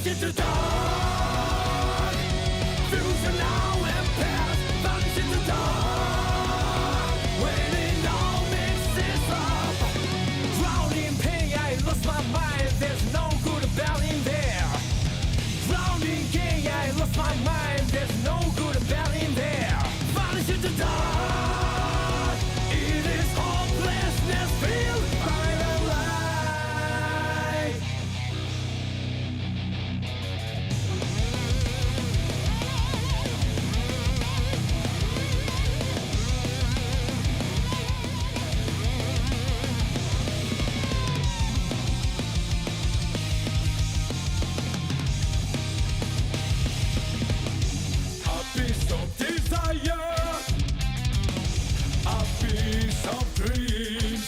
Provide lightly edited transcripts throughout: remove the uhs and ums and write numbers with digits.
Vanish into dark. Fusion now and past. Vanish into dark. When it all mixes up. Drowning in pain, I lost my mind. There's no good about in there. Drowning in pain, I lost my mind. There's no good about in there. Vanish into dark. It is hopelessness filled by the light. A piece of desire, a piece of dreams.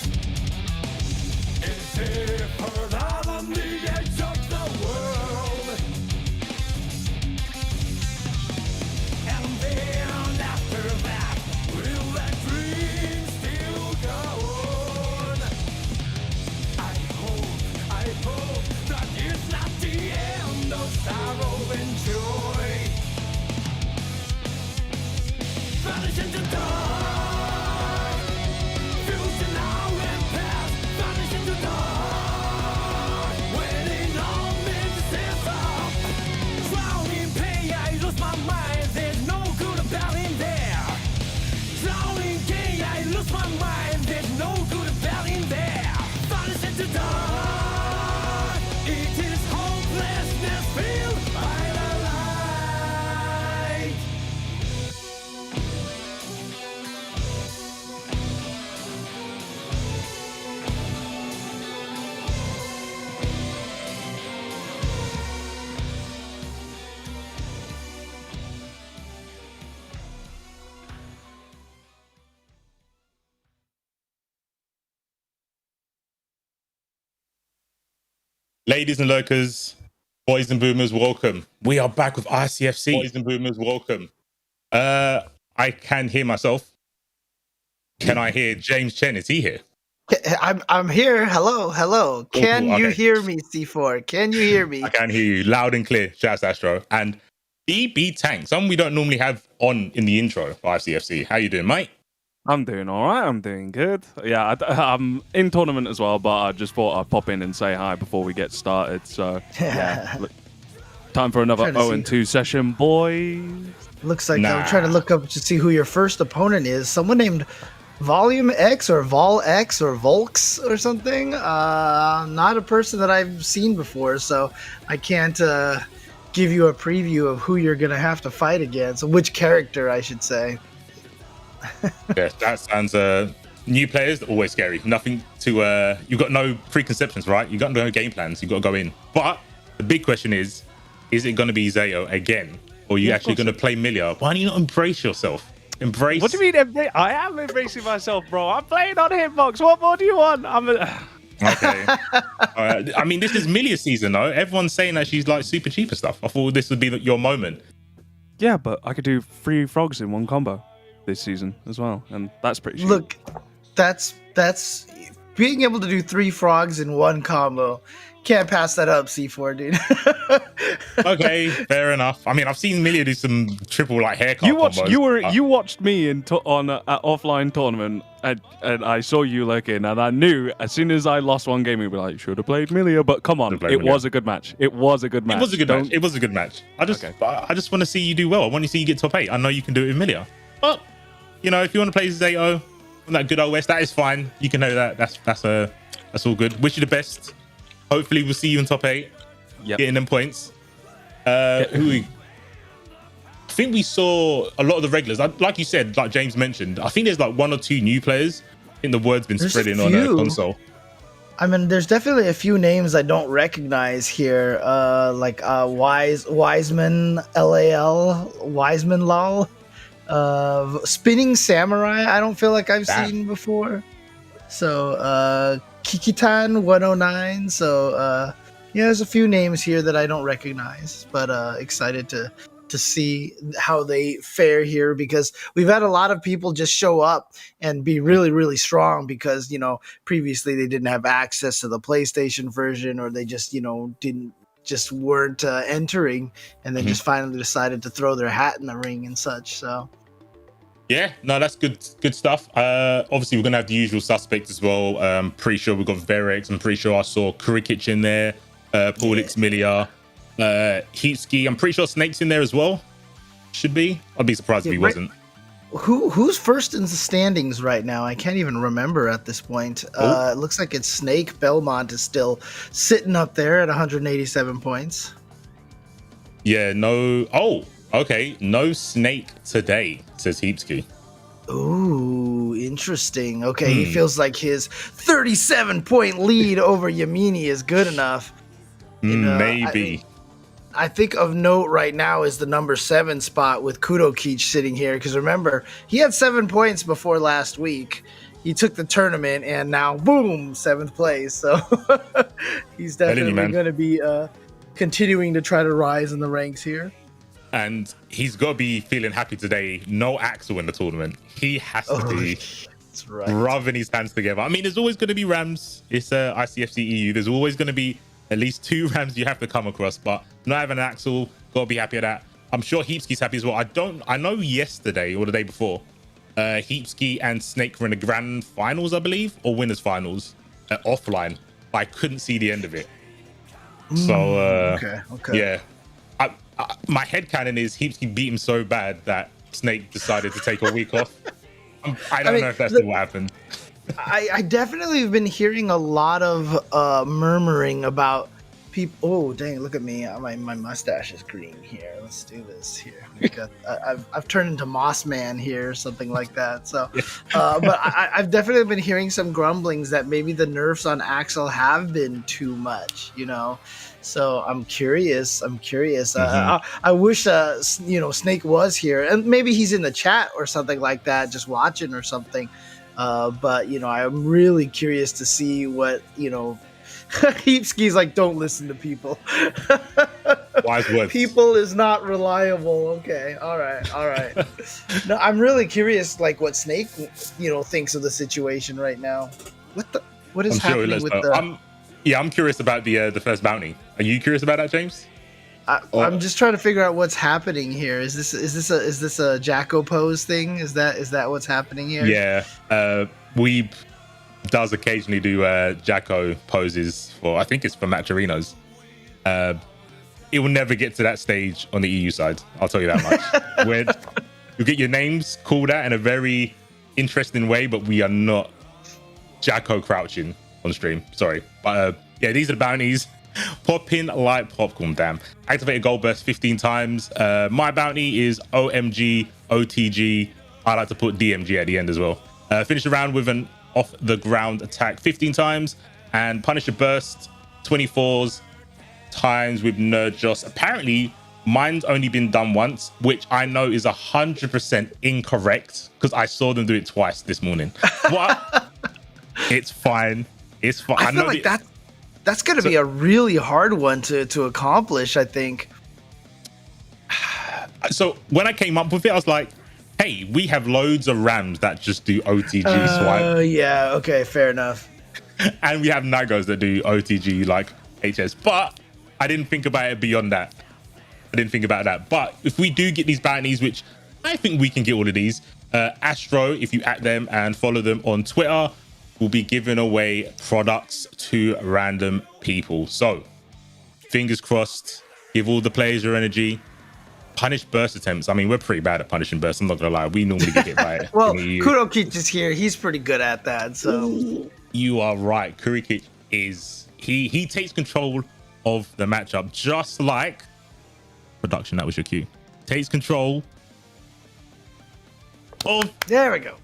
Is it heard out on the edge of the world? And then after that, will that dream still go on? I hope that it's not the end of sorrow and joy. Vanish into dark. Future now and past. Vanish into dark. When it all mixes up. Drowning in pain, I lose my mind. There's no good about in there. Drowning in pain, I lose my mind. There's no good about in there. Vanish into dark. It is hopelessness filled by the light. Ladies and lurkers, boys and boomers, welcome. We are back with ICFC. Boys and boomers, welcome. I can hear myself. Can I hear James Chen? Is he here? I'm here. Hello. Can cool. you Okay. hear me, C4? Can you hear me? I can hear you loud and clear. Shouts to Astro. And BB Tank, someone we don't normally have on in the intro for ICFC. How you doing, mate? I'm doing all right. I'm doing good. Yeah, I'm in tournament as well, but I just thought I'd pop in and say hi before we get started. So, yeah. Look, time for another Trying to 0-2 session, boys. Looks like Nah. I'm trying to look up to see who your first opponent is. Someone named Volume X or Vol X or Volks or something. Not a person that I've seen before, so I can't give you a preview of who you're gonna have to fight against. Which character, I should say. Yes, that sounds new players, always scary. Nothing to you've got no preconceptions, right? You've got no game plans, you've got to go in. But the big question is it gonna be Zato again? Or are you actually gonna play Millia? Why don't you not embrace yourself? Embrace. What do you mean? I am embracing myself, bro. I'm playing on Hitbox. What more do you want? Okay. I mean, this is Millia season, though. Everyone's saying that she's like super cheap and stuff. I thought this would be your moment. Yeah, but I could do 3 frogs in one combo this season as well, and that's pretty cheap. Look, that's being able to do 3 frogs in one combo. Can't pass that up, C4, dude. Okay, fair enough. I mean, I've seen Millia do some triple like haircut. You watched combos. you watched me on an offline tournament, and I saw you looking, and I knew as soon as I lost one game, we'd be like, should have played Millia. But come on, it was a good match. It was a good match. It was a good match. I just want to see you do well. I want to see you get top 8. I know you can do it with Millia. But you know, if you want to play Zato on that good OS, that is fine. You can know that. That's all good. Wish you the best. Hopefully, we'll see you in top 8. Yep. Getting them points. I think we saw a lot of the regulars. Like you said, like James mentioned, I think there's like 1 or 2 new players. I think the word's been spreading on console. I mean, there's definitely a few names I don't recognize here, like Wiseman, LAL, Wiseman Lal, Spinning Samurai. I don't feel like I've seen before. So Kikitan 109. So yeah, there's a few names here that I don't recognize, but excited to see how they fare here, because we've had a lot of people just show up and be really, really strong because, previously they didn't have access to the PlayStation version, or they just, didn't just weren't entering, and then just finally decided to throw their hat in the ring and such. So. Yeah, no, that's good stuff. Obviously, we're going to have the usual suspects as well. Pretty sure we've got Verex. I'm pretty sure I saw Kurokich in there. Paulex, Millia, Heapski. I'm pretty sure Snake's in there as well. Should be. I'd be surprised if he wasn't. Who's first in the standings right now? I can't even remember at this point. It looks like it's Snake. Belmont is still sitting up there at 187 points. Yeah, no. Oh, okay. No Snake today, says Heapski. Ooh, interesting. Okay, he feels like his 37-point lead over Yamini is good enough. Maybe. I think of note right now is the number 7 spot with kurokich sitting here. Because remember, he had 7 points before last week. He took the tournament and now, boom, 7th place. So he's definitely going to be continuing to try to rise in the ranks here. And he's got to be feeling happy today. No Axel in the tournament. He has to be rubbing his hands together. I mean, there's always going to be Rams. It's ICFC EU. There's always going to be at least 2 Rams you have to come across. But not having an Axel, got to be happy at that. I'm sure Heapski's happy as well. I know yesterday or the day before, Heapski and Snake were in the grand finals, I believe, or winners finals offline. But I couldn't see the end of it. So, okay. Yeah. My headcanon is Heapski beat him so bad that Snake decided to take a week off. I don't know if that's what happened. I definitely have been hearing a lot of murmuring about people. Oh, dang, look at me. My mustache is green here. Let's do this here. I've turned into Moss Man here or something like that. So, but I've definitely been hearing some grumblings that maybe the nerfs on Axel have been too much, So I'm curious. I wish Snake was here, and maybe he's in the chat or something like that, just watching or something. But I'm really curious to see what Heapski's like. Don't listen to people. Wise words. People is not reliable. Okay, all right. No, I'm really curious, like what Snake thinks of the situation right now. What is happening with the? I'm curious about the first bounty. Are you curious about that, James? I'm just trying to figure out what's happening here. Is this a Jacko pose thing? Is that what's happening here? Yeah, Weeb does occasionally do Jacko poses for. I think it's for Matcharinos. It will never get to that stage on the EU side. I'll tell you that much. Where you get your names called out in a very interesting way, but we are not Jacko crouching on stream. Sorry, but yeah, these are the bounties. Pop in like popcorn, damn. Activate a gold burst 15 times. My bounty is OMG, OTG. I like to put DMG at the end as well. Finish the round with an off the ground attack 15 times and punish a burst 24s times with Nerd Joss. Apparently, mine's only been done once, which I know is 100% incorrect because I saw them do it twice this morning. But it's fine. It's fine. I feel like that's going to be a really hard one to accomplish, I think. So when I came up with it, I was like, hey, we have loads of Rams that just do OTG swipe. Yeah, okay, fair enough. And we have Nagos that do OTG like HS. But I didn't think about it beyond that. But if we do get these bounties, which I think we can get all of these, Astro, if you at them and follow them on Twitter, will be giving away products to random people. So, fingers crossed, give all the players your energy. Punish burst attempts. I mean, we're pretty bad at punishing bursts. I'm not going to lie. We normally get hit by it. Well, Kurokich is here. He's pretty good at that. So you are right. Kurokich is... He takes control of the matchup, just like... Production, that was your cue. Takes control of... There we go.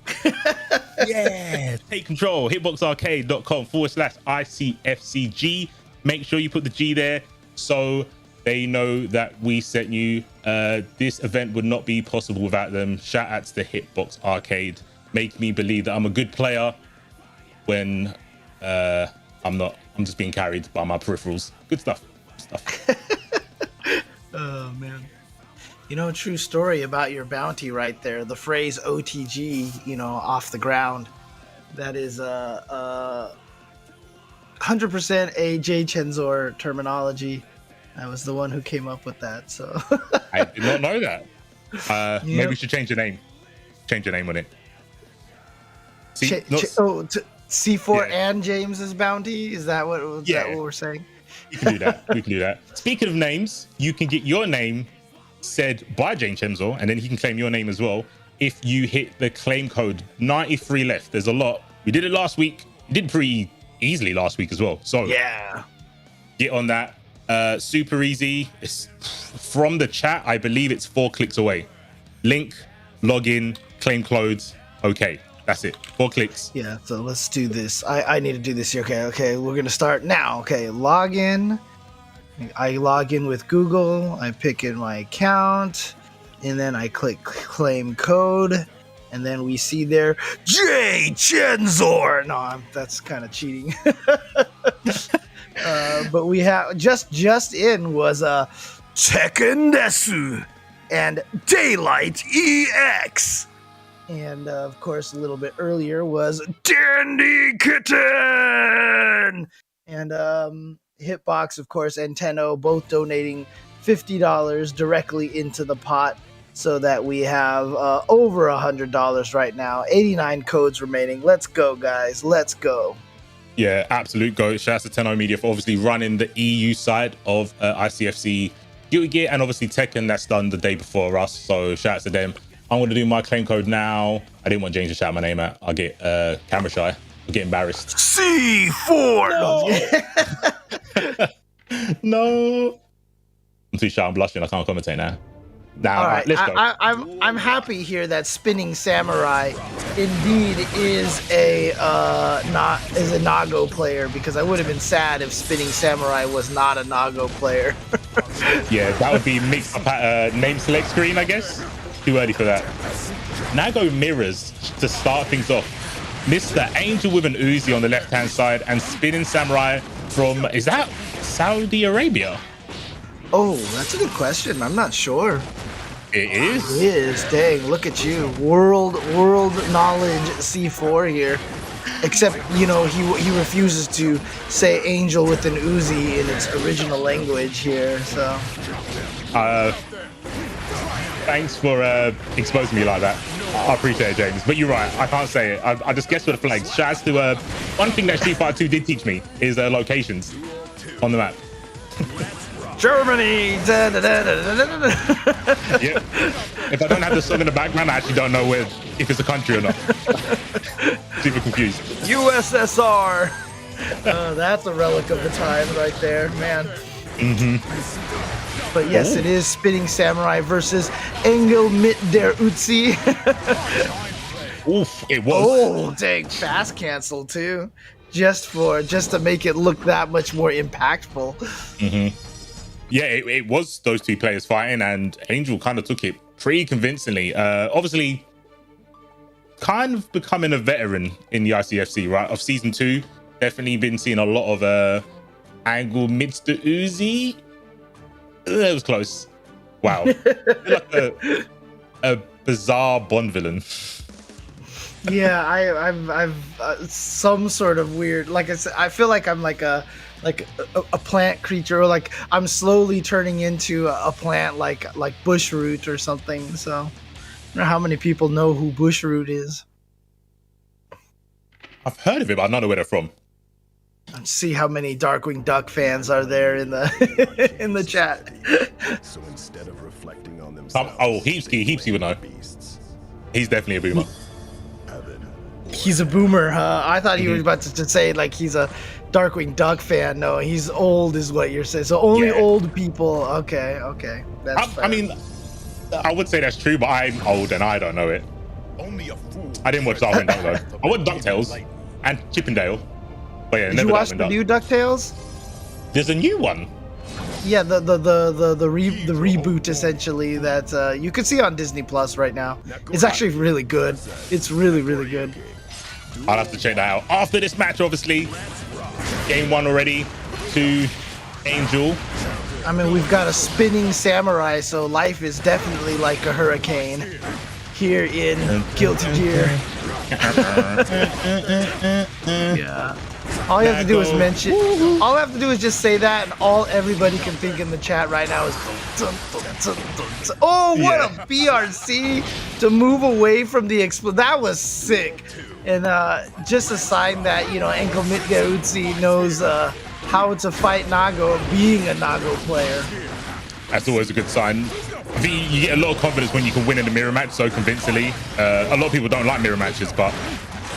Yeah. Take control. Hitboxarcade.com/ICFCG. Make sure you put the G there so they know that we sent you. This event would not be possible without them. Shout out to the Hitbox Arcade. Make me believe that I'm a good player when I'm not. I'm just being carried by my peripherals. Good stuff. Oh, man. A true story about your bounty right there. The phrase OTG, off the ground. That is 100% a J Chenzor terminology. I was the one who came up with that. So I did not know that. Maybe we should change the name. Change the name on it. C4 and James's bounty. Is that what we're saying? You can do that. We can do that. Speaking of names, you can get your name said by James Chemsel, and then he can claim your name as well if you hit the claim code 93 left. There's a lot. We did it last week. We did pretty easily last week as well. So yeah, get on that. Super easy. It's from the chat. I believe it's 4 clicks away. Link, login, claim clothes. Okay, that's it. 4 clicks. Yeah, so let's do this. I need to do this here. Okay, we're gonna start now. Okay, log in. I log in with Google. I pick in my account, and then I click claim code, and then we see there J Chenzor. No, that's kind of cheating. But we have just in was a Tekken Desu and Daylight EX. And of course, a little bit earlier was Dandy Kitten and Hitbox, of course, and Tenno, both donating $50 directly into the pot, so that we have over $100 right now. 89 codes remaining. Let's go, guys. Let's go. Yeah, absolute go. Shout out to Tenno Media for obviously running the EU side of ICFC Guilty Gear, and obviously Tekken that's done the day before us. So shout out to them. I'm going to do my claim code now. I didn't want James to shout my name out. I'll get camera shy. I'll get embarrassed. C4! No. I'm too shy. I'm blushing. I can't commentate now. Now, all right, let's go. I'm happy here that Spinning Samurai indeed is a Nago player, because I would have been sad if Spinning Samurai was not a Nago player. Yeah, that would be mixed up at name select screen, I guess. Too early for that. Nago mirrors to start things off. Mr. Angel with an Uzi on the left-hand side, and Spinning Samurai from, is that Saudi Arabia? Oh, that's a good question. I'm not sure. It is? It is. Dang, look at you. World knowledge C4 here. Except, you know, he refuses to say angel with an Uzi in its original language here, so. Thanks for exposing me like that. I appreciate it, James. But you're right, I can't say it. I just guessed with the flags. Shouts to one thing that Street Fighter 2 did teach me is locations on the map. Germany! Da, da, da, da, da, da. Yeah. If I don't have the song in the background, I actually don't know if it's a country or not. Super confused. USSR! That's a relic of the time right there, man. Mm-hmm. But yes, It is Spinning Samurai versus Engelmitderuzi. Oof, it was. Oh, dang, fast cancel too. Just to make it look that much more impactful. Mm-hmm. Yeah, it was those two players fighting, and Angel kind of took it pretty convincingly. Obviously, kind of becoming a veteran in the ICFC, right? Of season 2, definitely been seeing a lot of Engelmitderuzi. It was close. Wow. Like a bizarre Bond villain. Yeah, I've some sort of weird. Like I said, I feel like I'm like a plant creature, or like I'm slowly turning into a plant, like bushroot or something. So I don't know how many people know who bushroot is. I've heard of it, but I don't know where they're from. Let's see how many Darkwing Duck fans are there in the in the chat. So instead of reflecting on Heapski would know. He's definitely a boomer. He's a boomer, huh? I thought he was about to say like he's a Darkwing Duck fan. No, he's old is what you're saying. So only old people. Okay. That's fair. I mean, I would say that's true, but I'm old and I don't know it. Only a fool. I didn't watch Darkwing Duck though. I watched DuckTales and Chippendale. But yeah, did you watch the new DuckTales? There's a new one. Yeah, the reboot essentially that you can see on Disney Plus right now. It's actually really good. It's really good. I'll have to check that out after this match. Obviously, game 1 already to Angel. I mean, we've got a Spinning Samurai, so life is definitely like a hurricane here in Guilty Gear. Yeah. All you have to do is mention. All I have to do is just say that, and all everybody can think in the chat right now is. Oh, what a BRC to move away from the expl. That was sick, and just a sign that Engelmitderuzi knows how to fight Nago, being a Nago player. That's always a good sign. I think you get a lot of confidence when you can win in a mirror match so convincingly. A lot of people don't like mirror matches, but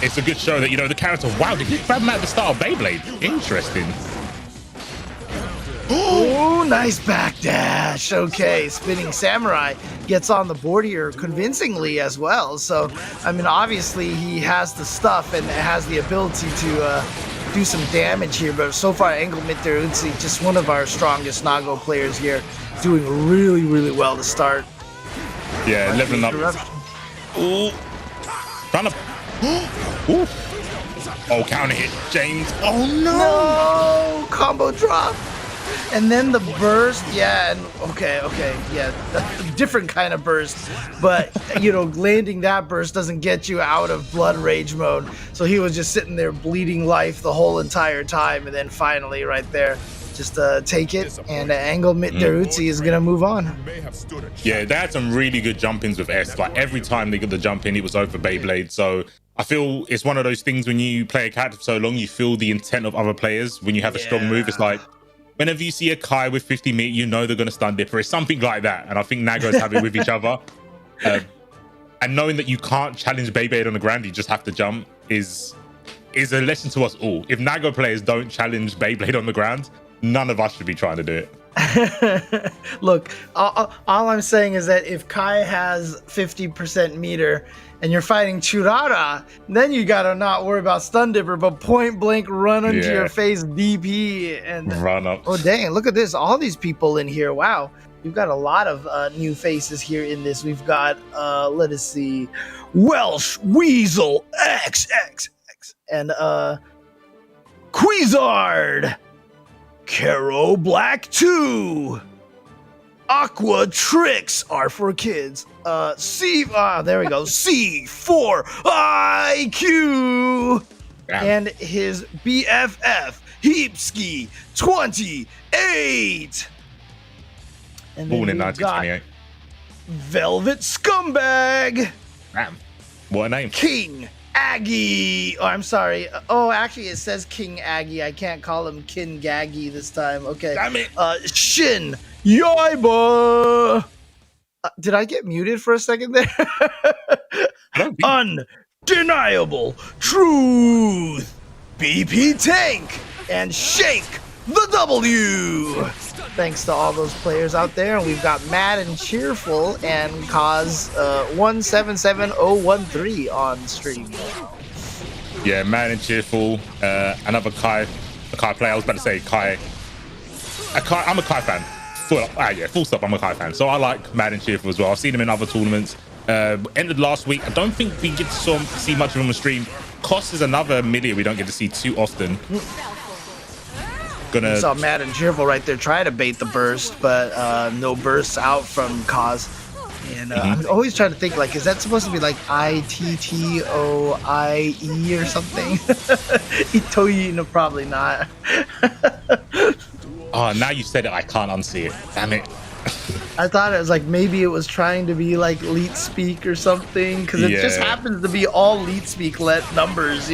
it's a good show that, the character, wow, did he grab him at the start of Beyblade? Interesting. Oh, nice backdash. Okay, Spinning Samurai gets on the board here convincingly as well. So, I mean, obviously he has the stuff and has the ability to do some damage here, but so far Engelmitderuzi, just one of our strongest Nago players here, doing really, really well to start. Yeah, leveling up. Ooh. Trying to... Ooh. Oh, counter hit, James. Oh, no. Combo drop. And then the burst, and okay, yeah, different kind of burst, but landing that burst doesn't get you out of blood rage mode. So he was just sitting there bleeding life the whole entire time, and then finally, right there, just take it, and Engelmitderuzi is gonna move on. Yeah, they had some really good jump-ins with S. Like every time they got the jump in, it was over Beyblade. So I feel it's one of those things when you play a character for so long, you feel the intent of other players. When you have a strong move, it's like, whenever you see a Kai with 50 meat, they're going to stun dipper. It's something like that. And I think Nagos have it with each other. And knowing that you can't challenge Beyblade on the ground, you just have to jump, is a lesson to us all. If Nago players don't challenge Beyblade on the ground, none of us should be trying to do it. Look, all I'm saying is that if Kai has 50% meter and you're fighting Churara, then you gotta not worry about stun dipper, but point blank run into your face DP and run up. Oh dang, look at this, all these people in here. Wow, we've got a lot of new faces here in this. We've got let us see, Welsh Weasel XX and Quizard, Caro Black 2, Aqua Tricks are for kids. There we go. C4 IQ. And his BFF Heapski 28. And born in 1928. Velvet Scumbag. Damn. What a name. King Aggie. Oh, I'm sorry. Oh, actually, it says King Aggie. I can't call him Kin Gaggy this time. Okay. Damn it. Shin Yaiba. Did I get muted for a second there? Undeniable Truth. BP Tank and Shake the W. Thanks to all those players out there. And we've got Mad and Cheerful and Cause 177013 on stream. Yeah, Mad and Cheerful. Another Kai player. I was about to say Kai. I'm a Kai fan. Full stop. I'm a Kai fan. So I like Mad and Cheerful as well. I've seen him in other tournaments. Ended last week. I don't think we get to see much of him on the stream. Cost is another Millia we don't get to see too often. You saw Mad and Cheerful right there try to bait the burst, but no bursts out from Cause. And I'm always trying to think, like, is that supposed to be like ITTOIE or something? Itoi, no, probably not. Oh, now you said it, I can't unsee it. Damn it. I thought it was like maybe it was trying to be like Leet Speak or something, because it just happens to be all Leet Speak numbers,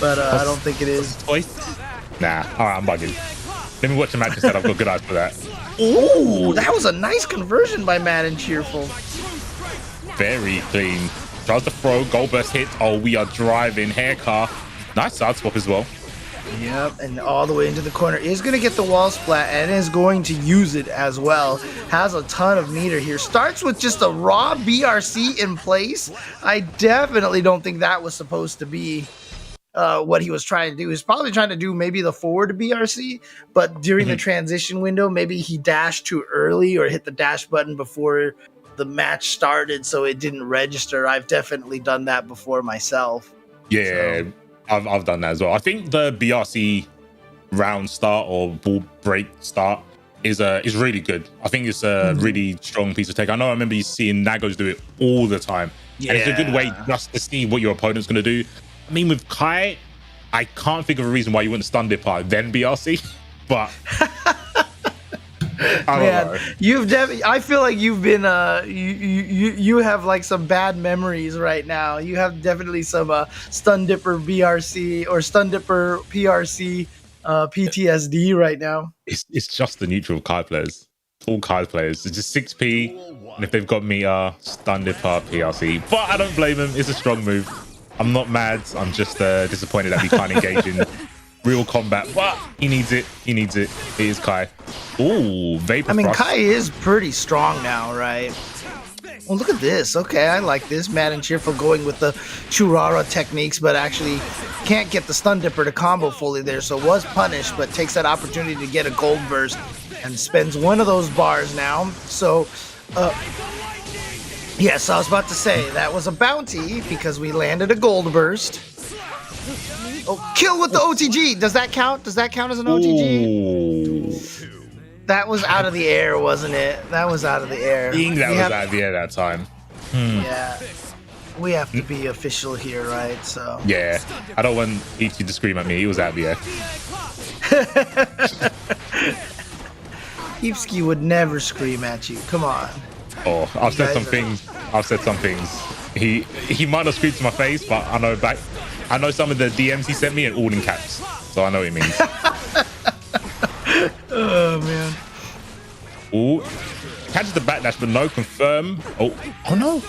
But I don't think it is. Nah, alright, I'm bugging. Let me watch the match instead. I've got good eyes for that. Ooh, that was a nice conversion by Mad and Cheerful. Very clean. Tries to throw, goal burst hit. Oh, we are driving. Hair car. Nice side swap as well. Yep, and all the way into the corner. Is going to get the wall splat and is going to use it as well. Has a ton of meter here. Starts with just a raw BRC in place. I definitely don't think that was supposed to be what he was trying to do. He's probably trying to do maybe the forward BRC, but during the transition window, maybe he dashed too early or hit the dash button before the match started, so it didn't register. I've definitely done that before myself. Yeah, so I've done that as well. I think the BRC round start or ball break start is really good. I think it's a really strong piece of tech. I remember you seeing Nagos do it all the time. Yeah. And it's a good way just to see what your opponent's going to do. I mean, with Kai, I can't think of a reason why you wouldn't stun Dipper then BRC, but I don't know. You've I feel like you've been you have like some bad memories right now. You have definitely some Stun Dipper BRC or Stun Dipper PRC PTSD right now. It's just the neutral card players. All card players. It's just 6p, and if they've got meter, Stun Dipper PRC. But I don't blame him. It's a strong move. I'm not mad. I'm just disappointed that we can't engage in real combat. But he needs it. He needs it. It is Kai. Ooh, Vapor. I mean, Thrust. Kai is pretty strong now, right? Well, look at this. Okay, I like this. Mad and Cheerful going with the Churara techniques, but actually can't get the Stun Dipper to combo fully there, so was punished, but takes that opportunity to get a gold burst and spends one of those bars now. So, yes, I was about to say, that was a bounty because we landed a gold burst. Oh, kill with the OTG. Does that count? Does that count as an OTG? Ooh. That was out of the air, wasn't it? That was out of the air. I think that was out of the air that time. Yeah. We have to be official here, right? So. Yeah. I don't want Ichi to scream at me. He was out of the air. Heapski would never scream at you. Come on. Oh, I've said some things. I've said some things. He might not scream to my face, but I know some of the DMs he sent me are all in caps. So I know what he means. Oh man. Ooh. Catches the backdash, but no confirm. Oh no.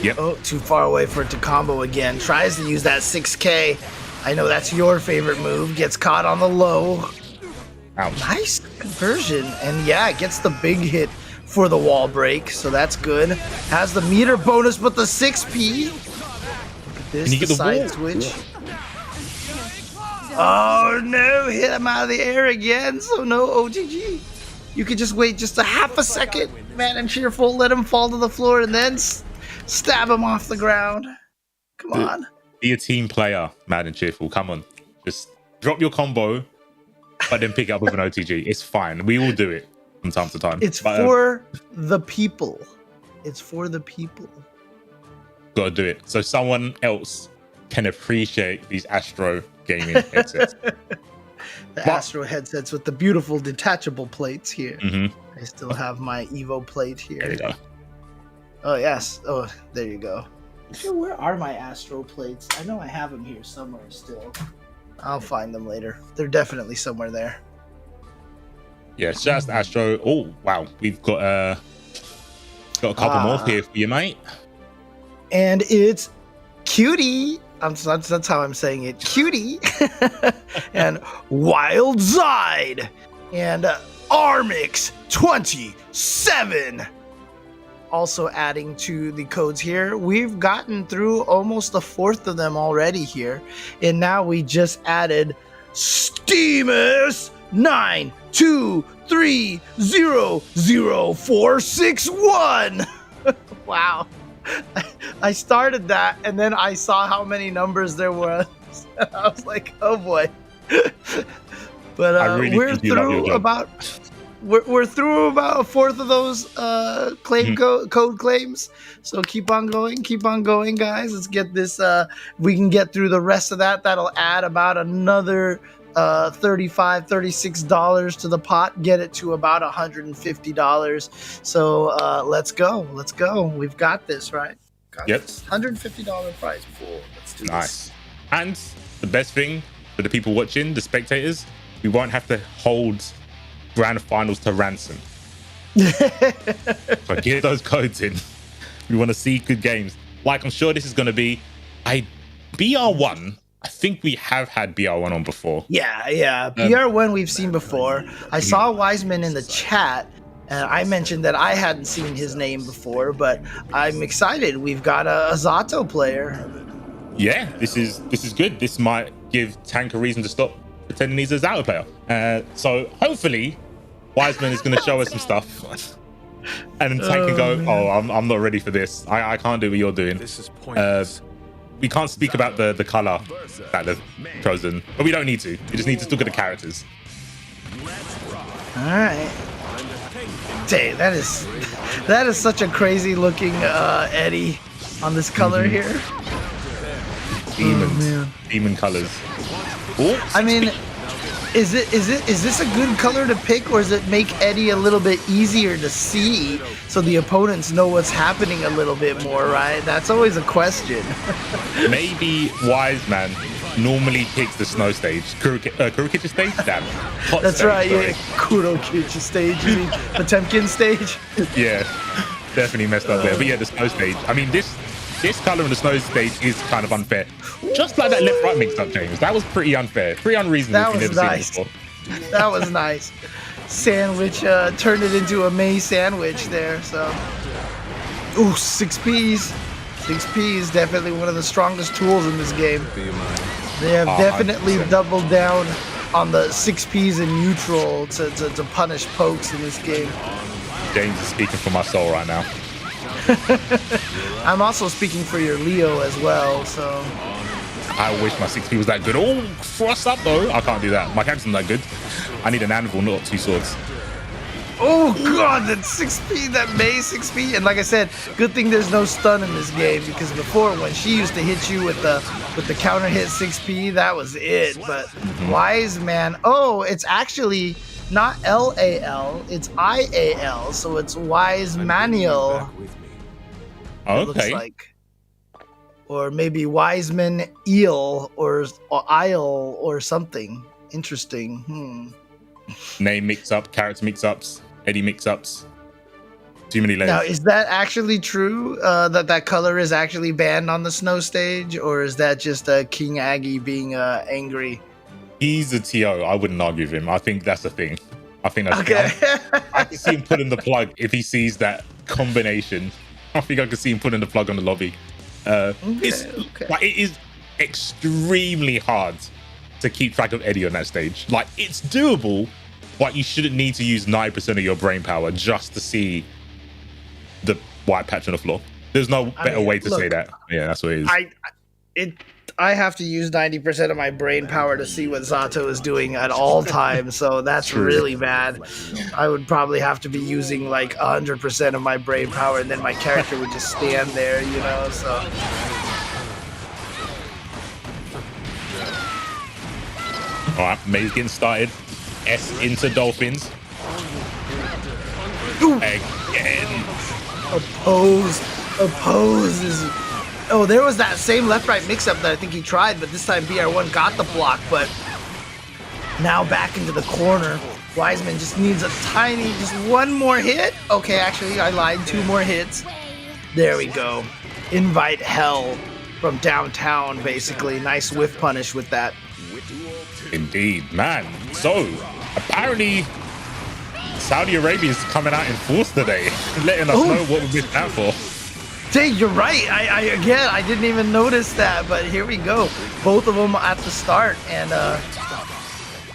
Yep. Oh, too far away for it to combo again. Tries to use that 6K. I know that's your favorite move. Gets caught on the low. Ouch. Nice conversion. And yeah, gets the big hit for the wall break. So that's good. Has the meter bonus, but the 6P. Look at this. Can you get the side wall? switch. Oh no, hit him out of the air again. So no OTG. You could just wait just a half a second. Mad and Cheerful, let him fall to the floor and then stab him off the ground. Come on. Be a team player, Mad and Cheerful. Come on. Just drop your combo, but then pick it up with an OTG. It's fine. We all do it from time to time. It's for the people. It's for the people. Gotta do it. So someone else can appreciate these Astro gaming headsets. The Astro headsets with the beautiful detachable plates here. Mm-hmm. I still have my Evo plate here. There you go. Oh, yes. Oh, there you go. Where are my Astro plates? I know I have them here somewhere still. I'll find them later. They're definitely somewhere there. Yeah, it's just Astro. Oh, wow. We've got a couple more here for you, mate. And it's Cutie. That's how I'm saying it. Cutie. And Wild Zide. And Armix 27. Also adding to the codes here. We've gotten through almost a fourth of them already here. And now we just added Steamus 923000461. Wow. I started that and then I saw how many numbers there was. I was like, oh boy. But we're through about a fourth of those code claims. So keep on going, guys. Let's get this. We can get through the rest of that. That'll add about another $35, $36 to the pot. Get it to about $150. So let's go. We've got this, right? Yep. $150 prize pool. Let's do this. And the best thing for the people watching, the spectators, we won't have to hold grand finals to ransom. So get those codes in. We want to see good games. Like, I'm sure this is going to be BR1. I think we have had BR1 on before. Yeah. BR1 we've seen before. I saw Wiseman in the chat, and I mentioned that I hadn't seen his name before, but I'm excited. We've got a Zato player. Yeah, this is good. This might give Tank a reason to stop pretending he's a Zato player. So hopefully, Wiseman is going to show us some stuff. And then Tank can go, oh, I'm not ready for this. I can't do what you're doing. This is pointless. We can't speak about the color that they've chosen, but we don't need to. We just need to look at the characters. All right. Dang, that is such a crazy looking Eddie on this color here. demon colors. Oh, I mean, is this a good color to pick, or does it make Eddie a little bit easier to see so the opponents know what's happening a little bit more, right? That's always a question. maybe Wiseman normally picks the snow stage, kurokich stage. Damn, hot That's stage, right. sorry. Yeah, kurokich stage, you mean Potemkin stage? Yeah, definitely messed up there. But yeah, the snow stage. I mean, this color in the snow stage is kind of unfair. Just like that left-right mix-up, James. That was pretty unfair, pretty unreasonable. That was nice. That was nice. Sandwich turned it into a May sandwich there. So, ooh, 6Ps. 6Ps, definitely one of the strongest tools in this game. They have definitely doubled down on the 6Ps in neutral to punish pokes in this game. James is speaking for my soul right now. I'm also speaking for your Leo as well, so. I wish my 6P was that good. Oh, frost up though. I can't do that. My character's not that good. I need an anvil, not 2 swords. Oh god, that 6P, that May 6P. And like I said, good thing there's no stun in this game, because before, when she used to hit you with the counter hit 6P, that was it. But Wiseman, oh, it's actually not LAL, it's IAL, so it's Wisemanial. Okay. It looks like. Or maybe Wiseman Eel or Isle or something. Interesting. Name mix-up, character mix-ups, Eddie mix-ups. Too many layers. Now, is that actually true? That color is actually banned on the snow stage, or is that just King Aggie being angry? He's a TO. I wouldn't argue with him. I think that's the thing. I think that's okay. I can see him putting the plug if he sees that combination. I think I can see him putting the plug on the lobby. Like, it is extremely hard to keep track of Eddie on that stage. Like, it's doable, but you shouldn't need to use 9% of your brain power just to see the white patch on the floor. There's no better way to say that. Yeah, that's what it is. I have to use 90% of my brain power to see what Zato is doing at all times, so that's really bad. I would probably have to be using like 100% of my brain power, and then my character would just stand there, you know, so. All right, May's getting started. S into Dolphins. Ooh. Again. Oppose is... Oh, there was that same left-right mix-up that I think he tried, but this time BR1 got the block, but now back into the corner. Wiseman just needs a tiny, just one more hit. Okay, actually, I lied, 2 more hits. There we go. Invite hell from downtown, basically. Nice whiff punish with that. Indeed, man. So, apparently, Saudi Arabia is coming out in force today, letting us know what we've been out for. Dang, you're right. I didn't even notice that, but here we go. Both of them at the start, and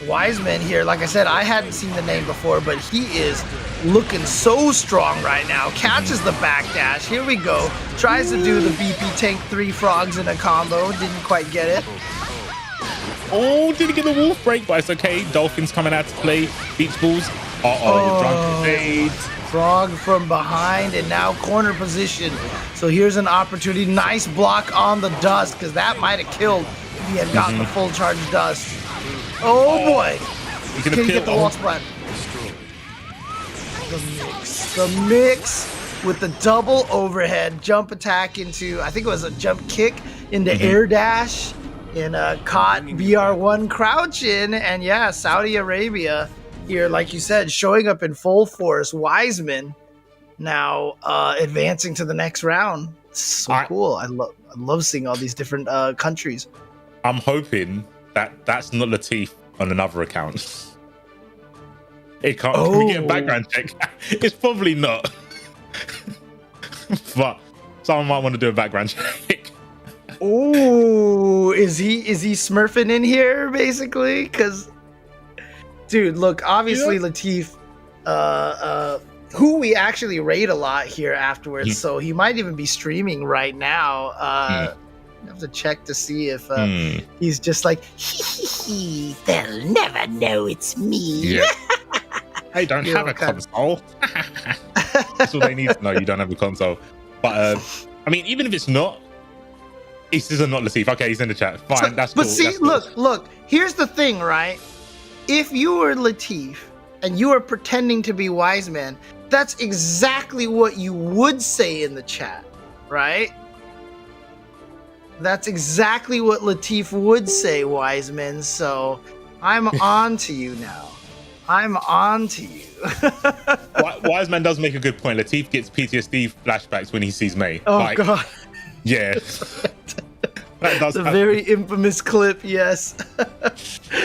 Wiseman here, like I said, I hadn't seen the name before, but he is looking so strong right now. Catches the backdash. Here we go. Tries to do the BP tank 3 frogs in a combo. Didn't quite get it. Oh, didn't get the wolf break, but it's okay. Dolphins coming out to play. Beach balls. You're drunk. Fade. Frog from behind, and now corner position. So here's an opportunity. Nice block on the dust, because that might have killed if he had gotten the full charge dust. Oh boy. Can he get the wall spread? The mix with the double overhead jump attack into, I think it was a jump kick into air dash, and caught BR1 crouching, and yeah, Saudi Arabia here, like you said, showing up in full force. Wiseman now advancing to the next round. So cool. I love seeing all these different countries. I'm hoping that that's not Latif on another account. It can't. Can we get a background check? It's probably not. But someone might want to do a background check. Oh, is he smurfing in here basically? Because, dude, look, obviously Latif, who we actually raid a lot here afterwards, so he might even be streaming right now. I have to check to see if he's just like, they'll never know it's me. Yeah. I don't have a console. That's all they need to know. You don't have a console. But I mean, even if it's not, This is not Latif. Okay, he's in the chat. Fine, So- that's but cool. see, that's cool. look. Here's the thing, right? If you were Latif and you were pretending to be Wiseman, that's exactly what you would say in the chat, right? That's exactly what Latif would say, Wiseman. So I'm on to you now. I'm on to you. Wiseman does make a good point. Latif gets PTSD flashbacks when he sees May. Oh Like, God. yeah. That does The happen. very infamous clip, yes.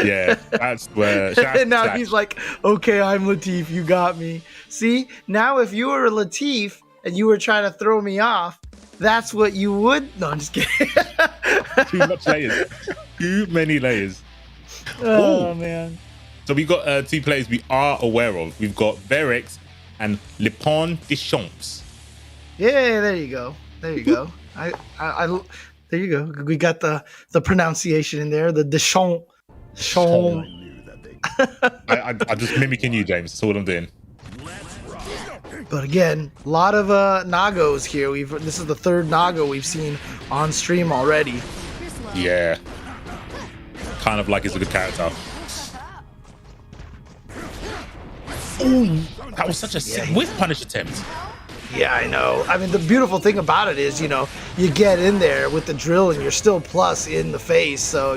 Yeah, that's where. And now he's like, okay, I'm Latif, you got me. See, now if you were Latif and you were trying to throw me off, that's what you would. No, I'm just kidding. too much layers. Too many layers. Oh, Ooh. man. So we've got two players we are aware of. We've got Verix and LapinDesChamps. Yeah, there you go. There you go. I there you go. We got the pronunciation in there. The Deschamps. I'm just mimicking you, James. That's all I'm doing. But again, a lot of Nagos here. This is the third Nago we've seen on stream already. Yeah. Kind of like he's a good character. Ooh, that was such a sick whiff punish attempt. Yeah, I know. I mean, the beautiful thing about it is, you get in there with the drill and you're still plus in the face. So,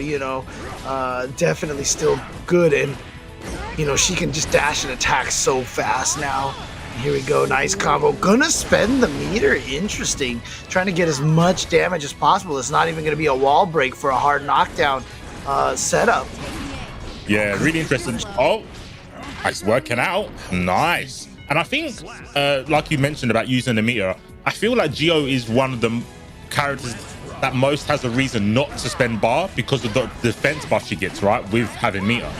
definitely still good. And, she can just dash and attack so fast now. Here we go. Nice combo. Gonna spend the meter. Interesting. Trying to get as much damage as possible. It's not even going to be a wall break for a hard knockdown setup. Yeah, really interesting. Oh, it's working out. Nice. And I think, like you mentioned about using the meter, I feel like Geo is one of the characters that most has a reason not to spend bar because of the defense buff she gets, right, with having meter.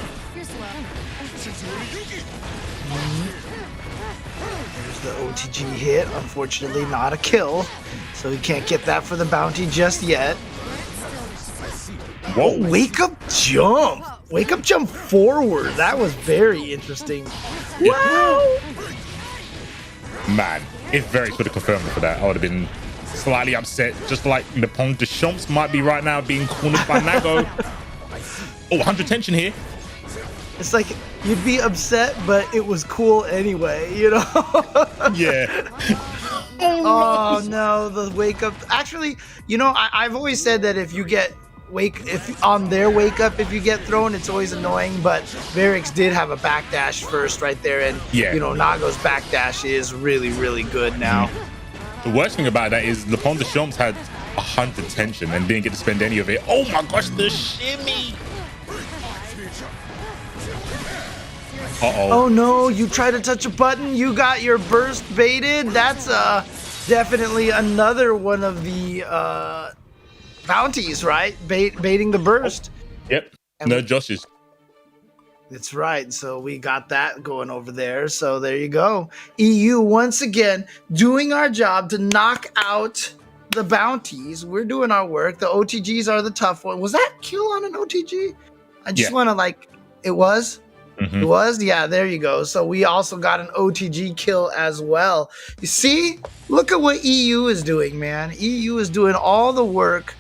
There's the OTG hit. Unfortunately, not a kill. So he can't get that for the bounty just yet. Whoa. Wake up jump. Wake up jump forward. That was very interesting. Wow. Man, if Verix would have confirmed me for that, I would have been slightly upset, just like LapinDesChamps might be right now being cornered by Nago. Oh, 100 tension here. It's like you'd be upset, but it was cool anyway, Yeah. Oh no, the wake up. Actually, I've always said that if you get on their wake up, if you get thrown, it's always annoying. But Verix did have a backdash first right there, and Yeah. Nago's backdash is really, really good now. The worst thing about that is LapinDesChamps had 100 tension and didn't get to spend any of it. Oh my gosh, the shimmy! Uh-oh. Oh no, you try to touch a button, you got your burst baited. That's definitely another one of the bounties, right? Baiting the burst. Yep. No Josh's. That's right. So we got that going over there. So there you go. EU once again doing our job to knock out the bounties. We're doing our work. The OTGs are the tough one. Was that kill on an OTG? I just want to it was? Mm-hmm. It was? Yeah, there you go. So we also got an OTG kill as well. You see? Look at what EU is doing, man. EU is doing all the work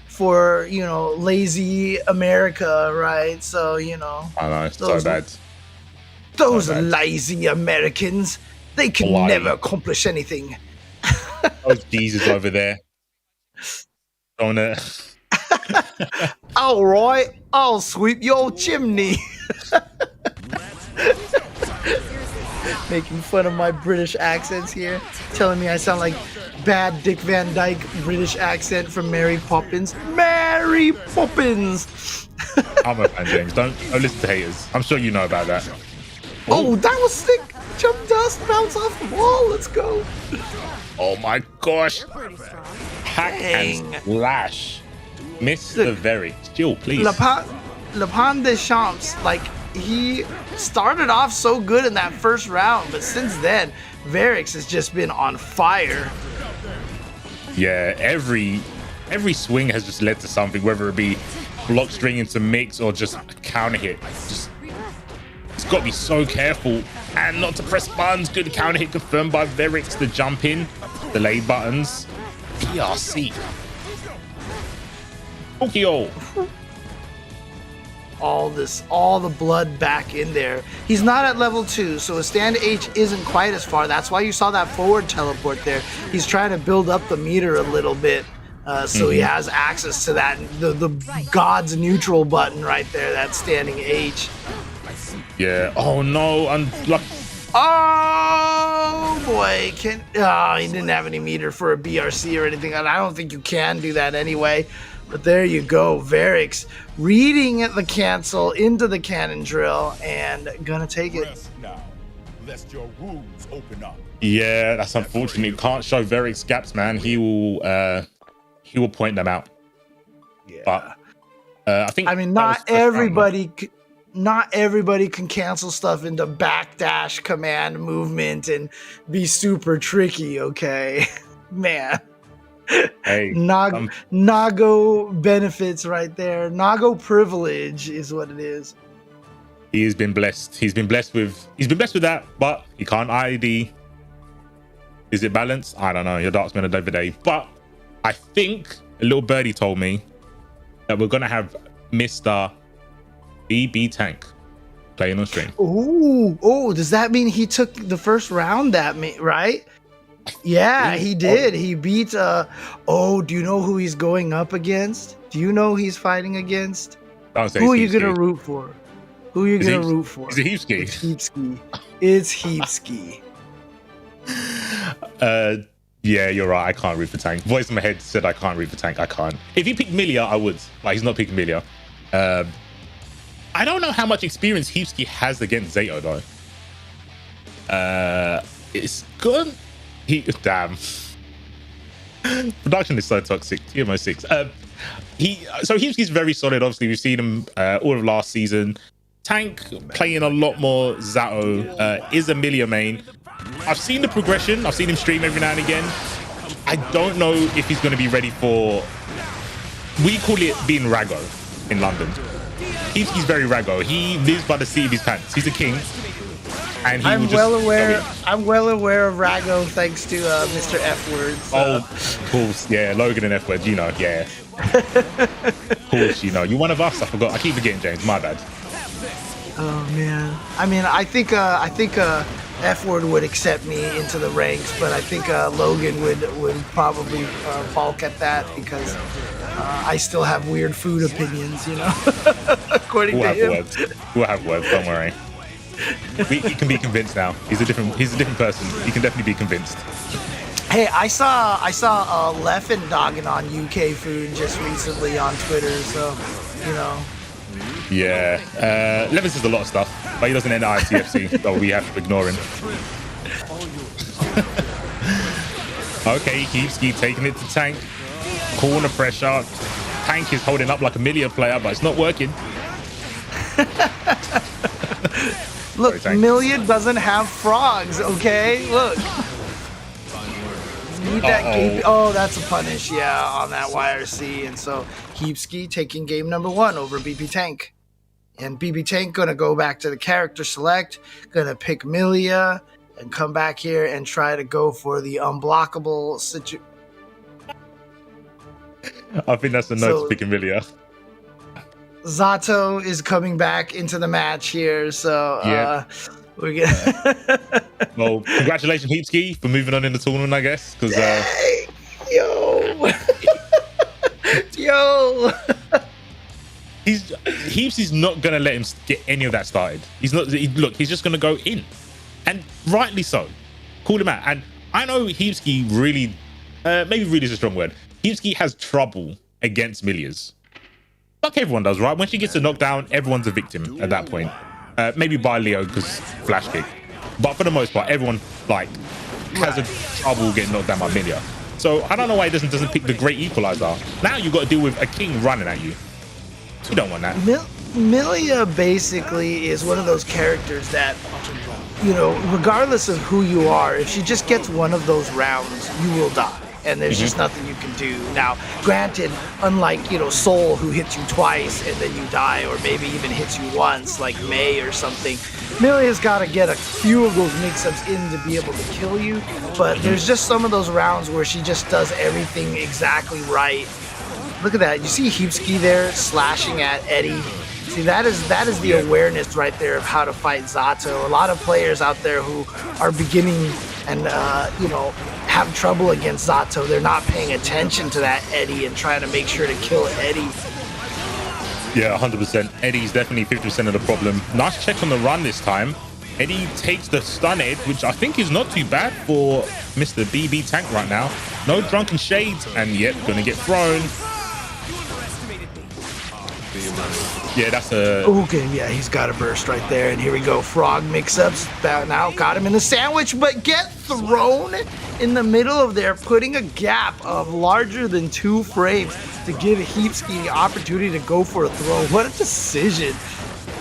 for, lazy America, right? So, I know, it's so bad. Those So bad. lazy Americans, they can Hawaii. never accomplish anything. Those Jesus over there. All right, I'll sweep your chimney. Making fun of my British accents here, telling me I sound like bad Dick Van Dyke British accent from Mary Poppins. Mary Poppins. I'm a fan, James. Don't listen to haters. I'm sure you know about that. Oh, that was sick. Jump dust, bounce off the wall. Let's go. Oh my gosh. Hack Dang. and slash. Mr. Very. Still, please. LapinDesChamps, he started off so good in that first round, but since then, Verix has just been on fire. Yeah, every swing has just led to something, whether it be block string into mix or just a counter hit. It's got to be so careful and not to press buttons. Good counter hit confirmed by Verix. The jump in, delay buttons, PRC. Tokyo. All the blood back in there. He's not at level 2, so his stand H isn't quite as far. That's why you saw that forward teleport there. He's trying to build up the meter a little bit, so he has access to that the God's neutral button right there. That standing H. Yeah. Oh no. Oh boy, he didn't have any meter for a BRC or anything, and I don't think you can do that anyway. But there you go, Varix reading the cancel into the cannon drill and gonna take it. Now, lest your wounds open up. Yeah, that's unfortunate. You can't show Varix gaps, man. He will point them out. Yeah. But I mean, not everybody can cancel stuff into backdash command movement and be super tricky, okay? Man. Hey, Nago benefits right there. Nago privilege is what it is. He has been blessed. He's been blessed with that, but he can't ID. Is it balanced? I don't know. Your darksman are over day. But I think a little birdie told me that we're gonna have Mr. BB Tank playing on stream. Oh, does that mean he took the first round right? Yeah, he did. He beat do you know who he's going up against? Do you know who he's fighting against? Who are you gonna root for? Who are you gonna root for? Is it Heapski? It's Heapski. Yeah, you're right. I can't root for Tank. Voice in my head said I can't root for Tank. I can't. If he picked Millia, I would. Like, he's not picking Millia. I don't know how much experience Heapski has against Zato though. It's good. Damn. Production is so toxic. TMO 6. So Heapski's very solid. Obviously, we've seen him all of last season. Tank playing a lot more Zato, is a Millia main. I've seen the progression. I've seen him stream every now and again. I don't know if he's going to be ready for... We call it being Rago in London. He's very Rago. He lives by the seat of his pants. He's a king. And I'm well aware of Rago thanks to Mr. F Word. So. Oh, of course. Yeah, Logan and F Word, you know, yeah. Of course, you know. You're one of us. I forgot. I keep forgetting, James. My bad. Oh man. I mean, I think F Word would accept me into the ranks, but I think Logan would probably balk at that because I still have weird food opinions, you know. According to him. We'll have words. Don't worry. He can be convinced now. He's a different person. He can definitely be convinced. Hey, I saw Leffen dogging on UK food just recently on Twitter, so you know. Yeah, Leffen says a lot of stuff, but he doesn't enter ICFC, so we have to ignore him. Okay, Heapski taking it to Tank. Corner pressure. Tank is holding up like a Millia player, but it's not working. Look, Millia doesn't have frogs, okay? Look. Need that game. Oh, that's a punish, yeah, on that YRC. And so Heapski taking game number 1 over BB Tank. And BB Tank gonna go back to the character select, gonna pick Millia, and come back here and try to go for the unblockable situation. I think that's the note to pick Millia. Zato is coming back into the match here, so yeah. We're gonna. Well, congratulations, Heapski, for moving on in the tournament, I guess. Because yo, Heapski's not gonna let him get any of that started. He's not. Look, he's just gonna go in, and rightly so. Call him out. And I know Heapski really, maybe really is a strong word. Heapski has trouble against Millias. Like everyone does, right? When she gets a knockdown, everyone's a victim at that point. Maybe by Leo because flash kick, but for the most part, everyone has a trouble getting knocked down by Millia. So I don't know why he doesn't pick the great equalizer. Now you got to deal with a king running at you. You don't want that. Millia basically is one of those characters that, you know, regardless of who you are, if she just gets one of those rounds, you will die. And there's just nothing you can do. Now, granted, unlike, you know, Soul, who hits you twice and then you die, or maybe even hits you once, like May or something, Millia's got to get a few of those mix-ups in to be able to kill you. But there's just some of those rounds where she just does everything exactly right. Look at that. You see Heapski there slashing at Eddie. See, that is the awareness right there of how to fight Zato. A lot of players out there who are beginning and, have trouble against Zato. They're not paying attention to that Eddie and trying to make sure to kill Eddie. Yeah, 100%. Eddie's definitely 50% of the problem. Nice check on the run this time. Eddie takes the stun edge, which I think is not too bad for Mr. BB Tank right now. No drunken shades, and yet gonna get thrown. Yeah, that's a... Okay, yeah, he's got a burst right there. And here we go. Frog mix-ups. Now got him in the sandwich, but get thrown in the middle of there, putting a gap of larger than 2 frames to give Heapski the opportunity to go for a throw. What a decision.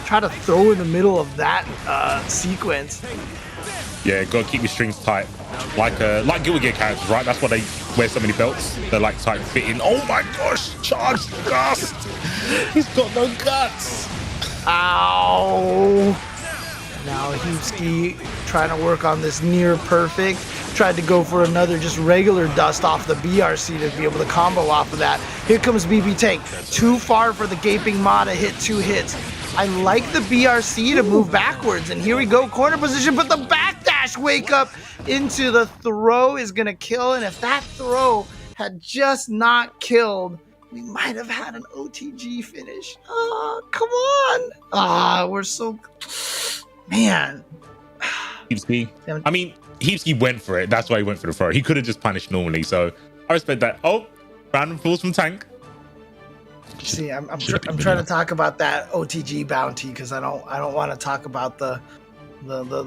Try to throw in the middle of that sequence. Yeah, gotta keep your strings tight. Like Guilty Gear characters, right? That's why they wear so many belts. They're like tight fitting. Oh my gosh, charged dust. He's got no guts. Ow. Now Heapski trying to work on this near perfect. Tried to go for another just regular dust off the BRC to be able to combo off of that. Here comes BB Tank. Too far for the Gaping Ma to hit 2 hits. I like the BRC to move backwards, and here we go, corner position, but the backdash wake up into the throw is gonna kill, and if that throw had just not killed, we might have had an OTG finish. Oh, come on. We're so... Man. Heapski. I mean, Heapski went for it. That's why he went for the throw. He could have just punished normally, so I respect that. Oh, random falls from Tank. See, I'm trying to talk about that OTG bounty because I don't want to talk about the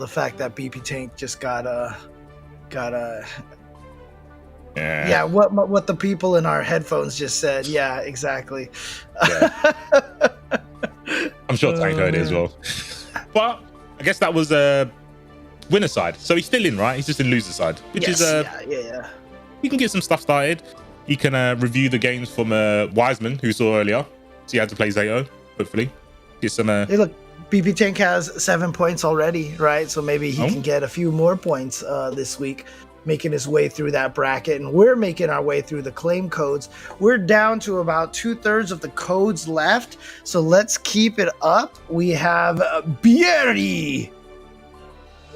fact that BP Tank just got yeah, what the people in our headphones just said. Yeah, exactly. Yeah. I'm sure Tank heard it as well. But I guess that was winner side, so he's still in, right? He's just in loser side, which is yeah. He can get some stuff started. He can review the games from Wiseman, who saw earlier. So he had to play Zato, hopefully. Get some... Hey, look, BB Tank has 7 points already, right? So maybe he can get a few more points this week, making his way through that bracket. And we're making our way through the claim codes. We're down to about 2/3 of the codes left. So let's keep it up. We have Bieri.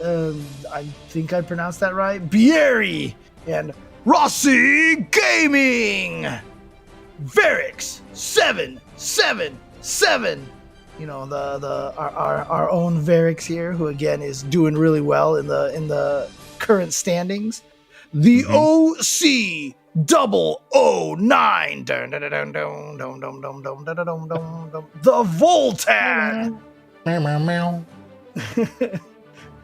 I think I pronounced that right. Bieri. And Rossi Gaming, Verix 777. You know, our own Verix here, who again is doing really well in the current standings. The OC 009. The Voltan.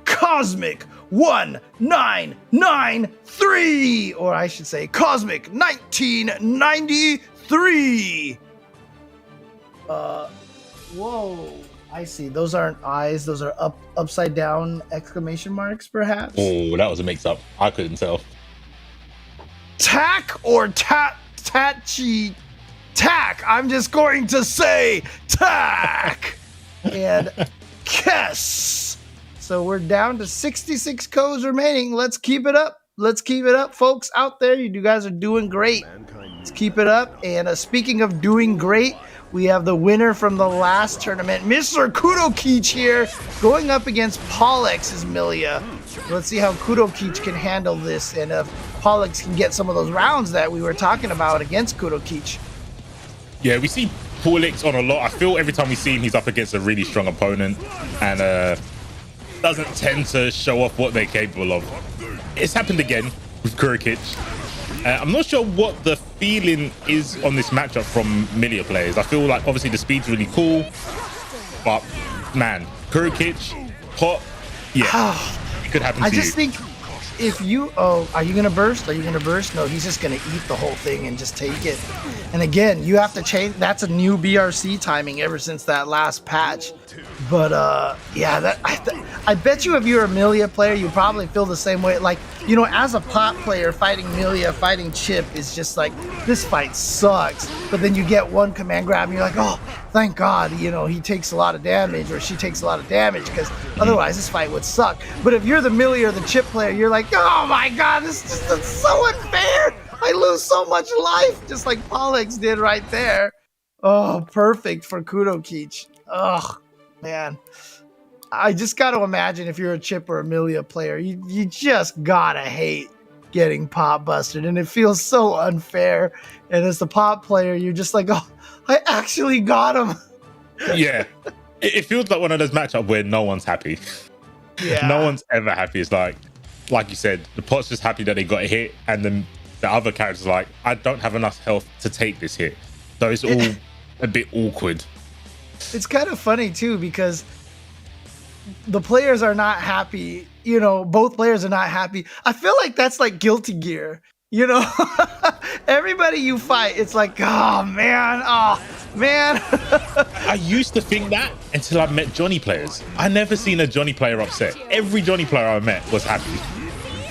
Cosmic 1993, or I should say Cosmic 1993. Whoa, I see. Those aren't eyes. Those are upside down exclamation marks, perhaps. Oh, that was a mix-up. I couldn't tell. Tack or Tachi? Tack. I'm just going to say Tack. And Kess. So we're down to 66 codes remaining. Let's keep it up. Let's keep it up, folks out there. You guys are doing great. Let's keep it up. And speaking of doing great, we have the winner from the last tournament, Mr. Kurokich here, going up against Paulex's Millia. Let's see how Kurokich can handle this, and if Paulex can get some of those rounds that we were talking about against Kurokich. Yeah, we see Paulex on a lot. I feel every time we see him, he's up against a really strong opponent, and doesn't tend to show off what they're capable of. It's happened again with Kurokich. I'm not sure what the feeling is on this matchup from Millia players. I feel like obviously the speed's really cool, but man, Kurokich, hot, yeah, it could happen to you. I just think if you, are you gonna burst? Are you gonna burst? No, he's just gonna eat the whole thing and just take it. And again, you have to change. That's a new BRC timing ever since that last patch. But yeah, I bet you if you're a Millia player, you probably feel the same way. Like, you know, as a pot player, fighting Millia, fighting Chip is just like, this fight sucks. But then you get one command grab and you're like, oh, thank God, you know, he takes a lot of damage or she takes a lot of damage, because otherwise this fight would suck. But if you're the Millia or the Chip player, you're like, oh my God, this is just so unfair. I lose so much life, just like Paulex did right there. Oh, perfect for kurokich. Oh, man. I just got to imagine if you're a Chip or a Millia player, you just gotta hate getting pop busted, and it feels so unfair. And as the pop player, you're just like, oh, I actually got him. Yeah, it feels like one of those matchups where no one's happy. Yeah, no one's ever happy. It's like you said, the pot's just happy that they got a hit, and then the other character's like, I don't have enough health to take this hit, so it's all a bit awkward. It's kind of funny too, because the players are not happy. You know, both players are not happy. I feel like that's like Guilty Gear. You know, everybody you fight, it's like, oh man. I used to think that until I met Johnny players. I never seen a Johnny player upset. Every Johnny player I met was happy.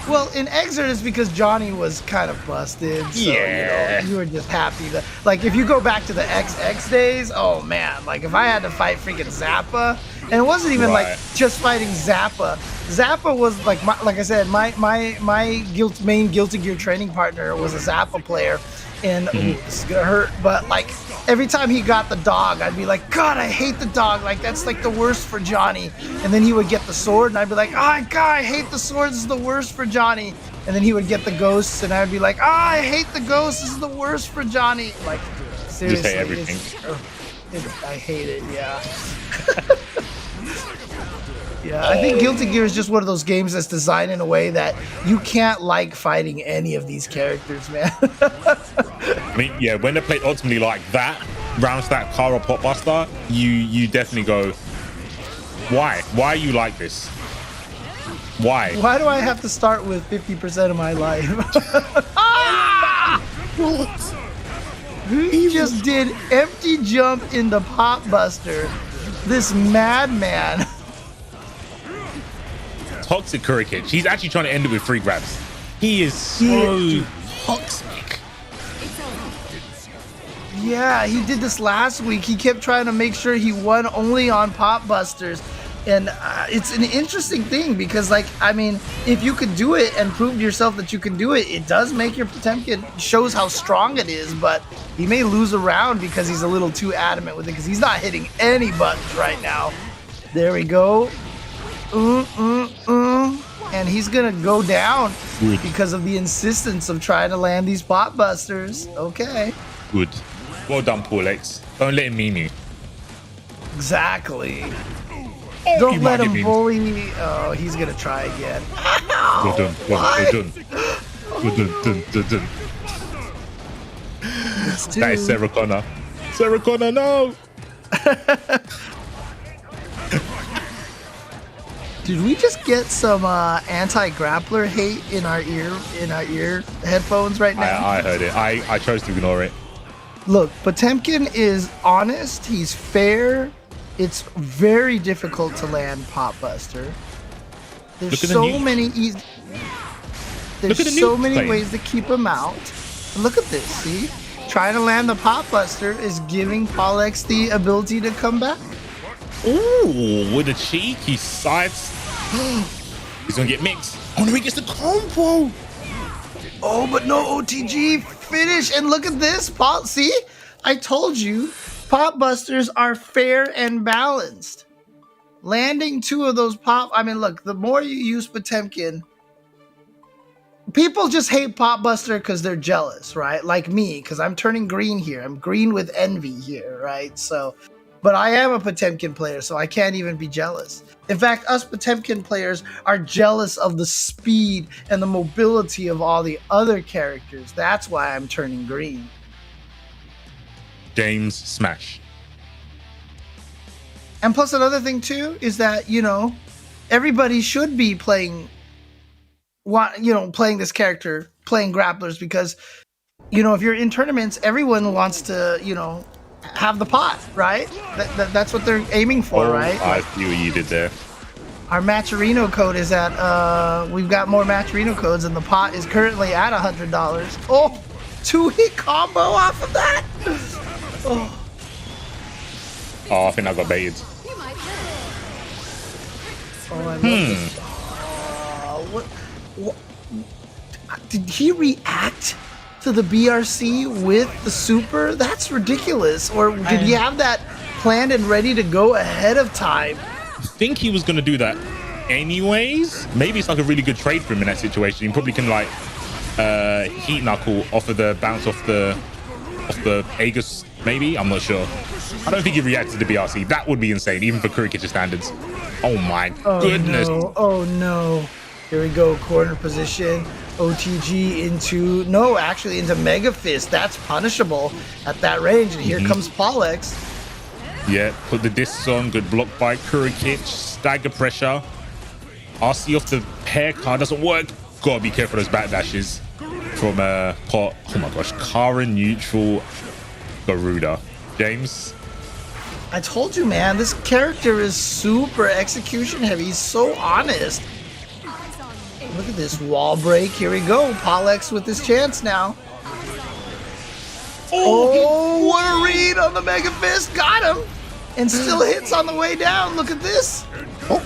Well, in Exert, it's because Johnny was kind of busted. So, Yeah. you were just happy that, like, if you go back to the XX days, oh man, like if I had to fight freaking Zappa, and it wasn't even like just fighting Zappa. Zappa was like, like I said, my main Guilty Gear training partner was a Zappa player, and ooh, this is gonna hurt, but like every time he got the dog, I'd be like, God, I hate the dog. Like that's like the worst for Johnny. And then he would get the sword, and I'd be like, oh God, I hate the sword. This is the worst for Johnny. And then he would get the ghosts, and I'd be like, I hate the ghosts. This is the worst for Johnny. Like seriously, just hate everything. I hate it. Yeah. Yeah, I think Guilty Gear is just one of those games that's designed in a way that you can't like fighting any of these characters, man. I mean, yeah, when they play ultimately like that, rounds that car or pot buster, you definitely go, why? Why are you like this? Why? Why do I have to start with 50% of my life? Ah! What? He just did empty jump into pot buster. This madman. Toxic kurokich. He's actually trying to end it with 3 grabs. He is so toxic. Yeah, he did this last week. He kept trying to make sure he won only on pop busters. And it's an interesting thing because, like, I mean, if you could do it and prove to yourself that you can do it, it does make your Potemkin, shows how strong it is, but he may lose a round because he's a little too adamant with it because he's not hitting any buttons right now. There we go. And he's gonna go down because of the insistence of trying to land these pot busters. Okay. Good. Well done, Paulex. Don't let him meme you. Exactly. Oh, Don't let him bully me. Oh, he's gonna try again. Well done. Well done. Well done. That is Sarah Connor. Sarah Connor, no! Did we just get some anti-grappler hate in our ear headphones right now? I heard it. I chose to ignore it. Look, Potemkin is honest. He's fair. It's very difficult to land Pop Buster. There's so many easy. There's so many ways to keep him out. Look at this. See, trying to land the Pop Buster is giving Paulex the ability to come back. Ooh, with a cheek, he sides. He's gonna get mixed. Oh no, he gets the combo. Oh, but no OTG finish. And look at this. See, I told you, Pop Busters are fair and balanced. Landing 2 of those pop. I mean, look, the more you use Potemkin, people just hate Pop Buster because they're jealous, right? Like me, because I'm turning green here. I'm green with envy here, right? So, but I am a Potemkin player, so I can't even be jealous. In fact, us Potemkin players are jealous of the speed and the mobility of all the other characters. That's why I'm turning green. James smash. And plus another thing too is that, you know, everybody should be playing this character, playing grapplers, because, you know, if you're in tournaments, everyone wants to, you know, have the pot, right? That's what they're aiming for, right? I see what you did there. Our Matcherino code is at, we've got more Matcherino codes, and the pot is currently at $100. Oh, 2-hit combo off of that. Oh, I think I got baited. Oh, I love this. What? Did he react to the BRC with the super? That's ridiculous. Or did he have that planned and ready to go ahead of time? I think he was going to do that anyways. Maybe it's like a really good trade for him in that situation. He probably can like heat knuckle off of the bounce off the Aegis, maybe. I'm not sure. I don't think he reacted to BRC. That would be insane, even for kurokich standards. Oh my goodness. No. Oh no. Here we go, corner position. OTG into into Mega Fist. That's punishable at that range. And here comes Paulex. Yeah, put the discs on. Good block by kurokich. Stagger pressure. RC off the hair card doesn't work. Gotta be careful of those backdashes from Pot. Oh my gosh, Kara neutral Garuda. James. I told you, man, this character is super execution heavy. He's so honest. Look at this wall break. Here we go. Paulex with his chance now. Oh, what a read on the Mega Fist. Got him. And still hits on the way down. Look at this. Oh,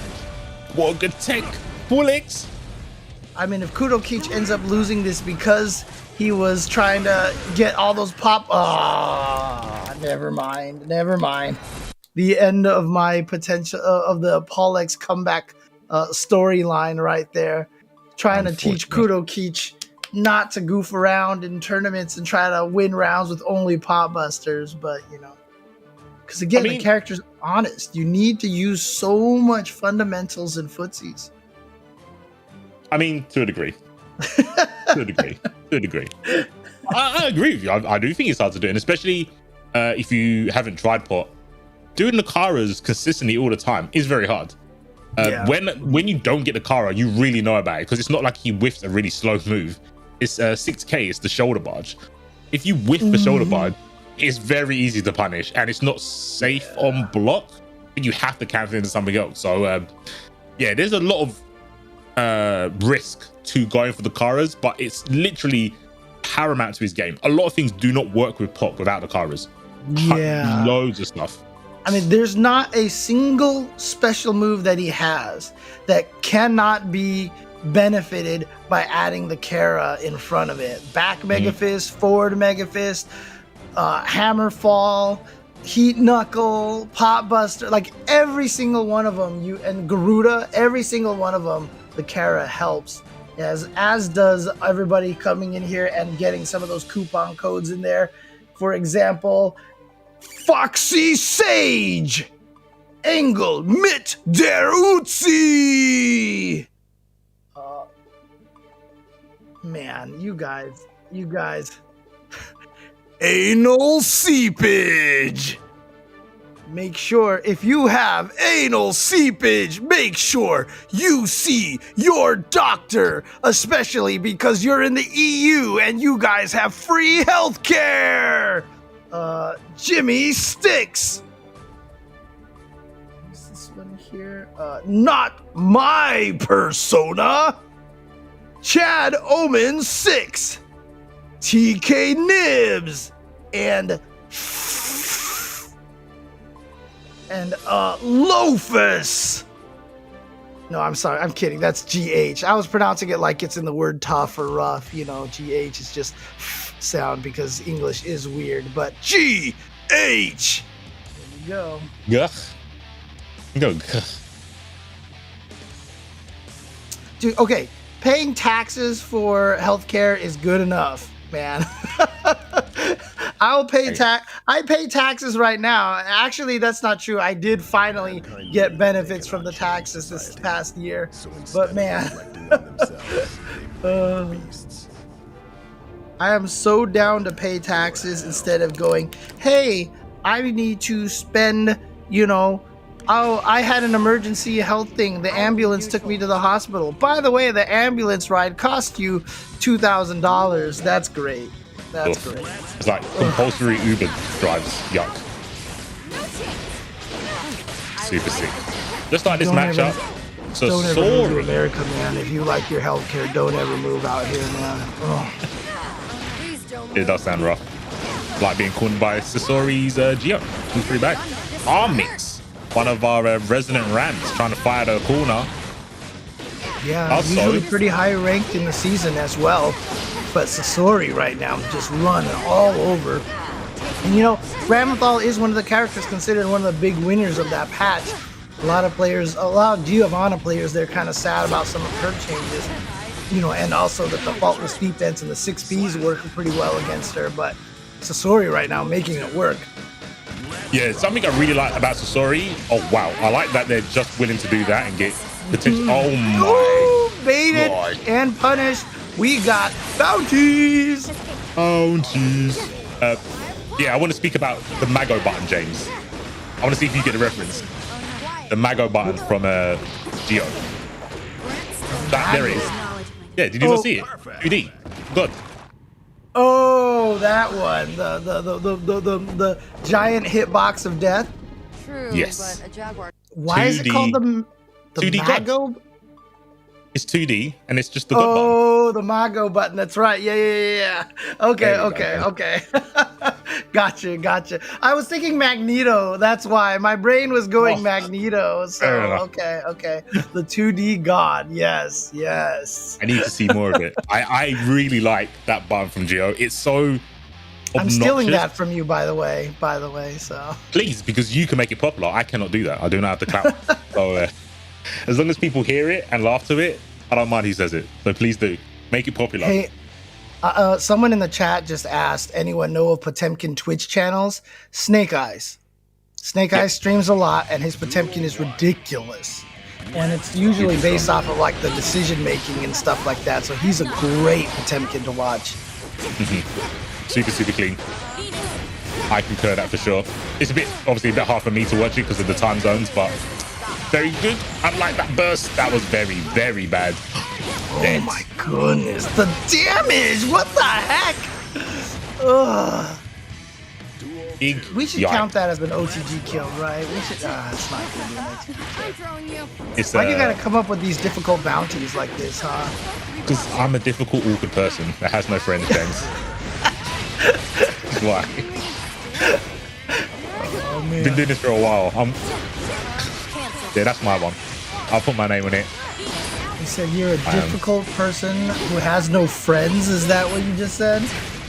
what a good tech. Paulex. I mean, if kurokich ends up losing this because he was trying to get all those pop... never mind. Never mind. The end of my potential of the Paulex comeback storyline right there. Trying to teach kurokich not to goof around in tournaments and try to win rounds with only pop busters, but you know, because again, the character's honest. You need to use so much fundamentals in footsies. I mean, to a degree. To a degree. I agree with you. I do think it's hard to do, and especially if you haven't tried pot, doing the Karas consistently all the time is very hard. When you don't get the Kara, you really know about it, because it's not like he whiffed a really slow move. It's 6K, it's the shoulder barge. If you whiff the shoulder barge, it's very easy to punish, and it's not safe on block, and you have to cancel into something else. So yeah, there's a lot of risk to going for the Karas, but it's literally paramount to his game. A lot of things do not work with Pop without the Karas. Yeah. Loads of stuff. I mean, there's not a single special move that he has that cannot be benefited by adding the Kara in front of it. Back Mega Fist, forward Mega Fist, Hammer Fall, Heat Knuckle, Pop Buster, like every single one of them, and Garuda, every single one of them, the Kara helps. As does everybody coming in here and getting some of those coupon codes in there. For example, Foxy Sage, Engelmitderuzi. Man, you guys. Anal seepage. Make sure if you have anal seepage, make sure you see your doctor, especially because you're in the EU and you guys have free healthcare. Jimmy Sticks. What's this one here? Not my persona. Chad Omen 6. TK Nibs. And Lofus. No, I'm sorry. I'm kidding. That's GH. I was pronouncing it like it's in the word tough or rough. You know, GH is just sound because English is weird. But GH. There you go. Go. Dude, okay. Paying taxes for healthcare is good enough, man. I pay taxes right now. Actually, that's not true. I did finally get benefits from the taxes this past year. But man, I am so down to pay taxes instead of going, hey, I need to spend, oh, I had an emergency health thing. The ambulance took me to the hospital. By the way, the ambulance ride cost you $2,000. That's great. That's great. It's like compulsory Uber drives. Yuck. Super sick. Just like this matchup. Don't ever move to America, man. If you like your healthcare, don't ever move out here, man. Oh. It does sound rough. Like being cornered by Sasori's Geo. Who's pretty bad. Armix, one of our resident Rams, trying to fire the corner. Yeah, usually pretty high ranked in the season as well. but Sasori right now is just running all over. And you know, Ramlethal is one of the characters considered one of the big winners of that patch. A lot of Giovanna players, they're kind of sad about some of her changes, you know, and also that the faultless defense and the 6Ps working pretty well against her. But Sasori right now making it work. Yeah, something I really like about Sasori. Oh wow, I like that they're just willing to do that and get potential. Oh my! Ooh, baited God. and punished. We got bounties. Bounties. Yeah, I want to speak about the Mago button, James. I want to see if you get the reference. The Mago button from Geo. There it is. Yeah, did you not see it? 2D. Good. Oh, that one. The giant hitbox of death. True, Yes. but a jaguar. Why is it 2D called the 2D Mago? It's 2D and it's just the God button. Oh, the Mago button. That's right. Yeah. Okay. There you go. Gotcha. I was thinking Magneto. That's why my brain was going Oh, Magneto. So fair enough. okay. The 2D God. Yes. I need to see more of it. I really like that button from Geo. It's so obnoxious. I'm stealing that from you, by the way. So Please, because you can make it popular. I cannot do that. I do not have the clout. So as long as people hear it and laugh to it, I don't mind who says it. So please do. Make it popular. hey, someone in the chat just asked, anyone know of Potemkin Twitch channels? Snake Eyes. Snake Eyes streams a lot, and his Potemkin is ridiculous. And it's usually based off of like the decision making and stuff like that. So he's a great Potemkin to watch. Super clean. I concur that for sure. It's obviously a bit hard for me to watch it because of the time zones, but very good. Unlike that burst, that was very bad. Oh my goodness, the damage! What the heck? Ugh. Big We should yike. count that as an OTG kill, right? We should. It's not gonna be an OTG kill. I'm throwing you. It's Why do you gotta come up with these difficult bounties like this, huh? because I'm a difficult, awkward person that has no friends, James. That's why. Oh man. Been doing this for a while. Yeah, that's my one. I'll put my name on it. You said you're a difficult person who has no friends. Is that what you just said?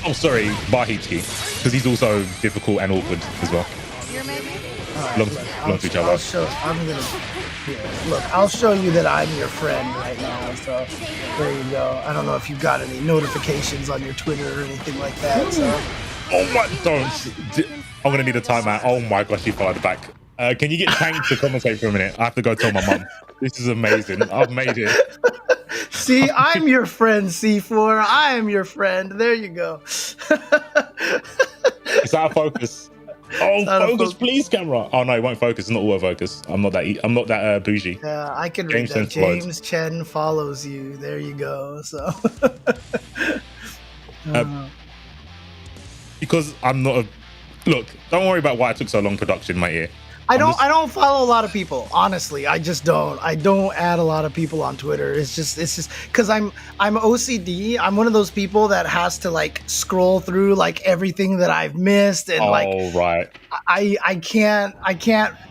Oh, sorry, bar Heapski, because he's also difficult and awkward as well. You're maybe? Long to each other. I'll show you that I'm your friend right now. So there you go. I don't know if you've got any notifications on your Twitter or anything like that. So Oh my, don't. I'm gonna need a timeout. Oh my gosh, he fired back. Can you get Tank to commentate for a minute? I have to go tell my mum. This is amazing. I've made it. see, I'm your friend, C4. I am your friend. There you go. It's out of focus. Oh, focus, please, camera. Oh no, it won't focus. It's not autofocus. I'm not that bougie. Yeah, I can read James that. Chen James Chen follows you. There you go. So Because I'm not a look. Don't worry about why it took so long production, my ear. I don't follow a lot of people, honestly. I just don't. I don't add a lot of people on Twitter. It's just because I'm OCD. I'm one of those people that has to like scroll through like everything that I've missed and right. I can't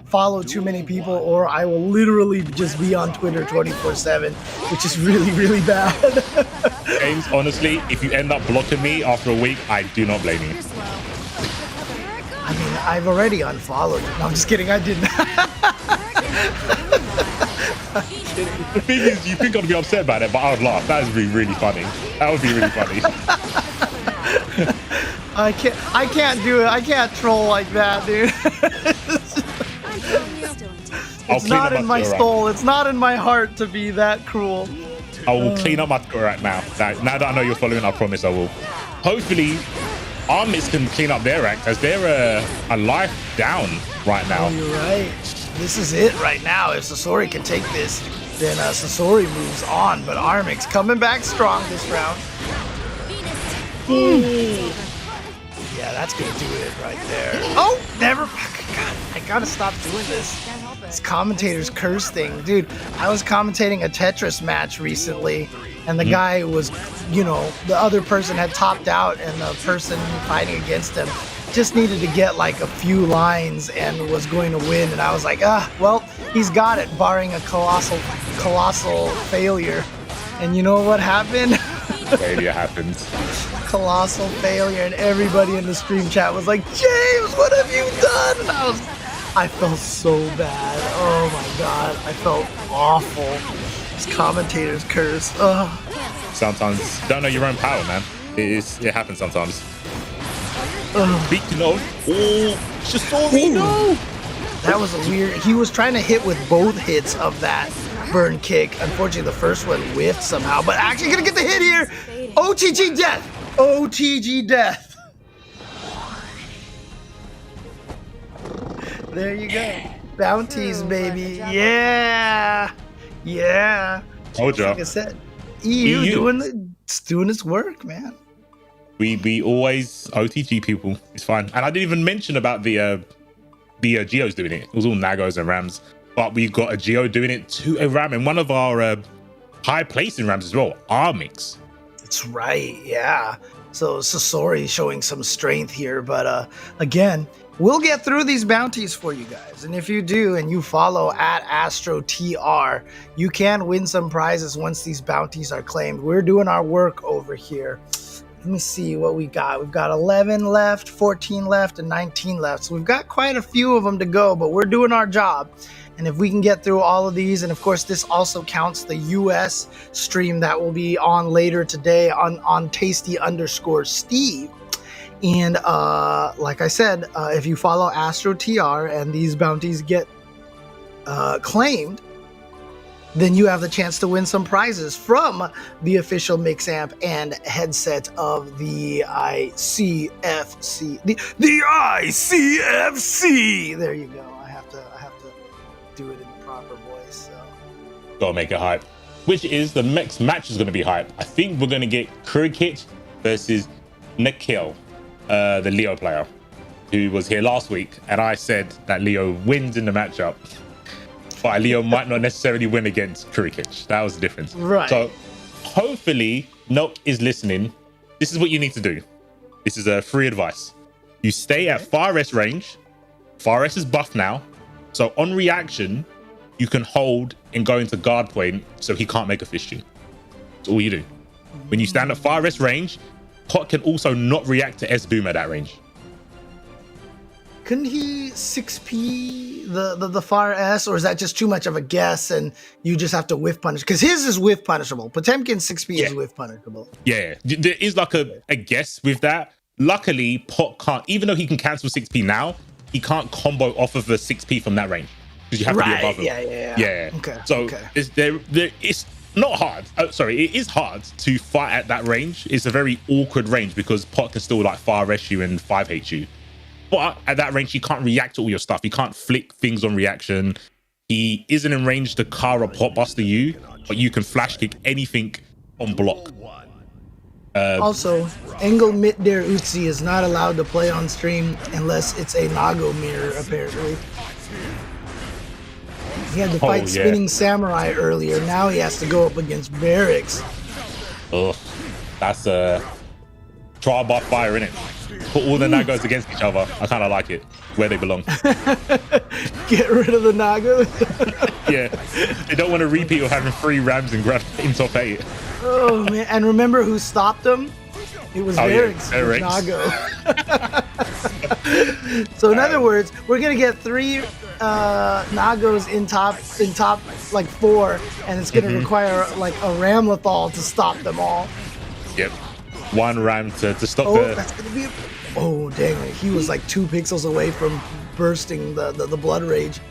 follow too many people or I will literally just be on Twitter 24/7, which is really bad. James, honestly, if you end up blocking me after a week, I do not blame you. I mean, I've already unfollowed you. No, I'm just kidding. I didn't. The thing is, you think I'd be upset about it, but I would laugh. That would be really funny. That would be really funny. I can't do it. I can't troll like that, dude. It's not in my soul. It's not in my heart to be that cruel. I will clean up my Twitter right now. Now that I know you're following, I promise I will. Hopefully, Armits can clean up their act as they're a life down right now. Oh, you're right. This is it right now. If Sasori can take this, then Sasori moves on. But Armix coming back strong this round. Yeah, that's going to do it right there. Oh, never. God, I got to stop doing this. This commentator's curse thing. Dude, I was commentating a Tetris match recently, and the guy was, the other person had topped out, and the person fighting against him just needed to get like a few lines and was going to win. And I was like, well, he's got it, barring a colossal failure. And you know what happened? Failure happens. Colossal failure, and everybody in the stream chat was like, James, what have you done? And I felt so bad. Oh my god, I felt awful. This commentator's curse. Ugh. Sometimes you don't know your own power, man. It happens sometimes. Speaking of, Sasori, no! That was a weird. He was trying to hit with both hits of that burn kick. Unfortunately, the first one whiffed somehow, but actually gonna get the hit here. OTG death. OTG death. There you go. Bounties, baby. Yeah. Yeah. Told ya. Like I said, EU doing its work, man. We always OTG people. It's fine. And I didn't even mention about the Geos doing it. It was all Nagos and Rams, but we've got a Geo doing it to a Ram, and one of our high placing Rams as well, Armix. That's right, yeah. So Sasori showing some strength here, but again, we'll get through these bounties for you guys. And if you do, and you follow at AstroTR, you can win some prizes once these bounties are claimed. We're doing our work over here. Let me see what we got. We've got 11 left, 14 left, and 19 left. So we've got quite a few of them to go, but we're doing our job. And if we can get through all of these, and of course, this also counts the US stream that will be on later today on Tasty_Steve. And like I said, if you follow AstroTR and these bounties get claimed, then you have the chance to win some prizes from the official mix amp and headset of the ICFC. The ICFC! There you go. I have to do it in the proper voice. So. Gotta make it hype. Which is the next match is gonna be hype. I think we're gonna get kurokich versus Nelkhael, the Leo player, who was here last week, and I said that Leo wins in the matchup. But Leo might not necessarily win against kurokich. That was the difference. Right. So hopefully Nelk is listening. This is what you need to do. This is a free advice. You stay at far rest range. Far rest is buffed now. So on reaction, you can hold and go into guard point so he can't make a fist. That's all you do. When you stand at far rest range, Pot can also not react to S-Boom at that range. Couldn't he 6P the far S, or is that just too much of a guess and you just have to whiff punish? Because his is whiff punishable. Potemkin 6P is whiff punishable. Yeah, there is like a guess with that. Luckily, Pot can't, even though he can cancel 6P now, he can't combo off of the 6P from that range because you have to be above him. Yeah. Okay. So it's not hard. It is hard to fight at that range. It's a very awkward range because Pot can still like far rest you and 5H you. But at that range, he can't react to all your stuff. He can't flick things on reaction. He isn't in range to Kara pot buster you, but you can flash kick anything on block. Also, Engelmitderuzi is not allowed to play on stream unless it's a Nago mirror, apparently. He had to fight Spinning Samurai earlier. Now he has to go up against Barracks. Ugh, that's a trial by fire, innit? Put all the Nagos against each other. I kind of like it. Where they belong. Get rid of the Nagos. Yeah. They don't want to repeat of having 3 Rams in top 8. Oh, man. And remember who stopped them? It was Barracks. Nago. So in other words, we're going to get 3 Nagos in top like 4, and it's going to require like a Ramlethal to stop them all. Yep. 1 Ram to stop that's gonna be oh dang it. He was like 2 pixels away from bursting the blood rage.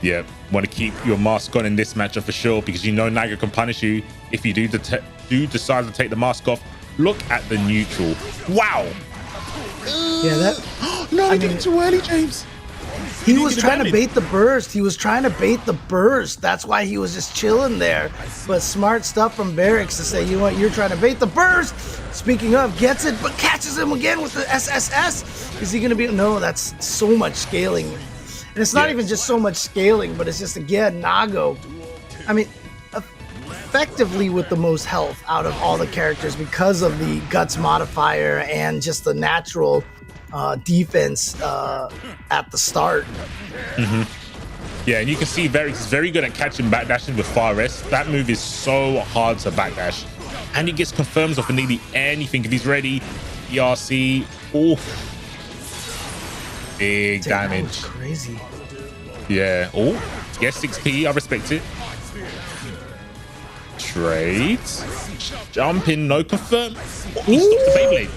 Yeah, want to keep your mask on in this matchup for sure, because you know Naga can punish you if you do decide to take the mask off. Look at the neutral. Wow. Yeah, that no, I did it too early, James. He was trying to bait the burst. That's why he was just chilling there. But smart stuff from Barracks to say, you know what, you're trying to bait the burst. Speaking of, gets it, but catches him again with the SSS. Is he going to be? No, that's so much scaling. And it's not even just so much scaling, but it's just, again, Nago. I mean, effectively with the most health out of all the characters because of the Guts modifier and just the natural defense at the start. Yeah, and you can see Barracks is very good at catching backdashing with far rest. That move is so hard to backdash. and he gets confirms off of nearly anything if he's ready. ERC. Oh, big damage. That was crazy. Yeah. Oh, yes, 6p. I respect it. Trade. Jump in, no confirm. Oh, he stops the Beyblade.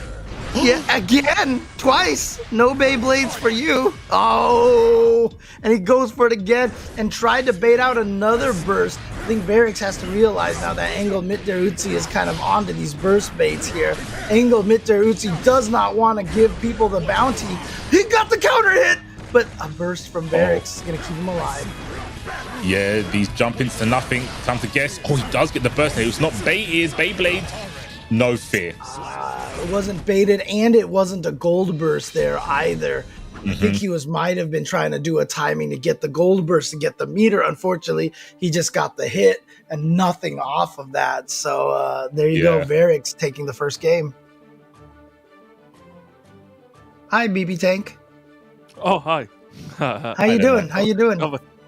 Yeah, again, twice. No Beyblades for you. Oh, and he goes for it again and tried to bait out another burst. I think Varix has to realize now that Engelmitderuzi is kind of onto these burst baits here. Engelmitderuzi does not want to give people the bounty. He got the counter hit, but a burst from Varix is going to keep him alive. Yeah, these jump into nothing. Time to guess. Oh, he does get the burst. It was not baited. Beyblade. No fear. It wasn't baited, and it wasn't a gold burst there either. I think he might have been trying to do a timing to get the gold burst to get the meter. Unfortunately, he just got the hit and nothing off of that. So there you go. Varix taking the first game. Hi, BB Tank. Oh, hi. How you doing? How you doing?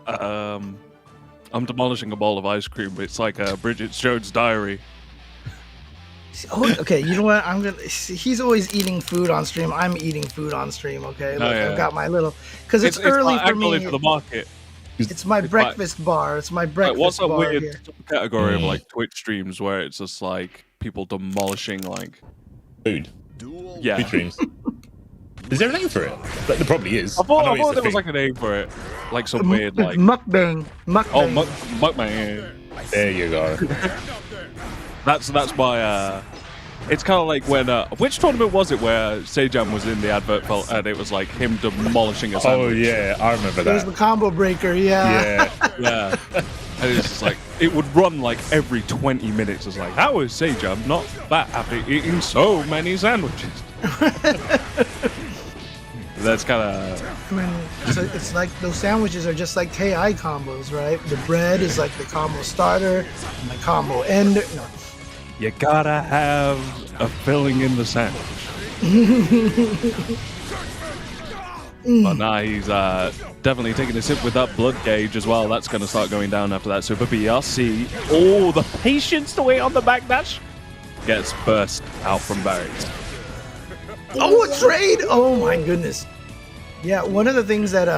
I'm demolishing a bowl of ice cream. It's like Bridget Jones' Diary. Oh, okay, you know what? He's always eating food on stream. I'm eating food on stream. Okay, look, I've got my little because it's early for me. To the market. It's my breakfast bar. It's my breakfast what's a bar weird here. category of like Twitch streams where it's just like people demolishing like food? Yeah, food streams. Is there a name for it? Like, there probably is. I thought there was like a name for it, like some weird like mukbang. Oh, mukbang. There you go. That's my. It's kind of like when which tournament was it where Sejam was in the advert and it was like him demolishing a sandwich? Oh yeah, I remember that. It was the combo breaker. Yeah. Yeah. And it's just like it would run like every 20 minutes. It's like, how is Sejam not that happy eating so many sandwiches? That's kind of. I mean, it's like those sandwiches are just like KI combos, right? The bread is like the combo starter and the combo ender. No. You gotta have a filling in the sandwich. But now he's definitely taking a sip with that blood gauge as well. That's going to start going down after that Super BRC. Oh, the patience to wait on the backdash gets burst out from Barrett. Oh, a trade! Oh my goodness. Yeah, one of the things that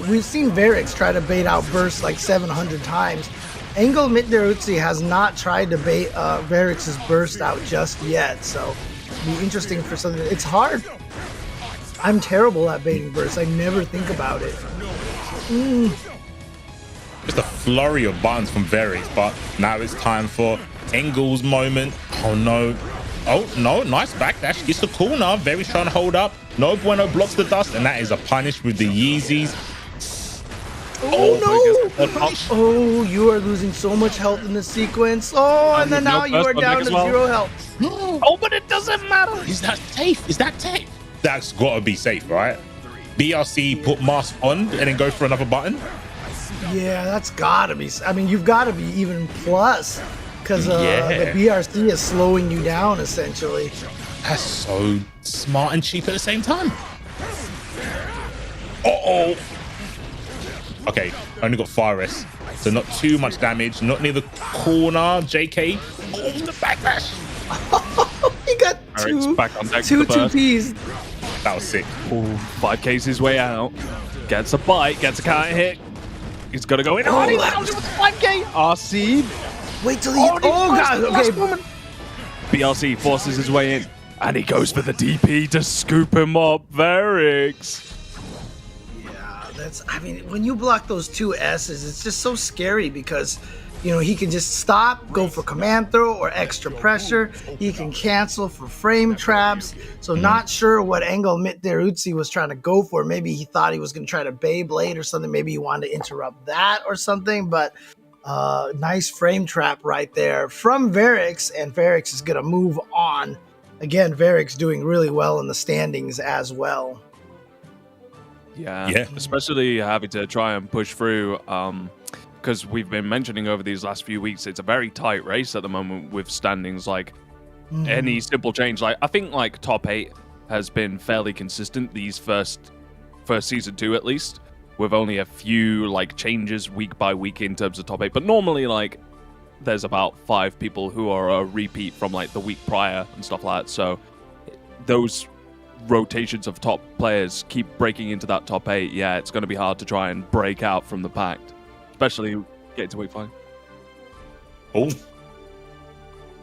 we've seen Varix try to bait out burst like 700 times. Engelmitderuzi has not tried to bait Varix's burst out just yet, so it'll be interesting for something. It's hard. I'm terrible at baiting bursts. I never think about it. Just a flurry of buttons from Varix, but now it's time for Engel's moment. Oh no. Oh no, nice backdash. Gets the corner. Varix trying to hold up. No bueno blocks the dust, and that is a punish with the Yeezys. Oh no! Oh, you are losing so much health in this sequence. Oh, and then now you are down to 0 health. Oh, but it doesn't matter. Is that safe? Is that safe? That's gotta be safe, right? BRC put mask on and then go for another button? Yeah, that's gotta be. I mean, you've gotta be even plus because the BRC is slowing you down essentially. That's so smart and cheap at the same time. Uh-oh. Okay, only got fire rest, so not too much damage. Not near the corner. JK. Oh, the backlash. He got two 2Ps. That was sick. Ooh, 5K's his way out. Gets a bite. Gets a counter hit. He's gonna go in. Oh, he went with 5K. RC. Wait till he. Oh god. Okay. BRC forces his way in, and he goes for the DP to scoop him up. Varix. I mean, when you block those two S's, it's just so scary because, you know, he can just stop, go for command throw or extra pressure. He can cancel for frame traps. So not sure what Engelmitderuzi was trying to go for. Maybe he thought he was going to try to Beyblade or something. Maybe he wanted to interrupt that or something. But nice frame trap right there from Varix. And Varix is going to move on. Again, Varix doing really well in the standings as well. Yeah, especially having to try and push through, because we've been mentioning over these last few weeks, it's a very tight race at the moment with standings. Like any simple change, like I think like top 8 has been fairly consistent these first season 2 at least, with only a few like changes week by week in terms of top 8. But normally like there's about 5 people who are a repeat from like the week prior and stuff like that. So those rotations of top players keep breaking into that top 8. Yeah, it's going to be hard to try and break out from the pack, especially getting to week 5.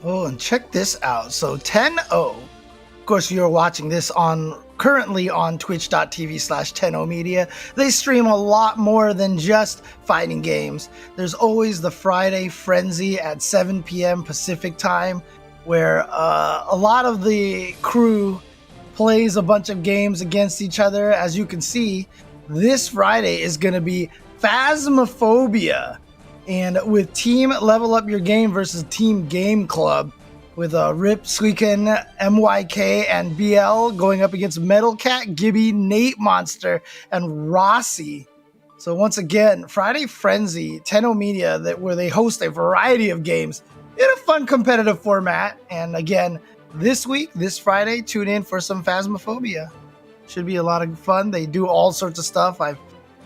Oh, and check this out. So 10-0. Of course, you're watching this currently on twitch.tv/10omedia. They stream a lot more than just fighting games. There's always the Friday Frenzy at 7 p.m. Pacific time, where a lot of the crew plays a bunch of games against each other. As you can see, this Friday is going to be Phasmophobia, and with Team Level Up Your Game versus Team Game Club, with Rip, Squeakin, MYK, and BL going up against Metal Cat, Gibby, Nate Monster, and Rossi. So once again, Friday Frenzy, 10 Media, where they host a variety of games in a fun competitive format. And again, this Friday, tune in for some Phasmophobia. Should be a lot of fun. They do all sorts of stuff. I've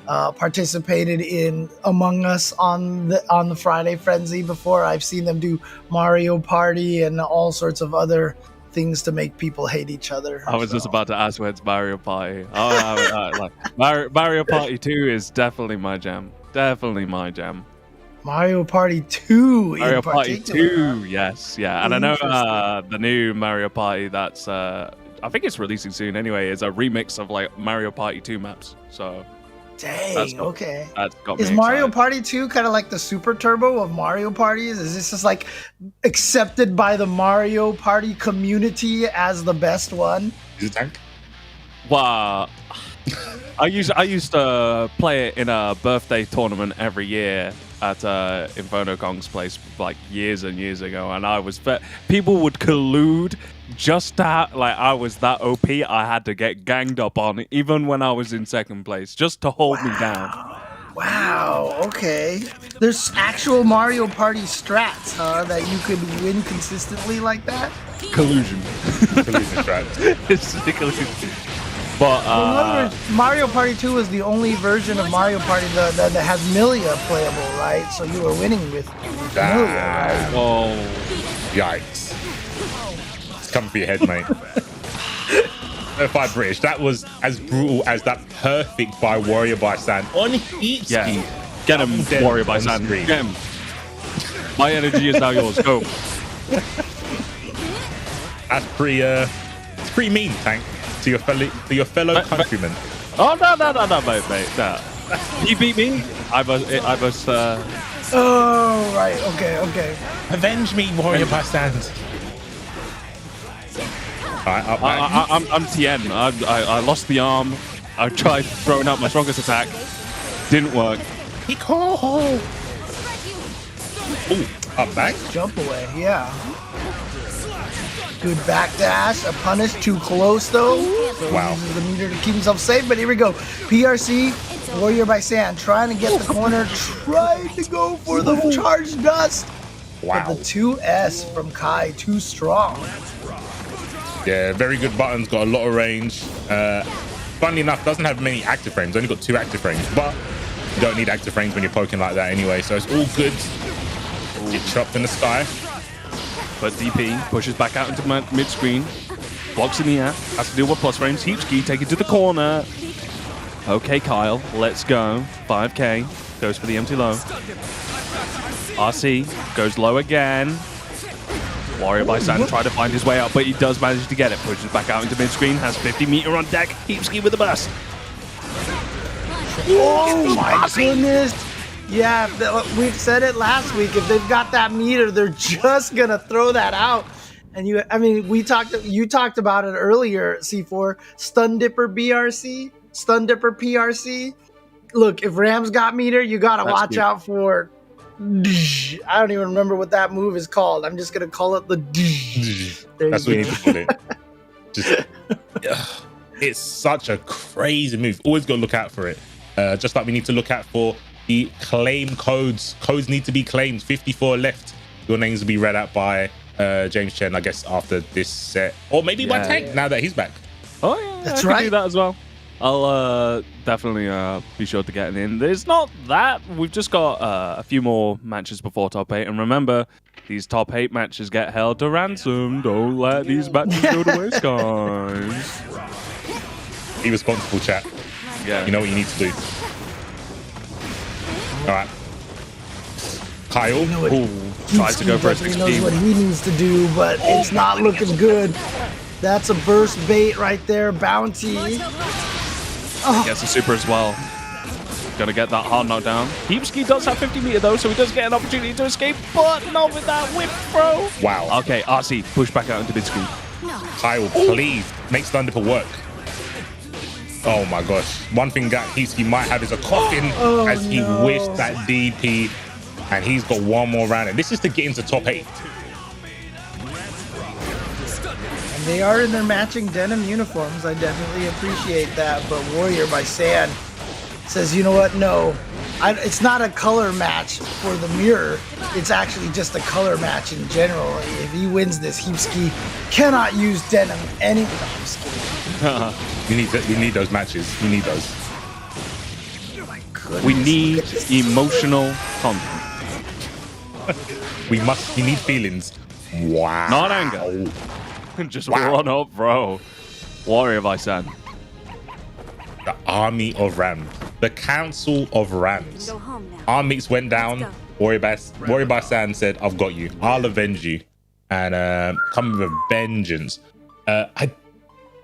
participated in Among Us on the Friday Frenzy before. I've seen them do Mario Party and all sorts of other things to make people hate each other. I was just about to ask when's Mario Party. Mario Party 2 is definitely my jam. Mario Party 2 Mario in Party particular. 2, yes, yeah. And I know the new Mario Party that's I think it's releasing soon anyway, is a remix of like Mario Party 2 maps. So dang, okay. That's got me Is Mario excited. Party 2 kind of like the Super Turbo of Mario Parties? Is this just like accepted by the Mario Party community as the best one? Is it Tank? Wow. I used to play it in a birthday tournament every year at Inferno Kong's place like years and years ago, and people would collude just that, like I was that OP. I had to get ganged up on even when I was in second place just to hold me down. Wow, okay. There's actual Mario Party strats, that you could win consistently like that? Collusion. Collusion straps. It's the collusion. But Remember, Mario Party 2 is the only version of Mario Party that has Millia playable, right? So you were winning with Millia, right? oh, Yikes. It's coming for your head, mate. If I'm British, that was as brutal as that perfect by WarriorBysand on Heapski. yeah. Get him, WarriorBysand. Get him. My energy is now yours. Go. That's pretty mean, Tank, to your fellow countrymen. Oh no, mate. No. He beat me. I was. Oh, right. Okay. Avenge me, WarriorBysand. Alright, up, I'm Tien. I lost the arm. I tried throwing out my strongest attack. Didn't work. Ooh, up back. Jump away, yeah. Good backdash, a punish, too close though. So Wow. he uses the meter to keep himself safe, but here we go. PRC, WarriorBysand, trying to get the corner, trying to go for the charge dust. Wow. But the 2S from Kai, too strong. Yeah, very good buttons, got a lot of range. Funnily enough, doesn't have many active frames, only got 2 active frames, but you don't need active frames when you're poking like that anyway, so it's all good. Get chopped in the sky. But DP pushes back out into mid-screen. Blocks in the air. Has to deal with plus frames. Heapski take it to the corner. Okay, Kyle. Let's go. 5K. Goes for the empty low. RC goes low again. WarriorBysand try to find his way out, but he does manage to get it. Pushes back out into mid-screen. Has 50 meter on deck. Heapski with a burst. Oh my goodness. Yeah, we've said it last week. If they've got that meter, they're just gonna throw that out. And you talked about it earlier, C4. Stun Dipper BRC, Stun Dipper PRC. Look, if Rams got meter, you gotta watch out for. I don't even remember what that move is called. I'm just gonna call it the. That's what you need to call it. Just, it's such a crazy move. Always got to look out for it. Just like we need to look out for the claim codes. Codes need to be claimed. 54 left. Your names will be read out by James Chen, I guess, after this set. Or maybe by Tank, now that he's back. Oh, yeah. That's I right. could do that as well. I'll definitely be sure to get it in. There's not that. We've just got a few more matches before top 8. And remember, these top 8 matches get held to ransom. Don't let these matches go to waste, guys. Be responsible, chat. Yeah. You know what you need to do. All right. Kyle. Ooh, tries to go for a 16. He knows what he needs to do, but it's not looking good. That's a burst bait right there. Bounty. Gets a super as well. Gonna get that hard knockdown. Heapski does have 50 meter though, so he does get an opportunity to escape, but not with that whip throw. Wow. Okay, RC, push back out into mid screen. Kyle, please make Thunderful work. Oh my gosh. One thing that Heapski might have is a coffin as he wished that DP, and he's got one more round. And this is to get into top 8. They are in their matching denim uniforms. I definitely appreciate that. But WarriorBysand says, you know what? No, it's not a color match for the mirror. It's actually just a color match in general. If he wins this, Heapski cannot use denim any. No, I'm just kidding. We need those matches. We need those. Oh my goodness, We need emotional content. We need feelings. Wow. Not anger. Just run up, bro. WarriorBysand. The Army of Rams. The Council of Rams. Our mix went down. WarriorBysand said, I've got you. I'll avenge you. And come with a vengeance. I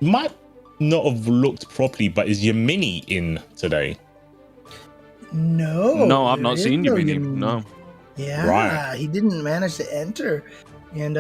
might not have looked properly, but is Yamini in today? No, I've not seen you. No. Yeah, Right. He didn't manage to enter. And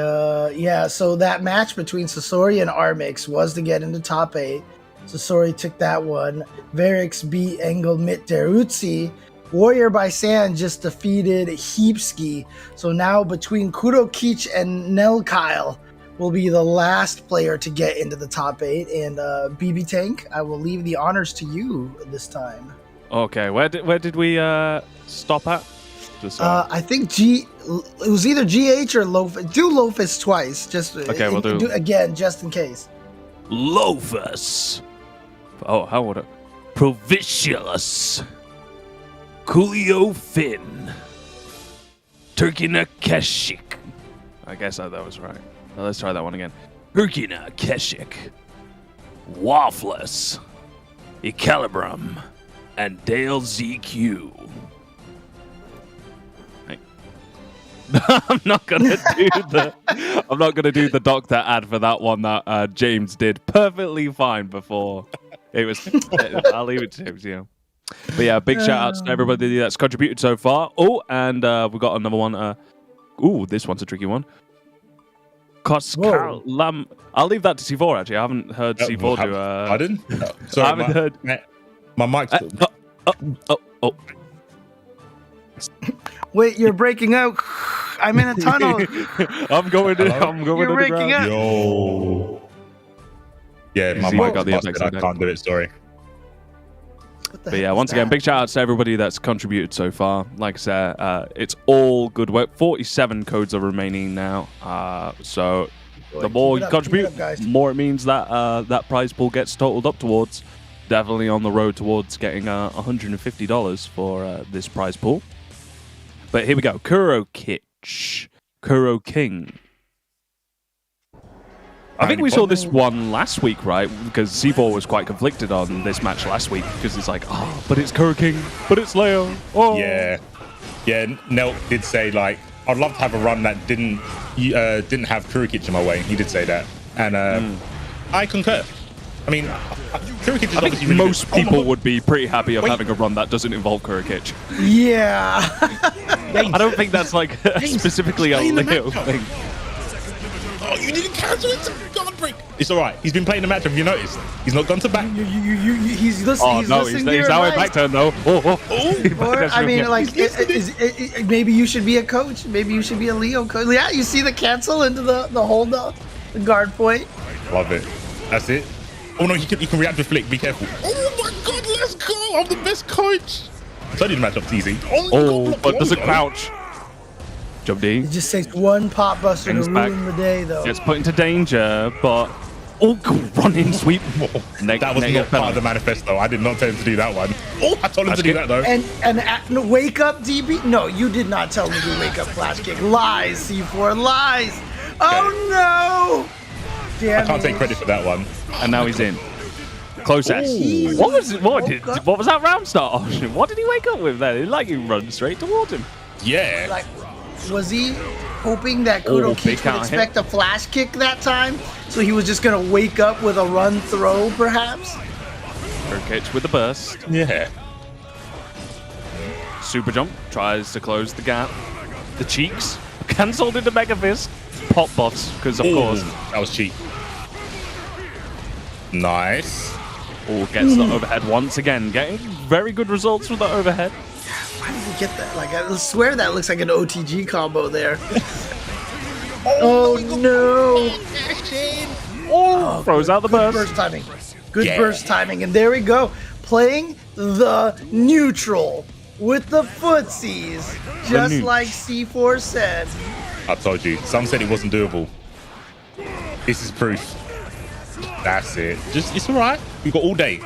yeah, so that match between Sasori and Armix was to get into top 8. Sasori took that one. Varix beat Engelmitderuzi. WarriorBysand just defeated Heapski. So now between kurokich and Nelkhael will be the last player to get into the top 8. And BB Tank, I will leave the honors to you this time. Okay, where did we stop at? Just, I think it was either GH or Lofus. Do Lofus twice, just Okay, we'll do again, just in case. Lofus. Oh, how would it? Provincialus. Coolio Finn. Turkina Keshik. I guess that was right. Well, let's try that one again. Turkina Keshik. Waffless. Ecalebrum. And Dale ZQ. I'm not gonna do the doctor ad for that one that James did perfectly fine before. It was. I'll leave it to him. Yeah. But yeah, big shout outs to everybody that's contributed so far. Oh, and we've got another one. This one's a tricky one. Lam. I'll leave that to C4. Actually, I haven't heard C4 do. I didn't. Sorry, I haven't heard. My mic's. Oh. Wait, you're breaking out. I'm in a tunnel. I'm going You're to breaking out. Yo. Yeah, my mic got the effects. I can't do it. Sorry. But yeah, once again, big shout outs to everybody that's contributed so far. Like I said, it's all good work. 47 codes are remaining now. So the more you contribute, more it means that that prize pool gets totaled up towards. Definitely on the road towards getting $150 for this prize pool. But here we go. Kurokich. Kuroking. I think we saw this one last week, right? Because C4 was quite conflicted on this match last week because it's like, oh, but it's Kuroking, but it's Leo. Oh. Yeah. Nelk did say like, I'd love to have a run that didn't have kurokich in my way. He did say that, and I concur. I mean, kurokich is I think really most good. people would be pretty happy of having a run that doesn't involve kurokich. Yeah. I don't think that's like specifically a Leo thing. Oh, you need to cancel it. God break. It's all right. He's been playing the match. Have you noticed? He's not gone to back. He's listening. Oh no, he's now in back turn though. Or, I mean, like, maybe you should be a coach. Maybe you should be a Leo coach. Yeah, you see the cancel into the hold up, the guard point. Love it. That's it. Oh no, you can react to flick. Be careful. Oh my God, let's go. I'm the best coach. So did match up easy. Oh, but does it crouch? Jump D. It just takes one pop buster to ruin the day, though. Gets put into danger, but Oh, running sweep. That was not part of the manifesto. I did not tell him to do that one. Oh, I told him to do that though. And wake up, DB. No, you did not tell me to wake up flash kick. Lies, C4, lies. Oh no! Damn I can't take credit for that one. And now he's in. Close S. What was it? What was that round start option? What did he wake up with then? It like he run straight towards him. Yeah. Like, was he hoping that kurokich would expect a flash kick that time? So he was just gonna wake up with a run throw, perhaps? Kurokich with the burst. Yeah. Super jump tries to close the gap. The cheeks cancelled into Mega Fist. Pop buffs, because of course. That was cheap. Nice. Oh, gets the overhead once again. Getting very good results with the overhead. Why did he get that? Like, I swear that looks like an OTG combo there. Oh no! Oh, throws out the burst. Burst timing. Good burst timing. And there we go. Playing the neutral with the footsies. Just like C4 said. I told you. Some said it wasn't doable. This is proof. That's it. It's all right. We got all day.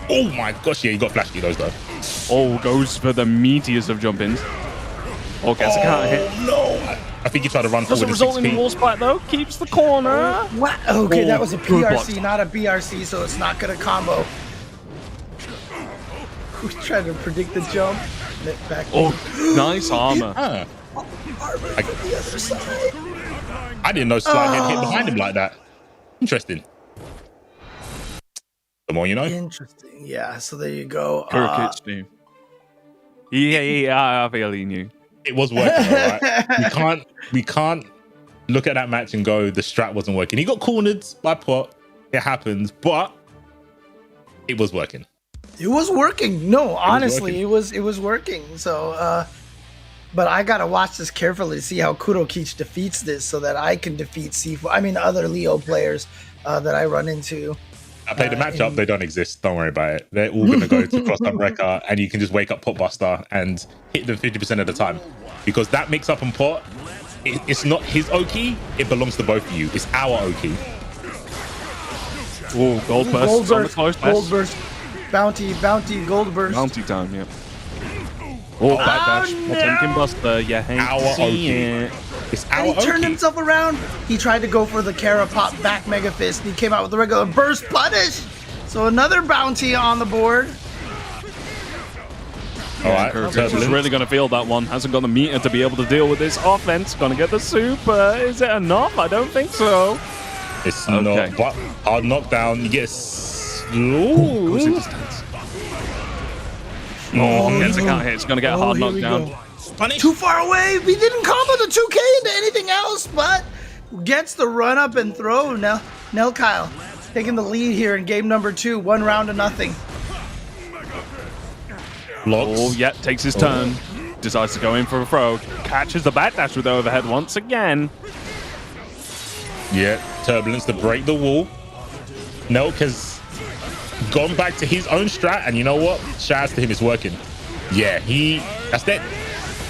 Oh my gosh, yeah, you got flash those though. Oh, goes for the meatiest of jump-ins. Oh, gets a counter hit. No. I think he tried to run forward. Doesn't result in the wall spike though. Keeps the corner. What? Okay, that was a PRC, not a BRC, so it's not gonna combo. Who's trying to predict the jump? Back. Oh, nice armor. Armor from the other side. I didn't know Slide had hit behind him like that. Interesting. The more you know. Interesting. Yeah. So there you go. Kurokich knew. Yeah, I feel he knew. It was working, all right. We can't look at that match and go, the strat wasn't working. He got cornered by Pot. It happens, but it was working. It was working. No, honestly, it was working. So, but I gotta watch this carefully to see how kurokich defeats this, so that I can defeat C4. I mean, other Leo players that I run into. I played the matchup. They don't exist. Don't worry about it. They're all going to go to cross up Rekka, and you can just wake up Potbuster and hit them 50% of the time. Because that mix up and Pot, it's not his Oki. It belongs to both of you. It's our Oki. Oh, gold burst. Gold burst. Bounty, gold burst. Bounty time, yeah. Oh, backdash. No. Potemkin buster. Yeah, our Oki. It's our And he turned Oki. himself around. He tried to go for the Kara pop back Mega Fist. And he came out with the regular burst punish. So another bounty on the board. All right, Kurokich is really going to feel that one. Hasn't got the meter to be able to deal with this offense. Going to get the super. Is it enough? I don't think so. It's not, but hard knockdown. You get a slow. Oh, gets a counter hit. It's going to get a hard knockdown. Too far away. He didn't combo the 2K into anything else, but gets the run up and throw. Now, Nelkhael taking the lead here in game number 2. 1 round to nothing. Blocks. Oh, yeah, takes his turn. Decides to go in for a throw. Catches the backdash with the overhead once again. Yeah, turbulence to break the wall. Nelk has gone back to his own strat, and you know what? Shouts to him, it's working. Yeah, that's that.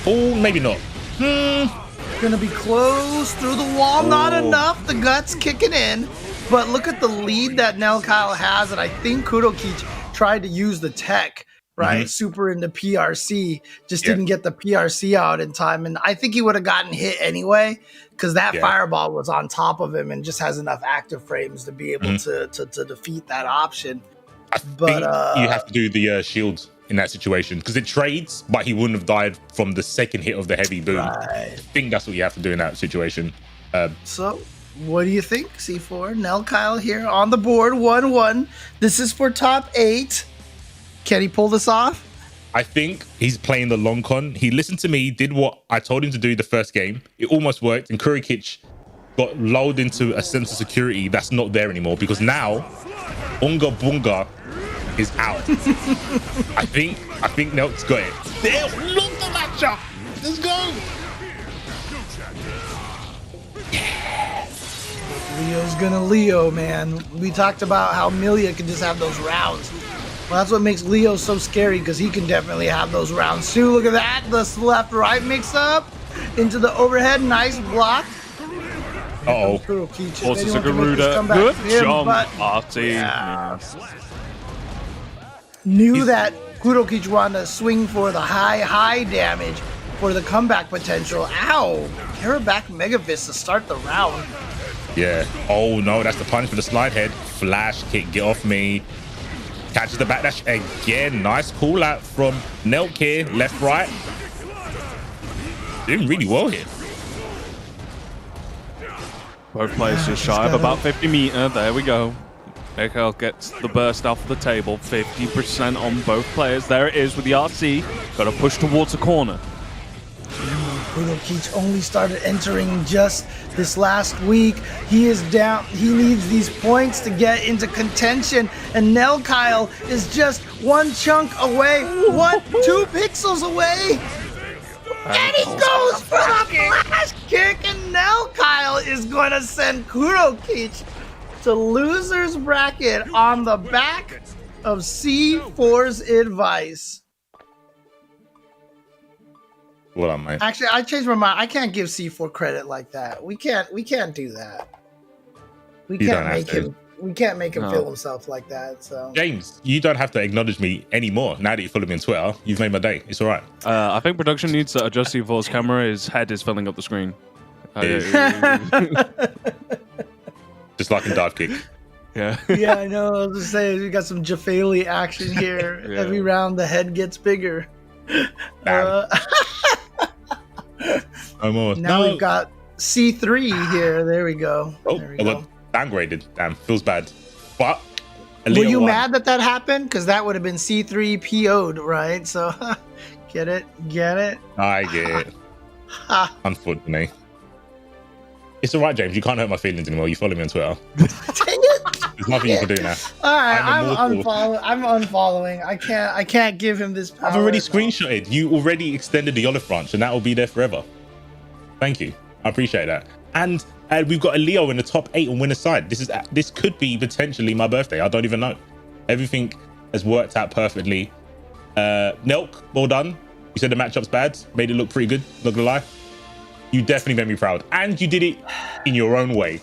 Oh, maybe not. Gonna be close through the wall. Not enough. The guts kicking in. But look at the lead that Nelkhael has, and I think kurokich tried to use the tech, right? Super into PRC. Just didn't get the PRC out in time. And I think he would have gotten hit anyway, because that fireball was on top of him and just has enough active frames to be able to defeat that option. I think you have to do the shields in that situation, because it trades, but he wouldn't have died from the second hit of the heavy boom. I think that's what you have to do in that situation. So, what do you think, C4? Nelkhael here on the board, 1-1. This is for top 8. Can he pull this off? I think he's playing the long con. He listened to me, did what I told him to do the first game. It almost worked, and kurokich got lulled into a sense of security that's not there anymore, because now Unga Bunga is out. I think Nelk's got it. There, look the matchup. Let's go. Leo's gonna Leo, man. We talked about how Millia can just have those rounds. Well, that's what makes Leo so scary, because he can definitely have those rounds too. Look at that. The left-right mix up into the overhead. Nice block. Uh-oh. Kurokich. Forces a Anyone can make this Garuda. comeback. Good Him, jump. but Artie. yeah. Knew that Kurokich wanted to swing for the high damage for the comeback potential. Ow! Carry back Mega Fist to start the round. Yeah. Oh no, that's the punch for the slide head. Flash kick, get off me. Catches the backdash again. Nice call out from Nelkhael. Left, right. Doing really well here. Both players just shy of about 50 meter. There we go. Nelkhael gets the burst off the table. 50% on both players. There it is with the RC. Got to push towards the corner. Kurokich only started entering just this last week. He is down. He needs these points to get into contention. And Nelkhael is just one chunk away. What? 2 pixels away? And he goes for the flash kick. And Nelkhael is going to send Kurokich to loser's bracket on the back of C4's advice. Well done, mate. Actually, I changed my mind. I can't give C4 credit like that. We can't do that. We can't make him feel himself like that. So James, you don't have to acknowledge me anymore. Now that you follow me on Twitter, you've made my day. It's all right. I think production needs to adjust C4's camera. His head is filling up the screen. Just like in dive kick. Yeah. yeah, I know. I was just saying, we got some Jafali action here. Yeah. Every round, the head gets bigger. Damn. No more. Now we've got C3 here. There we go. Oh, there we I go. got downgraded. Damn, feels bad. But Were Leo you won. mad that happened? Because that would have been C3 PO'd, right? So, get it? I get it. Unfortunately. It's all right, James. You can't hurt my feelings anymore. You follow me on Twitter. Dang it! There's nothing you can do now. All right, I'm immortal. I'm unfollowing. I can't give him this power. I've already screenshotted. You already extended the olive branch, and that will be there forever. Thank you. I appreciate that. And we've got a Leo in the top 8 on winner's side. This could be potentially my birthday. I don't even know. Everything has worked out perfectly. Nelk, well done. You said the matchup's bad. Made it look pretty good. Not gonna lie. You definitely made me proud, and you did it in your own way.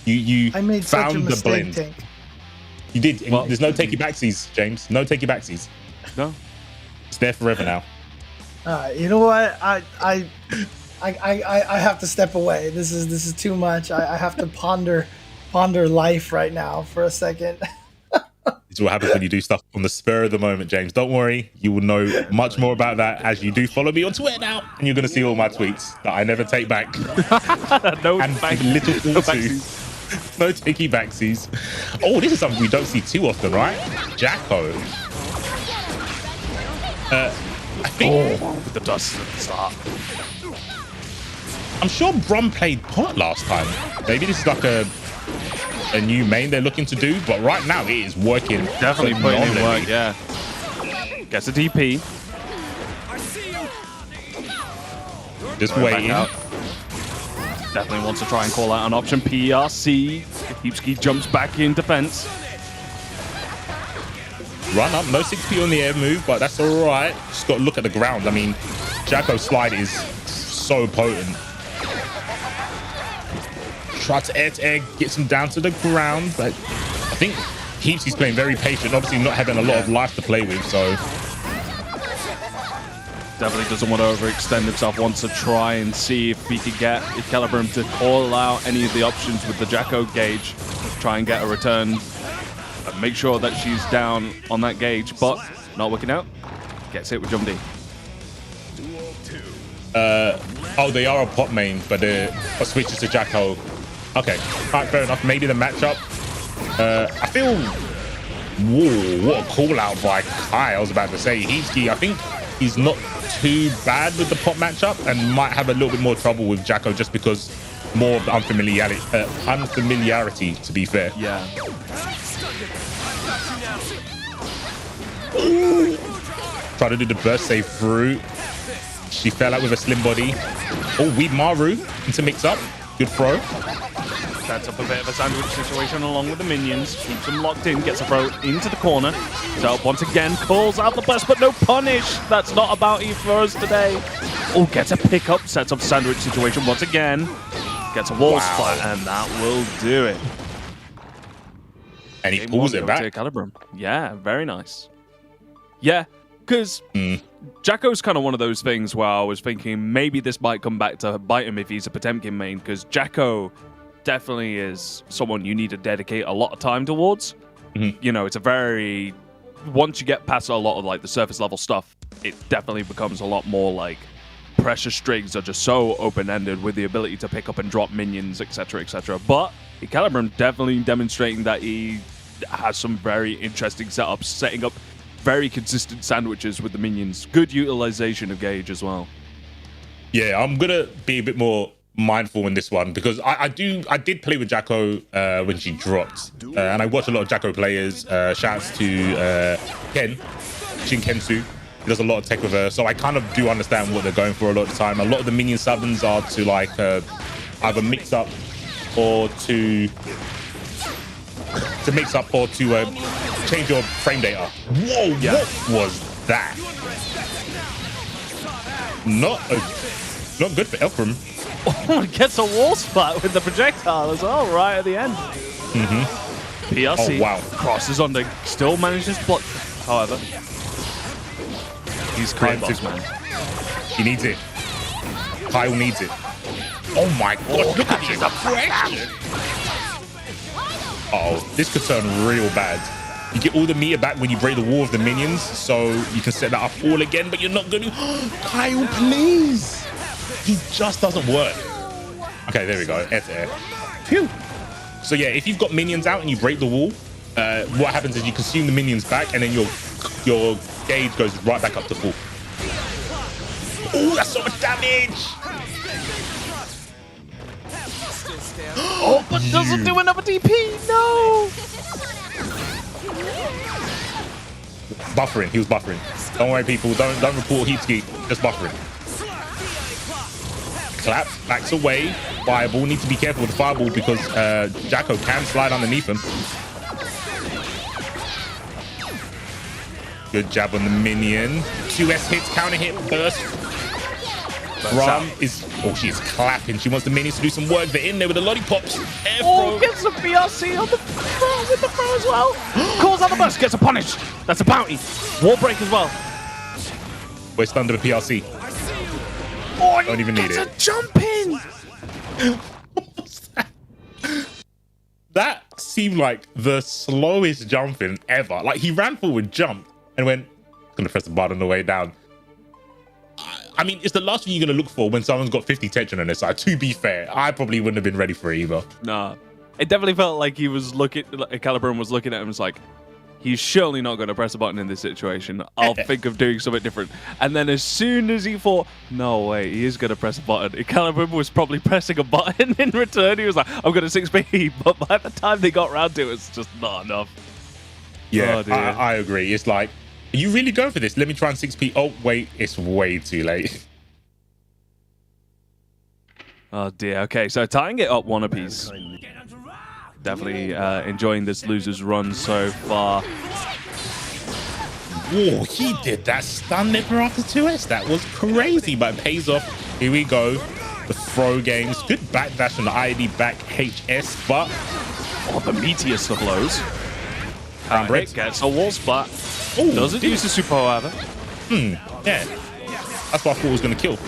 I made found such a the mistake, blend. Tank. You did. Well, There's no takey backsies, James. No takey backsies. No. It's there forever now. You know what? I have to step away. This is too much. I have to ponder life right now for a second. This is what happens when you do stuff on the spur of the moment, James. Don't worry. You will know much more about that as you do follow me on Twitter now. And you're going to see all my tweets that I never take back. No And back- little no thought to. No takey backsies. Oh, this is something we don't see too often, right? Jacko. I think... with the dust at the start. I'm sure Brum played pot last time. Maybe this is like a new main they're looking to do, but right now it is working. Definitely putting in phenomenally. work, yeah. Gets a DP. Just Back waiting. out. Definitely wants to try and call out an option. PRC. Heapski jumps back in defense. Run up, no 6p on the air move, but that's all right. Just got to look at the ground. I mean, Jacko's slide is so potent. Try to air, gets him down to the ground, but I think Heapski's playing very patient, obviously not having a lot of life to play with, so... Definitely doesn't want to overextend himself. Wants to try and see if he could get ecalebrum to call out any of the options with the Jacko gauge. Try and get a return. Make sure that she's down on that gauge, but not working out. Gets hit with Jump D. Oh, they are a pot main, but switches to Jacko. Okay, right, fair enough. Maybe the matchup. I feel... Whoa, what a call out by Kai. I was about to say, Heapski, I think he's not too bad with the pot matchup and might have a little bit more trouble with Jacko just because more of the unfamiliarity, to be fair. Yeah. Try to do the burst save through. She fell out with a slim body. Oh, Weed Maru into mix up. Good throw. Sets up a bit of a sandwich situation along with the minions. Keeps them locked in. Gets a throw into the corner. So once again calls out the burst, but no punish. That's not about E for us today. Oh, gets a pickup. Sets up sandwich situation once again. Gets a wall splat, and that will do it. And he Game pulls one it goes to back. ecalebrum. Yeah, very nice. Yeah, because Jacko's kind of one of those things where I was thinking maybe this might come back to bite him if he's a Potemkin main, because Jacko definitely is someone you need to dedicate a lot of time towards. You know, it's a very... Once you get past a lot of like the surface level stuff, it definitely becomes a lot more like pressure strings are just so open-ended with the ability to pick up and drop minions, etc., etc. But ecalebrum definitely demonstrating that he has some very interesting setups, setting up very consistent sandwiches with the minions. Good utilization of gauge as well. Yeah, I'm gonna be a bit more mindful in this one because I did play with Jacko when she dropped, and I watch a lot of Jacko players. Shouts to Ken, Shin Kensu. He does a lot of tech with her, so I kind of do understand what they're going for a lot of the time. A lot of the minion summons are to like either mix up or to change your frame data. Whoa, what was that? Not good for Elkram. Oh, it gets a wall splat with the projectile as well, right at the end. PRC crosses on the... Still manages to block, however. He's great boss, man. He needs it. Kyle needs it. Oh my god, look at these aggression. Uh-oh, this could turn real bad. You get all the meter back when you break the wall of the minions, so you can set that up all again, but you're not going to... Kyle, please! He just doesn't work. Okay, there we go. Phew. So yeah, if you've got minions out and you break the wall, what happens is you consume the minions back, and then your gauge goes right back up to full. Oh, that's so much damage! Oh, but doesn't do another DP. No. Buffering. He was buffering. Don't worry, people. Don't report Heapski. Just buffering. Clap. Backs away. Fireball. Need to be careful with the fireball because Jacko can slide underneath him. Good jab on the minion. 2S hits. Counter hit. Burst. Ram is... Oh, she is clapping. She wants the minions to do some work. They're in there with the lollipops. Air Oh, throw. gets a BRC on the front with the throw as well. Calls out the burst. Gets a punish. That's a bounty. Wall break as well. We're stunned to the PRC. Oh, Don't even need it. a jump in. That seemed like the slowest jumping ever. Like he ran forward, jumped, and went, gonna press the button on the way down. I mean, it's the last thing you're gonna look for when someone's got 50 tension on their side. To be fair, I probably wouldn't have been ready for it either. Nah. It definitely felt like he was looking, ecalebrum was looking at him and was like, he's surely not going to press a button in this situation. I'll think of doing something different. And then as soon as he thought, no way, he is going to press a button, ecalebrum was probably pressing a button in return. He was like, I'm going to 6p. But by the time they got round to it, it was just not enough. Yeah, Oh, I agree. It's like, are you really going for this? Let me try and 6p. Oh, wait, it's way too late. Oh dear. Okay, so tying it up one apiece. Definitely enjoying this loser's run so far. Whoa, he did that stun nipper after 2S. That was crazy, but it pays off. Here we go. The throw games. Good backdash on the ID back HS, but... Oh, the meteor of blows. Hit Gets a wall splat. Ooh, Doesn't use the super, however. Yeah. That's what I thought was going to kill.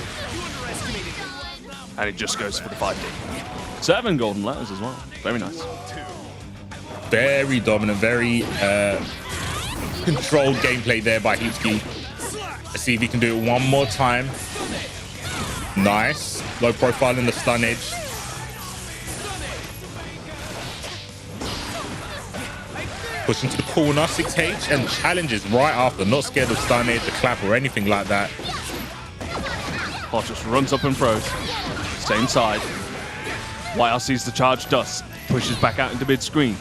And it just goes for the 5D. 7 golden letters as well. Very nice. Very dominant, very controlled gameplay there by Heapski. Let's see if he can do it one more time. Nice. Low profile in the stun edge. Push into the corner, 6H, and challenges right after. Not scared of stun edge, the clap, or anything like that. Hot just runs up and throws. Same side. YR sees the charge dust. Pushes back out into mid-screen.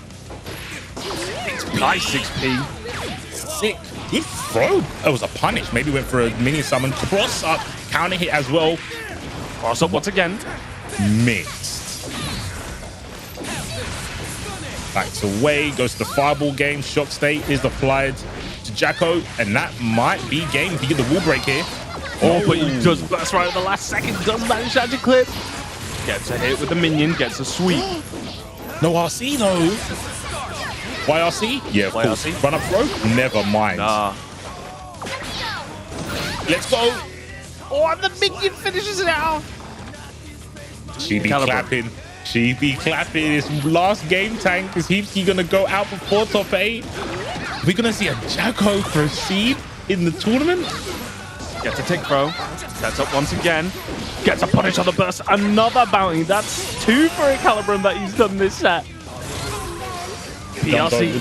Nice 6p. Sick. Good throw. That was a punish. Maybe went for a mini summon. Cross up. Counter hit as well. Cross up once again. Mixed. Backs away. Goes to the fireball game. Shock state is applied to Jacko. And that might be game if you get the wall break here. Oh, but he does. That's right at the last second. Does manage to clip. Gets a hit with the minion, gets a sweep. No RC, no. YRC? Yeah, of course. YRC? Run up throw? Never mind. Nah. Let's go. Oh, and the minion finishes it out. She be Ecalebrum. clapping. She be clapping. It's last game, Tank. Is Heapski gonna go out before top 8? We're gonna see a Jacko proceed in the tournament? Gets a tick throw. Sets up once again. Gets a punish on the burst. Another bounty. That's 2 for Ecalebrum that he's done this set. PLC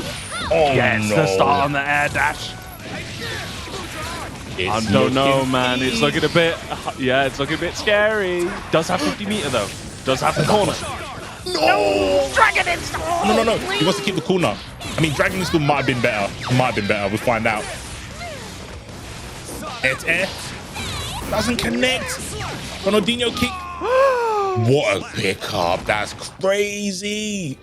gets the start on the air dash. I don't know, man. It's looking a bit... Yeah, it's looking a bit scary. Does have 50 meter, though. Does have the corner. No! Dragon install! No. He wants to keep the corner. I mean, Dragon install might have been better. Might have been better. We'll find out. It's air. Doesn't connect. Ronaldinho kick. What a pickup. That's crazy.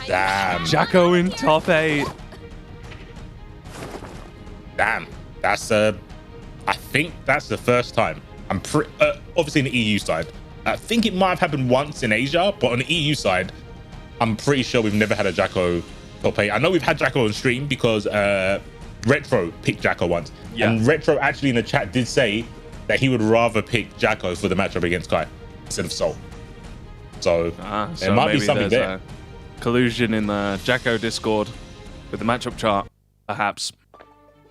Damn. Jacko in top 8. Damn. That's I think that's the first time. I'm obviously in the EU side. I think it might have happened once in Asia, but on the EU side, I'm pretty sure we've never had a Jacko top 8. I know we've had Jacko on stream because Retro picked Jacko once. Yeah. And Retro actually in the chat did say that he would rather pick Jacko for the matchup against Kai instead of Soul. So there might be something there. Collusion in the Jacko Discord with the matchup chart, perhaps.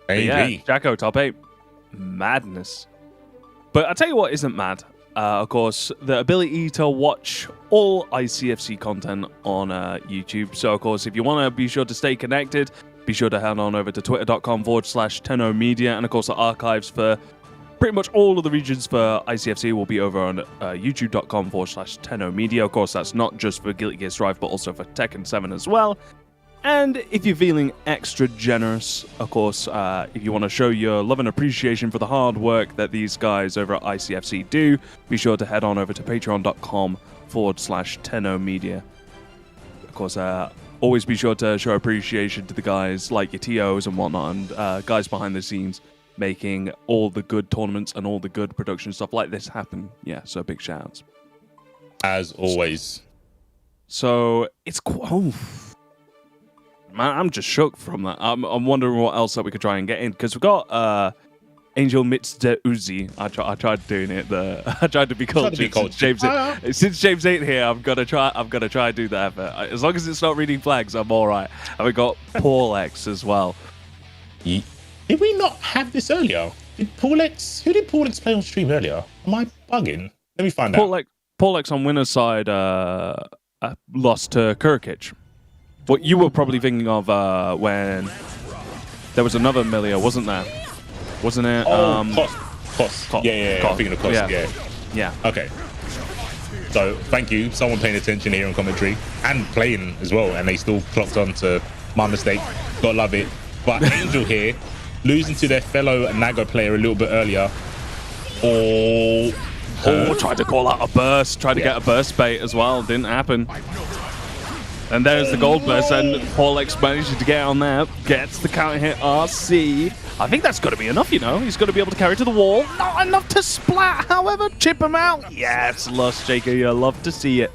Maybe. Yeah, Jacko top 8. Madness. But I'll tell you what isn't mad. Of course, the ability to watch all ICFC content on YouTube. So, of course, if you want to be sure to stay connected, be sure to head on over to twitter.com/TennoMedia. And, of course, the archives for pretty much all of the regions for ICFC will be over on youtube.com/TennoMedia. Of course, that's not just for Guilty Gear Strive, but also for Tekken 7 as well. And if you're feeling extra generous, of course, if you want to show your love and appreciation for the hard work that these guys over at ICFC do, be sure to head on over to patreon.com/TennoMedia. Of course, always be sure to show appreciation to the guys like your TOs and whatnot, and guys behind the scenes making all the good tournaments and all the good production stuff like this happen. Yeah, so big shout outs. As always. So it's man, I'm just shook from that. I'm wondering what else that we could try and get in, because we've got Engelmitderuzi. I tried doing it. I tried to be cultured. Since James ain't here, I'm gonna try and do that. But as long as it's not reading flags, I'm all right. And we got Paulex as well. Did we not have this earlier? Who did Paulex play on stream earlier? Am I bugging? Let me find out. Paulex on winner's side lost to Kurokich. What you were probably thinking of when there was another Millia, wasn't there? Wasn't it? Cost. Yeah. I'm thinking of Cost. Yeah. Okay. So thank you, someone paying attention here on commentary and playing as well, and they still clocked on to my mistake. Gotta love it. But Angel here, losing to their fellow Nago player a little bit earlier. Tried to call out a burst. Tried to get a burst bait as well. Didn't happen. And there's the gold burst, and Paulex manages to get on there. Gets the counter hit RC. I think that's got to be enough, you know. He's got to be able to carry it to the wall. Not enough to splat, however. Chip him out. Yes, lost, Jacob. You love to see it.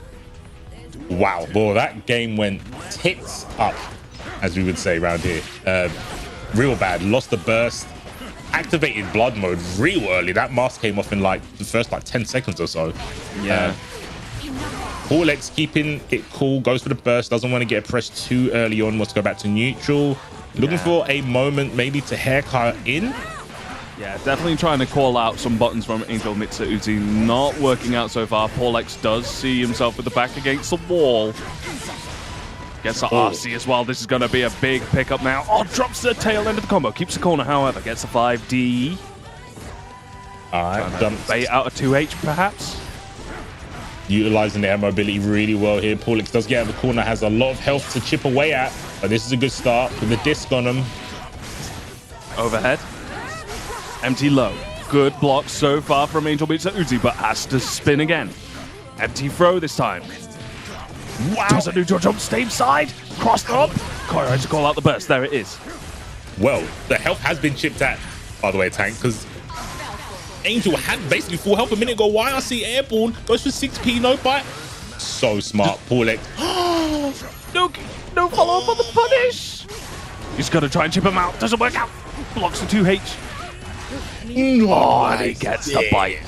Wow. Boy, that game went tits up, as we would say around here. Real bad. Lost the burst. Activated blood mode real early. That mask came off in like the first 10 seconds or so. Yeah. Paulex keeping it cool, goes for the burst, doesn't want to get pressed too early on, wants to go back to neutral. Looking for a moment maybe to haircut in. Yeah, definitely trying to call out some buttons from Engelmitderuzi. Not working out so far. Paulex does see himself with the back against the wall. Gets the RC as well. This is going to be a big pickup now. Oh, drops the tail end of the combo. Keeps the corner, however. Gets the 5D. All right. Bait out a 2H, perhaps. Utilizing their mobility really well here. Paulex does get out of the corner, has a lot of health to chip away at, but this is a good start with the disc on him. Overhead. Empty low. Good block so far from Engelmitderuzi, but has to spin again. Empty throw this time. Wow. Does a neutral jump, same side. Crossed up. Courage to call out the burst. There it is. Well, the health has been chipped at, by the way, Tank, because Angel had basically full health a minute ago. YRC airborne goes for 6p, no bite. So smart, Paulex. No follow up on the punish. He's got to try and chip him out. Doesn't work out. Blocks the 2H. Oh, and he gets the bite.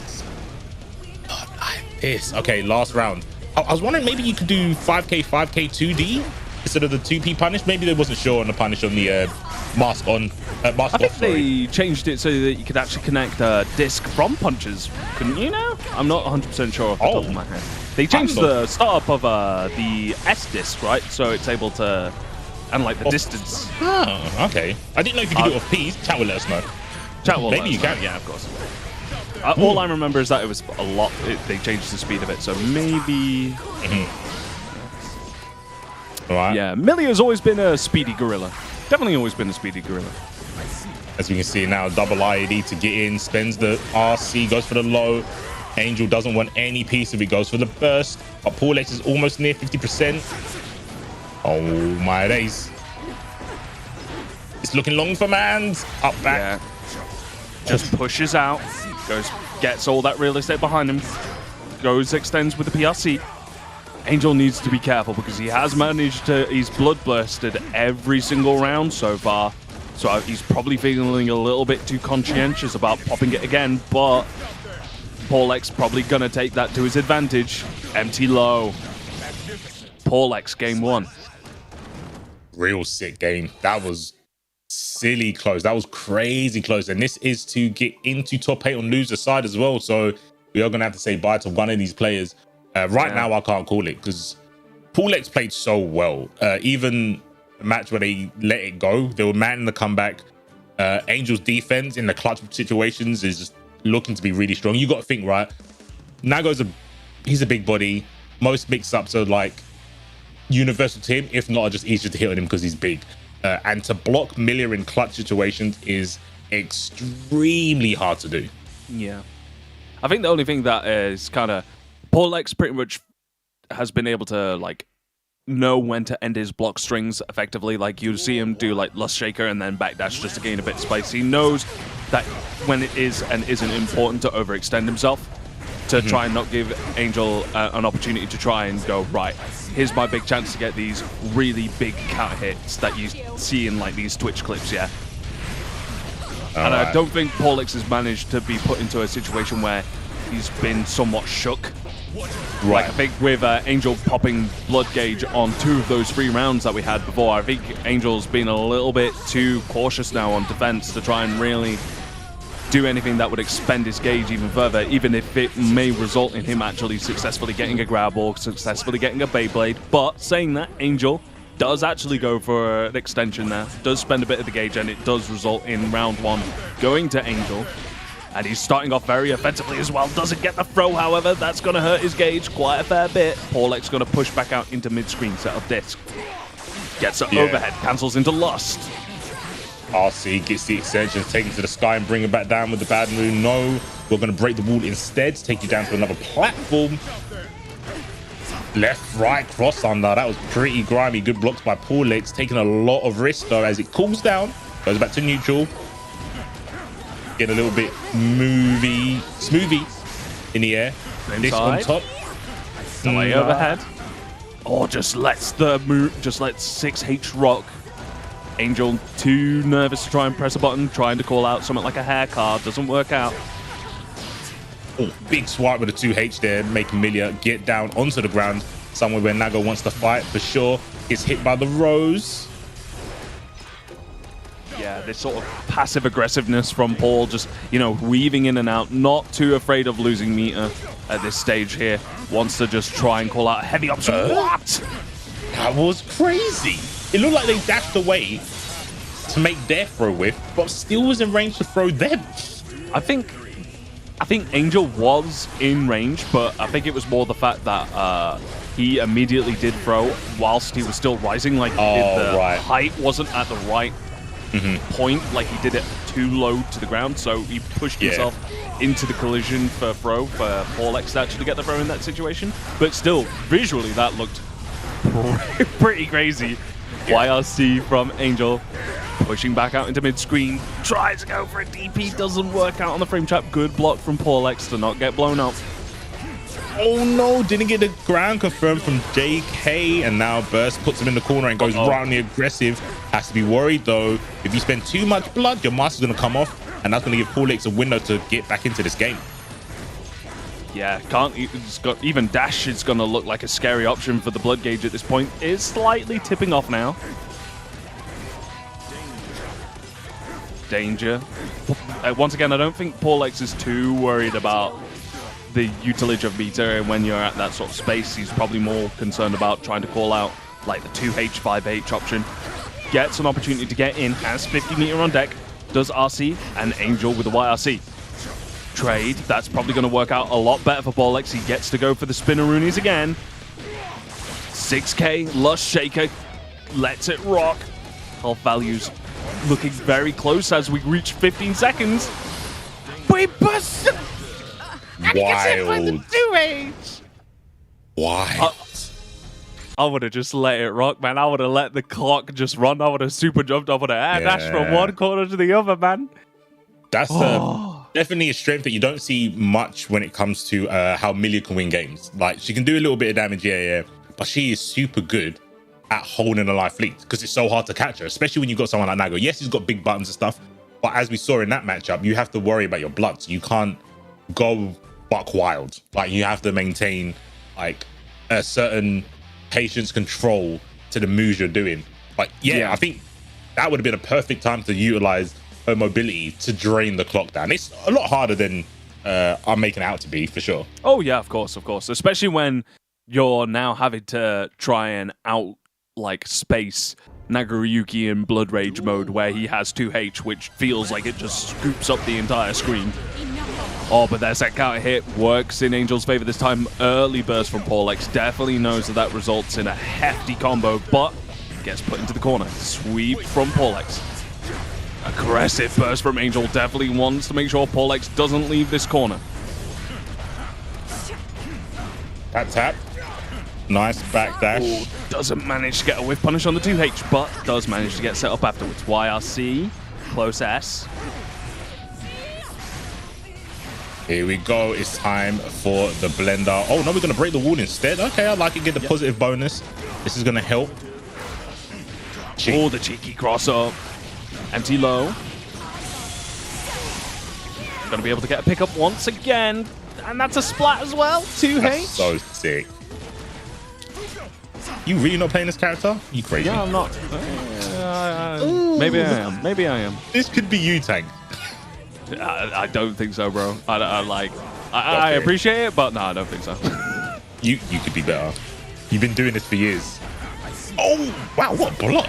Not like this. Okay, last round. I was wondering maybe you could do 5k 2D instead of the 2p punish. Maybe they wasn't sure on the punish on the mask on mask I off. think they changed it so that you could actually connect disc from punches. Couldn't you now? I'm not 100% sure off the top of my head. They changed the startup of the S disc, right? So it's able to, and like the distance. Oh, okay. I didn't know if you could do it off P's. Chat will let us know. Chat will maybe you can. Yeah, of course. All I remember is that it was a lot. They changed the speed of it, so maybe. All right. Yeah, Millia's always been a speedy gorilla. Definitely always been a speedy gorilla. As we can see now, double IED to get in, spends the RC, goes for the low. Angel doesn't want any piece of it, goes for the burst. But Paulex is almost near 50%. Oh my days. It's looking long for Mans. Up back. Yeah. Just pushes out, gets all that real estate behind him, extends with the PRC. Angel needs to be careful because he has managed to, he's blood bursted every single round so far. So he's probably feeling a little bit too conscientious about popping it again, but Paulex probably gonna take that to his advantage. Empty low. Paulex game 1. Real sick game. That was silly close. That was crazy close. And this is to get into top 8 on loser side as well. So we are gonna have to say bye to one of these players. Right now, I can't call it because Paulex played so well. Even the match where they let it go, they were manning the comeback. Angel's defense in the clutch situations is just looking to be really strong. You got to think, right? Nago's he's a big body. Most mix-ups are like universal to him, if not just easier to hit on him because he's big. And to block Millia in clutch situations is extremely hard to do. Yeah. I think the only thing that is kind of Paulex pretty much has been able to like know when to end his block strings effectively. Like you see him do like Lust Shaker and then backdash just to gain a bit of space. He knows that when it is and isn't important to overextend himself, to try and not give Angel an opportunity to try and go, right, here's my big chance to get these really big counter hits that you see in like these Twitch clips, yeah. And I don't think Paulex has managed to be put into a situation where he's been somewhat shook. Right. Like I think with Angel popping blood gauge on 2 of those 3 rounds that we had before, I think Angel's been a little bit too cautious now on defense to try and really do anything that would expend his gauge even further, even if it may result in him actually successfully getting a grab or successfully getting a Beyblade. But saying that, Angel does actually go for an extension there, does spend a bit of the gauge, and it does result in round 1 going to Angel. And he's starting off very offensively as well. Doesn't get the throw, however. That's going to hurt his gauge quite a fair bit. Paulex going to push back out into mid-screen, set up disc. Gets it overhead, cancels into Lust. RC gets the extension, take it to the sky and bring it back down with the bad move. No, we're going to break the wall instead, take you down to another platform. Left, right, cross under. That was pretty grimy. Good blocks by Paulex. Taking a lot of risk though as it cools down. Goes back to neutral. Get a little bit smoothie in the air. This on top. Delay overhead. Or just lets the move, just lets 6H rock. Angel too nervous to try and press a button, trying to call out something like a hair card. Doesn't work out. Oh, big swipe with a 2H there, making Millia get down onto the ground. Somewhere where Nago wants to fight for sure. Gets hit by the rose. Yeah, this sort of passive aggressiveness from Paul, just, you know, weaving in and out, not too afraid of losing meter at this stage here. Wants to just try and call out a heavy option. What? That was crazy. It looked like they dashed away to make their throw with, but still was in range to throw them. I think Angel was in range, but I think it was more the fact that he immediately did throw whilst he was still rising. Like the height wasn't at the right point, like he did it too low to the ground, so he pushed himself into the collision for throw for Paulex to actually get the throw in that situation. But still, visually that looked pretty crazy. YRC from Angel Pushing back out into mid-screen. Tries to go for a DP. Doesn't work out on the frame trap. Good block from Paulex to not get blown up. Oh no, didn't get the ground confirmed from JK, and now Burst puts him in the corner and goes right on the aggressive. Has to be worried though. If you spend too much blood, your master's going to come off, and that's going to give Paulex a window to get back into this game. Yeah, even dash is going to look like a scary option for the blood gauge at this point. It's slightly tipping off now. Danger. Once again, I don't think Paulex is too worried about the utilage of meter, and when you're at that sort of space, he's probably more concerned about trying to call out like the 2H, 5H option. Gets an opportunity to get in, has 50 meter on deck, does RC, and Angel with the YRC. Trade, that's probably going to work out a lot better for Paulex. He gets to go for the Spinneroonies again. 6k, Lush Shaker, lets it rock. Health values looking very close as we reach 15 seconds. We bust! Wild. Wild. I would have just let it rock, man. I would have let the clock just run. I would have super jumped. I would have dashed from one corner to the other, man. That's definitely a strength that you don't see much when it comes to how Millia can win games. Like, she can do a little bit of damage, yeah, but she is super good at holding a live fleet because it's so hard to catch her, especially when you've got someone like Nago. Yes, he's got big buttons and stuff, but as we saw in that matchup, you have to worry about your blood. So you can't go buck wild. Like, you have to maintain like a certain patience control to the moves you're doing. Like, I think that would have been a perfect time to utilize her mobility to drain the clock down. It's a lot harder than I'm making it out to be, for sure. Oh yeah, of course, especially when you're now having to try and out like space Nagoriyuki in Blood Rage mode, where he has 2H, which feels like it just scoops up the entire screen. Oh, but there's that counter hit. Works in Angel's favor this time. Early burst from Paulex. Definitely knows that that results in a hefty combo, but gets put into the corner. Sweep from Paulex. Aggressive burst from Angel. Definitely wants to make sure Paulex doesn't leave this corner. Tap. Nice backdash. Ooh, doesn't manage to get a whiff punish on the 2H, but does manage to get set up afterwards. YRC. Close S. Here we go. It's time for the blender. Oh, no, we're going to break the wall instead. Okay, I like it. Get the positive bonus. This is going to help. Oh, the cheeky cross up. Empty low. Going to be able to get a pickup once again. And that's a splat as well. 2H. That's so sick. You really not playing this character? You crazy? Yeah, I'm not. Maybe I am. This could be you, Tank. I don't think so, bro. I appreciate it, but no, I don't think so. You could be better. You've been doing this for years. Oh, wow, what a block.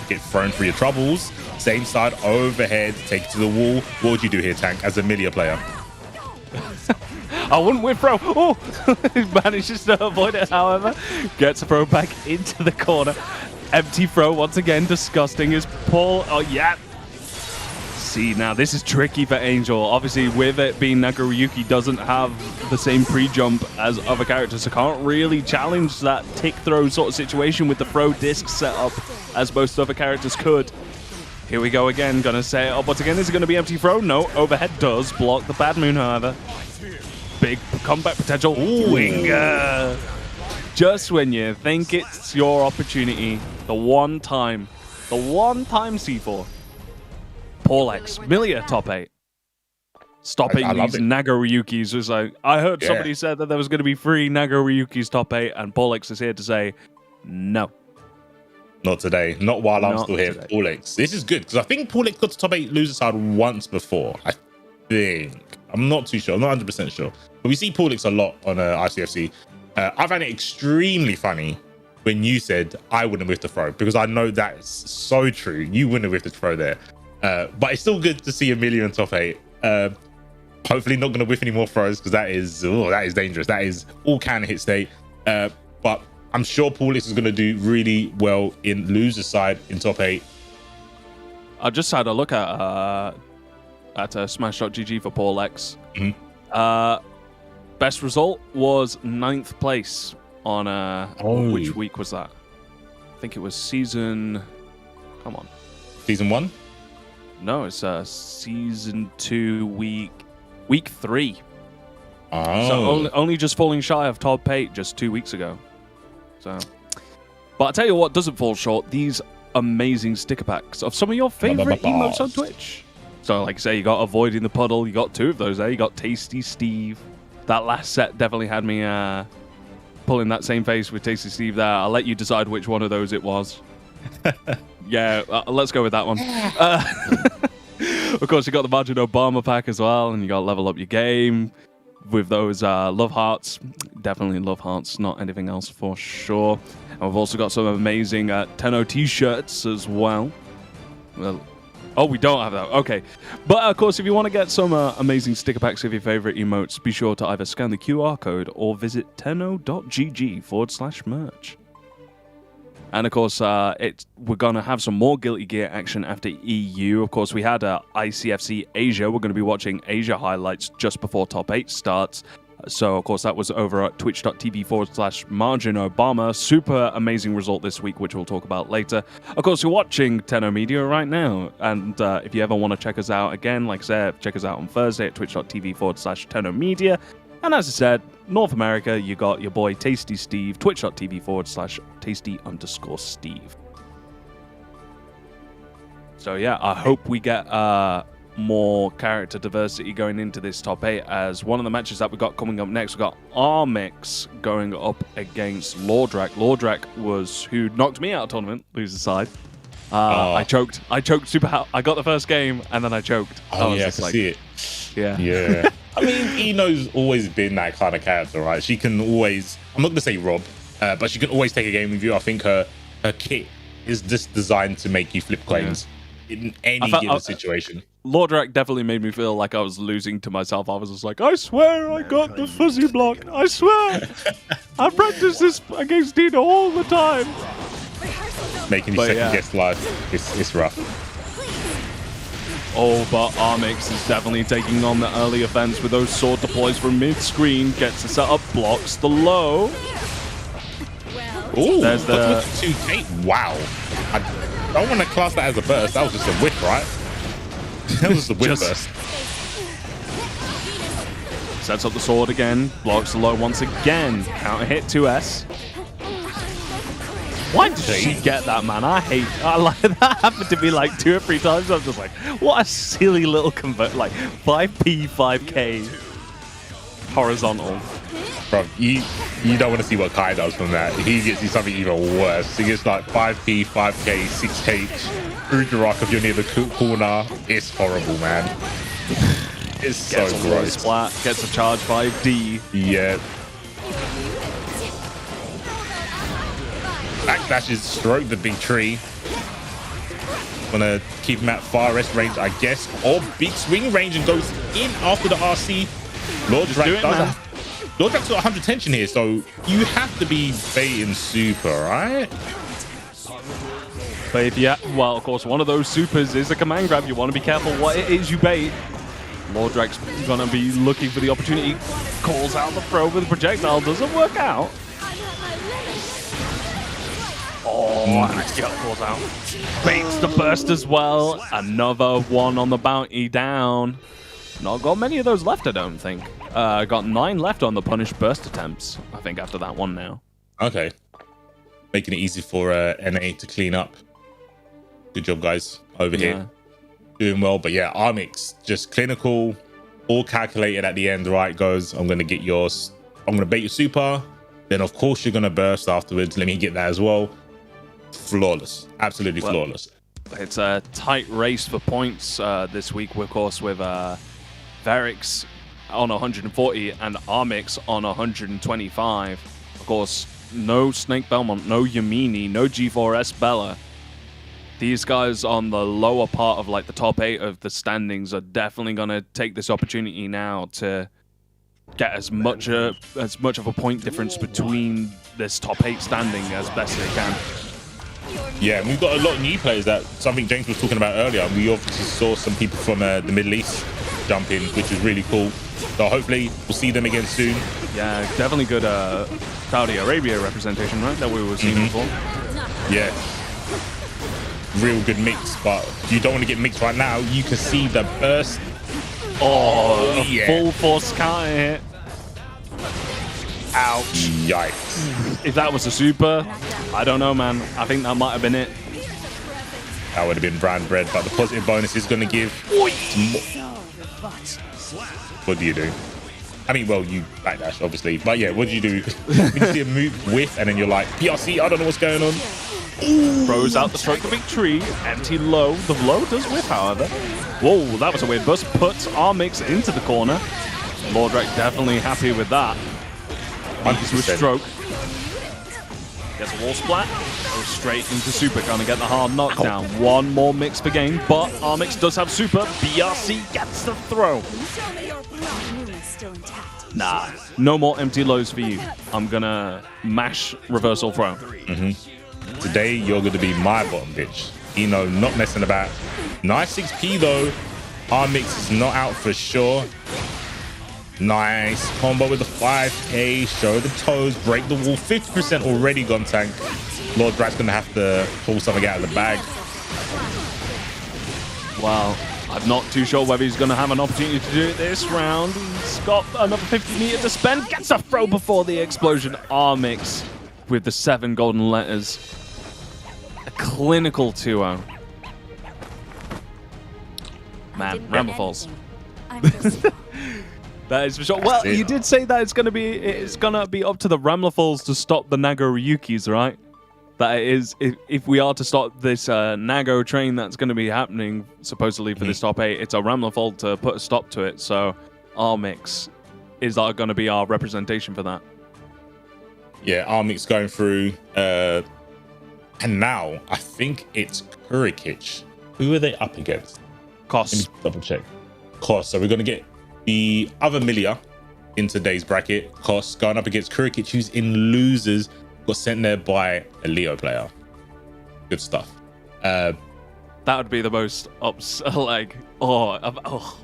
Get thrown for your troubles. Same side, overhead, take it to the wall. What would you do here, Tank, as a Millia player? I wouldn't whip throw. Oh, he manages to avoid it, however. Gets a throw back into the corner. Empty throw once again. Disgusting as Paul. Oh, yeah. See, now this is tricky for Angel. Obviously, with it being Nagoriyuki doesn't have the same pre-jump as other characters, so can't really challenge that tick throw sort of situation with the throw disc set up as most other characters could. Here we go again. Gonna set it up once again. Is it going to be empty throw? No. Overhead does block the bad moon, however. Big comeback potential. Winger. Just when you think it's your opportunity, the one time C4. Paulex, Millia top 8. Stopping these Nagoriyukis was like, I heard somebody said that there was going to be 3 Nagoriyukis top 8, and Paulex is here to say, no. Not today. Not while I'm still here. Paulex. This is good, because I think Paulex got to top 8 loser side once before. I think. I'm not too sure. I'm not 100% sure. But we see Paulex a lot on ICFC. I found it extremely funny when you said I wouldn't whiff the throw, because I know that's so true. You wouldn't have whiffed the throw there. But it's still good to see Millia in top 8. Hopefully not going to whiff any more throws, because that is dangerous. That is all can hit state. But I'm sure Paulex is going to do really well in loser side in top 8. I just had a look at Smash.gg for Paulex. Best result was 9th place on which week was that? think it was season. Come on. Season 1? No, it's season 2, week 3. Oh. So only just falling shy of top 8 just 2 weeks ago. So, but I'll tell you what doesn't fall short: these amazing sticker packs of some of your favorite emotes on Twitch. So, like I say, you got Avoiding the Puddle. You got 2 of those there. You got Tasty Steve. That last set definitely had me pulling that same face with Tasty Steve there. I'll let you decide which one of those it was. Yeah, let's go with that one. Of course, you got the Margin Obama pack as well, and you got Level Up Your Game with those Love Hearts. Definitely Love Hearts, not anything else for sure. And we've also got some amazing Tenno t-shirts as well. Oh, we don't have that. Okay. But, of course, if you want to get some amazing sticker packs of your favorite emotes, be sure to either scan the QR code or visit tenno.gg/merch. And, of course, we're going to have some more Guilty Gear action after EU. Of course, we had ICFC Asia. We're going to be watching Asia highlights just before top 8 starts. So, of course, that was over at twitch.tv/Margin Obama. Super amazing result this week, which we'll talk about later. Of course, you're watching Tenno Media right now. And if you ever want to check us out again, like I said, check us out on Thursday at twitch.tv/Tenno Media. And as I said, North America, you got your boy Tasty Steve, twitch.tv/tasty_Steve. So, yeah, I hope we get more character diversity going into this top 8, as one of the matches that we got coming up next, we got Armix going up against Lordrak. Lordrak was who knocked me out of tournament, loser side. I choked super hard. I got the first game and then I choked. Oh, yeah, I can see it. Yeah. I mean, Ino's always been that kind of character, right? She can always, I'm not going to say rob, but she can always take a game with you. I think her kit is just designed to make you flip claims in any given situation. Lordrak definitely made me feel like I was losing to myself. I was just like, I swear I got the fuzzy block. I swear. I practice this against Dino all the time. Making you second guess life, it's rough. Oh, but Armix is definitely taking on the early offense with those sword deploys from mid-screen. Gets to set up, blocks the low. Ooh, there's the 2K. Wow. I don't want to class that as a burst. That was just a whip, right? That was the whip burst. Sets up the sword again. Blocks the low once again. Counter hit 2S. Why did she get that, man? I like that happened to me like 2 or 3 times. I'm just like, what a silly little convert, like 5P, 5K horizontal. Bro, you don't want to see what Kai does from that. He gets you something even worse. He gets like 5P, 5K, 6H, Ujarak if you're near the corner. It's horrible, man. It's so gross. Splat, gets a charge 5D. Yeah. Backdashes, stroke the big tree. Gonna keep him at far rest range, I guess, or big swing range, and goes in after the RC. Lordrak Lordrak's got 100 tension here, so you have to be baiting super, right? But if you, well, of course, one of those supers is a command grab. You want to be careful what it is you bait. Lordrak's gonna be looking for the opportunity. Calls out the throw with the projectile. Doesn't work out. Oh, calls out. Baits the burst as well. Another one on the bounty down. Not got many of those left, I don't think. Got 9 left on the punished burst attempts, I think, after that one now. Okay. Making it easy for NA to clean up. Good job, guys, over here. Doing well. But yeah, Armix, just clinical, all calculated at the end, right? Goes, I'm going to get yours. I'm going to bait your super. Then, of course, you're going to burst afterwards. Let me get that as well. Flawless. Absolutely flawless. It's a tight race for points this week, of course, with Varix on 140 and Armix on 125. Of course, no Snake Belmont, no Yamini, no G4S Bella. These guys on the lower part of like the top 8 of the standings are definitely going to take this opportunity now to get as much of a point difference between this top 8 standing as best they can. Yeah, we've got a lot of new players. That something James was talking about earlier. We obviously saw some people from the Middle East jump in, which is really cool. So hopefully we'll see them again soon. Yeah, definitely good Saudi Arabia representation, right? That we were seeing before. Yeah. Real good mix, but you don't want to get mixed right now. You can see the burst. Oh, yeah. Full force counter hit. Ouch. Yikes. If that was a super, I don't know, man. I think that might have been it. That would have been brown bread, but the positive bonus is going to give. What do you do? I mean, well, you backdash, obviously. But yeah, what do you do? When you see a move whiff, and then you're like, PRC, I don't know what's going on. Throws out the stroke of victory. Empty low. The low does whiff, however. Whoa, that was a weird burst. Puts Armix into the corner. Lordrak definitely happy with that. Monkeys with stroke. Gets a wall splat. Goes straight into super. Gonna get the hard knockdown. One more mix per game, but Armix does have super. BRC gets the throw. Nah, no more empty lows for you. I'm gonna mash reversal throw. Today, you're going to be my bottom bitch. Not messing about. Nice 6p though. Armix is not out for sure. Nice combo with the 5k. Show the toes. Break the wall. 50% already gone tank. Lordrak's going to have to pull something out of the bag. Wow. I'm not too sure whether he's going to have an opportunity to do it this round. He's got another 50 meter to spend. Gets a throw before the explosion. Armix with the 7 golden letters. A clinical 2-0. Man, Ramlethals. That is for sure. Well, you did say that it's gonna be up to the Ramlethals to stop the Nagoriyukis, right? That it is if we are to stop this Nago train that's going to be happening supposedly for this top 8, it's a Ramlethal to put a stop to it. So Armix is going to be our representation for that. Yeah, Armix going through, and now I think it's kurokich. Who are they up against? Koss. Let me double check. Koss. So we're going to get the other Millia in today's bracket. Koss going up against kurokich, who's in losers. Got sent there by a Leo player. Good stuff. That would be the most like, oh.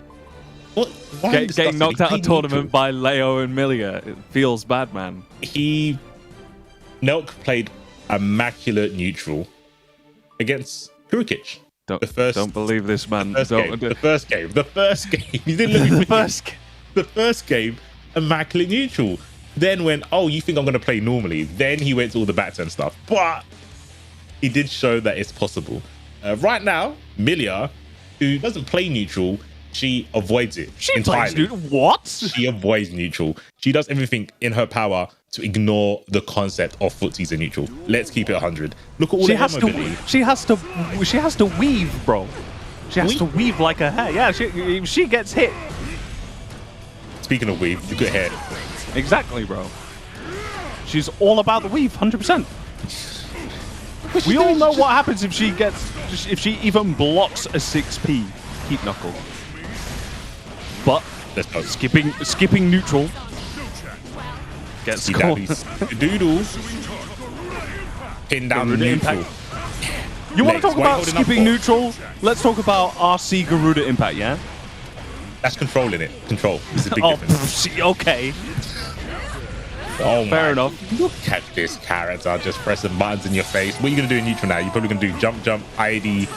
What? Getting knocked out of tournament by Leo and Millia. It feels bad, man. Nelk played immaculate neutral against kurokich. Don't believe this, man. The first game. You didn't look at the first game, immaculate neutral. Then when, you think I'm going to play normally? Then he went to all the back turn stuff. But he did show that it's possible. Right now, Millia, who doesn't play neutral, she avoids it entirely. Plays neutral? What? She avoids neutral. She does everything in her power to ignore the concept of footsies and neutral. Let's keep it 100. Look at all the mobility. She has to weave, bro. She has to weave like a hair. Yeah, if she gets hit. Speaking of weave, you got hair. Exactly, bro. She's all about the weave, 100%. We all know what happens if she even blocks a 6p heat knuckle. But skipping neutral gets caught. Doodles. Pin down the neutral. You want to talk about skipping neutral? Let's talk about RC Garuda impact, yeah? That's controlling it. Control. It's a big difference. Okay. Fair enough. Look at this character just pressing buttons in your face. What are you going to do in neutral now? You're probably going to do jump, ID,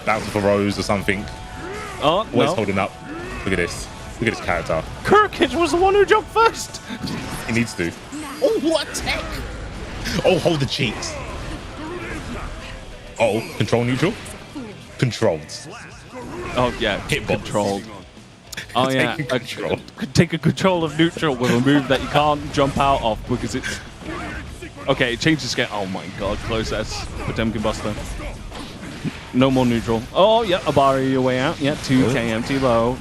bounce for rows or something. What's holding up? Look at this. Look at this character. kurokich was the one who jumped first. He needs to. Oh, what tech? Oh, hold the cheeks. Control neutral? Controlled. Oh, yeah. Hitbox. Controlled. Oh, yeah. Control. Take a control of neutral with a move that you can't jump out of because it's... Okay, it changes scale. Oh, my God. Close S. Potemkin Buster. No more neutral. Oh, yeah. Abari your way out. Yeah, 2k empty low.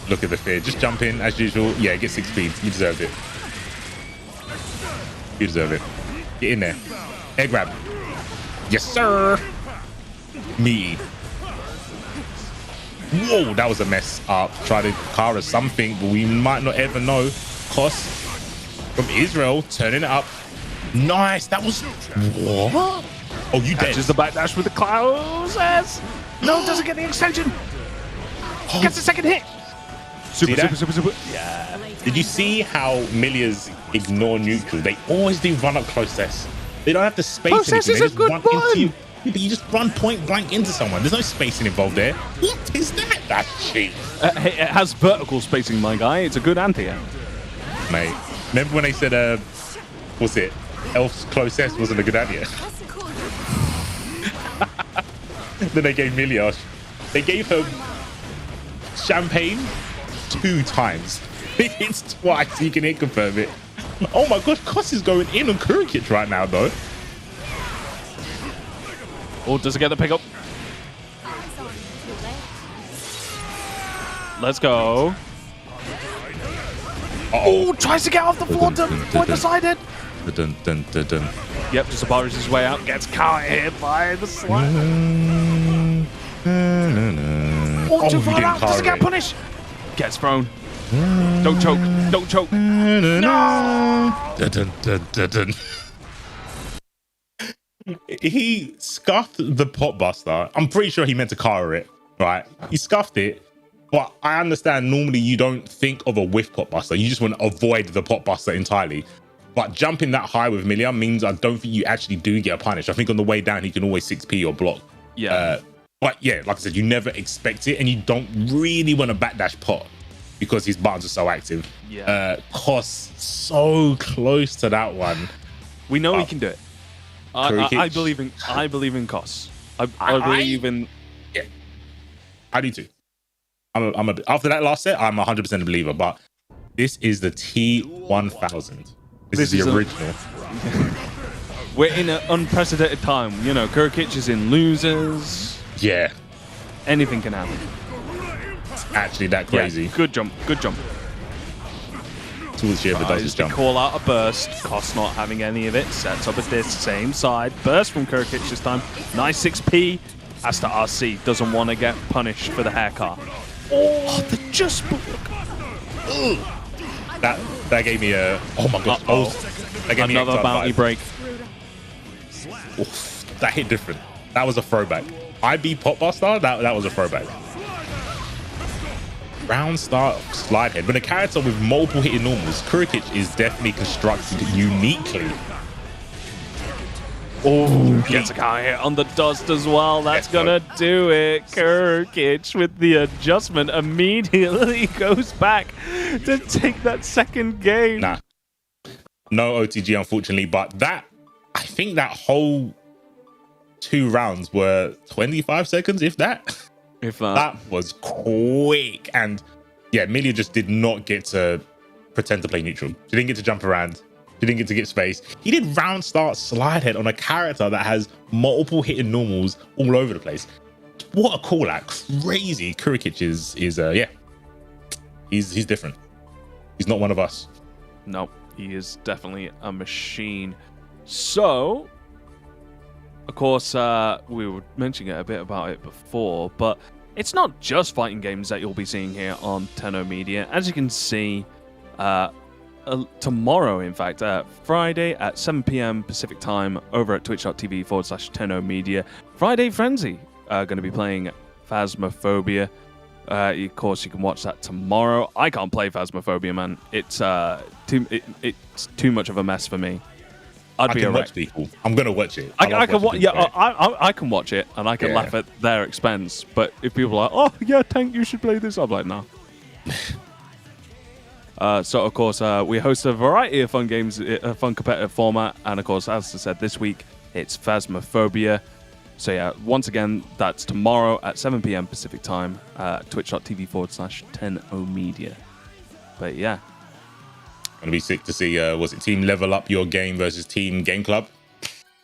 Look at the fear. Just jump in as usual. Yeah, get 6 speeds. You deserve it. You deserve it. Get in there. Air grab. Yes, sir. Me. Whoa, that was a mess up. Try to Kara something, but we might not ever know. Koss from Israel turning it up. Nice. That was... What? Oh, you dead. Catches the backdash with the clouds. No, doesn't get the extension. Gets the second hit. Super. Yeah. Did you see how Millia's ignore neutral? They always do run up close S. They don't have to space Process anything. is They a just good run one. into you. Yeah, but you just run point blank into someone. There's no spacing involved there. What is that? That's cheap. Hey, it has vertical spacing, my guy. It's a good anti-air. Mate, remember when they said, what's it? Elf's closest wasn't a good idea. Then they gave Millia. They gave her champagne 2 times. It's twice. You can hit confirm it. Oh my gosh, Koss is going in on kurokich right now, though. Oh, does it get the pickup? Let's go. Oh, tries to get off the floor to point the side hit. Dun, dun, dun, dun. Yep, just abolishes his way out. Gets counter hit by the slide. Oh, too far out. Does it get punished? Gets thrown. Don't choke. Don't choke. No! Dun, dun, dun, dun, dun. He scuffed the pot buster. I'm pretty sure he meant to counter it, right? He scuffed it, but I understand normally you don't think of a whiff pot buster. You just want to avoid the pot buster entirely. But jumping that high with Millia means I don't think you actually do get a punish. I think on the way down, he can always 6p or block. Yeah. But yeah, like I said, you never expect it, and you don't really want to backdash pot because his buttons are so active. Yeah. Koss so close to that one. We know he can do it. I Kurokich. believe in Koss. I believe in. Yeah, I do too. I'm a after that last set, I'm 100% a believer. But this is the T1000. This is the original. We're in an unprecedented time. You know, kurokich is in losers. Yeah, Anything can happen. it's actually that crazy. Yeah, good jump. Good jump. Tools she ever does is To jump. call out a burst. Koss not having any of it. Sets up at this same side. Burst from kurokich this time. Nice 6p. As to RC, doesn't want to get punished for the haircut. Oh, the just That gave me a oh my gosh. Uh-oh. That gave me Another XR bounty vibe. break. Oof, that hit different. That was a throwback. IB Potbuster, that was a throwback. Round start slide head. When a character with multiple hitting normals, kurokich is definitely constructed uniquely. Oh, gets a counter hit on the dust as well. That's gonna do it. kurokich with the adjustment immediately goes back to take that second game. Nah, no OTG unfortunately, but I think that whole 2 rounds were 25 seconds, if that. If That was quick. And yeah, Millia just did not get to pretend to play neutral. She didn't get to jump around. She didn't get to get space. He did round start slide head on a character that has multiple hitting normals all over the place. What a call out. Crazy. kurokich is yeah. He's different. He's not one of us. No, he is definitely a machine. So, of course, we were mentioning a bit about it before, but it's not just fighting games that you'll be seeing here on Tenno Media. As you can see, tomorrow, in fact, Friday at 7 p.m. Pacific time over at twitch.tv/Tenno Media, Friday Frenzy going to be playing Phasmophobia. Of course, you can watch that tomorrow. I can't play Phasmophobia, man. It's too much of a mess for me. I can watch people. I'm gonna watch it. I can watch. Yeah, I can watch it, and I can laugh at their expense. But if people are like, "Oh yeah, Tank, you should play this," I'm like, "No." So of course, we host a variety of fun games, a fun competitive format, and of course, as I said, this week it's Phasmophobia. So yeah, once again, that's tomorrow at 7 p.m. Pacific time, twitch.tv/Tenno Media. But yeah. Gonna be sick to see was it Team Level Up Your Game versus Team Game Club?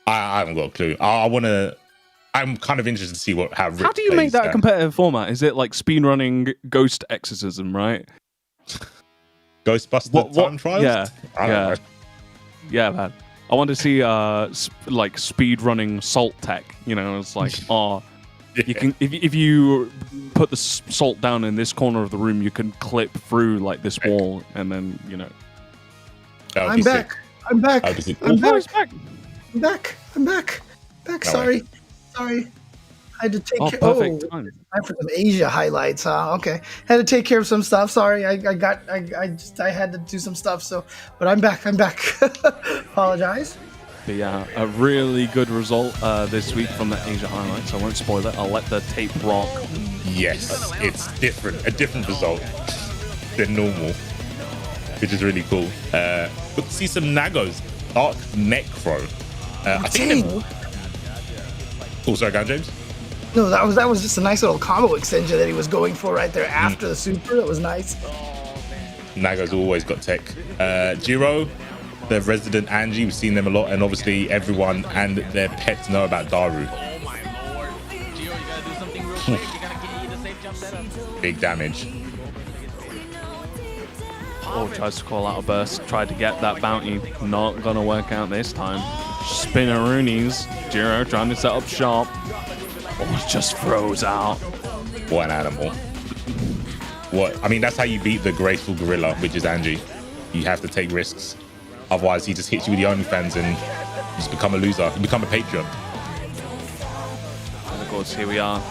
I haven't got a clue. I'm kind of interested to see how Rick How do you plays make that a competitive format? Is it like speedrunning Ghost Exorcism, right? Ghostbuster Time Trials? Yeah, I don't know. Yeah, man. I want to see like speedrunning Salt Tech. You know, it's like you can if you put the salt down in this corner of the room, you can clip through like this wall, and then you know. I'm back. I'm back. I'm back. I'm back. I'm back. Back. Sorry. I had to take care. Perfect Oh, time. time for some Asia highlights. Okay. Had to take care of some stuff. Sorry. I had to do some stuff. So, but I'm back. Apologize. But yeah, a really good result this week from the Asia highlights. I won't spoil it. I'll let the tape rock. Yes, it's different. A different result than normal, which is really cool. Good to see some Nagos. Dark Necro. I think. Oh, sorry, go on, James. No, that was just a nice little combo extension that he was going for right there after the super. That was nice. Nagos always got tech. Jiro, the resident Angie, we've seen them a lot, and obviously everyone and their pets know about Daru. Big damage. Oh, tries to call out a burst. Tried to get that bounty. Not gonna work out this time. Spinneroonies. Jiro trying to set up sharp. Oh, just throws out. What an animal. What? I mean, that's how you beat the graceful gorilla, which is Angie. You have to take risks. Otherwise, he just hits you with the OnlyFans and you just become a loser. You become a Patreon. And of course, here we are.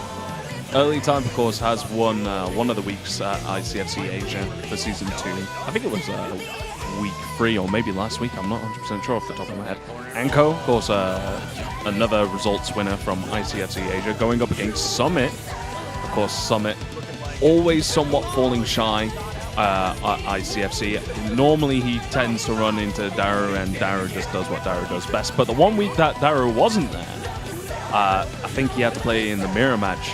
Early Time, of course, has won one of the weeks at ICFC Asia for Season 2. I think it was week 3 or maybe last week. I'm not 100% sure off the top of my head. Anko, of course, another results winner from ICFC Asia, going up against Summit. Of course, Summit always somewhat falling shy at ICFC. Normally, he tends to run into Daru, and Daru just does what Daru does best. But the one week that Daru wasn't there, I think he had to play in the mirror match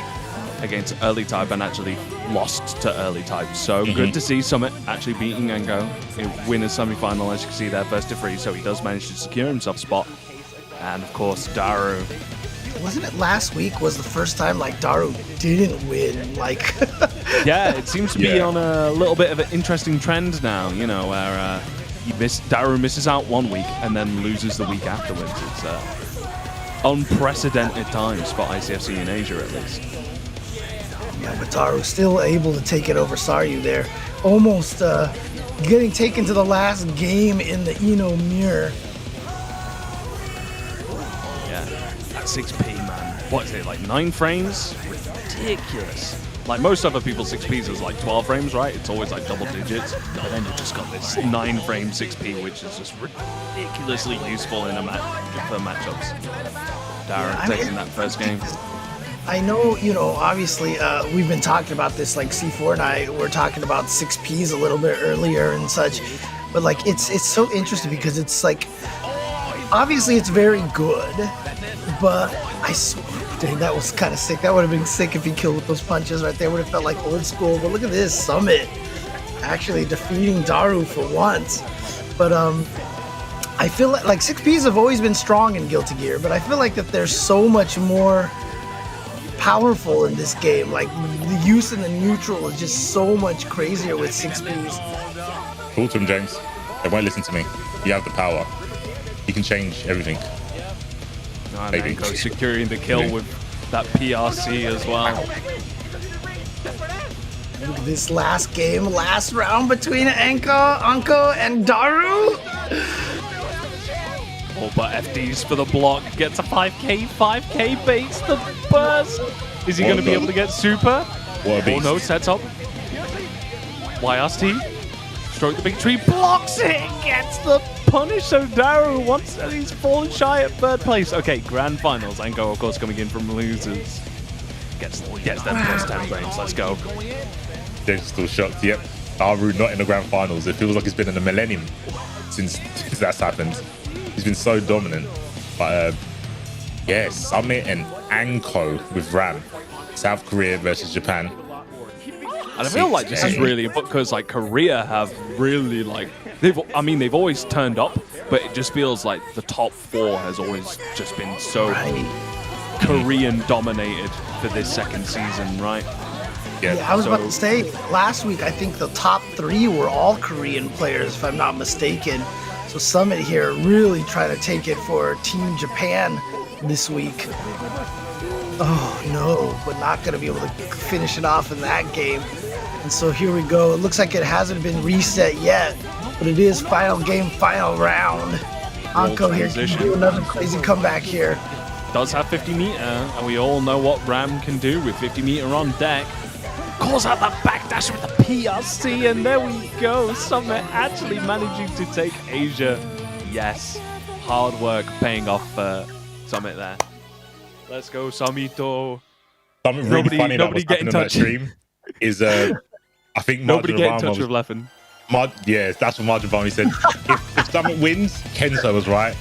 against Early Type and actually lost to Early Type. So good to see Summit actually beating Ango in winner's semi-final, as you can see there, first to 3. So he does manage to secure himself a spot. And of course, Daru. Wasn't it last week was the first time like Daru didn't win? Like, yeah, it seems to be on a little bit of an interesting trend now, you know, where Daru misses out one week and then loses the week afterwards. It's unprecedented times for ICFC in Asia, at least. yeah, but Daru still able to take it over Saryu there. Almost getting taken to the last game in the Eno mirror. Yeah, at 6p, man. What is it, like 9 frames? Ridiculous. Like most other people's 6ps is like 12 frames, right? It's always like double digits. But then you just got this 9 frame 6p, which is just ridiculously useful in a for matchups. Darren taking that first game. I know, you know, obviously we've been talking about this, like C4 and I were talking about 6Ps a little bit earlier and such, but like it's so interesting because it's like, obviously it's very good, but I swear, dang, that was kind of sick. That would have been sick if he killed with those punches right there. Would have felt like old school, but look at this, Summit actually defeating Daru for once. But I feel like 6Ps have always been strong in Guilty Gear, but I feel like that there's so much more powerful in this game. Like the use in the neutral is just so much crazier with 6Ps. Talk to him, James. They won't listen to me. You have the power. You can change everything. Maybe. Anko securing the kill with that PRC as well. Look at this last game, last round between Anko and Daru. Oh, but FDs for the block, gets a 5k baits the burst. Is he going to be able to get super? What a beast. Oh no, sets up. YRT, stroke the big tree, blocks it, gets the punish. So Daru, once he's fallen shy at 3rd place. Okay, grand finals. Anko, of course, coming in from losers. Gets them plus 10 frames. Let's go. James is still shocked. Yep. Daru not in the grand finals. It feels like it's been in a millennium since that's happened. He's been so dominant. But yeah, Summit and Anko with Ram. South Korea versus Japan. And I feel like this is really important because like Korea have really like they've always turned up, but it just feels like the top 4 has always just been so Korean dominated for this 2nd season, right? Yeah, I was about to say, last week I think the top 3 were all Korean players, if I'm not mistaken. So Summit here really trying to take it for Team Japan this week. Oh no, but not going to be able to finish it off in that game. And so here we go. It looks like it hasn't been reset yet, but it is final game, final round. Anko here can do another crazy comeback here. Does have 50 meter, and we all know what Ram can do with 50 meter on deck. Calls out that backdash with the PRC, and there we go. Summit actually managing to take Asia. Yes, hard work paying off Summit there. Let's go, Samito. Something really funny that was get in happening on that touch. stream is I think Nobody get in Marginal touch with Leffen. yeah, that's what Margin Vami said. if Summit wins, Kenzo was right.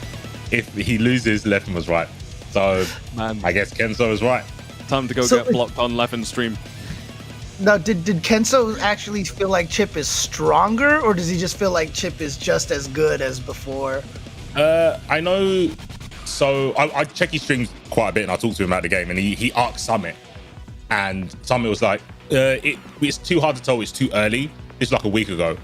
If he loses, Leffen was right. So Man, I guess Kenzo is right. time to go get blocked on Leffen's stream. Now, did Kenzo actually feel like Chip is stronger, or does he just feel like Chip is just as good as before? I know. So I check his streams quite a bit, and I talk to him about the game, and he asked Summit, and Summit was like, "It's too hard to tell. It's too early." It's like a week ago,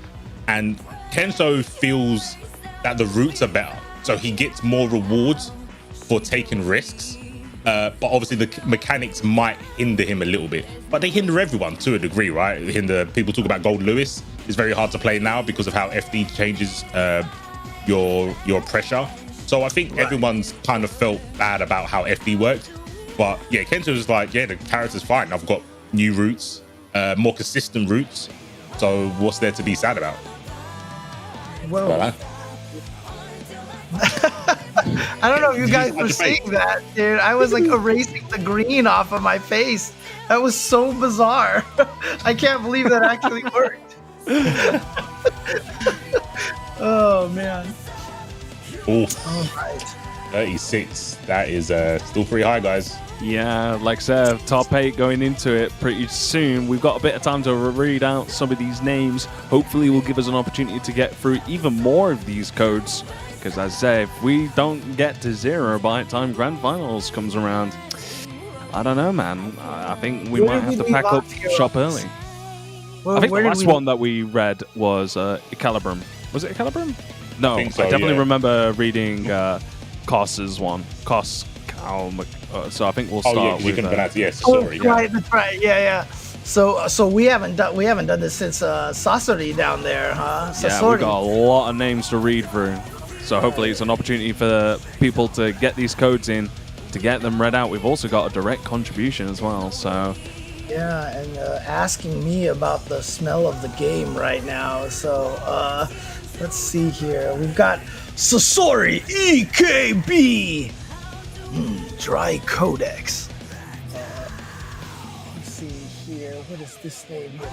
and Kenzo feels that the routes are better, so he gets more rewards for taking risks. But obviously the mechanics might hinder him a little bit, but they hinder everyone to a degree, right? People talk about Gold Lewis. It's very hard to play now because of how FD changes your pressure. So I think everyone's kind of felt bad about how FD worked. But yeah, Kento was like, yeah, the character's fine. I've got new routes, more consistent routes. So what's there to be sad about? Whoa. Well, I don't know if you guys were seeing that, dude. I was like erasing the green off of my face. That was so bizarre. I can't believe that actually worked. Oh, man. Oof. All right. 36. That is still pretty high, guys. Yeah, like I said, top 8 going into it pretty soon. We've got a bit of time to read out some of these names. Hopefully, will give us an opportunity to get through even more of these codes. Because as I say, if we don't get to 0 by the time Grand Finals comes around, I don't know, man. I think we might have to pack up shop early. Well, I think the last one that we read was ecalebrum. Was it ecalebrum? No, I, so, definitely yeah. remember reading Koss's one. Koss. So I think we'll start you with. can pronounce Sasori. Right, that's right. Yeah. So we haven't done this since Sasori down there, huh? Yeah, Sasori. we've got a lot of names to read through. So hopefully it's an opportunity for people to get these codes in, to get them read out. We've also got a direct contribution as well. So Yeah, and asking me about the smell of the game right now. So let's see here. We've got Sasori EKB. Dry Codex. Let's see here. What is this name here?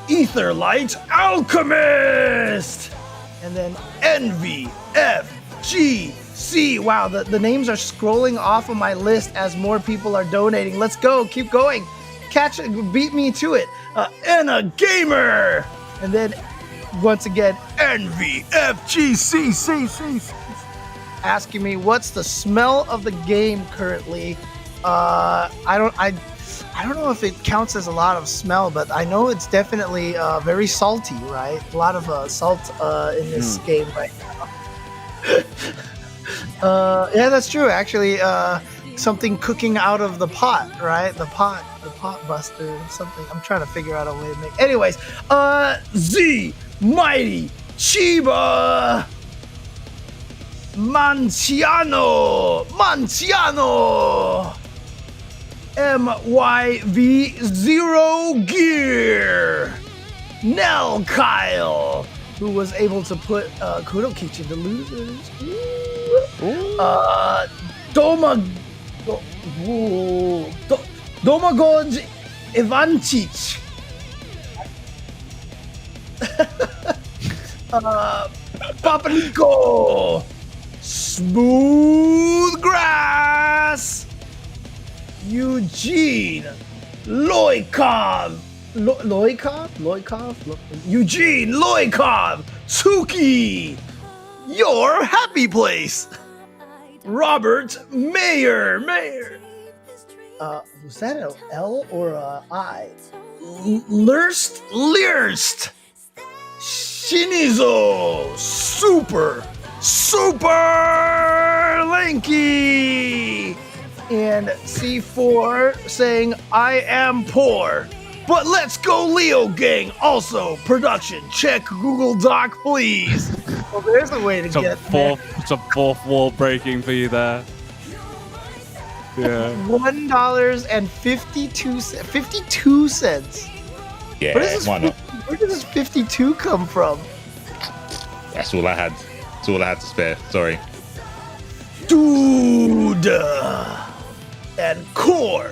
Etherlight Alchemist. And then Envy FGC. Wow, the names are scrolling off of my list as more people are donating. Let's go. Keep going. Catch it. Beat me to it. Anna Gamer. And then once again, Envy FGC. Asking me what's the smell of the game currently. I don't know if it counts as a lot of smell, but I know it's definitely very salty, right? A lot of salt in this game right now. Yeah, that's true. Actually, something cooking out of the pot, right? The pot buster, something. I'm trying to figure out a way to make. Anyways, Z Mighty Chiba. Manciano! MYV0 Gear! Nelkhael, who was able to put kurokich into losers. Domagoj Ivancic. Papanico! Smooth Grass! Eugene Loikov! Eugene Loikov! Tsuki! Your happy place! Robert Mayer! Was that an L or a I? Lirst! Shinizo! Super Lanky! And C4 saying, I am poor, but let's go Leo gang. Also, production, check Google Doc, please. Well, there's a way to get there. Some fourth wall breaking for you there. Yeah. $1.52. Yeah, why not? Where did this 52 come from? That's all I had. That's all I had to spare. Sorry. Dude and Core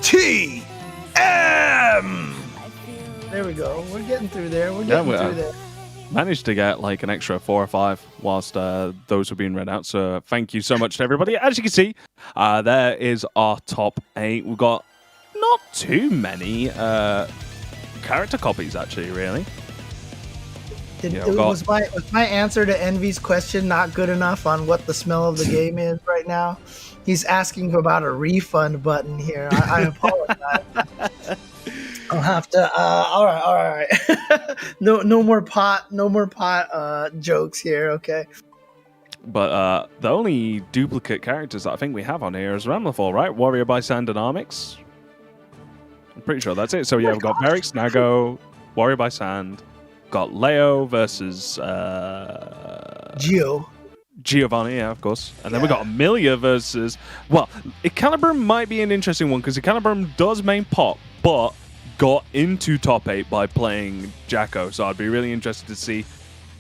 TM. There we go. We're getting through there. We're getting through there. Managed to get like an extra 4 or 5 whilst those were being read out. So thank you so much to everybody. As you can see, there is our top 8. We've got not too many character copies, actually, really. Was my answer to Envy's question not good enough on what the smell of the game is right now? He's asking about a refund button here. I apologize. I'll have to. All right. no more pot jokes here. Okay. But the only duplicate characters that I think we have on here is Ramlethal, right? WarriorBysand and Armix. I'm pretty sure that's it. So yeah, we've got Verix, Nago, WarriorBysand. Got Leo versus Giovanna, yeah, of course. And then we got Millia versus... Well, ecalebrum might be an interesting one, because ecalebrum does main pot, but got into top 8 by playing Jacko. So I'd be really interested to see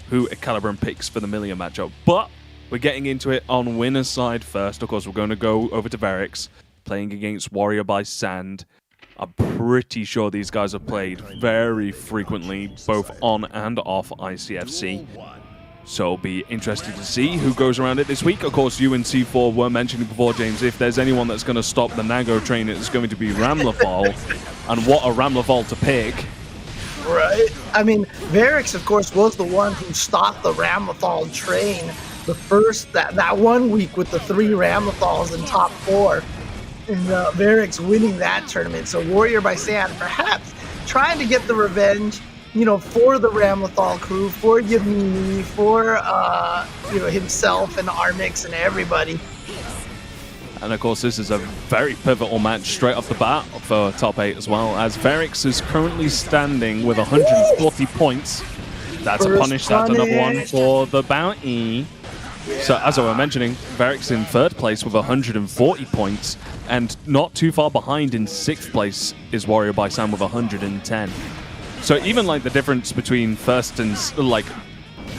who ecalebrum picks for the Millia matchup. But we're getting into it on winner's side first. Of course, we're going to go over to Verix, playing against WarriorBysand. I'm pretty sure these guys have played very frequently, both on and off ICFC. So it'll be interesting to see who goes around it this week. Of course, you and C4 were mentioning before, James, if there's anyone that's going to stop the Nago train, it's going to be Ramlethal. And what a Ramlethal to pick. Right. I mean, Verix, of course, was the one who stopped the Ramlethal train the first, that 1 week with the 3 Ramlethals in top 4. And Verix winning that tournament. So WarriorBysand perhaps trying to get the revenge, for the Ramlethal crew, for Yamini, for himself and Armix and everybody. And of course, this is a very pivotal match straight off the bat for top 8 as well, as Verix is currently standing with 140 points. That's a punish. That's another one for the bounty. So, as I was mentioning, Verix in 3rd place with 140 points, and not too far behind in 6th place is WarriorBysand with 110. So even like the difference between 1st and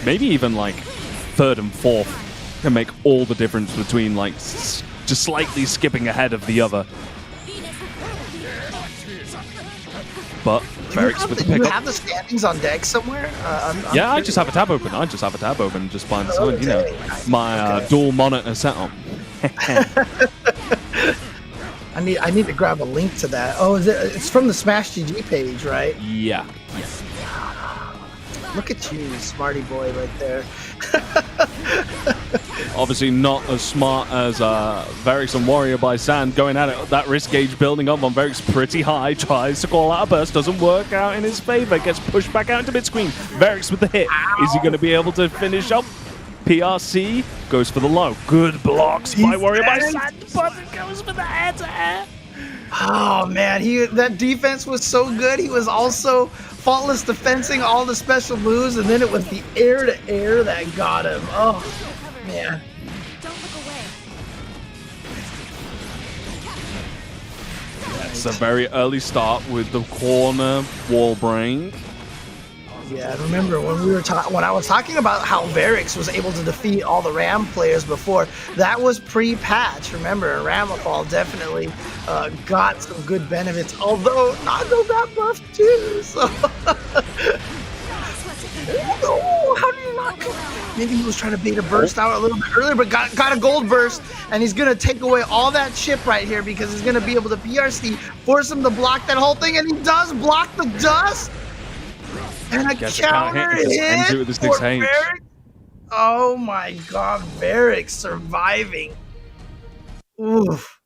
maybe even 3rd and 4th can make all the difference between just slightly skipping ahead of the other. But Verix with the pickup. Do you have the standings on deck somewhere? Yeah, I just have a tab open. Just by the side, my dual monitor setup. I need to grab a link to that. Oh, it's from the Smash GG page, right? Yeah. Look at you, smarty boy, right there. Obviously not as smart as Verix and WarriorBysand going at it. That risk gauge building up on Verix pretty high. Tries to call out a burst. Doesn't work out in his favor. Gets pushed back out into mid-screen. Verix with the hit. Ow. Is he going to be able to finish up? PRC goes for the low. Good blocks by WarriorBysand, but it goes for the air-to-air. Oh, man. That defense was so good. He was also faultless defensing all the special moves, and then it was the air-to-air that got him. Oh, man. That's a very early start with the corner wall break. Yeah, I remember when I was talking about how Verix was able to defeat all the Ram players before, that was pre-patch. Remember, Ramlethal definitely got some good benefits, although Nago got buffed too, so... Oh, how did he not go? Maybe he was trying to bait a burst out a little bit earlier, but got a gold burst, and he's going to take away all that chip right here because he's going to be able to PRC, force him to block that whole thing, and he does block the dust! And a counter hit for Verix. Oh my god, Verix surviving. Oof.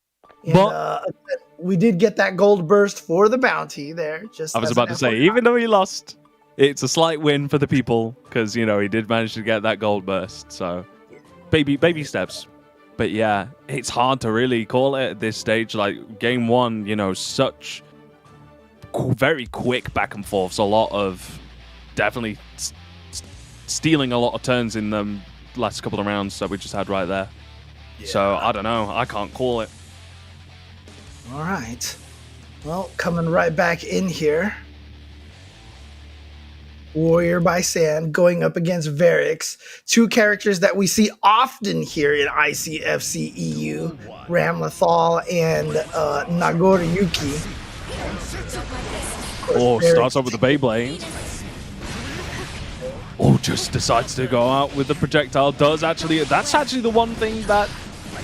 And, we did get that gold burst for the bounty there. Just I was about to say, even though he lost, it's a slight win for the people because, he did manage to get that gold burst. So, baby steps. But yeah, it's hard to really call it at this stage. Like, game 1, such very quick back and forths. A lot of definitely stealing a lot of turns in the last couple of rounds that we just had right there. Yeah. So, I don't know. I can't call it. All right. Well, coming right back in here. WarriorBysand going up against Verix, two characters that we see often here in ICFC EU, Ramlethal and Nagoriyuki. Oh, starts off with the Beyblade. Oh, just decides to go out with the projectile. That's actually the one thing that,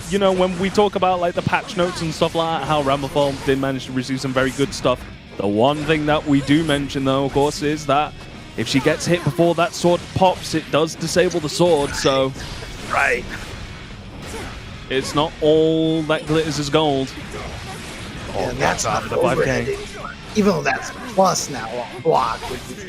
you know, when we talk about like the patch notes and stuff like that, how Ramlethal did manage to receive some very good stuff. The one thing that we do mention, though, of course, is that if she gets hit before that sword pops, it does disable the sword. So, right, it's not all that glitters is gold. Oh, that's not the 5K. Even though that's plus now on block.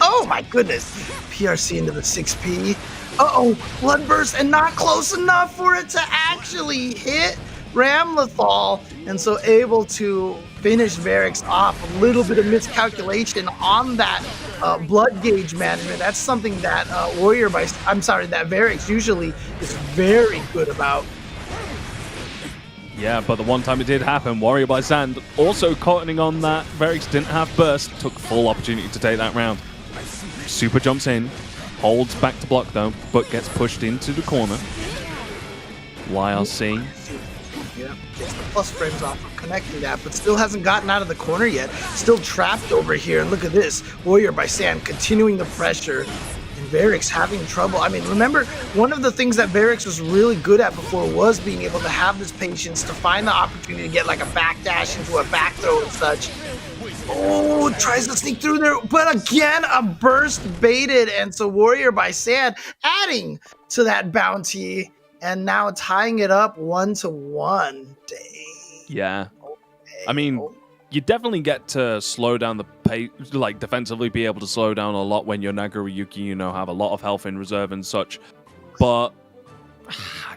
Oh my goodness. PRC into the 6P. Uh-oh, Bloodburst, and not close enough for it to actually hit Ramlethal. And so able to finish Verix off. A little bit of miscalculation on that blood gauge management. That's something that that Verix usually is very good about. Yeah, but the one time it did happen, WarriorBysand also cottoning on that. Verix didn't have burst, took full opportunity to take that round. Super jumps in, holds back to block though, but gets pushed into the corner. YLC. Yeah, gets the plus frames off of connecting that, but still hasn't gotten out of the corner yet. Still trapped over here. And look at this, WarriorBysand continuing the pressure. Verix having trouble. I mean, remember, one of the things that Verix was really good at before was being able to have this patience to find the opportunity to get like a backdash into a back throw and such. Oh, tries to sneak through there, but again, a burst baited, and so WarriorBysand adding to that bounty, and now tying it up 1-1. Dang. Yeah. Okay. I mean, you definitely get to slow down the pace, like defensively be able to slow down a lot when you're Nagoriyuki, you know, have a lot of health in reserve and such. But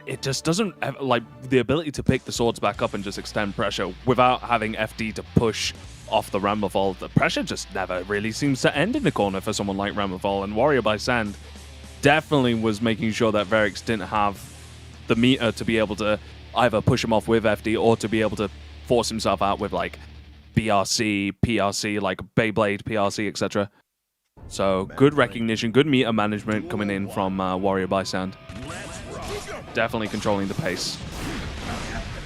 it just doesn't have, like, the ability to pick the swords back up and just extend pressure without having FD to push off the Ramlethal. The pressure just never really seems to end in the corner for someone like Ramlethal, and WarriorBysand definitely was making sure that Verix didn't have the meter to be able to either push him off with FD or to be able to force himself out with like BRC, PRC, like Beyblade, PRC, etc. So good recognition, good meter management coming in from WarriorBysand. Definitely controlling the pace.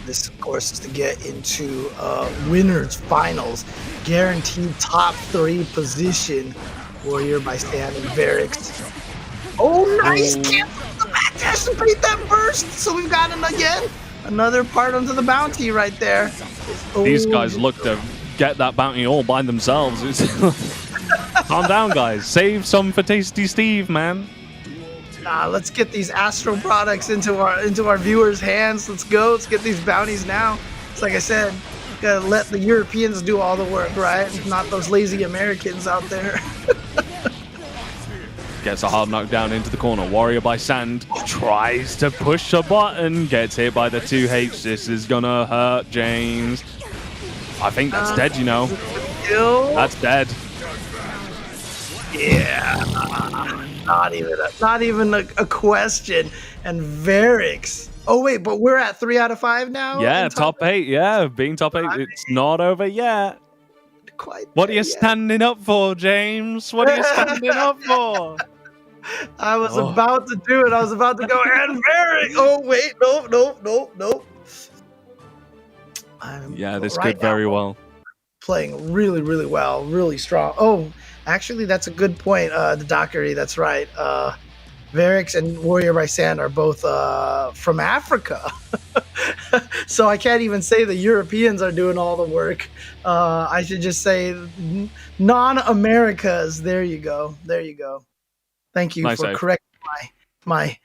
This, of course, is to get into winners finals. Guaranteed top 3 position. WarriorBysand and Verix. Oh, nice! Cancel the backdash to beat that burst. So we've got him again. Another part onto the bounty right there. These guys look to get that bounty all by themselves. Calm down, guys. Save some for Tasty Steve, man. Nah, let's get these Astro products into our viewers' hands. Let's go. Let's get these bounties now. It's like I said, gotta let the Europeans do all the work, right? Not those lazy Americans out there. Gets a hard knockdown into the corner. WarriorBysand tries to push a button. Gets hit by the 2H. This is gonna hurt James. I think that's dead, you know. That's dead. Yeah. Not even a question. And Verix. Oh, wait, but we're at 3 out of 5 now? Yeah, top 8. Yeah, being top 8. It's not over yet. What are you standing up for, James? What are you standing up for? I was about to do it. I was about to go and Verix. Oh, wait. Nope. Yeah, this could very well. Playing really, really well. Really strong. Oh, actually, that's a good point. The Dockery, that's right. Verix and WarriorBysand are both from Africa. So I can't even say the Europeans are doing all the work. I should just say non-Americas. There you go. Thank you for correcting my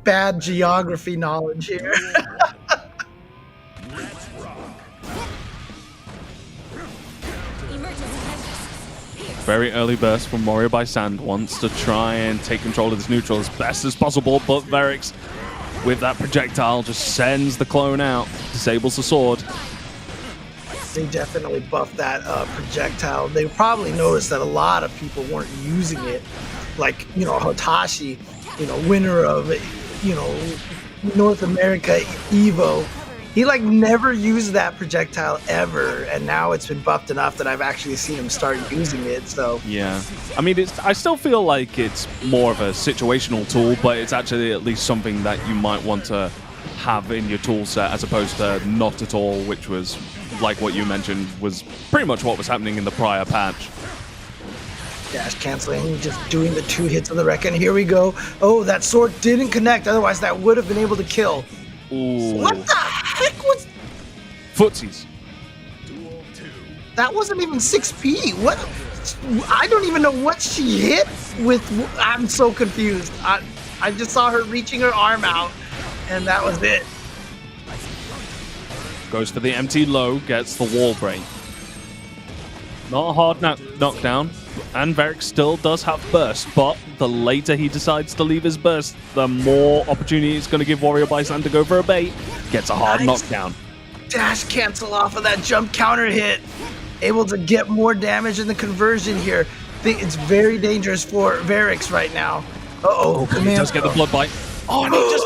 bad geography knowledge here. Very early burst from WarriorBysand. Wants to try and take control of this neutral as best as possible, but Verix, with that projectile, just sends the clone out, disables the sword. They definitely buffed that projectile. They probably noticed that a lot of people weren't using it. Like, you know, Hotashi, you know, winner of, you know, North America Evo, He like never used that projectile ever, and now it's been buffed enough that I've actually seen him start using it. So yeah, I mean, I still feel like it's more of a situational tool, but it's actually at least something that you might want to have in your tool set as opposed to not at all, which was like what you mentioned was pretty much what was happening in the prior patch. dash canceling, just doing the 2 hits of the wreck, and here we go. Oh, that sword didn't connect, otherwise that would have been able to kill. Ooh. What the heck was Footsies. that? Wasn't even 6p. What? I don't even know what she hit with. I'm so confused. I just saw her reaching her arm out, and that was it. Goes for the empty low, gets the wall break. Not a hard knockdown, and Varric still does have burst, but the later he decides to leave his burst, the more opportunity it's going to give WarriorBysand to go for a bait. Gets a hard knockdown. Dash cancel off of that jump counter hit. Able to get more damage in the conversion here. Think it's very dangerous for Varric right now. Uh-oh, He does get the blood bite. Oh, and he just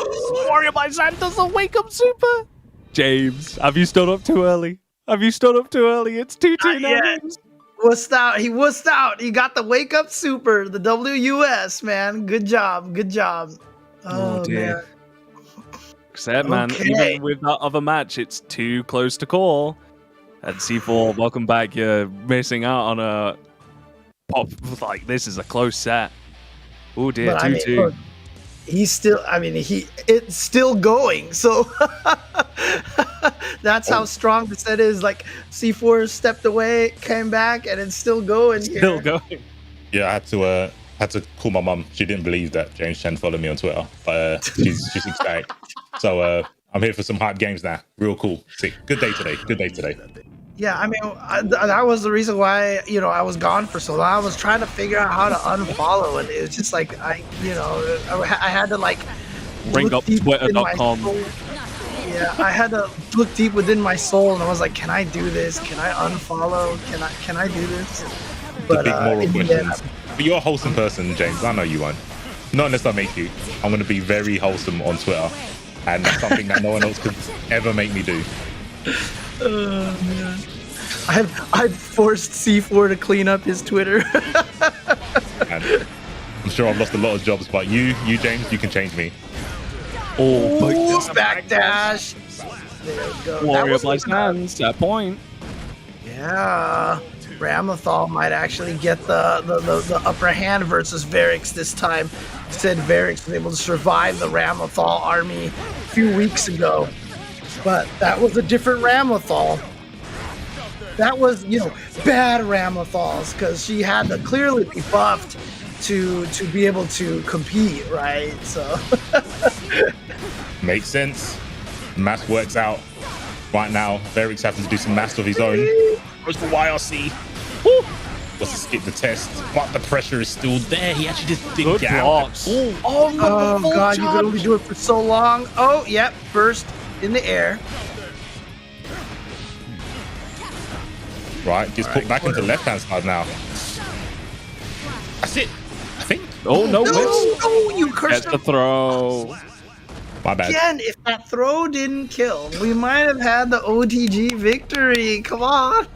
WarriorBysand does a wake up super. James, have you stood up too early? Have you stood up too early? It's 2-2 now. James. Wussed out. He wussed out. He got the wake up super, the WUS, man. Good job. Good job. Oh, dear. man. Said, man, even with that other match, it's too close to call. And C4, welcome back. You're missing out on a pop. Like, this is a close set. Oh, dear. 2-2. Look, he's still, it's still going. So that's how strong the set is. Like, C4 stepped away, came back, and it's still going here. Still going. Yeah, I had to call my mum. She didn't believe that James Chen followed me on Twitter, but she's ecstatic. So I'm here for some hype games now. Real cool. See, good day today. Good day today. Yeah, that was the reason why, I was gone for so long. I was trying to figure out how to unfollow, and it was just like, I had to like bring up twitter.com. Yeah, I had to look deep within my soul, and I was like, can I do this? Can I unfollow? Can I do this? But big moral questions. But you're a wholesome person, James. I know you won't. Not unless I make you. I'm going to be very wholesome on Twitter, and that's something that no one else could ever make me do. Man. I've forced C4 to clean up his Twitter. And I'm sure I've lost a lot of jobs, but you James, you can change me. Oh, back dash. There we go. WarriorBysand, that point. Yeah. Ramlethal might actually get the upper hand versus Varric this time. Said Varric was able to survive the Ramlethal army a few weeks ago. But that was a different Ramlethal. That was, bad Ramlethals, because she had to clearly be buffed to be able to compete, right? So makes sense. Math works out right now. Varric's having to do some math of his own. Goes for YRC. Woo! Was to skip the test, but the pressure is still there. He actually just didn't get out. Oh God, you could only do it for so long. Oh, yep, burst in the air. Right, gets put back into the left-hand side now. That's it, I think. Oh, no, no, you cursed the throw. My bad. Again, if that throw didn't kill, we might have had the OTG victory. Come on.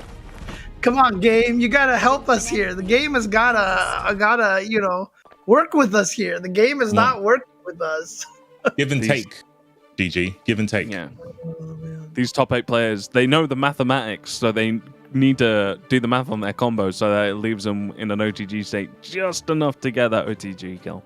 Come on, game. You gotta help us here. The game has gotta, work with us here. The game is not working with us. Give and take, GG. Give and take. Yeah. These top 8 players, they know the mathematics, so they need to do the math on their combo so that it leaves them in an OTG state just enough to get that OTG kill.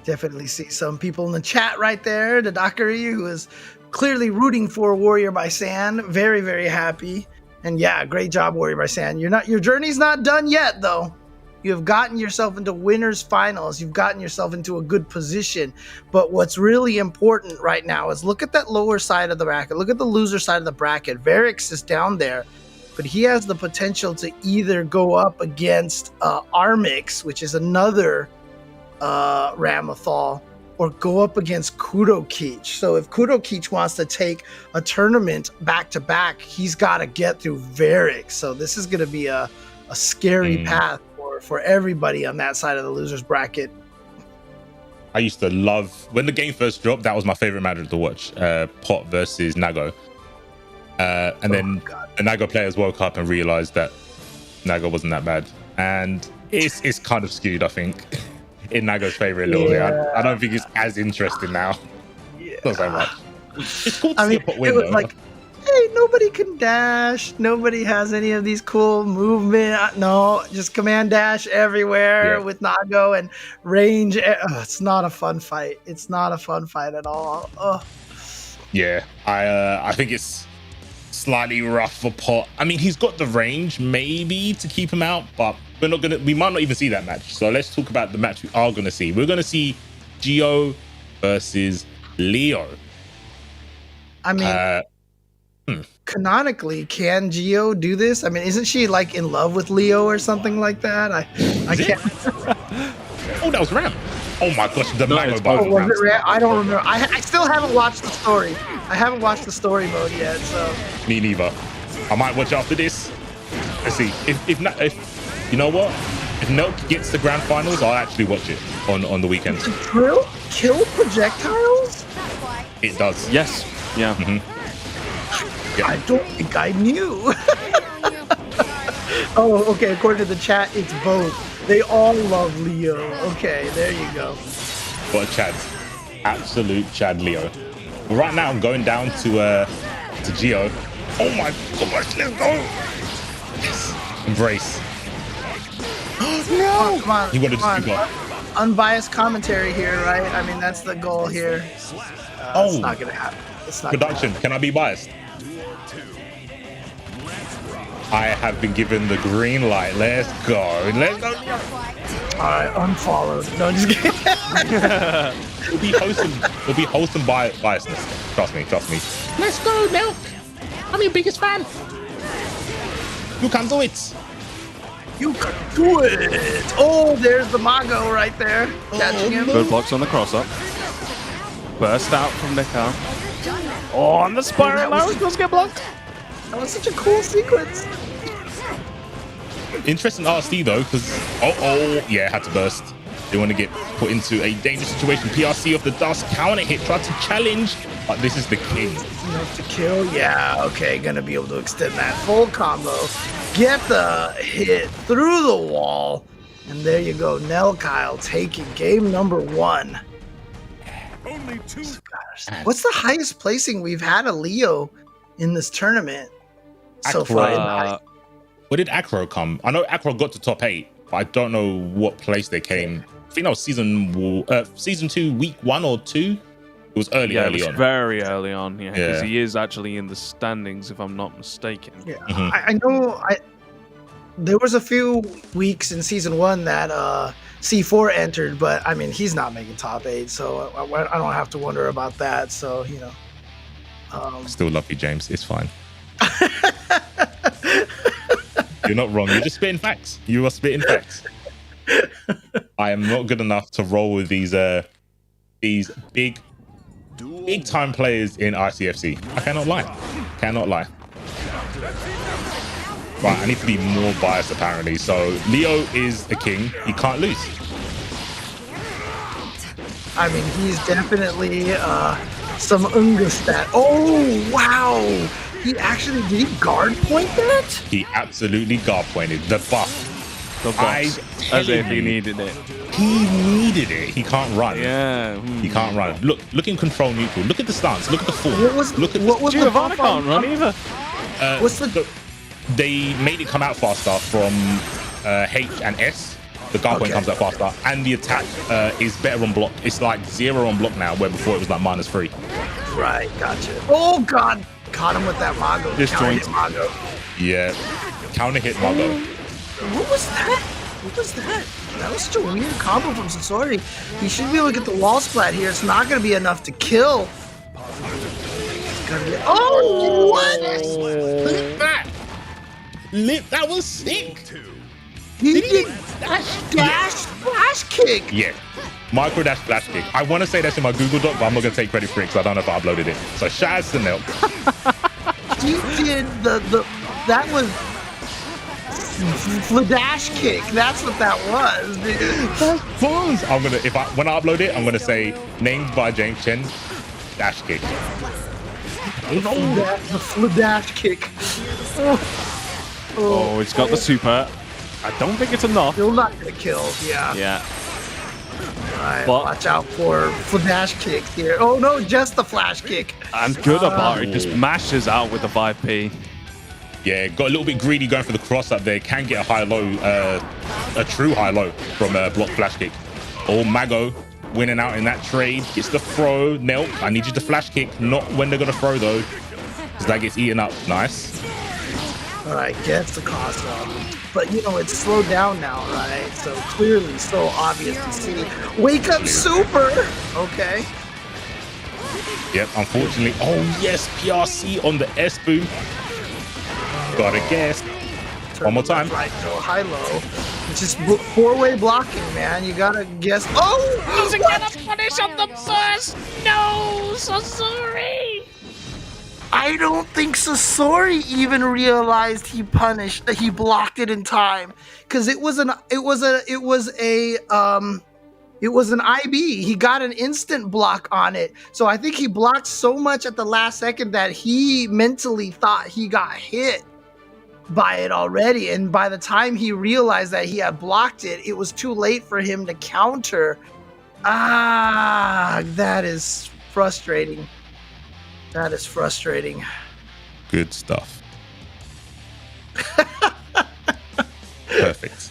Definitely see some people in the chat right there. The Nagoriyuki, who is clearly rooting for WarriorBysand. Very, very happy. And yeah, great job, WarriorBysand. Your journey's not done yet, though. You have gotten yourself into winners finals. You've gotten yourself into a good position. But what's really important right now is look at that lower side of the bracket. Look at the loser side of the bracket. Varric is down there, but he has the potential to either go up against Armix, which is another Ramlethal, or go up against kurokich. So if kurokich wants to take a tournament back to back, he's got to get through Varric. So this is going to be a scary path for everybody on that side of the losers bracket. I used to love when the game first dropped. That was my favorite match to watch. Pot versus Nago. And then the Nago players woke up and realized that Nago wasn't that bad, and it's kind of skewed, I think, in Nago's favor a little bit. I don't think it's as interesting now. Not so much. It's cool to see a pot win, it was though. like, hey, nobody can dash. Nobody has any of these cool movement. No, just command dash everywhere with Nago and range. It's not a fun fight. It's not a fun fight at all. Yeah, I think it's slightly rough for Pot. I mean, he's got the range maybe to keep him out, but we might not even see that match. So let's talk about the match we are gonna see. We're gonna see Gio versus Leo. I mean, canonically, can Gio do this? I mean, isn't she like in love with Leo or something like that? I can't. Oh, that was Ram. Oh my gosh, the Mago bar. Was it Ram? I don't remember. I still haven't watched the story. I haven't watched the story mode yet, so. Me neither. I might watch after this. Let's see. If you know what? If Nelk gets the grand finals, I'll actually watch it on the weekends. Does Drill kill projectiles? It does. Yes. Yeah. Yeah. I don't think I knew. Oh, okay. According to the chat, it's both. They all love Leo. Okay, there you go. What a Chad. Absolute Chad Leo. But right now, I'm going down to Gio. Oh my gosh, let's go. Yes. Embrace. No! Come on, He wanted to come speak on. up. Unbiased commentary here, right? I mean, that's the goal here. It's not gonna happen. It's not. Production, can I be biased? I have been given the green light. Let's go. Let's go. All right, unfollowed. No, I'm just kidding. It'll be wholesome biasness. Trust me. Let's go, Nelk. I'm your biggest fan. You can do it. You can do it. Oh, there's the Mago right there, catching him. Good blocks on the cross up. Burst out from the car. Oh, on the spiral arrow, supposed to get blocked. That was such a cool sequence. Interesting RC though, because yeah, had to burst. They want to get put into a dangerous situation. PRC off the dust, counter hit, tried to challenge, but this is the king. Enough to kill. Yeah, okay, gonna be able to extend that full combo. Get the hit through the wall, and there you go. Nelkhael taking game number 1. Only 2. What's the highest placing we've had a Leo in this tournament so far? Where did Acro come? I know Acro got to top 8, but I don't know what place they came. I think that was season 2, week 1 or 2. It was early on. Very early on, because he is actually in the standings, if I'm not mistaken. Yeah, I know. There was a few weeks in season 1 that C4 entered, but I mean he's not making top 8, so I don't have to wonder about that. So you know, Still love you, James. It's fine. You're not wrong. You're just spitting facts. You are spitting facts. I am not good enough to roll with these big time players in ICFC. I cannot lie. Right, I need to be more biased apparently. So Leo is the king. He can't lose. I mean he's definitely some Unga stat. Oh wow! He actually did he guard point that? He absolutely guard pointed the buff. As if he needed it. He needed it. He can't run. Yeah. He can't run. Look in control neutral. Look at the stance. Look at the form. What was Giovanna can't run either. What's the? They made it come out faster from H and S. The guard point comes out faster, and the attack is better on block. It's like 0 on block now, where before it was like -3. Right, gotcha. Oh god, caught him with that Mago. Disjoint. Mago. Yeah, counter hit Mago. What was that? That was such a weird combo from Sasori. He should be able to get the wall splat here. It's not going to be enough to kill. Oh, what? Look at that! That was sick. He did dash flash kick. Yeah, micro dash flash kick. I want to say that's in my Google Doc, but I'm not going to take credit for it because I don't know if I uploaded it. So shout out to Nelk. He did that was Fladash kick. That's what that was, dude. I'm gonna when I upload it, I'm gonna say named by James Chen, dash kick. The Fladash kick. Oh, it's got the super. I don't think it's enough. Still not gonna kill. Yeah. Yeah. Alright, But- watch out for Fladash kick here. Oh no, just the flash kick. And good about it, just mashes out with the 5p. Yeah, got a little bit greedy going for the cross up there. Can get a high-low, a true high-low from a block flash kick. Oh, Mago winning out in that trade. Gets the throw. Nelk, I need you to flash kick. Not when they're going to throw, though. Because that gets eaten up. Nice. Alright, gets the cost up. But, you know, it's slowed down now, right? So clearly so obvious to see. Wake up super! Okay. Yep, unfortunately. Oh, yes, PRC on the S-boom. Gotta guess. One more time. Right, go high-low. It's just four-way blocking, man. You gotta guess. Oh! Doesn't get a punish on the bus! No! Sasori! I don't think Sasori even realized he blocked it in time, because it was an IB. He got an instant block on it, so I think he blocked so much at the last second that he mentally thought he got hit by it already, and by the time he realized that he had blocked it, it was too late for him to counter. That is frustrating. That is frustrating. Good stuff. Perfect.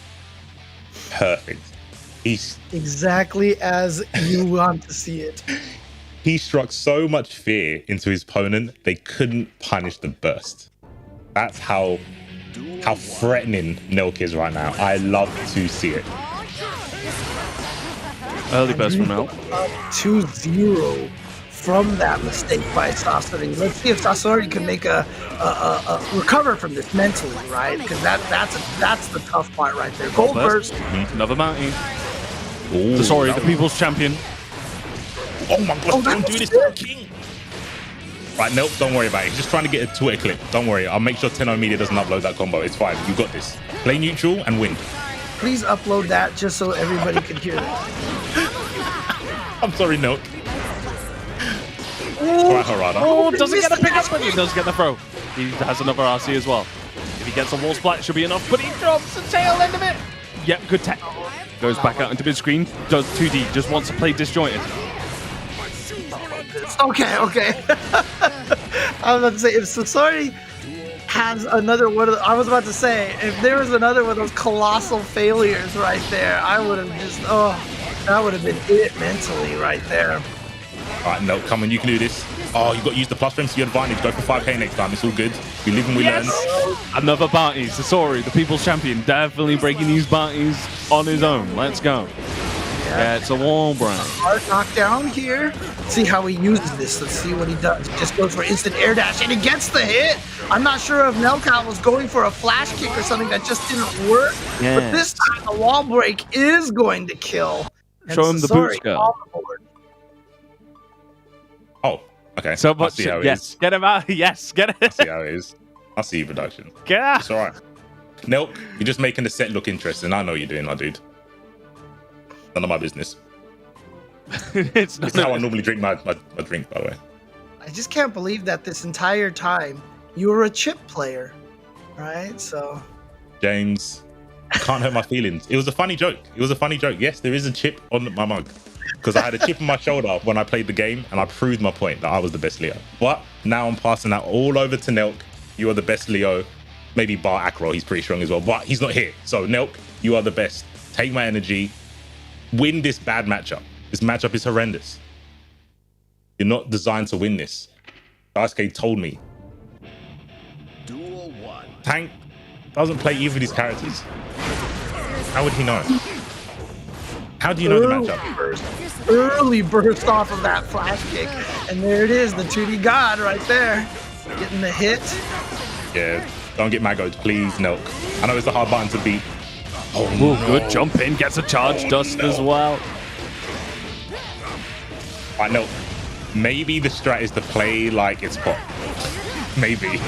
He's Exactly as you want to see it. He struck so much fear into his opponent, they couldn't punish the burst. That's how threatening Nelk is right now. I love to see it. Early burst from Nelk. 2-0 from that mistake by Sasori. Let's see if Sasori can make a recover from this mentally, right? Because that's the tough part right there. Gold burst. Another mountain. Ooh, Sasori, the people's champion. Oh my gosh, don't do this to the king. Right, nope, don't worry about it. Just trying to get a Twitter clip. Don't worry. I'll make sure Tenno Media doesn't upload that combo. It's fine. You got this. Play neutral and win. Please upload that just so everybody can hear that. I'm sorry, Nelk. Alright, Harada. Oh, doesn't get a pick up, but he does get the throw. He has another RC as well. If he gets a wall splat, it should be enough, but he drops the tail end of it. Yep, good tech. Goes back out into mid screen, does 2D, just wants to play disjointed. Okay. I was about to say, if Sasori has another one of I was about to say, if there was another one of those colossal failures right there, I would have just, that would have been it mentally right there. Alright, no, come on, you can do this. Oh, you got to use the plus frames to your advantage. Go for 5k next time. It's all good. We live and we learn. Another bounty. Sasori, the people's champion, definitely breaking these bounties on his own. Let's go. Yeah, it's a wall break. Hard knockdown here. See how he uses this. Let's see what he does. He just goes for instant air dash and he gets the hit. I'm not sure if Nelkhael was going for a flash kick or something that just didn't work. Yeah. But this time the wall break is going to kill. And Show him the boot skill. on the board. Oh, okay. So I much. see how it Yes, is. get him out. Yes, get I it. see how it is. I see your production. Yeah. It's alright. Nelk, you're just making the set look interesting. I know you're doing, my dude. None of my business. It's This is how I normally drink my drink, by the way. I just can't believe that this entire time you were a chip player, right? So James, I can't hurt my feelings. It was a funny joke. Yes, there is a chip on my mug. Because I had a chip on my shoulder when I played the game and I proved my point that I was the best Leo. But now I'm passing that all over to Nelk. You are the best Leo. Maybe bar Acro, he's pretty strong as well. But he's not here. So Nelk, you are the best. Take my energy. Win this bad matchup. This matchup is horrendous. You're not designed to win this. Daisuke told me. Duel 1. Tank doesn't play either of these characters. How would he know? How do you know the matchup? Early burst off of that flash kick. And there it is, the 2D god right there. Getting the hit. Yeah, don't get maggoed, please, Nelk. I know it's a hard button to beat. Oh, Ooh, no. good jump in, gets a charge dust as well. I know. Maybe the strat is to play like it's pop. Maybe.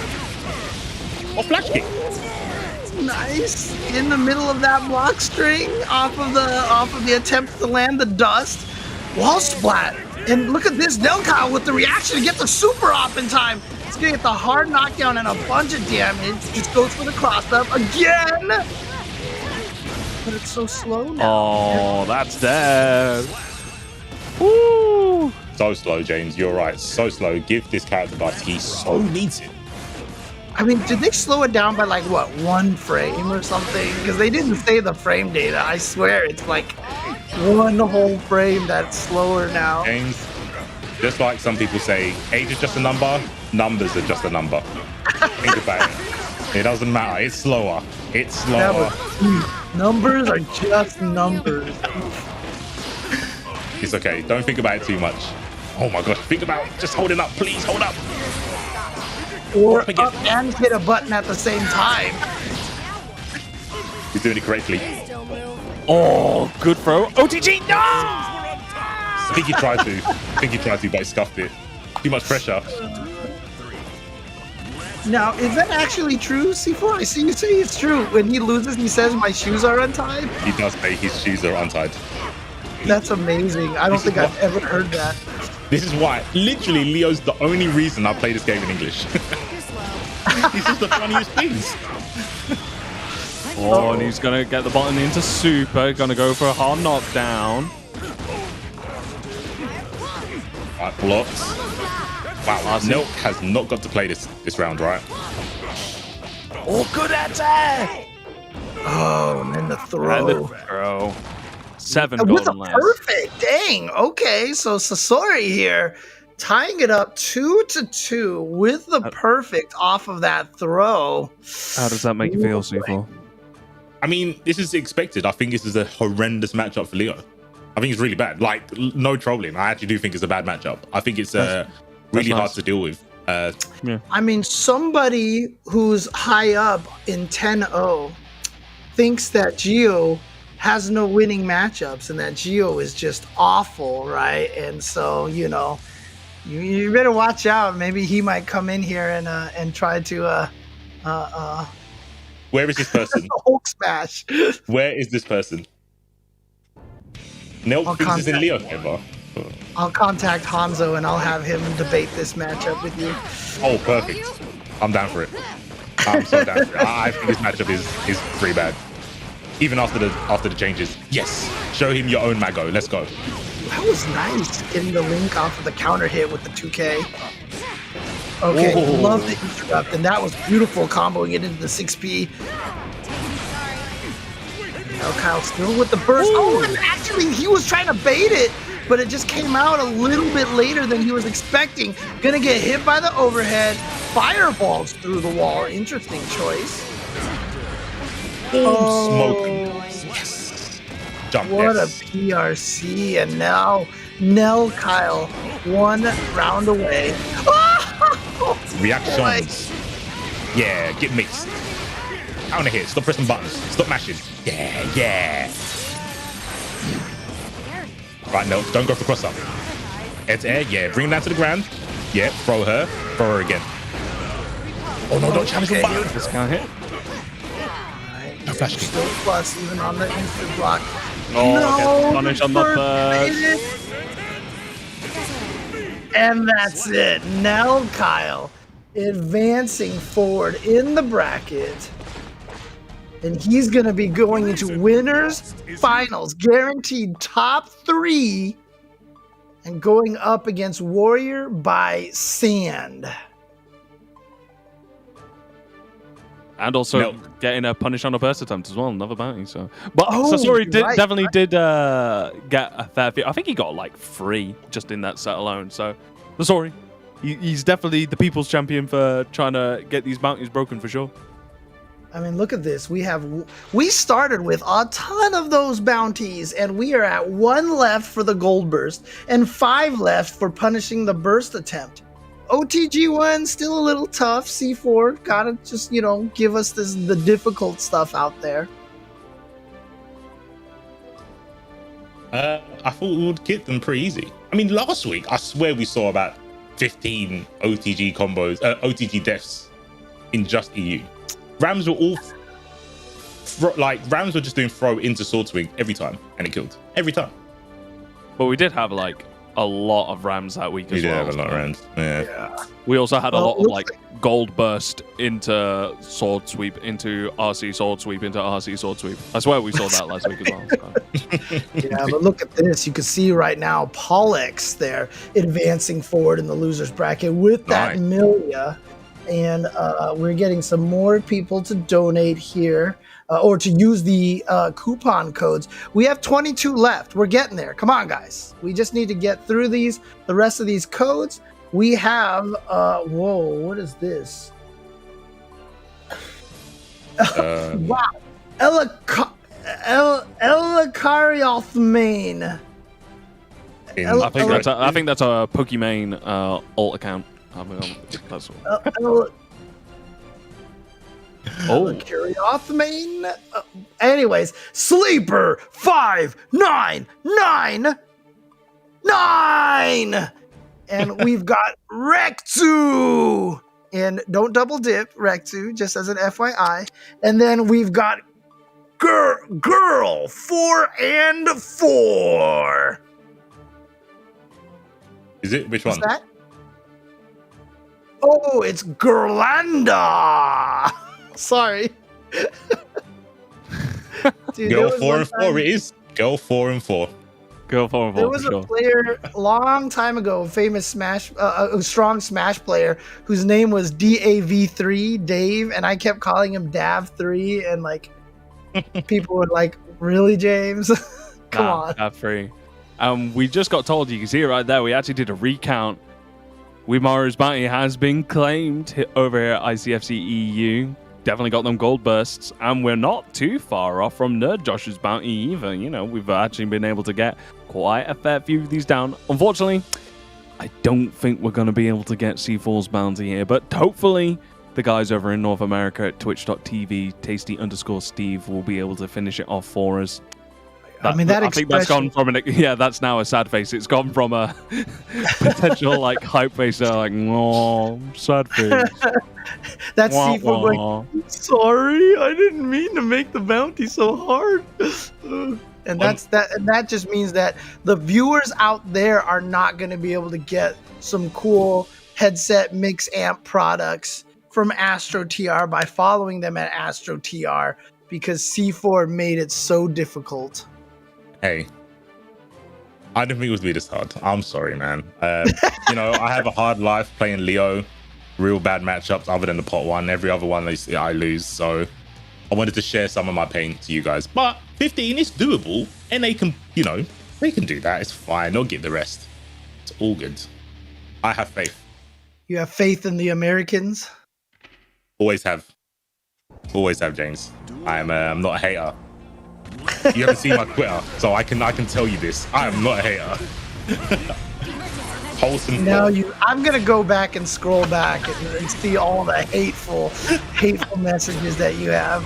Or flash kick. Nice in the middle of that block string off of the attempt to land the dust. Wall splat. And look at this Nelkhael with the reaction to get the super off in time. It's gonna get the hard knockdown and a bunch of damage. Just goes for the cross up again. But it's so slow now. Oh, that's dead. Woo! So slow, James. You're right. So slow. Give this character dice. He so needs it. I mean, did they slow it down by like what, 1 frame or something? Because they didn't say the frame data. I swear it's like 1 whole frame that's slower now. James, just like some people say, age is just a number, numbers are just a number. Think about it. It doesn't matter. It's slower. It's slower. Numbers are just numbers. It's okay. Don't think about it too much. Oh my gosh. Think about it. Just hold it up. Please hold up. Or up and hit a button at the same time. He's doing it correctly. Oh, good throw. OTG, no! I think he tried to. But he scuffed it. Too much pressure. Now, is that actually true, C4? I see you say it's true. When he loses, he says, my shoes are untied. He does say his shoes are untied. That's amazing. I don't think I've ever heard that. This is why, literally, Leo's the only reason I play this game in English. This is the funniest things. Oh, and he's gonna get the button into super. Gonna go for a hard knockdown. Right, blocks. Wow, Nelk has not got to play this round, right? Oh, good attack! Oh, and then the throw. And the throw. 7 With a golden last. perfect, dang. Okay, so Sasori here tying it up 2-2 with the perfect off of that throw. How does that make you feel, C4? I mean, this is expected. I think this is a horrendous matchup for Leo. I think it's really bad. Like, no trolling. I actually do think it's a bad matchup. I think it's really hard to deal with. I mean, somebody who's high up in 10-0 thinks that Gio has no winning matchups and that Gio is just awful, right? And so, you know, you better watch out. Maybe he might come in here and try to Where is this person? Hulk smash. Where is this person? Nelk thinks he's in Leo ever. I'll contact Hanzo and I'll have him debate this matchup with you. Oh, perfect. I'm down for it. I'm so down for it. I think this matchup is pretty bad. Even after the changes. Yes. Show him your own Mago. Let's go. That was nice, getting the link off of the counter hit with the 2K. Okay, love the interrupt, and that was beautiful, comboing it into the 6P. Nelkhael still with the burst. Oh, and actually, he was trying to bait it, but it just came out a little bit later than he was expecting. Gonna get hit by the overhead. Fireballs through the wall. Interesting choice. Smoking. Yes. Jump. What Yes. a PRC, and now Nelkhael 1 round away. Reactions. Yeah, get mixed. Counter hit. Stop pressing buttons. Stop mashing. Yeah. Right, no, don't go for cross up. Air to air. Yeah, bring him down to the ground. Yeah, throw her again. Oh no, don't challenge the button. This can't hit. No flash kick. Still plus even on the instant block. Oh, get punished on the first. first. And that's it. Nelkhael advancing forward in the bracket. And he's going to be going into winners finals, guaranteed top 3, and going up against WarriorBysand. And also getting a punish on a burst attempt as well, another bounty. So, but Oh, Sasori right. definitely did get a fair few. I think he got like 3 just in that set alone. So, Sasori, he's definitely the people's champion for trying to get these bounties broken for sure. I mean, look at this. We started with a ton of those bounties, and we are at 1 left for the gold burst and 5 left for punishing the burst attempt. OTG1 still a little tough. C4 gotta just, give us the difficult stuff out there. I thought we would get them pretty easy. I mean, last week, I swear we saw about 15 OTG combos, OTG deaths in just EU. Rams were all like Rams were just doing throw into sword swing every time, and it killed every time. But we did have like a lot of Rams that week as We well. did have a lot of Rams. Yeah. We also had a Well, lot of looks like gold burst into sword sweep into RC sword sweep into RC sword sweep. I swear we saw that last week as well. So. Yeah, but look at this. You can see right now Paulex there advancing forward in the losers bracket with that Nice. Millia. And we're getting some more people to donate here or to use the coupon codes. We have 22 left. We're getting there. Come on, guys. We just need to get through the rest of these codes. We have, whoa, what is this? Wow. Elakariothmane. I think that's a Pokimane alt account. That's Elakariothmane. Anyways, Sleeper 5999. And we've got Rectu. And don't double dip, Rectu, just as an FYI. And then we've got Girl 4 and 4. Is it? Which What's one? that? Oh, it's Gerlanda. Sorry. Dude, Girl 4 and 4 it is. Girl 4 and 4. Go for There was a player a long time ago, a famous Smash, a strong Smash player whose name was DAV3, Dave, and I kept calling him Dav3, and like people were like, "Really, James? Come on." Free. We just got told, you can see it right there, we actually did a recount. Wisemanial's bounty has been claimed over here at ICFC EU. Definitely got them gold bursts, and we're not too far off from Nerd Josh's bounty either. You know, we've actually been able to get quite a fair few of these down. Unfortunately, I don't think we're going to be able to get C4's bounty here, but hopefully the guys over in North America at twitch.tv, tasty_Steve, will be able to finish it off for us. I think that's gone from that's now a sad face. It's gone from a potential like hype face to like, oh, sad face. That's C4 going, sorry, I didn't mean to make the bounty so hard. And that just means that the viewers out there are not going to be able to get some cool headset mix amp products from Astro TR by following them at Astro TR because C4 made it so difficult. Hey, I didn't think it would be this hard. I'm sorry, man. You know, I have a hard life playing Leo. Real bad matchups other than the pot one. Every other one I lose. So I wanted to share some of my pain to you guys. But 15 is doable. And they can, you know, they can do that. It's fine. They'll get the rest. It's all good. I have faith. You have faith in the Americans? Always have. Always have, James. I'm not a hater. You haven't seen my Twitter, so I can tell you this. I am not a hater. Wholesome. Now I'm gonna go back and scroll back and see all the hateful messages that you have.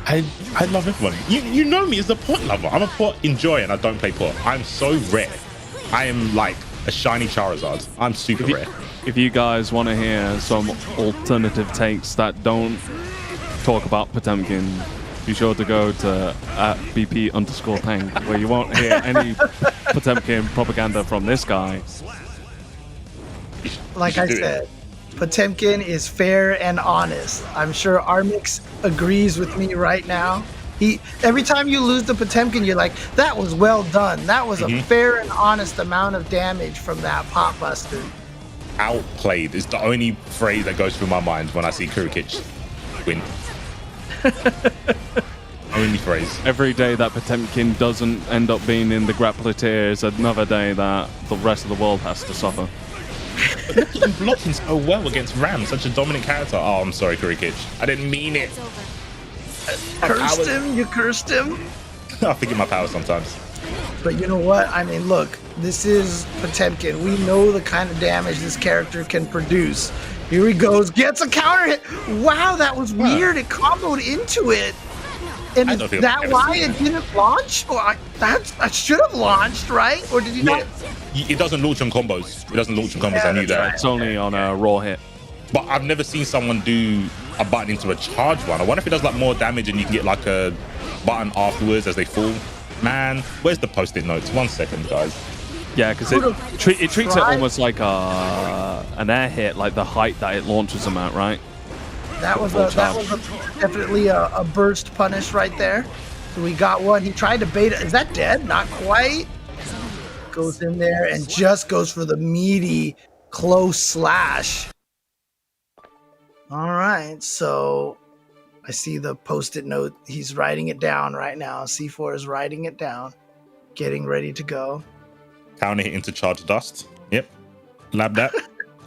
I love everybody. You know me as a pot lover. I'm a pot enjoyer and I don't play pot. I'm so rare. I am like a shiny Charizard. I'm super rare. If you guys want to hear some alternative takes that don't talk about Potemkin, be sure to go to @BP_Tank, where you won't hear any Potemkin propaganda from this guy. Like I said, Potemkin is fair and honest. I'm sure Armix agrees with me right now. Every time you lose the Potemkin, you're like, that was well done. That was a fair and honest amount of damage from that Pop Buster. Outplayed is the only phrase that goes through my mind when I see kurokich win. Only phrase. Every day that Potemkin doesn't end up being in the grappler tier is another day that the rest of the world has to suffer. Look at him blocking so well against Ram, such a dominant character. Oh, I'm sorry, kurokich. I didn't mean it. Cursed him? You cursed him? I forget my power sometimes. But you know what? I mean, look, this is Potemkin. We know the kind of damage this character can produce. Here he goes, gets a counter hit. Wow, that was weird. It comboed into it. And is that why it didn't launch? Or that should have launched, right? Or did you not? It doesn't launch on combos. It doesn't launch on combos. I knew that. It's only on a raw hit. But I've never seen someone do a button into a charge one. I wonder if it does like more damage and you can get like a button afterwards as they fall. Man, where's the post-it notes? 1 second, guys. Yeah, because it treats it almost like an air hit, like the height that it launches them at, right? That was definitely a burst punish right there. So we got one. He tried to bait it. Is that dead? Not quite. Goes in there and just goes for the meaty close slash. All right, so I see the post-it note. He's writing it down right now. C4 is writing it down, getting ready to go. Counter hit into charge dust. Yep. Lab that.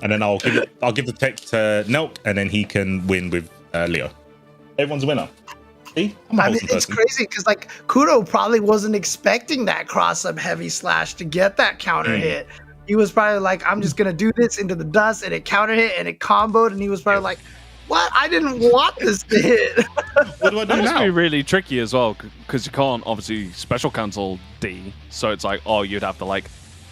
And then I'll give the tech to Nelk, and then he can win with Leo. Everyone's a winner. See? I mean, it's crazy because like Kuro probably wasn't expecting that cross-up heavy slash to get that counter hit. He was probably like, I'm just gonna do this into the dust, and it counter hit and it comboed, and he was probably like, what? I didn't want this to hit. What do I do That must now? be really tricky as well, because you can't obviously special cancel D. So it's like, oh, you'd have to like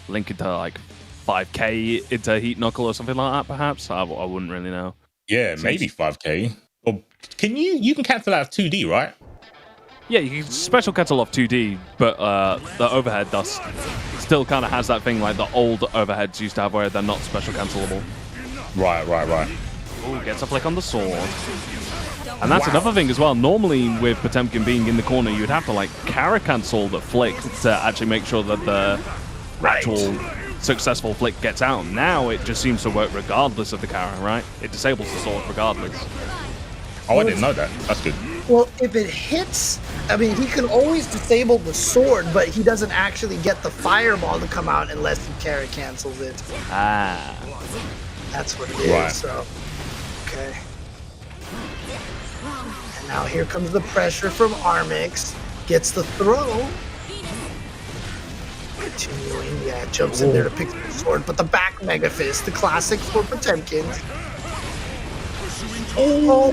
link it to like 5k into Heat Knuckle or something like that, perhaps. I wouldn't really know. Yeah, maybe 5k. Or can you can cancel out 2D, right? Yeah, you can special cancel off 2D, but the overhead dust still kind of has that thing like the old overheads used to have where they're not special cancelable. Right. Ooh, gets a flick on the sword. And that's another thing as well. Normally with Potemkin being in the corner, you'd have to like Kara cancel the flick to actually make sure that the actual successful flick gets out. Now it just seems to work regardless of the Kara, right? It disables the sword regardless. Oh, I didn't know that. That's good. Well, if it hits, I mean, he can always disable the sword, but he doesn't actually get the fireball to come out unless he Kara cancels it. Ah. That's what it is. Right. So, okay. And now here comes the pressure from Armix. Gets the throw. Continuing, yeah, jumps in there to pick the sword, but the back Mega Fist, the classic for Potemkin. Oh,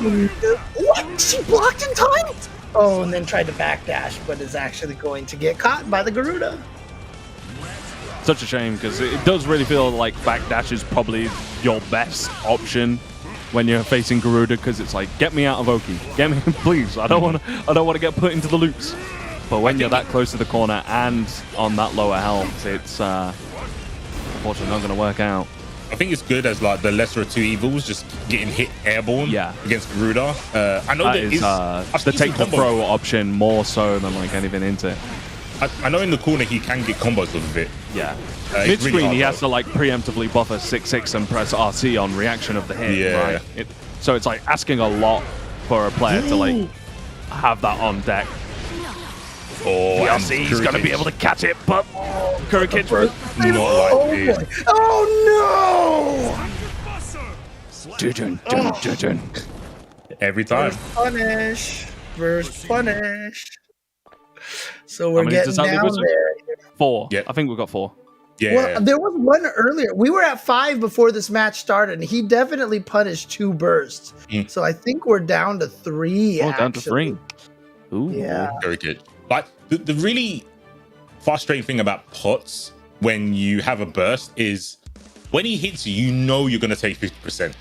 what? She blocked in time? Oh, and then tried to backdash, but is actually going to get caught by the Garuda. Such a shame, because it does really feel like backdash is probably your best option when you're facing Garuda, because it's like, get me out of Oki, get me, please. I don't want to get put into the loops. But when you're that close to the corner and on that lower health, it's unfortunately not going to work out. I think it's good as like the lesser of two evils, just getting hit airborne against Garuda. I know That there is is the take the throw option more so than like anything into it. I know in the corner he can get combos with it. Yeah. It's Mid-screen, really he hard, has to like preemptively buffer 6/6 and press RC on reaction of the hit. Yeah. Right? So it's like asking a lot for a player to like have that on deck. Oh, PLC, he's going to be able to catch it, but kurokich not like this. Boy. Oh Jujun. Every no! time. First punish. So How we're many does getting that down leave us with? there. 4. Yep. I think we've got 4. Yeah. Well, there was one earlier. We were at 5 before this match started, and he definitely punished 2 bursts. So I think we're down to 3. Oh, down to 3. Ooh. Yeah. Very good. Like the really frustrating thing about pots when you have a burst is when he hits you, you know you're gonna take 50%.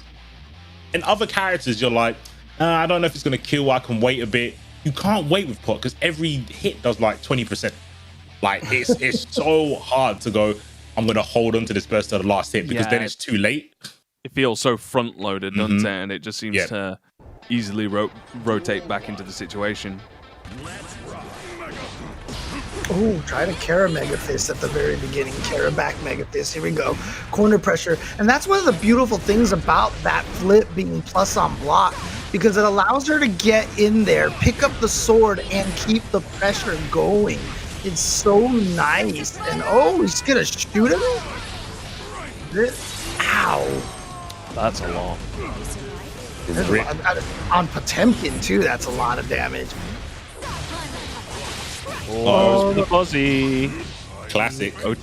In other characters, you're like, I don't know if it's gonna kill. I can wait a bit. You can't wait with pot because every hit does like 20%. Like it's so hard to go, I'm gonna hold on to this burst to the last hit because then it's too late. It feels so front loaded, doesn't it? And it just seems to easily rotate back into the situation. Oh, try to Kara Mega Fist at the very beginning. Kara back Mega Fist. Here we go. Corner pressure. And that's one of the beautiful things about that flip being plus on block, because it allows her to get in there, pick up the sword, and keep the pressure going. It's so nice. And oh, he's going to shoot him? Ow. That's a lot. On Potemkin, too, that's a lot of damage. Oh, the fuzzy. Classic. Oh,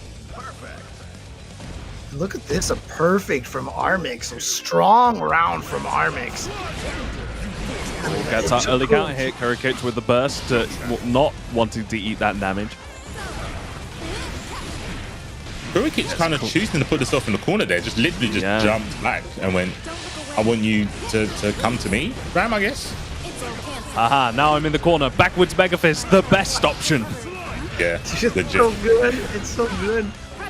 Look at this, a perfect from Armix. A strong round from Armix. gets that early counter hit. Kurokich with the burst, not wanting to eat that damage. Kurokich's kind of choosing to put himself in the corner there, just literally just jumped back and went, I want you to come to me, Ram, I guess. Aha, now I'm in the corner. Backwards Mega Fist, the best option. Yeah, It's legit. so good. It's so good.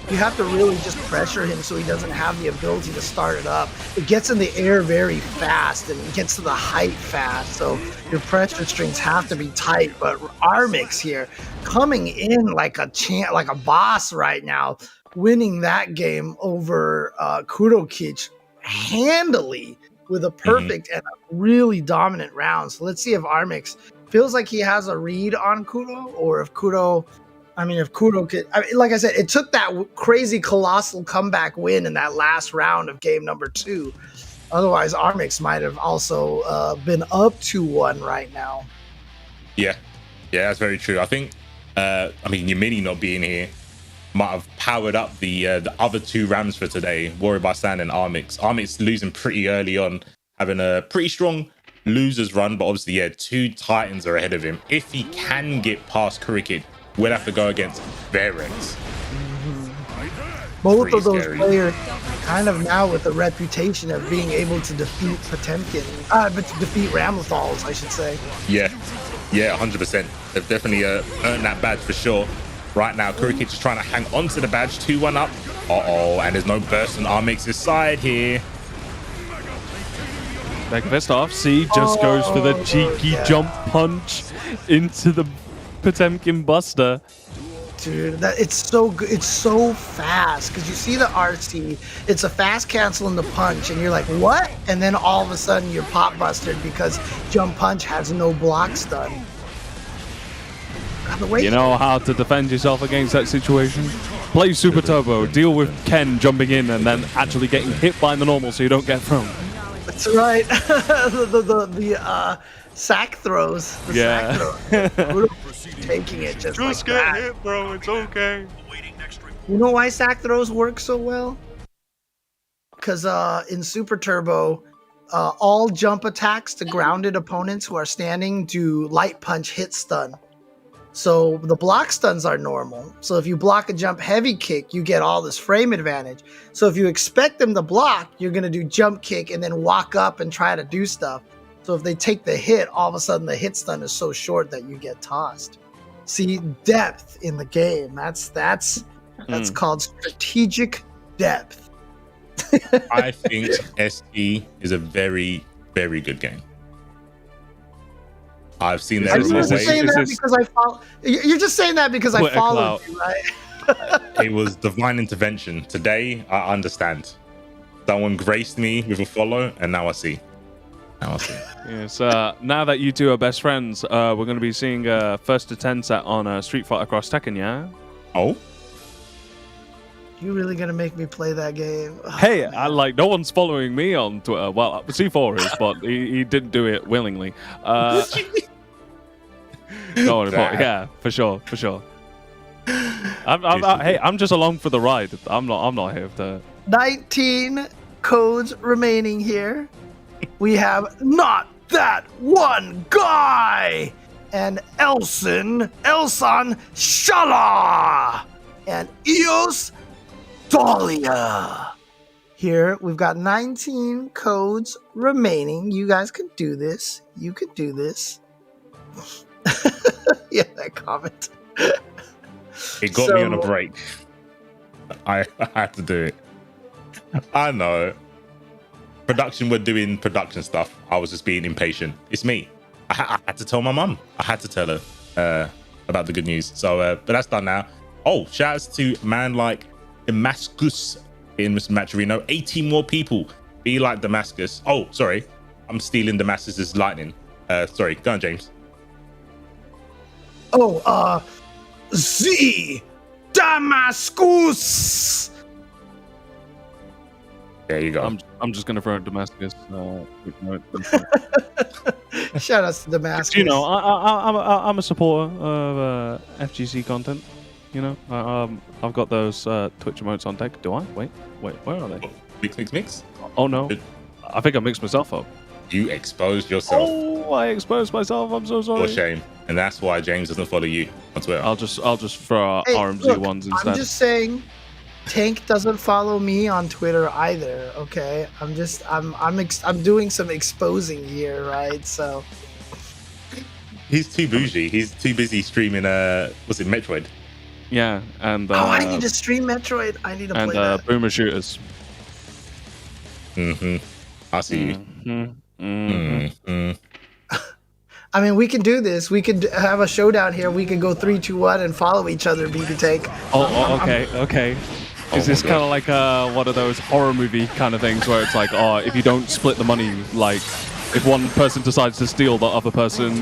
You have to really just pressure him so he doesn't have the ability to start it up. It gets in the air very fast and it gets to the height fast. So your pressure strings have to be tight. But Armix here coming in like a boss right now, winning that game over kurokich handily with a perfect and a really dominant round. So let's see if Armix feels like he has a read on Kuro, or if Kuro could, like I said, it took that crazy colossal comeback win in that last round of game number 2. Otherwise, Armix might have also been up 2-1 right now. Yeah, that's very true. I think, Yamini not being here might have powered up the other 2 Rams for today, WarriorBysand and Armix. Armix losing pretty early on, having a pretty strong losers run, but obviously, 2 Titans are ahead of him. If he can get past kurokich, we'll have to go against Verex. Both of those scary. players kind of now with the reputation of being able to defeat Potemkin, but to defeat Ramlethals, I should say. Yeah, 100%. They've definitely earned that badge for sure. Right now, kurokich is trying to hang on to the badge, 2-1 up. And there's no burst on Armix's side here. Mega Fist off. C just goes for the cheeky jump punch into the Potemkin Buster. Dude, it's so good. It's so fast because you see the RC. It's a fast cancel in the punch, and you're like, what? And then all of a sudden you're pop busted because jump punch has no block stun. You know how to defend yourself against that situation? Play Super Turbo, deal with Ken jumping in and then actually getting hit by the normal so you don't get thrown. That's right. the sack throws. The sack throws. Taking it just like that. Hit, bro. It's okay. You know why sack throws work so well? Because in Super Turbo, all jump attacks to grounded opponents who are standing do light punch hit stun. So the block stuns are normal. So if you block a jump heavy kick, you get all this frame advantage. So if you expect them to block, you're going to do jump kick and then walk up and try to do stuff. So if they take the hit, all of a sudden the hit stun is so short that you get tossed. See, depth in the game. That's called strategic depth. I think SE is a very, very good game. I've seen that. You're just saying that because I follow. You're just saying that because I followed you, right? It was divine intervention. Today, I understand. Someone graced me with a follow, and now I see. Yes. Now that you 2 are best friends, we're going to be seeing first to 10 set on Street Fighter Cross Tekken, yeah? Oh. You really gonna make me play that game? Oh, hey, no one's following me on Twitter. Well, C4 is, but he didn't do it willingly. No, yeah, for sure. I'm just along for the ride. I'm not here to. 19 codes remaining here. We have Not That One Guy and Elson Shala and Eos Dahlia. Here, we've got 19 codes remaining. You guys can do this. You can do this. Yeah, that comment. It got me on a break. I had to do it. I know. Production were doing production stuff. I was just being impatient. It's me. I had to tell my mum. I had to tell her about the good news. So, but that's done now. Oh, shouts to man like Damascus in Mr. Maturino. 18 more people. Be like Damascus. Oh, sorry. I'm stealing Damascus's lightning. Sorry. Go on, James. Oh, Z Damascus. There you go. I'm just gonna throw in Damascus. Shout out to Damascus. You know, I'm a supporter of FGC content. You know, I've got those Twitch emotes on deck. Do I? Wait, where are they? Mix. Oh no, I think I mixed myself up. You exposed yourself. Oh, I exposed myself. I'm so sorry. For shame, and that's why James doesn't follow you on Twitter. I'll just throw our RMZ ones instead. I'm just saying, Tank doesn't follow me on Twitter either. Okay, I'm doing some exposing here, right? So He's too bougie. He's too busy streaming. Was it Metroid? Yeah, and I need to stream Metroid. I need to play and that. Boomer Shooters. I see you. I mean, we can do this. We could have a showdown here. We could go 3, 2, 1 and follow each other. BB Tank. Okay. Is this kind of like one of those horror movie kind of things where it's like, oh, if you don't split the money, like if one person decides to steal, the other person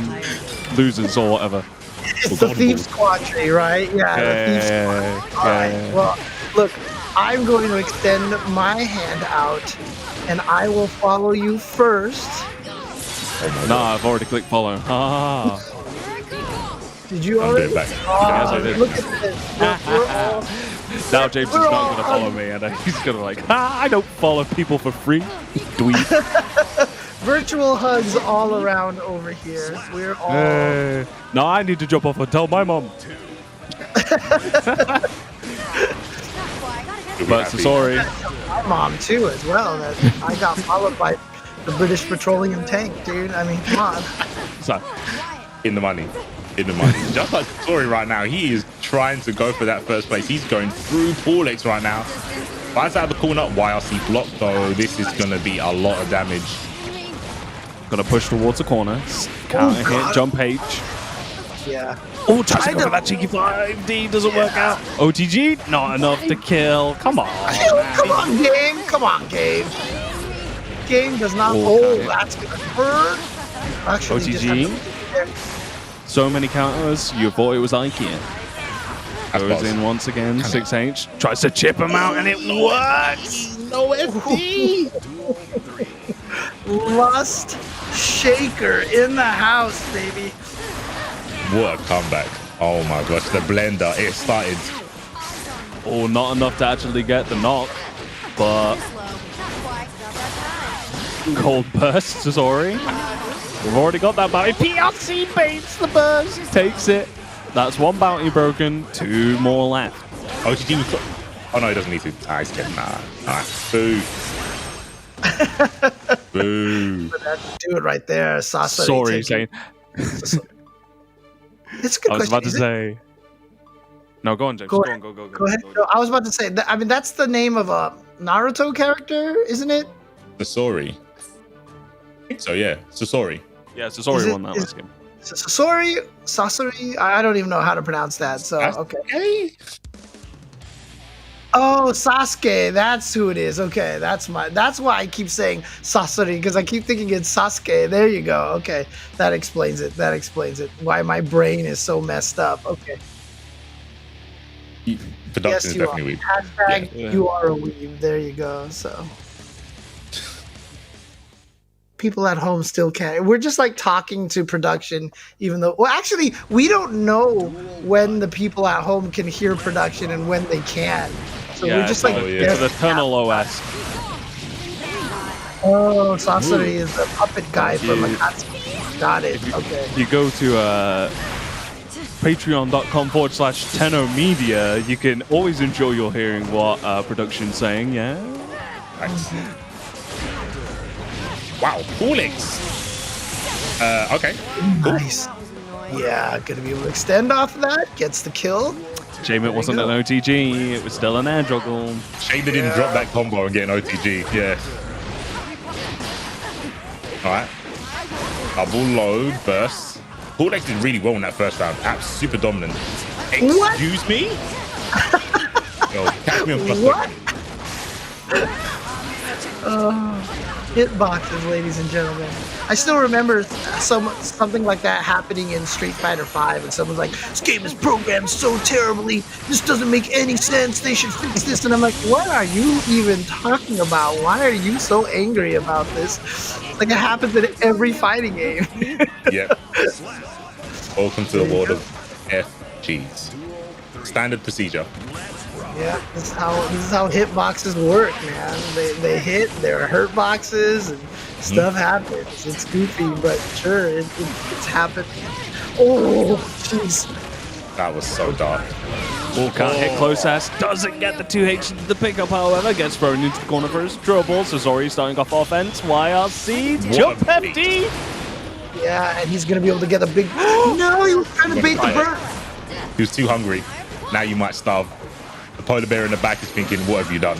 loses or whatever. It's the Thief Squadron, right? Yeah, the Thief Squadron. All right. Well, look, I'm going to extend my hand out, and I will follow you first. Nah, I've already clicked follow. Did you already? Yes, I did. Look at this. We're all... Now James is not going to follow me, and he's going to like, I don't follow people for free. Dweeb. Virtual hugs all around over here. We're all... No, I need to jump off and tell my mom. But sorry. My mom too, as well. That I got followed by the British Petroleum tank, dude. I mean, come on. So, In the money. Just like Sasori right now, he is trying to go for that first place. He's going through Paulex right now. Finds out the corner. YRC blocked though. This is going to be a lot of damage. gonna push towards the corner. Counter hit, jump H. Yeah. Oh, tries to go for that cheeky 5D, doesn't work out. OTG, not enough to kill. Come on. Come on, game. Come on, game. Game does not. Oh, that's gonna hurt. Actually, OTG. So many counters. You thought it was IKEA. Goes in once again. 6H. Tries to chip him out, and it works. No FD. Lust Shaker in the house, baby. What a comeback. Oh my gosh, the blender, it started. Oh, not enough to actually get the knock, but cold burst, Sasori. We've already got that bounty. PLC baits the burst, takes it. That's one bounty broken, 2 more left. Oh, did you? Oh no, he doesn't need to. He's kidding. Nah. Boo. Boo. That's do it right there, Sasori. Sorry, saying. It's a good I was question. about to say. No, go on, James. Go Go ahead. on. Go ahead. No, I was about to say. I mean, that's the name of a Naruto character, isn't it? Sasori. I think so, yeah. Sasori. Yeah, Sasori won that last game. Sasori. I don't even know how to pronounce that. So okay. Hey. Oh, Sasuke. That's who it is. Okay, that's why I keep saying Sasori, because I keep thinking it's Sasuke. There you go. Okay, that explains it. Why my brain is so messed up. Okay. Production Yes, is you are. definitely weak. Hashtag Yeah. you are a weeb. There you go. So people at home still can't. We're just like talking to production, even though, well, actually, we don't know when the people at home can hear production and when they can. So we're just like, it's the Tunnel OS. oh, Sasori is the puppet guy from Akatsuki. Got it. Okay. You go to patreon.com/Tenno Media, you can always enjoy your hearing what production's saying, yeah? Nice. Wow, Paulex. Okay. Cool. Nice. Yeah, gonna be able to extend off of that. Gets the kill. Shame it wasn't an OTG, it was still an air juggle. Shame they didn't drop that combo and get an OTG. Yeah. Alright. Double low burst. Paulex did really well in that first round. Apps super dominant. Excuse me? Yo, catch me on plus What? Hitboxes, ladies and gentlemen. I still remember something like that happening in Street Fighter V, and someone's like, "This game is programmed so terribly. This doesn't make any sense. They should fix this." And I'm like, "What are you even talking about? Why are you so angry about this?" Like, it happens in every fighting game. Yep. Welcome to the world of FGs. Standard procedure. Yeah, this is how hitboxes work, man. They hit, there are hurt boxes, and stuff happens. It's goofy, but sure, it's happened. Oh, jeez. That was so dark. Oh, can't hit close S. Doesn't get the 2H into the pickup, however. Gets thrown into the corner for his trouble. Sasori starting off offense. YRC. Jump empty. Yeah, and he's going to be able to get a big... No, he was trying to bait the bird. He was too hungry. Now you might starve. The polar bear in the back is thinking, what have you done?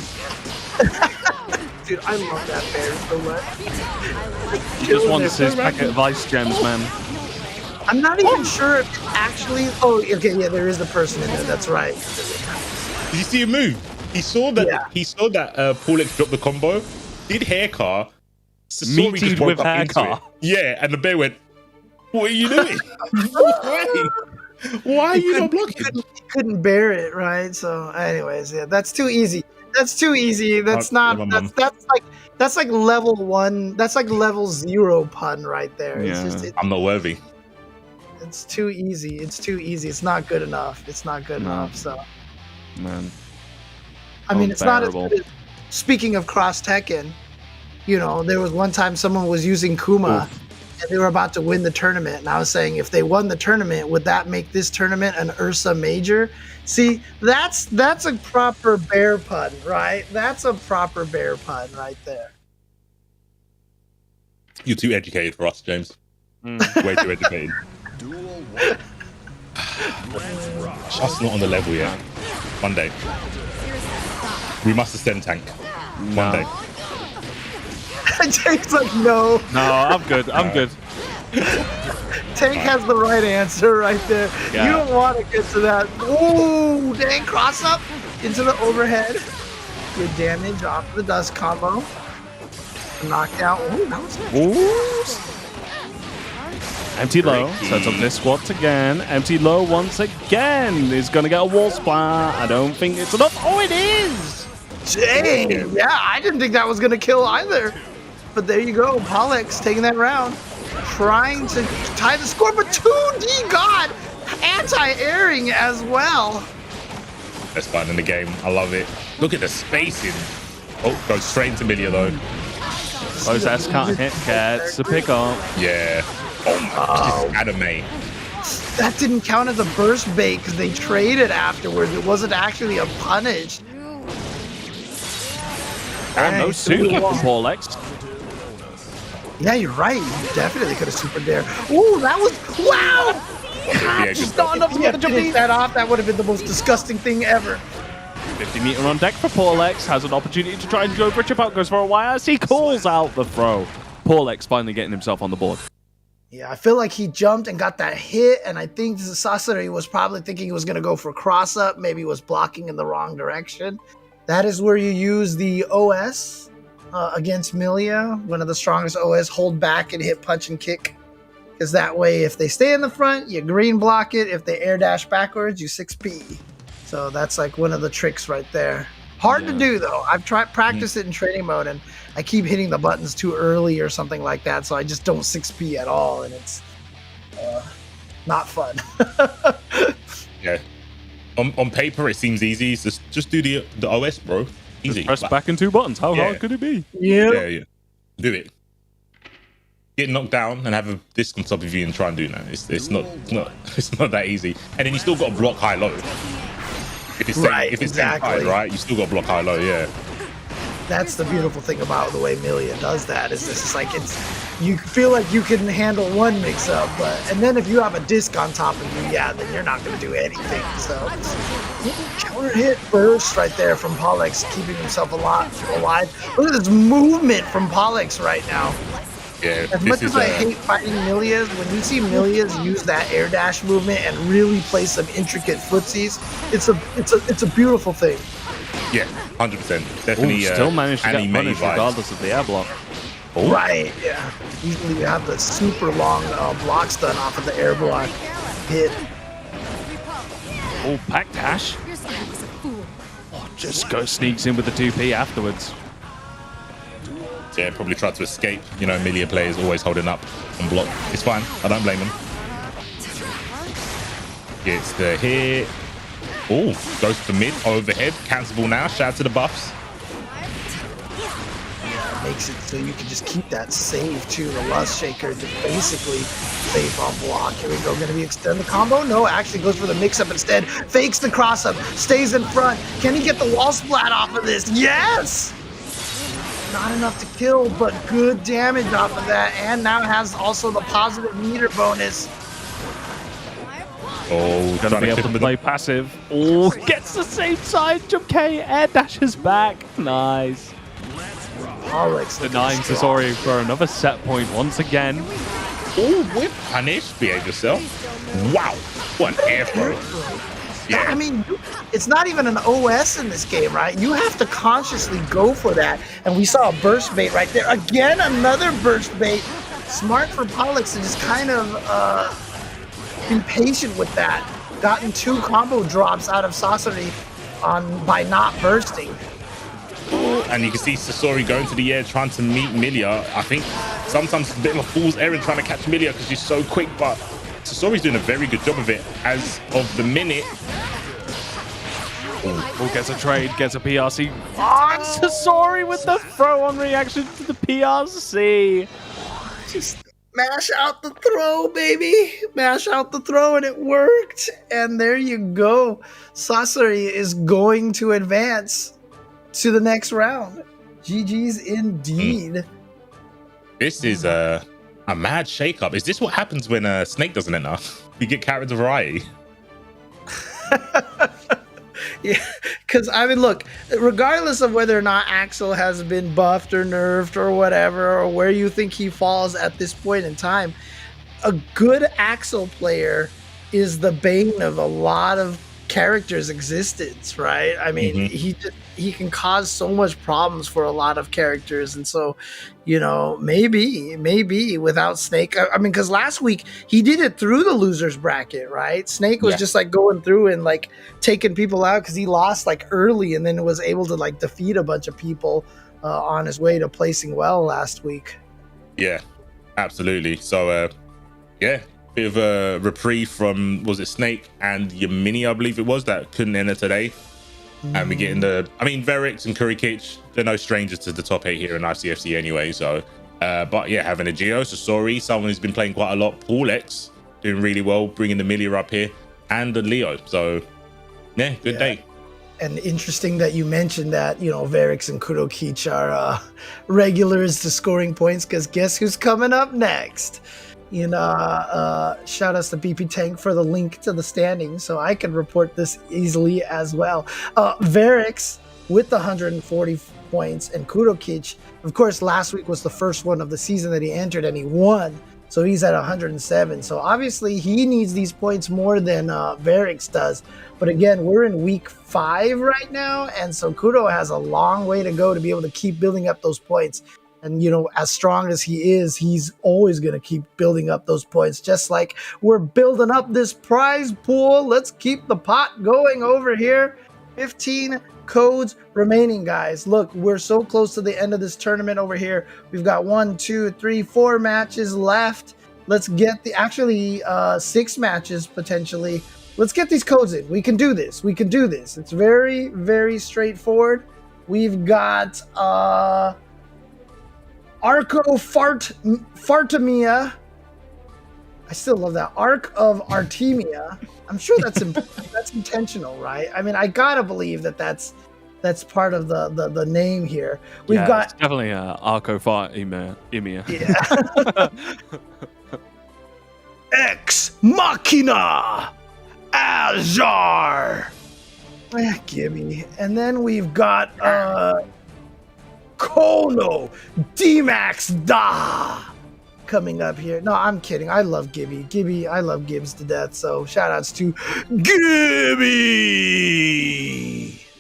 Dude, I love that bear so much. He just wants his packet of ice gems, man. I'm not even sure if actually... Oh, okay, yeah, there is a person in there. That's right. Did you see him move? He saw that. Yeah. He saw that Paulex dropped the combo. Did hair car. Sasori Meated just woke with up hair into car. it. Yeah, and the bear went, "What are you doing? Why are you not blocking?" He couldn't bear it, right? So, anyways, yeah, that's too easy. That's too easy. That's not. That's like level 1. That's like level 0 pun right there. Yeah. It's just. I'm not worthy. It's too easy. It's too easy. It's not good enough. It's not good enough. So, Man. I mean, it's not as Unbearable. good as. Speaking of cross Tekken, you know, there was one time someone was using Kuma. And they were about to win the tournament, and I was saying, if they won the tournament, would that make this tournament an Ursa Major? See, that's a proper bear pun, right? That's a proper bear pun right there. You're too educated for us, James. Way too educated. Just not on the level yet. One day. We must ascend tank. One day. Tank's like, no. No, I'm good. I'm good. Tank has the right answer right there. Yeah. You don't want to get to that. Ooh, dang, cross up into the overhead. Good damage off the dust combo. Knockdown. Ooh, that was Ooh. Empty low. Sets up this squat again. Empty low once again. Is going to get a wall splat. I don't think it's enough. Oh, it is. Dang, yeah, I didn't think that was going to kill either. But there you go, Paulex taking that round. Trying to tie the score, but 2D God anti-airing as well. Best fun in the game. I love it. Look at the spacing. Oh, goes straight into Millia though. Close S can't hit. Gets the pick up. Yeah. Oh my gosh, this is anime. That didn't count as a burst bait because they traded afterwards. It wasn't actually a punish. And no super from Paulex. Yeah, you're right. You definitely could have super there. Ooh, that was wow. Yeah, Just good not enough to finish that off. That would have been the most disgusting thing ever. 50-meter on deck for Paulex. Has an opportunity to try and go for a chip out. Goes for a wire. He calls out the throw. Paulex finally getting himself on the board. Yeah, I feel like he jumped and got that hit, and I think Sasori was probably thinking he was going to go for cross up. Maybe was blocking in the wrong direction. That is where you use the OS against Millia, one of the strongest OS. Hold back and hit punch and kick. Because that way, if they stay in the front, you green block it. If they air dash backwards, you 6P. So that's like one of the tricks right there. Hard to do though. I've tried practice it in training mode, and I keep hitting the buttons too early or something like that. So I just don't 6P at all, and it's not fun. Yeah. On paper, it seems easy. Just do the OS, bro. Easy. Press back in 2 buttons. How hard could it be? Yeah. Do it. Get knocked down and have a disc on top of you and try and do that. It's not that easy. And then you still got to block high low. If it's exactly side, right, you still got to block high low. Yeah. That's the beautiful thing about the way Millia does that. Is it's like you feel like you can handle one mix up, and then if you have a disc on top of you, then you're not going to do anything. So counter hit burst right there from Paulex, keeping himself alive. Look at this movement from Paulex right now. Yeah. As much as I hate fighting Millias, when you see Millias use that air dash movement and really play some intricate footsies, it's a beautiful thing. Yeah, 100%. Definitely. Still managed to get anime punished vibes. regardless of the air block. Oh. Right, yeah. Usually you have the super long blocks done off of the air block hit. Oh, pack dash. Just sneaks in with the 2P afterwards. Yeah, probably tried to escape. You know, Millia players always holding up on block. It's fine. I don't blame him. Gets the hit. Oh, goes for mid, overhead. Cancelable now. Shout out to the buffs. Makes it so you can just keep that save too. The Lust Shaker just basically safe on block. Here we go. Going to be extend the combo? No, actually goes for the mix-up instead. Fakes the cross-up. Stays in front. Can he get the wall splat off of this? Yes! Not enough to kill, but good damage off of that. And now has also the positive meter bonus. Oh, Gonna be able to play passive. Oh, gets the same side. Jump K, air dashes back. Nice. Paulex Denying Sasori for another set point once again. Oh, whip punish. Behave yourself. Wow. What an air throw. Yeah. I mean, it's not even an OS in this game, right? You have to consciously go for that. And we saw a burst bait right there. Again, another burst bait. Smart for Paulex to just kind of be patient with that. Gotten 2 combo drops out of Sasori by not bursting. And you can see Sasori going to the air trying to meet Millia. I think sometimes it's a bit of a fool's errand trying to catch Millia because she's so quick, but Sasori's doing a very good job of it as of the minute. Oh, gets a trade, gets a PRC. Oh, Sasori with the throw-on reaction to the PRC. Just mash out the throw, baby. Mash out the throw, and it worked. And there you go. Sasori is going to advance to the next round. GG's indeed. This is a mad shakeup. Is this what happens when Snake doesn't enter? You get character variety. Yeah, because I mean, look, regardless of whether or not Axel has been buffed or nerfed or whatever, or where you think he falls at this point in time, a good Axel player is the bane of a lot of characters' existence, right? I mean, he can cause so much problems for a lot of characters, and so, you know, maybe without Snake, I mean, because last week he did it through the losers bracket, right? Snake was just like going through and like taking people out because he lost like early, and then was able to like defeat a bunch of people on his way to placing well last week. Yeah, absolutely. So, yeah. Bit of a reprieve from, was it Snake and Yamini, I believe it was, that couldn't enter today. And we get in I mean, Verix and kurokich, they're no strangers to the top 8 here in ICFC anyway. So, but yeah, having a Geo, Sasori, someone who's been playing quite a lot, Paulex, doing really well, bringing the Millia up here, and the Leo. So, yeah, good day. And interesting that you mentioned that, you know, Verix and kurokich are regulars to scoring points, because guess who's coming up next? You know, shout outs to BP Tank for the link to the standings, so I can report this easily as well. Verix with the 140 points, and kurokich, of course, last week was the first one of the season that he entered, and he won, so he's at 107. So obviously he needs these points more than Verix does. But again, we're in week 5 right now, and so Kuro has a long way to go to be able to keep building up those points. And, you know, as strong as he is, he's always going to keep building up those points, just like we're building up this prize pool. Let's keep the pot going over here. 15 codes remaining, guys. Look, we're so close to the end of this tournament over here. We've got 1, 2, 3, 4 matches left. Let's get actually 6 matches potentially. Let's get these codes in. We can do this. We can do this. It's very, very straightforward. We've got... Arco Fartamia. I still love that. Arc of Artemia. I'm sure that's that's intentional, right? I mean, I gotta believe that that's part of the name here. We've got it's definitely Arco Fartamia. Yeah. Ex Machina Azar. Gimme. And then we've got Kono D-Max Da coming up here. No, I'm kidding. I love Gibby. I love Gibbs to death. So shout outs to Gibby.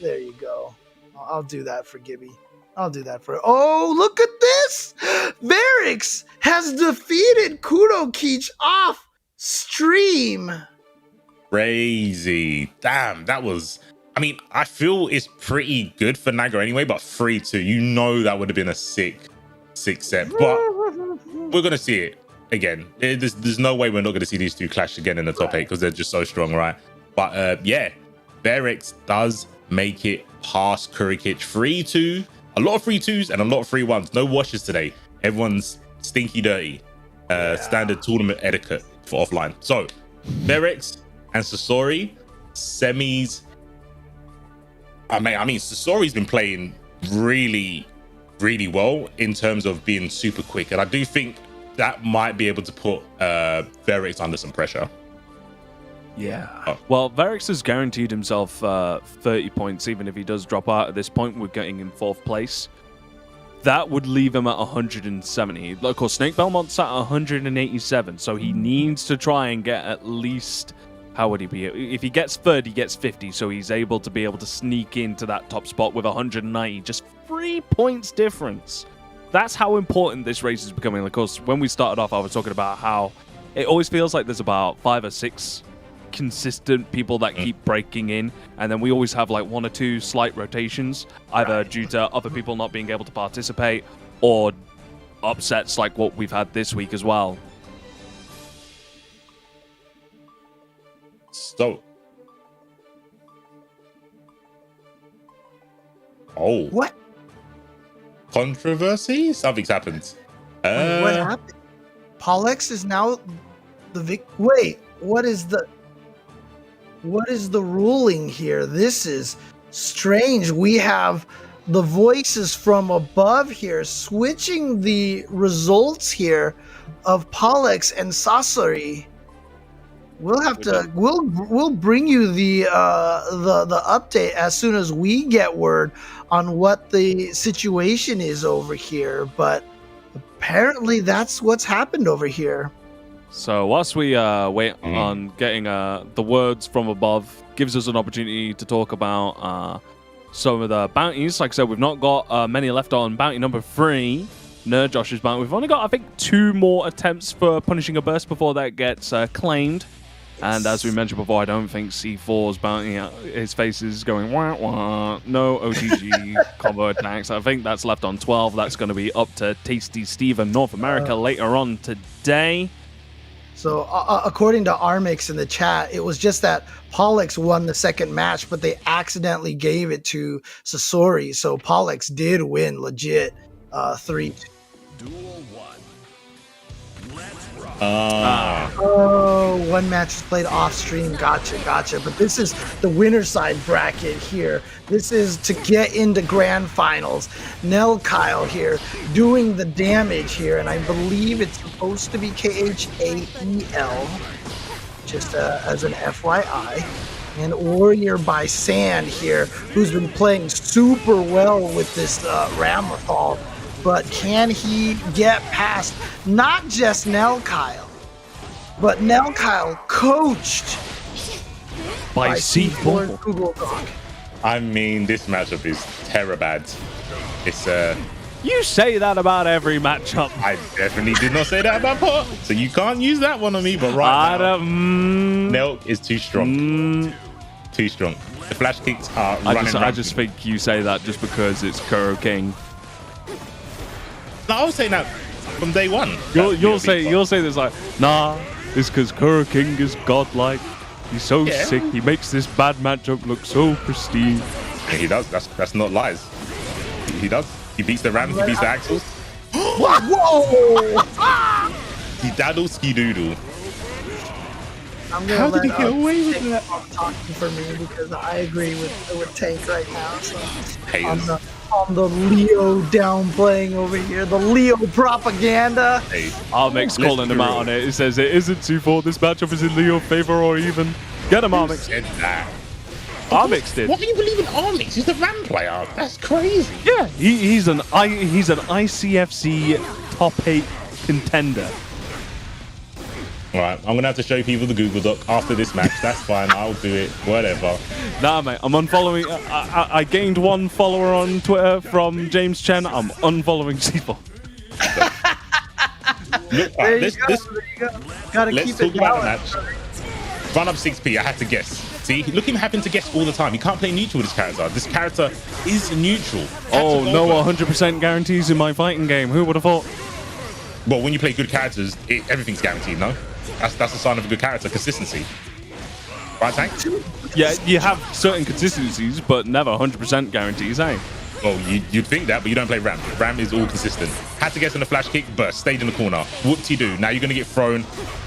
There you go. I'll do that for Gibby. I'll do that for... Oh, look at this! Verix has defeated kurokich off stream. Crazy. Damn, that was... I mean, I feel it's pretty good for Naga anyway, but 3-2, you know that would have been a sick set. But we're going to see it again. There's no way we're not going to see these two clash again in the top 8 because they're just so strong, right? But yeah, Verix does make it past kurokich 3-2. A lot of 3-2s and a lot of 3-1s. No washes today. Everyone's stinky dirty. Standard tournament etiquette for offline. So, Feryx and Sasori, semis. I mean, Sasori's been playing really, really well in terms of being super quick. And I do think that might be able to put Feryx under some pressure. Yeah. Well, Feryx has guaranteed himself 30 points, even if he does drop out at this point. We're getting in 4th place. That would leave him at 170. Of course, Snake Belmont's at 187, so he needs to try and get at least... How would he be? If he gets 3rd, he gets 50, so he's able to sneak into that top spot with 190. Just 3 points difference. That's how important this race is becoming. Of course, when we started off, I was talking about how it always feels like there's about 5 or 6 consistent people that keep breaking in, and then we always have like 1 or 2 slight rotations, either due to other people not being able to participate or upsets like what we've had this week as well. So, What? Controversy? Something's happened. Wait, what happened? Paulex is now the Wait, what is the ruling here? This is strange. We have the voices from above here switching the results here of Paulex and Sasori. We'll have to we'll bring you the update as soon as we get word on what the situation is over here, but apparently that's what's happened over here. So whilst we wait on getting the words from above, gives us an opportunity to talk about some of the bounties. Like I said, we've not got many left on bounty number 3, Nerd Josh's bounty. We've only got, I think, 2 more attempts for punishing a burst before that gets claimed. And as we mentioned before, I don't think C4's bounty, his face is going wah wah, no OTG combo attacks. I think that's left on 12. That's going to be up to Tasty Steve in North America later on today. So according to Armix in the chat, it was just that Paulex won the second match, but they accidentally gave it to Sasori. So Paulex did win legit 3-2. Duel 1. Oh, one match is played off stream. Gotcha. But this is the winner side bracket here. This is to get into grand finals. Nelkhael here doing the damage here, and I believe it's supposed to be KHAEL, just as an FYI. And WarriorBysand here, who's been playing super well with this Ramlethal. But can he get past not just Nelkhael, but Nelkhael coached by C4 Google Doc? I mean, this matchup is terrible. It's You say that about every matchup. I definitely did not say that about Pot, so you can't use that one on me. But right now, Nelk is too strong. Too strong. The flash kicks are running. I just think you say that just because it's Kuro King. No, I was saying that from day one. You'll say this like, nah, it's because Kuro King is godlike. He's so sick. He makes this bad matchup look so pristine. Yeah, he does. That's not lies. He does. He beats the Rams. He beats the Axles. Whoa! He daddles ski-doodle. How did he get away with that? Talking for me because I agree with Tank right now. So on the Leo downplaying over here, the Leo propaganda. Hey, Armix calling him out on it. It says it isn't 2-4. This matchup is in Leo's favor or even. Get him, Armix. said that? Armix did. Why do you believe in Armix? He's the Ram player. That's crazy. Yeah, he's an ICFC top 8 contender. All right, I'm gonna have to show people the Google Doc after this match. That's fine. I'll do it. Whatever. Nah, mate. I'm unfollowing. I gained 1 follower on Twitter from James Chen. I'm unfollowing C4. Look, let's keep talk it about the going. match. Run up 6p. I had to guess. See, look at him having to guess all the time. He can't play neutral with this character. This character is neutral. Oh, no 100% guarantees in my fighting game. Who would have thought? Well, when you play good characters, everything's guaranteed, no? That's a sign of a good character, consistency. Right, Tank? Yeah, you have certain consistencies, but never 100% guarantees, eh? Well, you'd think that, but you don't play Ram. Ram is all consistent. Had to guess on the flash kick, burst, stayed in the corner. Whoop-de-doo. Now you're going to get thrown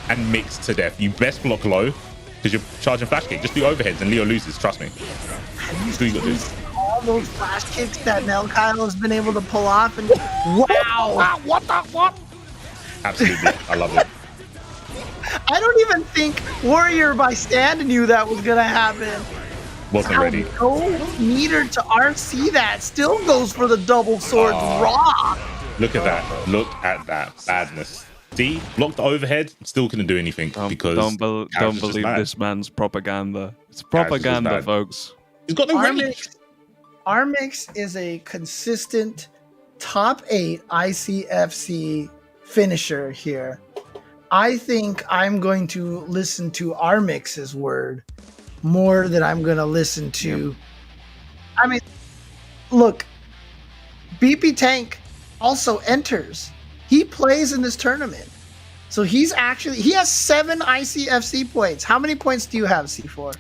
and mixed to death. You best block low because you're charging flash kick. Just do overheads and Leo loses. Trust me. That's what you got to do. All those flash kicks that Nelkhael has been able to pull off. And wow. What? Absolutely. I love it. I don't even think WarriorBysand knew that was going to happen. Wasn't ready. No meter to RC that. Still goes for the double swords raw. Look at that. Look at that badness. See, blocked overhead, still couldn't do anything because don't believe this man's propaganda. It's propaganda, folks. He's got no range. Armix is a consistent top 8 ICFC finisher here. I think I'm going to listen to Armix's word more than I'm going to listen to. I mean, look, BP Tank also enters. He plays in this tournament. So he has 7 ICFC points. How many points do you have, C4?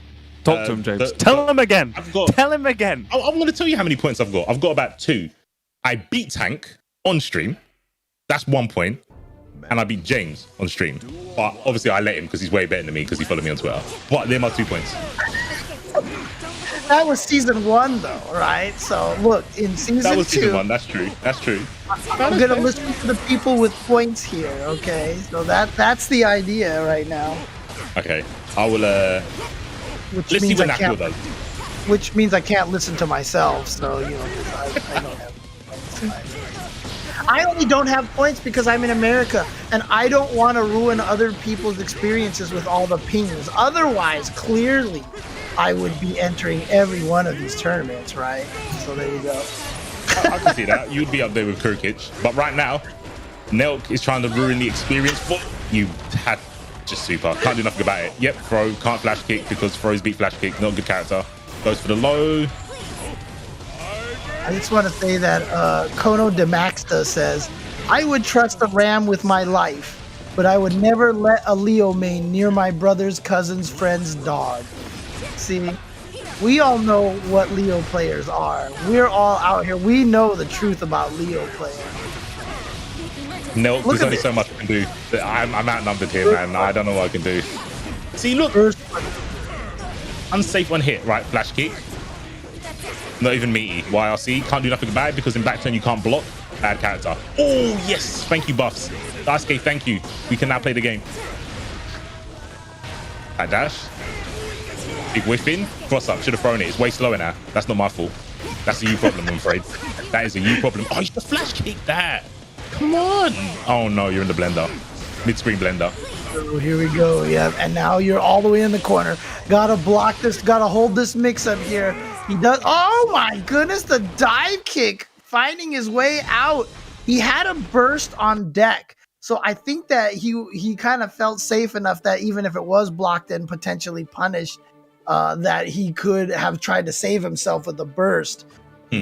Talk to him, James. Tell him again. Tell him again. I'm going to tell you how many points I've got. I've got about 2. I beat Tank on stream. That's 1 point. And I beat James on stream. But obviously I let him because he's way better than me because he followed me on Twitter. But they're my 2 points. That was season 1 though, right? So look, in season 2. That was season 1, that's true. That's true. I'm going to listen to the people with points here, okay? So that's the idea right now. Okay. I will let's see what Nagoriyuki does. Which means I can't listen to myself, so you know, I don't have points. I only don't have points because I'm in America, and I don't want to ruin other people's experiences with all the pings. Otherwise, clearly, I would be entering every one of these tournaments, right? So there you go. I can see that. You'd be up there with kurokich. But right now, Nelk is trying to ruin the experience for you. Had just super. Can't do nothing about it. Yep, throw. Can't flash kick because throws beat flash kick. Not a good character. Goes for the low. I just want to say that Kono Demaxta says, I would trust a ram with my life, but I would never let a Leo main near my brother's cousin's friend's dog. See, we all know what Leo players are. We're all out here. We know the truth about Leo players. No, there's only so much I can do. I'm outnumbered here, man. I don't know what I can do. See, look. Unsafe one hit, right? Flash kick. Not even meaty. YRC. Can't do nothing about it because in back turn you can't block. Bad character. Oh, yes. Thank you, buffs. Daisuke, thank you. We can now play the game. That dash. Big whiff in. Cross up. Should have thrown it. It's way slower now. That's not my fault. That's a you problem, I'm afraid. That is a you problem. Oh, you should flash kick that. Come on. Oh, no. You're in the blender. Mid-screen blender. Oh, here we go. Yeah, and now you're all the way in the corner. Gotta block this. Gotta hold this mix-up here. He does. Oh, my goodness. The dive kick. Finding his way out. He had a burst on deck. So I think that he kind of felt safe enough that even if it was blocked and potentially punished, that he could have tried to save himself with the burst.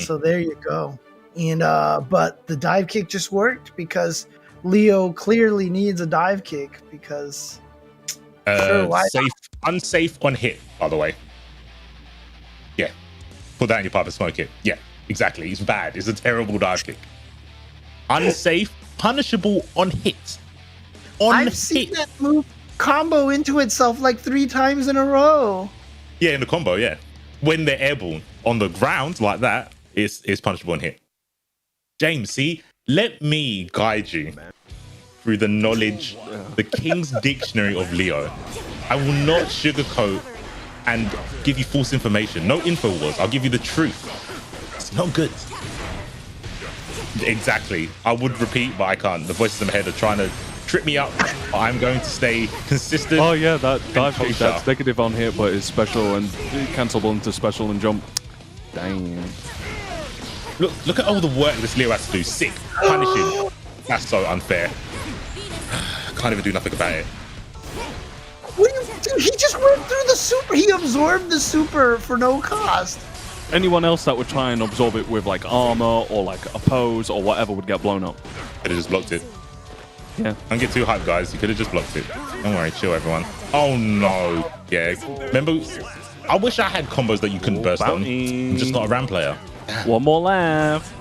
So there you go. And but the dive kick just worked because Leo clearly needs a dive kick because unsafe on hit, by the way. Yeah. Put that in your pipe and smoke it. Yeah, exactly. It's bad. It's a terrible dive kick. Unsafe, punishable on hit. I've seen that move combo into itself like 3 times in a row. Yeah, in the combo, yeah. When they're airborne on the ground like that, it's punishable on hit. James, see, let me guide you through the knowledge, the King's Dictionary of Leo. I will not sugarcoat and give you false information. No info wars. I'll give you the truth. It's not good. Exactly. I would repeat, but I can't. The voices in my head are trying to trip me up. I'm going to stay consistent. Oh yeah, that dive kick, that's negative on hit, but it's special and cancelable into special and jump. Dang. Look at all the work this Leo has to do. Sick. Punishing. That's so unfair. Can't even do nothing about it. What do you do? He just went through the super. He absorbed the super for no cost. Anyone else that would try and absorb it with like armor or like a pose or whatever would get blown up. Could have just blocked it. Yeah. Don't get too hyped, guys. You could have just blocked it. Don't worry. Chill, everyone. Oh, no. Yeah. Remember, I wish I had combos that you couldn't burst on. I'm just not a Ram player. One more left.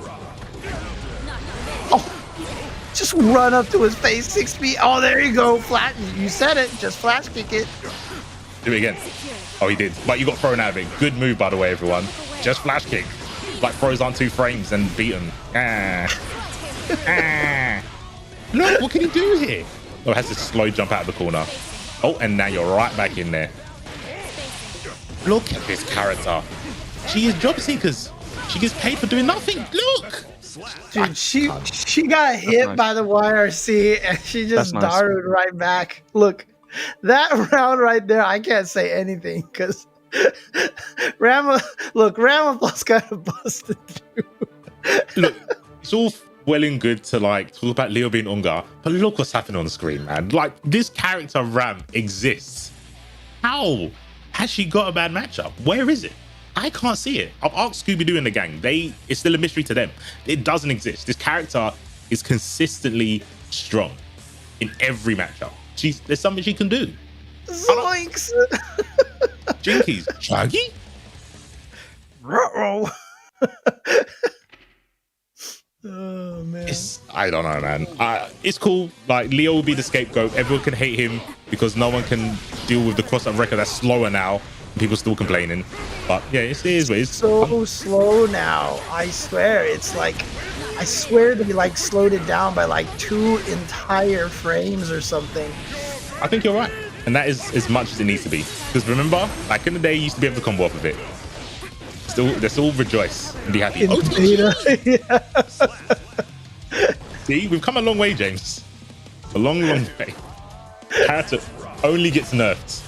Just run up to his face 6 feet. Oh, there you go. Flat. You said it. Just flash kick it. Do it again. Oh, he did. But you got thrown out of it. Good move, by the way, everyone. Just flash kick. Like throws on 2 frames and beat him. Look, what can he do here? Oh, has to slow jump out of the corner. Oh, and now you're right back in there. Look at this character. She is job seekers. She gets paid for doing nothing. Look. Dude, she got hit nice. by the YRC and she just That's nice. darted right back. Look, that round right there, I can't say anything because Ramlethal's kind of busted through. Look, it's all well and good to like talk about Leo being Ungar, but look what's happening on the screen, man. Like this character Ram exists. How has she got a bad matchup? Where is it? I can't see it. I've asked Scooby-Doo and the gang. It's still a mystery to them. It doesn't exist. This character is consistently strong in every matchup. There's something she can do. Zoinks! Jinkies. Chuggy? Ruh-roh. Oh man. I don't know, man. It's cool. Like Leo will be the scapegoat. Everyone can hate him because no one can deal with the cross-up record that's slower now. People still complaining, but yeah, it is what it is. So slow now. I swear, it's like, I swear they like slowed it down by like 2 entire frames or something. I think you're right, and that is as much as it needs to be. Because remember, back in the day, you used to be able to combo off of it. Let's all rejoice and be happy. In beta. Yeah. See, we've come a long way, James. A long, long way. Character only gets nerfed.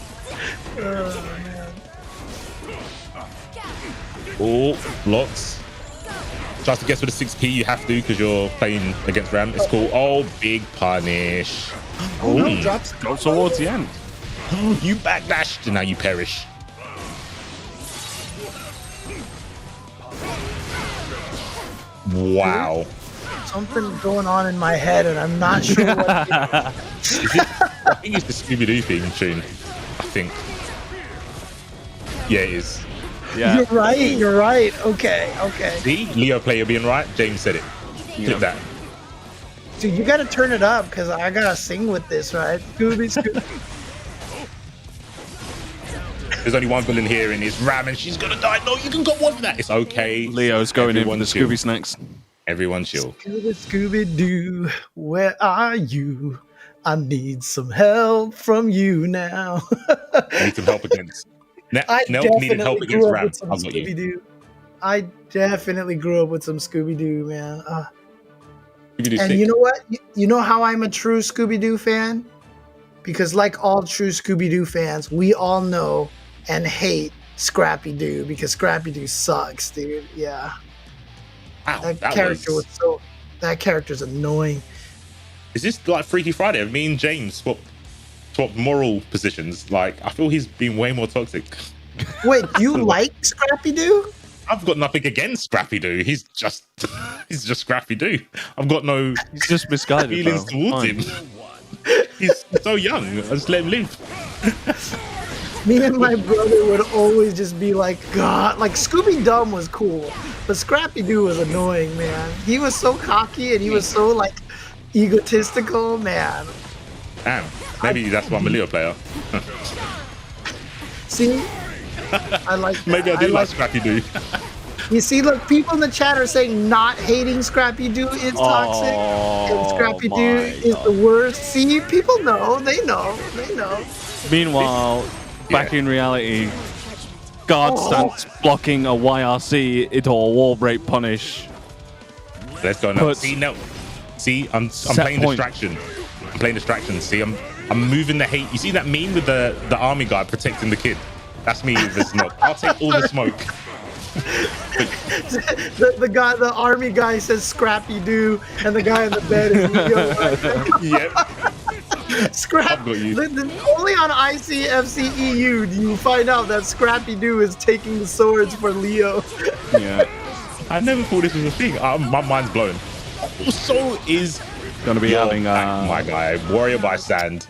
Oh, man. Oh, blocks. Tries to guess with a 6P, you have to because you're playing against Ram. It's cool. Oh, big punish. Oh no, drops. Goes towards the end. Oh, you backdashed and now you perish. Wow. Something going on in my head and I'm not sure what I think it's the Scooby-Doo theme tune. I think. Yeah, it is. Yeah. You're right. Okay. See? Leo player being right. James said it. Click that. Dude, you gotta turn it up because I gotta sing with this, right? Scooby. There's only one villain here and it's Ram and she's gonna die. No, you can go one for that. It's okay. Leo's going in Everyone with the chill. Scooby snacks. Everyone chill. Scooby-Doo, where are you? I need some help from you now. I need some help against. I Nelk needed help definitely against grew up Ram. with some I've got you. Scooby-Doo. I definitely grew up with some Scooby-Doo, man. Scooby-Doo And sick. you know what? You know how I'm a true Scooby-Doo fan? Because like all true Scooby-Doo fans, we all know and hate Scrappy-Doo because Scrappy-Doo sucks, dude. Yeah. Wow, That character's annoying. Is this like Freaky Friday? Me and James swap moral positions. Like I feel he's been way more toxic. Wait, do you like Scrappy-Doo? I've got nothing against Scrappy-Doo. He's just Scrappy-Doo. I've got no He's just misguided. feelings bro. towards Fine. him. He's so young. I just let him live. Me and my brother would always just be like, God, like Scooby-Dum was cool, but Scrappy-Doo was annoying, man. He was so cocky and he was so like egotistical, man. Damn. Maybe that's why I'm a Leo player. See? I like that. Maybe I do like Scrappy-Doo. You see, look, people in the chat are saying not hating Scrappy-Doo is toxic and Scrappy-Doo my is the worst. See, people know. They know. Meanwhile, back in reality, guard stance blocking a YRC into a wall break punish. Let's go now. See, I'm playing point. distraction. I'm playing distraction. See, I'm moving the hate. You see that meme with the army guy protecting the kid? That's me with the smoke. I'll take all the smoke. the army guy says Scrappy-Doo, and the guy in the bed is Leo. Yep. Scrap. I've got you. Only on ICFC EU do you find out that Scrappy-Doo is taking the swords for Leo. Yeah. I never thought this was a thing. My mind's blown. Also is Gonna be having my guy, WarriorBysand,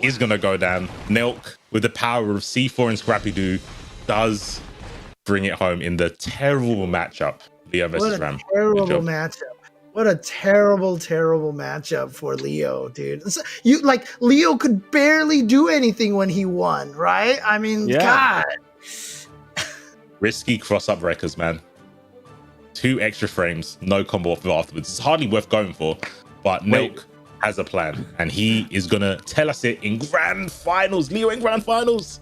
is gonna go down. Nelk, with the power of C4 and Scrappy-Doo, does bring it home in the terrible matchup Leo versus What a Ram. Good terrible job. matchup. What a terrible matchup for Leo, dude. You like Leo could barely do anything when he won, right? I mean, Yeah. God. Risky cross-up records, man. 2 extra frames, no combo off afterwards. It's hardly worth going for, but Wait. Nelk has a plan, and he is gonna tell us it in grand finals. Leo in grand finals,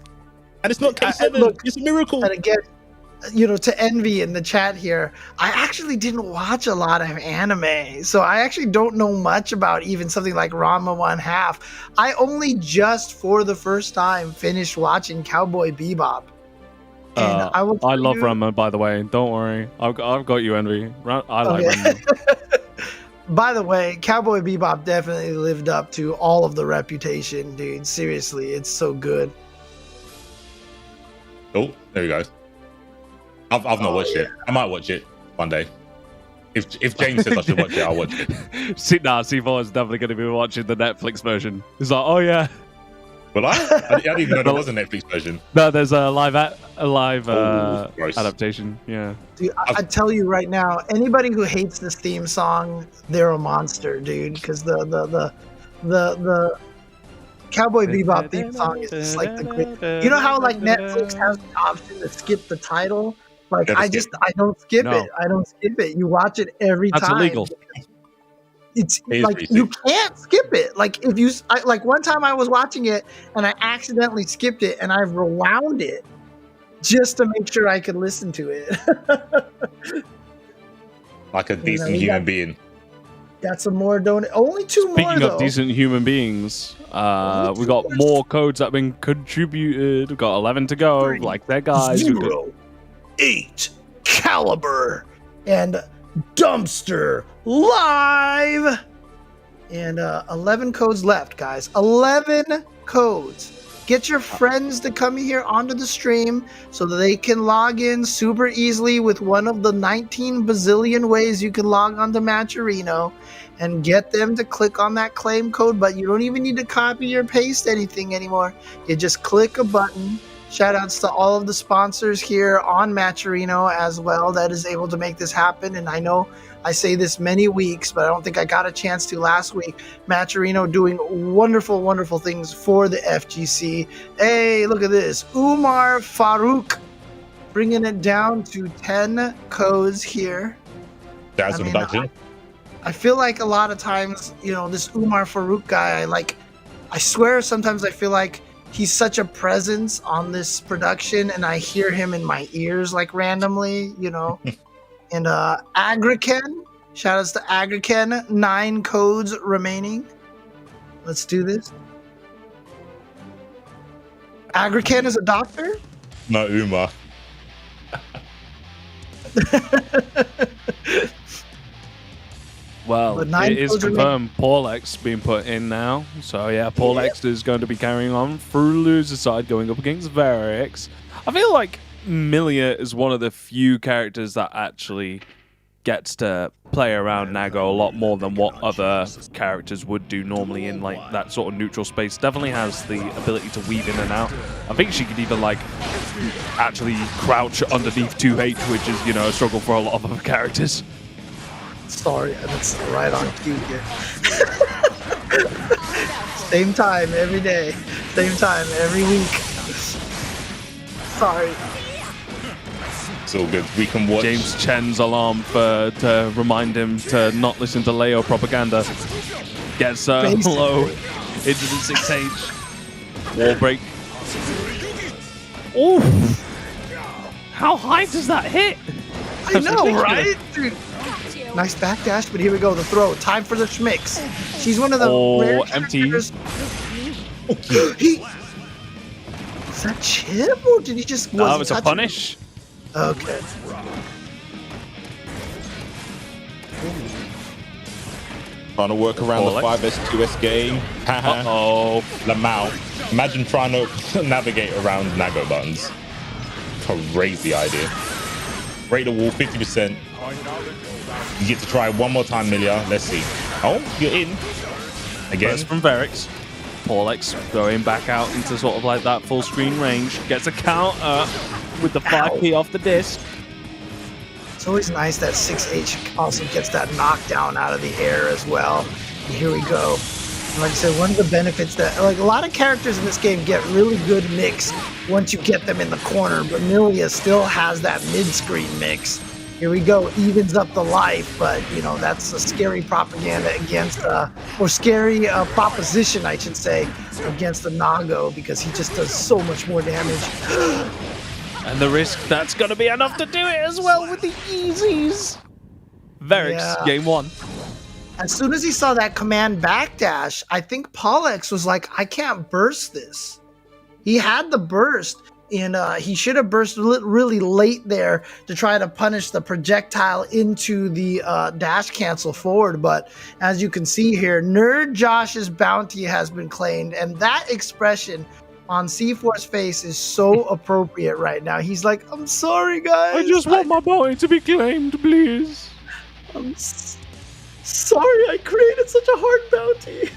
and it's not K7. Look, It's a miracle. And again, you know, to Envy in the chat here, I actually didn't watch a lot of anime, so I actually don't know much about even something like Ranma 1/2. I only just for the first time finished watching Cowboy Bebop. And I will I tell love you- Ranma, by the way. Don't worry. I've got you, Envy. I like Okay. Ranma. By the way, Cowboy Bebop definitely lived up to all of the reputation, dude. Seriously, it's so good. Oh, there we go. I've not watched it. I might watch it one day. If James says I should watch it, I'll watch it. C4 is definitely going to be watching the Netflix version. He's like, oh yeah. Will I? I didn't even know there was a Netflix version. No, there's a live gross. adaptation. Yeah. Dude, I tell you right now, anybody who hates this theme song, they're a monster, dude. Because the Cowboy Bebop theme song is just like the great. You know how like Netflix has the option to skip the title? Like Never I don't skip No. it. I don't skip it. You watch it every That's time. illegal. It's It is like pretty you sick. can't skip it. Like if you like one time I was watching it and I accidentally skipped it and I rewound it just to make sure I could listen to it. Like a decent you human got- being. Got some more donate. Only two more Speaking though. of decent human beings, we got more codes that have been contributed. We've got 11 to go. Like their guys. We've got- 08 Caliber and Dumpster live. And 11 codes left, guys. 11 codes. Get your friends to come here onto the stream so that they can log in super easily with one of the 19 bazillion ways you can log on to Matcherino and get them to click on that claim code. But you don't even need to copy or paste anything anymore. You just click a button. Shout outs to all of the sponsors here on Matcherino as well that is able to make this happen. And I know I say this many weeks, but I don't think I got a chance to last week. Matcherino doing wonderful, wonderful things for the FGC. Hey, look at this. Umar Farouk bringing it down to 10 codes here. That's I a mean, production. I feel like a lot of times, you know, this Umar Farouk guy, I swear sometimes I feel like he's such a presence on this production and I hear him in my ears like randomly, you know. And Agriken, shout outs to Agriken, 9 codes remaining. Let's do this. Agriken is a doctor? No, Uma. Well, But 9 it is codes confirmed Paulex being put in now. So yeah, Paulex is going to be carrying on through loser side, going up against Varix. I feel like Millia is one of the few characters that actually gets to play around Nago a lot more than what other characters would do normally in like that sort of neutral space. Definitely has the ability to weave in and out. I think she could even like actually crouch underneath 2H, which is, you know, a struggle for a lot of other characters. Sorry, that's right on cue here. Same time every day. Same time every week. Sorry. It's all good. We can watch. James Chen's alarm to remind him to not listen to Leo propaganda. Gets low into the 6H. Wall break. Ooh! How high does that hit? I know, right? Dude. Nice backdash, but here we go. The throw. Time for the schmicks. She's one of the rare empty. characters. He... Is that chip or did he just... No, was it's a touching punish. it? Okay. Trying to work around the Paulex. 5S2S game. Uh-oh. Lamau. Imagine trying to navigate around Nago buttons. Crazy idea. Break the wall, 50%. You get to try one more time, Millia. Let's see. Oh, you're in. Again. First from Varix. Paulex going back out into sort of like that full screen range. Gets a counter with the 5P off the disc. always nice that 6H also gets that knockdown out of the air as well. And here we go. And like I said, one of the benefits that, like, a lot of characters in this game get really good mix once you get them in the corner, but Millia still has that mid-screen mix. Here we go, evens up the life, but you know, that's a scary propaganda against, or scary proposition, I should say, against the Nago, because he just does so much more damage. And the risk, that's going to be enough to do it as well with the easies. Verix, game 1. As soon as he saw that command backdash, I think Paulex was like, I can't burst this. He had the burst, and he should have burst really late there to try to punish the projectile into the dash cancel forward. But as you can see here, Nerd Josh's bounty has been claimed, and that expression on C4's face is so appropriate right now. He's like, I'm sorry, guys. I just want my bounty to be claimed, please. I'm sorry I created such a hard bounty.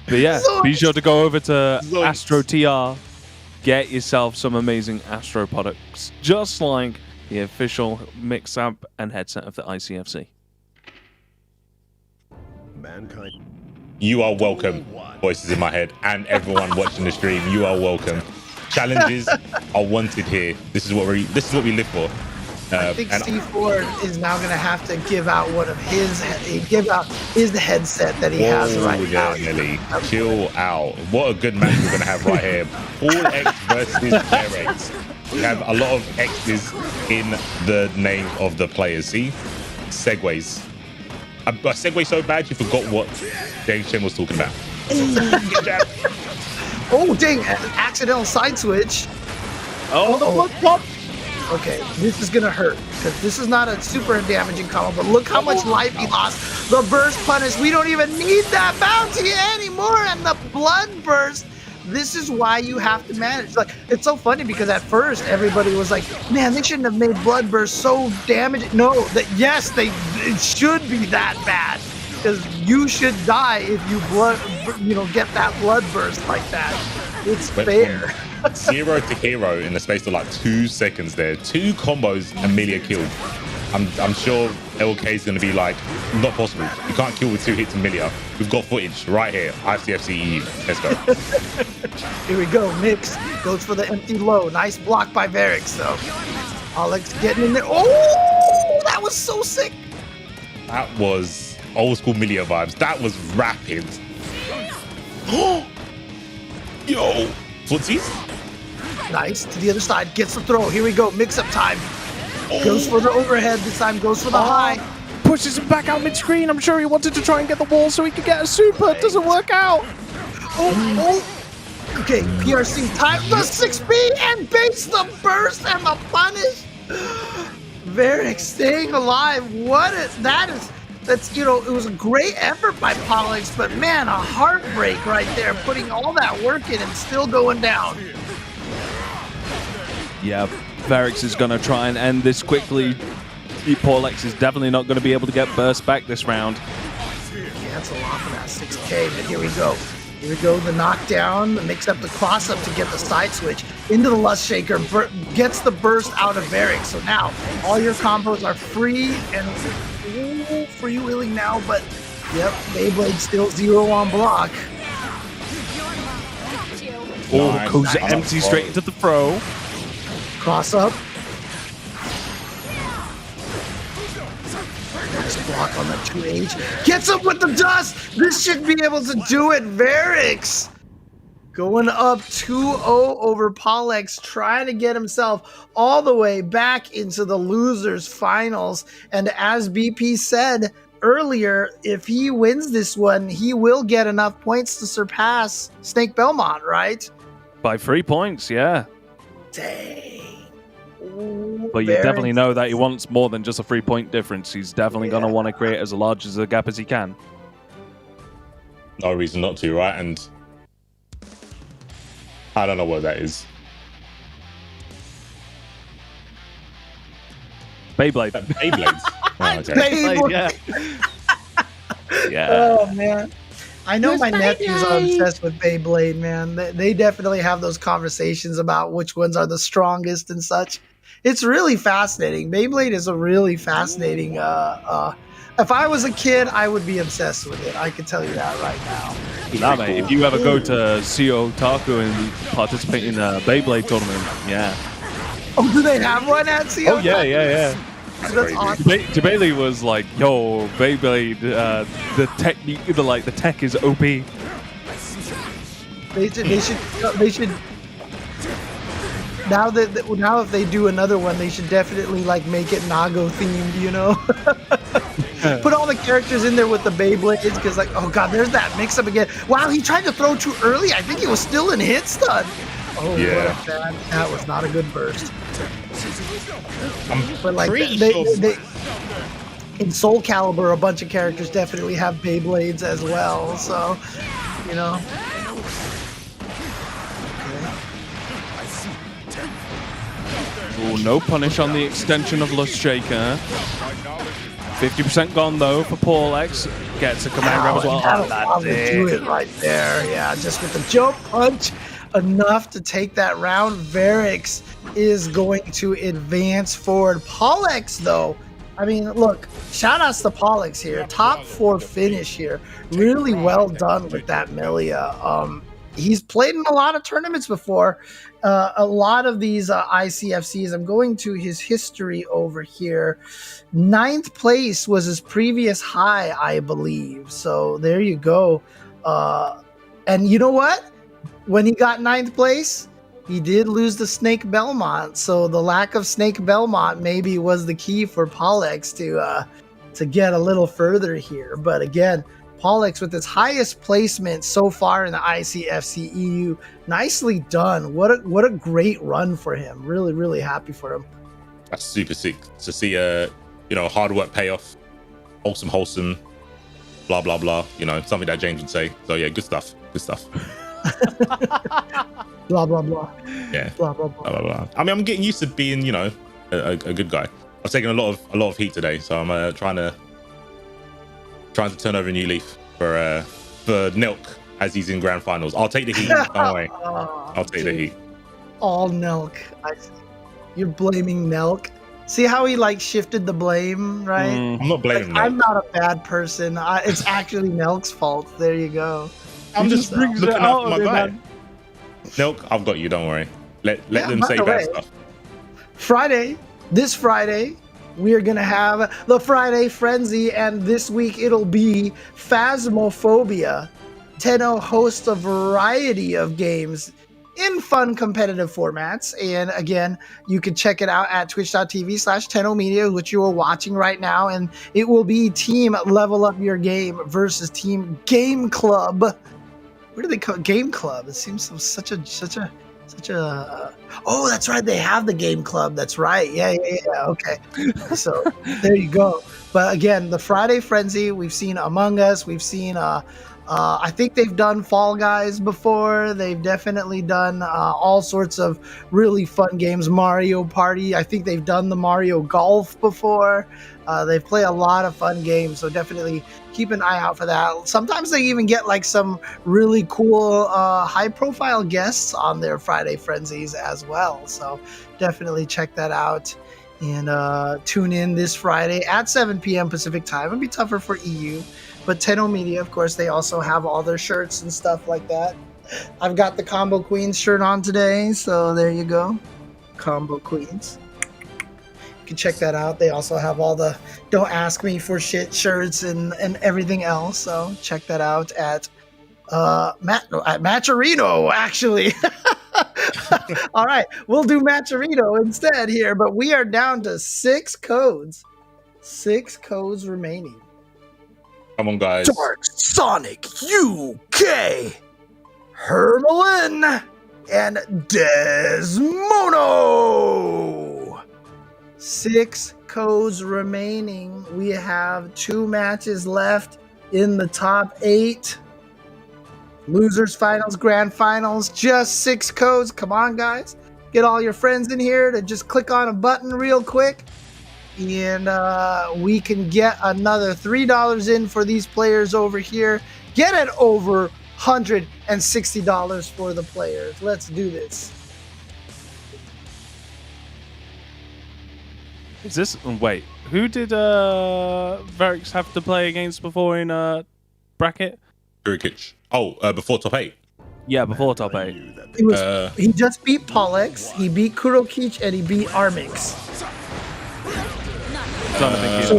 But yeah, be sure to go over to Zoinks. Astro TR. Get yourself some amazing Astro products, just like the official mix amp and headset of the ICFC. Mankind. You are welcome, voices in my head, and everyone watching the stream. You are welcome. Challenges are wanted here. This is what we live for. I think C4 is now going to have to give out one of his headset that he has right now. Nelly, chill out. What a good match we're going to have right here. Paulex versus Verix. We have a lot of X's in the name of the players. See? Segues. I segue so bad you forgot what Shen was talking about. Oh, dang. Accidental side switch. Oh, the blood pop. Okay, this is gonna hurt because this is not a super damaging combo, but look how much life he lost. The burst punish, we don't even need that bounty anymore, and the blood burst. This is why you have to manage. Like, it's so funny because at first everybody was like, man, they shouldn't have made blood burst so damaging. No, it should be that bad because you should die if you get that blood burst like that. It's fair. 0 to hero in the space of like 2 seconds there. 2 combos and Millia killed. I'm sure LK is going to be like, not possible. You can't kill with 2 hits in Millia. We've got footage right here. ICFC EU. Let's go. Here we go. Mix goes for the empty low. Nice block by Verix though. Alex getting in there. Oh, that was so sick. That was old school Millia vibes. That was rapid. Yo. Footsies. Nice. To the other side. Gets the throw. Here we go. Mix up time. Goes for the overhead. This time goes for the high. Pushes him back out mid-screen. I'm sure he wanted to try and get the wall so he could get a super. It doesn't work out. Okay, PRC time the 6B and baits the burst and the punish. Verix staying alive. That's, it was a great effort by Paulex, but man, a heartbreak right there, putting all that work in and still going down. Yeah, Verix is going to try and end this quickly. Paulex is definitely not going to be able to get burst back this round. Cancel off of that 6K, but here we go. Here we go, the knockdown, mix up the cross-up to get the side switch into the Lust Shaker, gets the burst out of Verix. So now, all your combos are free and freewheeling now, but yep, Beyblade still 0 on block. Oh, goes empty straight into the throw. Cross-up. Nice block on the 2H. Gets up with the dust! This should be able to do it, Verix! Going up 2-0 over Paulex, trying to get himself all the way back into the losers finals. And as BP said earlier, if he wins this one, he will get enough points to surpass Snake Belmont, right? By 3 points, yeah. Dang. But you definitely know that he wants more than just a 3-point difference. He's definitely going to want to create as large as a gap as he can. No reason not to, right? And I don't know what that is. Beyblade. Beyblades. Oh, okay. Beyblade, yeah. Yeah. Oh, man. I know my nephews are obsessed with Beyblade, man. They definitely have those conversations about which ones are the strongest and such. it's really fascinating. Beyblade is a really fascinating. If I was a kid, I would be obsessed with it. I can tell you that right now. Nah, mate, if you ever go to CO Taku and participate in a Beyblade tournament, yeah. Oh, do they have one at CO? Oh, yeah. That's awesome. Jabali was like, yo, Beyblade, the technique, the tech is OP. They should. Now if they do another one, they should definitely like make it Nago themed, you know. Put all the characters in there with the Beyblades, because like, oh god, there's that mix up again. Wow, he tried to throw too early. I think he was still in hit stun. Oh yeah, that was not a good burst. I'm But like they in Soul Calibur, a bunch of characters definitely have Beyblades as well. So, you know. Oh, no punish on the extension of Lust Shaker. 50% gone though for Paulex. Gets a command grab as well. That'll do it right there. Yeah, just with the jump punch, enough to take that round. Varix is going to advance forward. Paulex, though, I mean, look, shout outs to Paulex here. Top 4 finish here. Really well done with that Millia. He's played in a lot of tournaments before. A lot of these ICFCs. I'm going to his history over here. 9th place was his previous high, I believe. So there you go. And you know what? When he got 9th place, he did lose the Snake Belmont. So the lack of Snake Belmont maybe was the key for Paulex to get a little further here. But again, Paulex with his highest placement so far in the ICFC EU. Nicely done. What a great run for him. Really, really happy for him. That's super sick to see hard work pay off. Wholesome, blah blah blah. Something that James would say. So yeah, good stuff. Blah blah blah. Yeah. Blah blah blah. Blah, blah, blah. I mean, I'm getting used to being, a good guy. I've taken a lot of heat today, so I'm trying to turn over a new leaf for Nelk as he's in grand finals. I'll take the heat. Don't worry. I'll take the heat. All Nelk. You're blaming Nelk. See how he shifted the blame, right? I'm not blaming Nelk. I'm not a bad person. It's actually Nelk's fault. There you go. I'm just looking out for my guy. Nelk, I've got you. Don't worry. Let them say bad stuff. This Friday, we are going to have the Friday Frenzy, and this week it'll be Phasmophobia. Tenno hosts a variety of games in fun competitive formats. And again, you can check it out at twitch.tv/TennoMedia, which you are watching right now. And it will be Team Level Up Your Game versus Team Game Club. What do they call it? Game Club? It seems such a oh, that's right, they have the Game Club. That's right. Yeah, okay. So there you go. But again, the Friday Frenzy, we've seen Among Us, we've seen I think they've done Fall Guys before. They've definitely done all sorts of really fun games. Mario Party. I think they've done the Mario Golf before. They play a lot of fun games, so definitely keep an eye out for that. Sometimes they even get some really cool high-profile guests on their Friday Frenzies as well. So definitely check that out and tune in this Friday at 7 p.m. Pacific time. It'll be tougher for EU. But Tenno Media, of course, they also have all their shirts and stuff like that. I've got the Combo Queens shirt on today, so there you go. Combo Queens. You can check that out. They also have all the Don't Ask Me for Shit shirts and everything else. So check that out at Matcherino, actually. All right, we'll do Matcherino instead here, but we are down to 6 codes. 6 codes remaining. Come on, guys. Dark Sonic UK, Hermelin, and Desmono. 6 codes remaining. We have 2 matches left in the top 8. Losers finals, grand finals, just 6 codes. Come on, guys. Get all your friends in here to just click on a button real quick. And we can get another $3 in for these players over here. Get it over $160 for the players. Let's do this. Is this? Wait, who did Verix have to play against before in bracket? Kurokich. Oh, before top 8. Yeah, before top 8. He just beat Paulex, he beat Kurokich, and he beat Armix. Trying to think if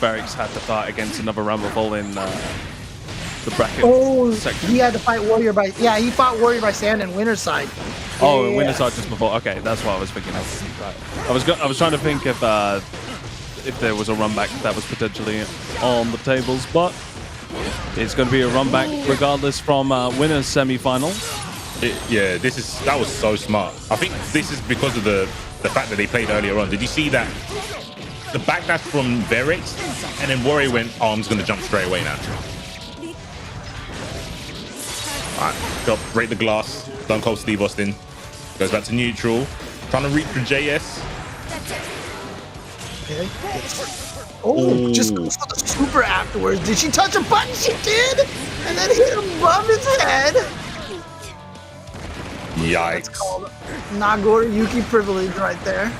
Verix had to fight against another Ramlethal in the bracket section. He had to fight Yeah, he fought WarriorBysand in winner's side. Oh, in winner's side just before. Okay, that's what I was thinking of. Right. I was trying to think if there was a run back that was potentially on the tables, but it's going to be a run back regardless from winner's semi-final. Yeah, that was so smart. I think this is because of the fact that they played earlier on. Did you see that? The backdash from Verix, and then Warrior went, oh, I'm just going to jump straight away now. Alright, break the glass. Stone Cold Steve Austin. Goes back to neutral. Trying to reach for JS. Okay. Oh, just goes for the super afterwards. Did she touch a button? She did! And then hit him above his head. Yikes. It's called Nagoriyuki privilege right there.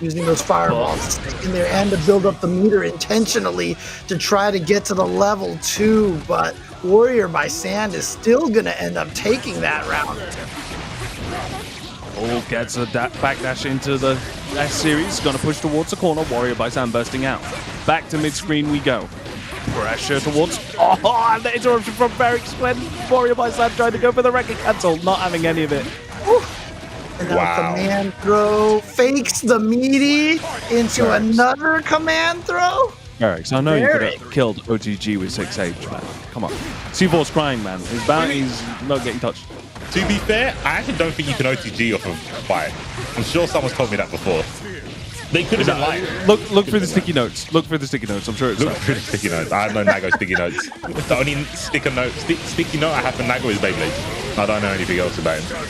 Using those fireballs to stick in there and to build up the meter intentionally to try to get to the level 2, but WarriorBysand is still going to end up taking that round. Oh, gets a backdash into the S series. Going to push towards the corner. WarriorBysand bursting out. Back to mid-screen we go. Pressure towards... Oh, and the interruption from Verix when WarriorBysand tried to go for the record cancel. Not having any of it. Ooh. And now command throw fakes the meaty into another command throw. Verix, I know you could have killed OTG with 6H, man. Come on. C4's crying, man. His bounty's not getting touched. To be fair, I actually don't think you can OTG off of fire. I'm sure someone's told me that before. They could have been lying. Look through the sticky notes. Look through the sticky notes. I'm sure it's Look through the sticky notes. I know Nago sticky notes. The only sticky note I have for Nago is Beyblade. I don't know anything else about him.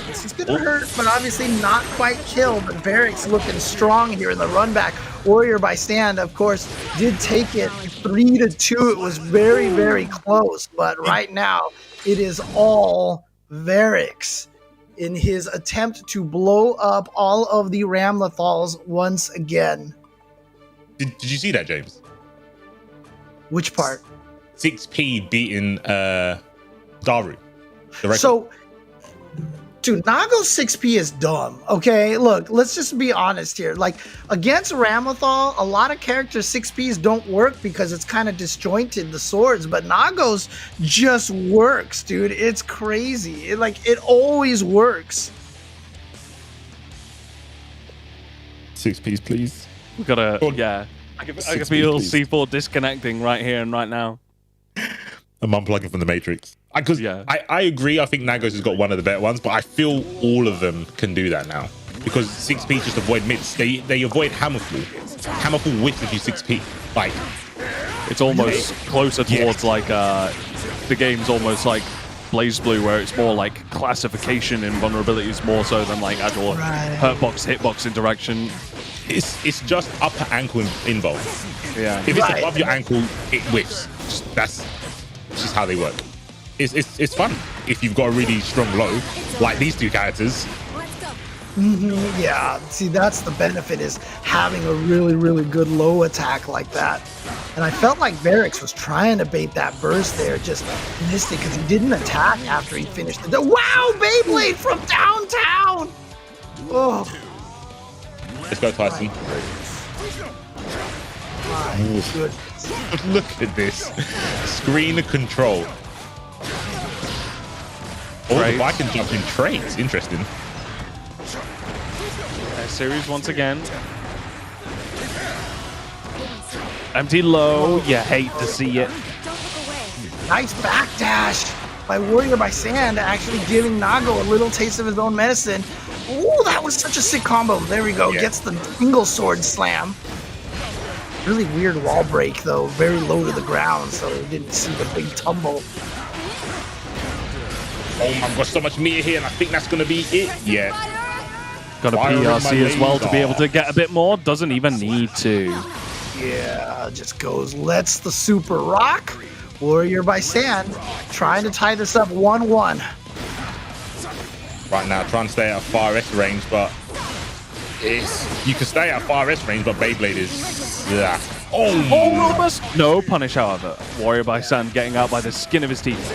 This is going to hurt, but obviously not quite kill. But Verix looking strong here in the run back. WarriorBysand, of course, did take it 3-2. It was very, very close. But right now, it is all Verix in his attempt to blow up all of the Ramlethals once again. Did you see that, James? Which part? 6P beating Daru. So, dude, Nago's 6P is dumb, okay? Look, let's just be honest here. Like, against Ramlethal, a lot of characters 6Ps don't work because it's kind of disjointed, the swords, but Nago's just works, dude. It's crazy. It always works. 6Ps, please. We gotta, yeah. I can feel C4 disconnecting right here and right now. I'm unplugging from the Matrix. Because I agree. I think Nagos has got one of the better ones, but I feel all of them can do that now because 6P just avoid mids. They avoid hammerfall. Hammerfall with if you 6P. Like it's almost closer towards like the game's almost like Blaze Blue, where it's more like classification and vulnerabilities more so than like actual hurtbox hitbox interaction. It's just upper ankle involved. Yeah. If it's above your ankle, it whiffs. That's just how they work. It's fun if you've got a really strong low, like these two characters. Yeah, see, that's the benefit, is having a really, really good low attack like that. And I felt like Verix was trying to bait that burst there, just missed it because he didn't attack after he finished the... Wow, Beyblade from downtown! Oh. Let's go, Tyson. My goodness. Look at this. Screen control. Oh, the bike can jump in trades. Interesting. Series once again. Empty low. You hate to see it. Nice backdash by WarriorBysand, actually giving Nago a little taste of his own medicine. Ooh, that was such a sick combo. There we go. Yeah. Gets the single sword slam. Really weird wall break, though. Very low to the ground, so he didn't see the big tumble. Oh my gosh, so much meter here, and I think that's going to be it. Yeah. Got a PRC as well to be able to get a bit more. Doesn't even need to. Yeah, just goes, lets the super rock. WarriorBysand trying to tie this up 1-1. Right now, trying to stay at a far S range, but You can stay at far S range, but Beyblade is... Yeah. Oh, Wilbus! No punish, however. WarriorBysand getting out by the skin of his teeth.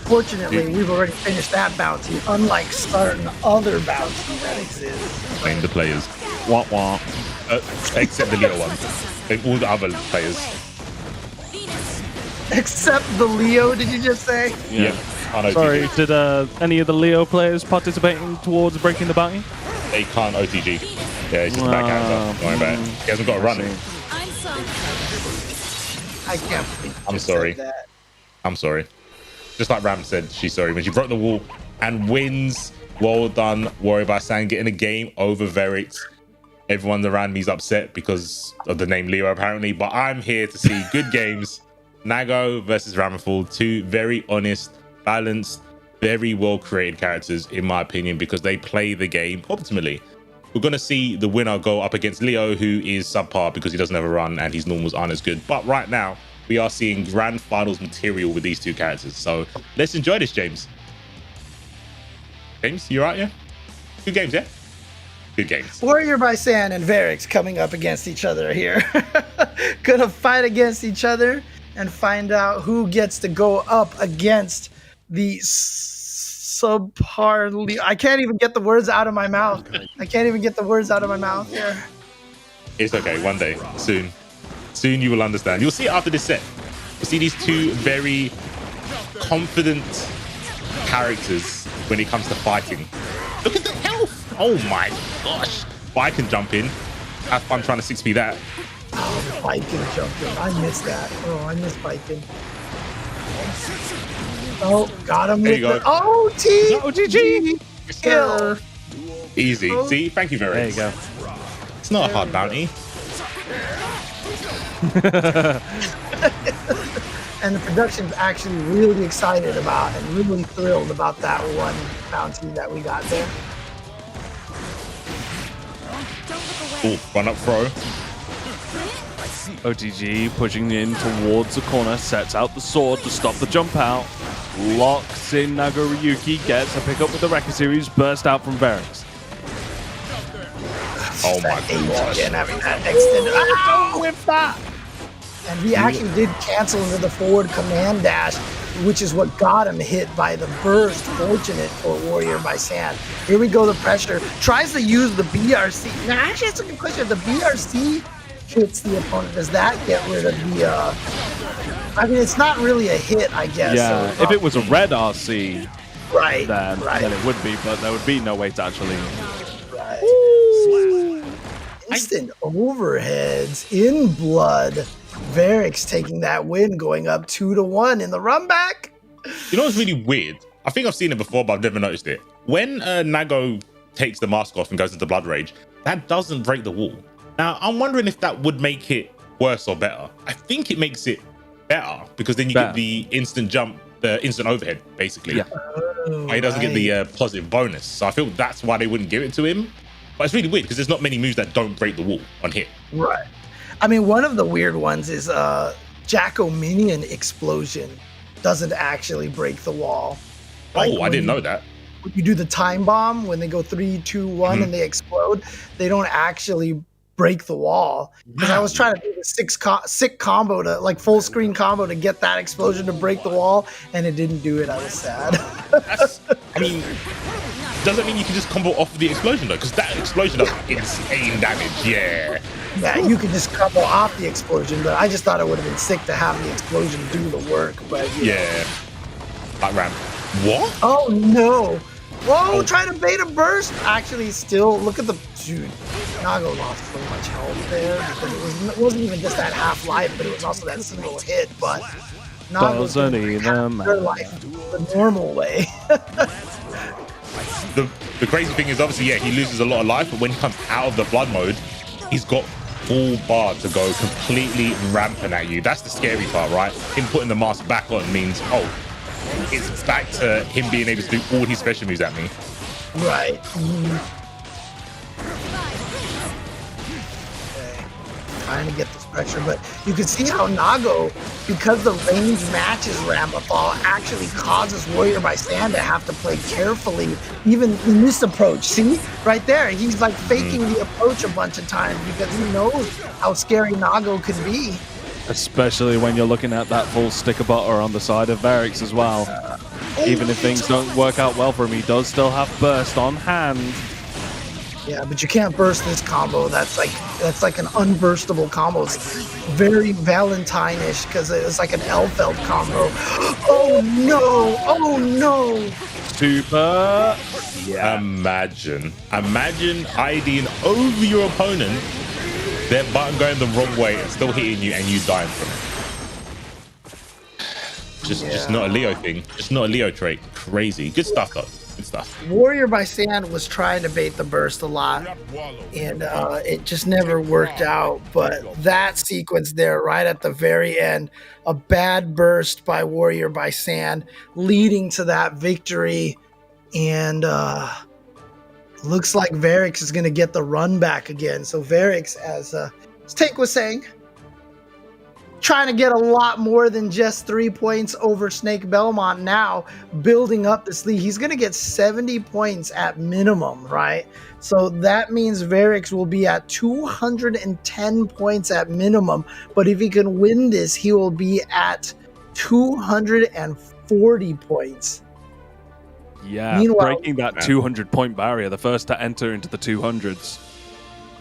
Fortunately, we've already finished that bounty, unlike certain other bounties that exist. Blame the players. Wah wah. Except the Leo one. And all the other players. Except the Leo, did you just say? Yeah. Can't OTG. Sorry, did any of the Leo players participating towards breaking the bounty? They can't OTG. Yeah, he's just a backhander. Don't worry about it. He hasn't got a run. I can't believe you I'm just sorry. said that. I'm sorry. Just like Ram said, she's sorry. When she broke the wall and wins, well done, WarriorBysand, getting a game over Verix. Everyone around me is upset because of the name Leo, apparently. But I'm here to see good games. Nago versus Ramlethal, two very honest, balanced, very well-created characters, in my opinion, because they play the game optimally. We're going to see the winner go up against Leo, who is subpar because he doesn't have a run and his normals aren't as good. But right now, we are seeing grand finals material with these two characters. So let's enjoy this, James. James, you right? Yeah? Good games, yeah? Good games. WarriorBysand and Verix coming up against each other here. Gonna fight against each other and find out who gets to go up against the subpar. I can't even get the words out of my mouth. Here. It's okay. One day. Soon. Soon you will understand. You'll see it after this set. You'll see these two very confident characters when it comes to fighting. Look at the health. Oh my gosh. But I can jump in. Have fun trying to 6p that. Oh, the Viking jumping. I missed that. Oh, I missed Viking. Oh, got him. There you go. Oh, T. Oh, GG. Kill. Easy. See? Thank you very much. There you go. It's not a hard bounty. And the production's actually really excited about and really thrilled about that one bounty that we got there. Ooh, run up throw. OTG pushing in towards the corner, sets out the sword to stop the jump out, locks in Nagoriyuki, gets a pick up with the Wrecker series, burst out from Verix. Oh my gosh. Again, having that extended. Oh, with that. And he actually did cancel into the forward command dash, which is what got him hit by the burst. Fortunate for WarriorBysand. Here we go, the pressure. Tries to use the BRC. Now, actually, that's a good question. If the BRC hits the opponent, does that get rid of the... I mean, it's not really a hit, I guess. Yeah, so, if it was a red RC, right, then it would be, but there would be no way to actually... Instant overheads in blood. Verix taking that win, going up 2-1 in the run back. You know what's really weird? I think I've seen it before, but I've never noticed it. When Nago takes the mask off and goes into Blood Rage, that doesn't break the wall. Now, I'm wondering if that would make it worse or better. I think it makes it better because then you get the instant jump, the instant overhead, basically. Yeah. But he doesn't get the positive bonus. So I feel that's why they wouldn't give it to him. But it's really weird because there's not many moves that don't break the wall on hit. Right. I mean, one of the weird ones is Jacko Minion Explosion doesn't actually break the wall. Like I didn't know that. When you do the time bomb, when they go 3, 2, 1 and they explode, they don't actually break the wall. Because I was trying to do the sick combo to like full screen combo to get that explosion to break the wall, and it didn't do it. I was sad. I mean, doesn't mean you can just combo off of the explosion though, because that explosion does insane damage. Yeah. Yeah, you could just combo off the explosion, but I just thought it would have been sick to have the explosion do the work. But yeah, like Ram. What? Oh no! Whoa, trying to bait a burst. Actually, still look at the dude. Nago lost so much health there because it wasn't even just that half life, but it was also that single hit. But Nago's their life the normal way. The crazy thing is obviously, yeah, he loses a lot of life, but when he comes out of the blood mode, he's got full bar to go completely rampant at you. That's the scary part, right? Him putting the mask back on means, it's back to him being able to do all his special moves at me. Right. trying to get this pressure. But you can see how Nago, because the range matches Ramlethal, actually causes WarriorBysand to have to play carefully, even in this approach. See, right there, he's like faking the approach a bunch of times because he knows how scary Nago could be. Especially when you're looking at that full sticker butter on the side of Varix as well. Even if things don't work out well for him, he does still have burst on hand. Yeah, but you can't burst this combo. That's like an unburstable combo. It's very Valentine-ish because it's like an Elfeld combo. Oh no! Oh no! Super. Yeah. Imagine IDing over your opponent, their button going the wrong way and still hitting you and you dying from it. Just not a Leo thing. Just not a Leo trait. Crazy. Good stuff though. Good stuff. WarriorBysand was trying to bait the burst a lot, and it just never worked out. But that sequence there, right at the very end, a bad burst by WarriorBysand, leading to that victory, and looks like Varix is going to get the run back again. So Varix, as Tank was saying, trying to get a lot more than just 3 points over Snake Belmont now, building up this lead. He's going to get 70 points at minimum, right? So that means Varix will be at 210 points at minimum. But if he can win this, he will be at 240 points. Yeah, Meanwhile, breaking that 200-point barrier, the first to enter into the 200s.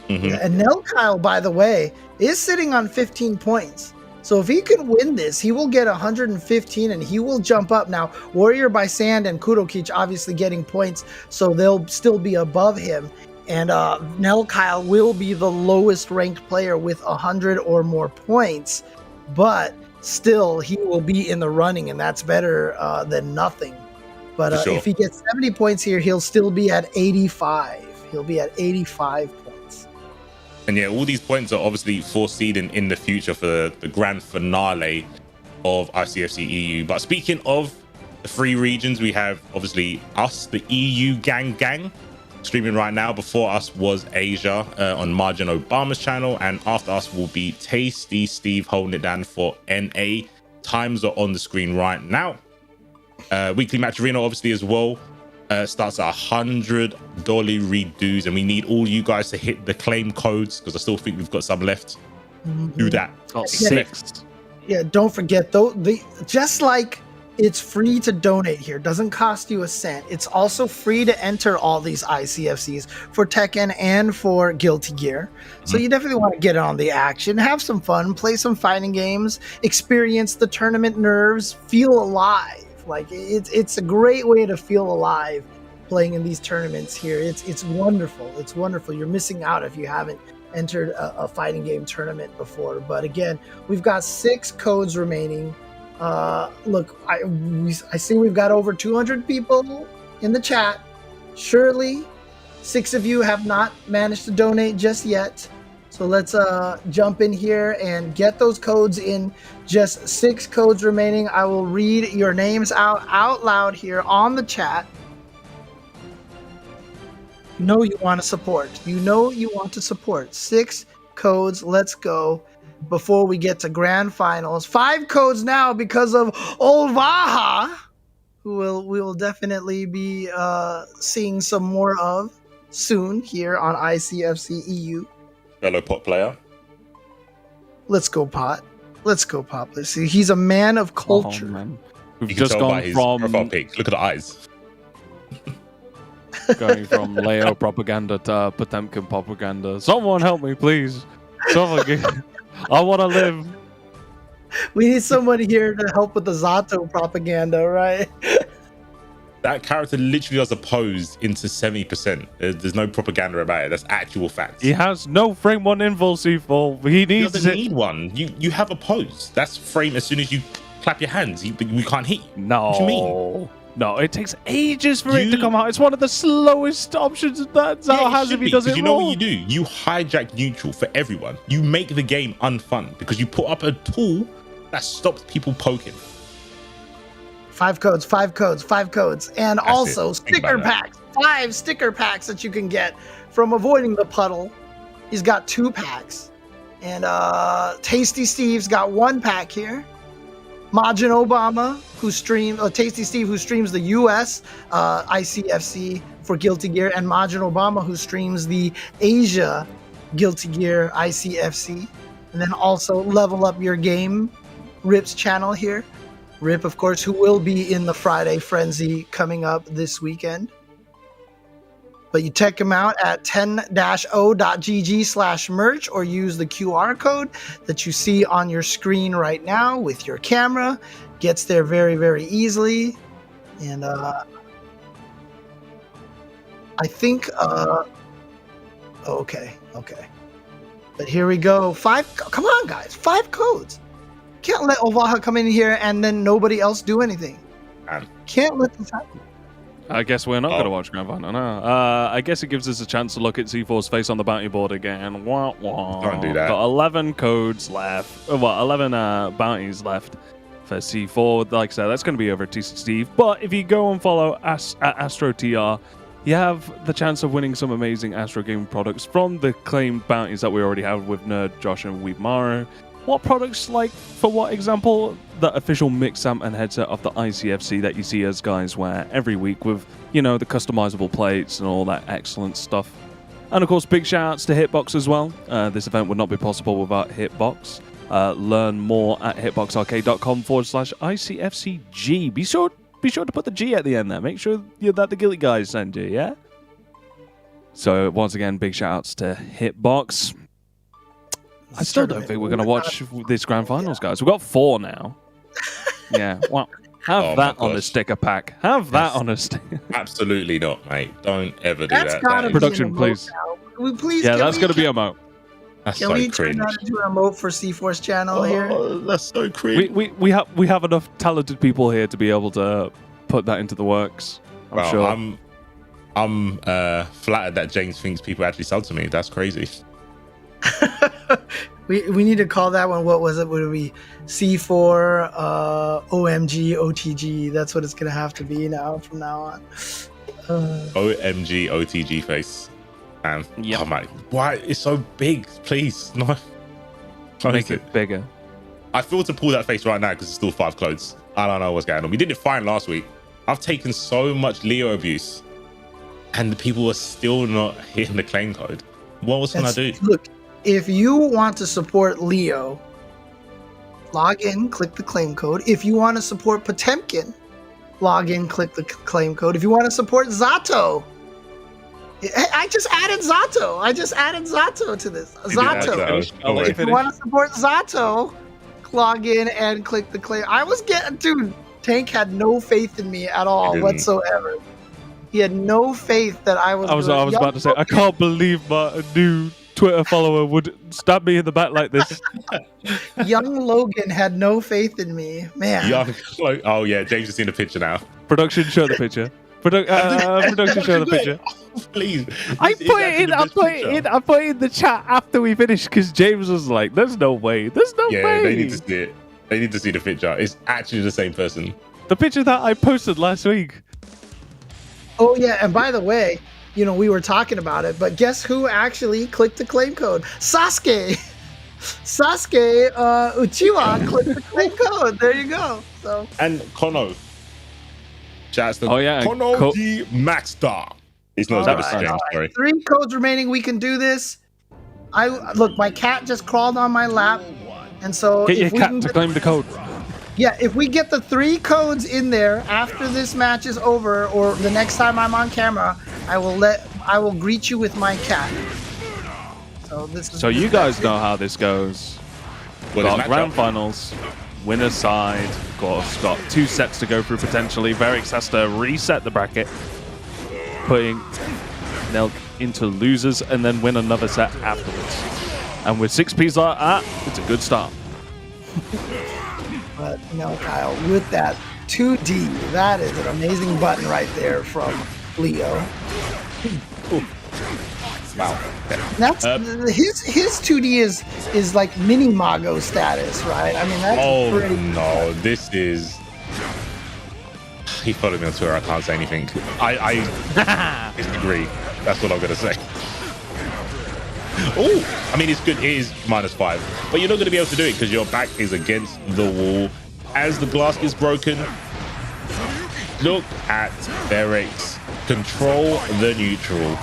Mm-hmm. And Nelkhael, by the way, is sitting on 15 points. So if he can win this, he will get 115 and he will jump up. Now, WarriorBysand and kurokich obviously getting points, so they'll still be above him. And Nelkhael will be the lowest ranked player with 100 or more points, but still he will be in the running, and that's better than nothing. But Sure. if he gets 70 points here, he'll still be at 85. He'll be at 85 points. And yeah, all these points are obviously foreseeing in the future for the grand finale of ICFC EU. But speaking of the three regions, we have obviously us, the EU gang, streaming right now. Before us was Asia on Margin Obama's channel, and after us will be Tasty Steve holding it down for NA. Times are on the screen right now. Weekly match arena obviously as well. Starts at $100 redos, and we need all you guys to hit the claim codes because I still think we've got some left. Do that. Got 6. Yeah, don't forget though. Just like it's free to donate here, doesn't cost you a cent. It's also free to enter all these ICFCs for Tekken and for Guilty Gear. So you definitely want to get on the action, have some fun, play some fighting games, experience the tournament nerves, feel alive. Like it's a great way to feel alive playing in these tournaments here. It's wonderful. It's wonderful. You're missing out if you haven't entered a fighting game tournament before. But again, we've got 6 codes remaining. Look, I see we've got over 200 people in the chat. Surely 6 of you have not managed to donate just yet. So let's jump in here and get those codes in. Just 6 codes remaining. I will read your names out loud here on the chat. You know you want to support. You know you want to support. 6 codes. Let's go before we get to grand finals. 5 codes now because of Olvaha, who we will definitely be seeing some more of soon here on ICFC EU. Fellow pot player. Let's go, Pot. Let's go, Pot. Let's see. He's a man of culture. Oh, man. We've You can just tell by gone his from profile pic. Look at the eyes. going from Leo propaganda to Potemkin propaganda. Someone help me, please. Someone I want to live. We need someone here to help with the Zato propaganda, right? That character literally does a pose into 70%. There's no propaganda about it. That's actual facts. He has no frame 1 involve C4. He He needs doesn't it. need one. You have a pose. That's frame as soon as you clap your hands. We can't hit you. No. What do you mean? No, it takes ages for it to come out. It's one of the slowest options that Zato has if he does it you know wrong. what you do? You hijack neutral for everyone. You make the game unfun because you put up a tool that stops people poking. 5 codes, 5 codes, 5 codes. And That's also it. Think sticker about that. packs. 5 sticker packs that you can get from avoiding the puddle. He's got 2 packs. And Tasty Steve's got 1 pack here. Majin Obama, who streams, Tasty Steve, who streams the US ICFC for Guilty Gear, and Majin Obama, who streams the Asia Guilty Gear ICFC. And then also Level Up Your Game, Rip's channel here. Rip, of course, who will be in the Friday Frenzy coming up this weekend. But you check him out at 10-o.gg/merch or use the QR code that you see on your screen right now with your camera. Gets there very, very easily. And I think, okay. But here we go. 5, come on guys, 5 codes. Can't let Ovaha come in here and then nobody else do anything. Can't let this happen. I guess we're not going to watch Grand Final. No. I guess it gives us a chance to look at C4's face on the bounty board again. Wah, wah. Don't do that. Got 11 codes left. 11 bounties left for C4. Like I said, that's going to be over at TC Steve. But if you go and follow at AstroTR, you have the chance of winning some amazing Astro Gaming products from the claimed bounties that we already have with Nerd, Josh, and Weebmaro. What products, like, for what example? The official mix amp and headset of the ICFC that you see us guys wear every week with, you know, the customizable plates and all that excellent stuff. And of course, big shout outs to Hitbox as well. This event would not be possible without Hitbox. Learn more at hitboxarcade.com/ICFCG. Be sure to put the G at the end there. Make sure that the Guilty guys send you, yeah? So once again, big shout outs to Hitbox. I still don't think we're going to watch this Grand Finals, guys. We've got 4 now. Yeah, well, have that on a sticker pack. Have that on a sticker. Absolutely not, mate. Don't ever do That's that. gotta be Production, an emote please. now. Can we please? Yeah, that's going to be a mo. That's Can so we turn cringe. that into an emote for C4's channel here? Oh, that's so cringe. We have enough talented people here to be able to put that into the works. I'm sure. I'm flattered that James thinks people actually sub to me. That's crazy. We need to call that one. What was it? Would it be C4 OMG OTG? That's what it's gonna have to be now from now on. OMG OTG face. And Yep. oh my, why it's so big? Please, no. Make it bigger. I feel to pull that face right now because it's still 5 clothes. I don't know what's going on. We did it fine last week. I've taken so much Leo abuse, and the people are still not hitting the claim code. What else can I do? Look, if you want to support Leo, log in, click the claim code. If you want to support Potemkin, log in, click the claim code. If you want to support Zato, I just added Zato to this. Zato. If you want to support Zato, log in and click the claim. Dude, Tank had no faith in me at all whatsoever. He had no faith that I was about to say, I can't believe my new Twitter follower would stab me in the back like this. Young Logan had no faith in me, man. Oh yeah, James has seen the picture now. Production, show the picture. Production, show the picture. Please. I put it in the chat after we finished because James was like, "There's no way. There's no way." Yeah, they need to see it. They need to see the picture. It's actually the same person. The picture that I posted last week. Oh yeah, and by the way, you know, we were talking about it, but guess who actually clicked the claim code? Sasuke Uchiwa clicked the claim code. There you go. So And Kono. Shouts to and Kono the Max Star. He's not as good as James, sorry. 3 codes remaining. We can do this. Look, my cat just crawled on my lap, and so Get your cat to claim the code. Yeah, if we get the 3 codes in there after this match is over, or the next time I'm on camera, I will greet you with my cat. So you guys know how this goes. Got grand finals, winner's side. Of course, got 2 sets to go through potentially. Verix has to reset the bracket, putting Nelk into losers, and then win another set afterwards. And with 6Ps like that, it's a good start. But Nelkhael with that 2D, that is an amazing button right there from Leo. Wow. That's his 2D is like mini Mago status, right? I mean, that's pretty. No, this is. He followed me on Twitter. I can't say anything. I disagree. That's what I'm gonna say. Oh, I mean, it's good. It is -5, but you're not going to be able to do it because your back is against the wall. As the glass is broken, look at Derek's control the neutral.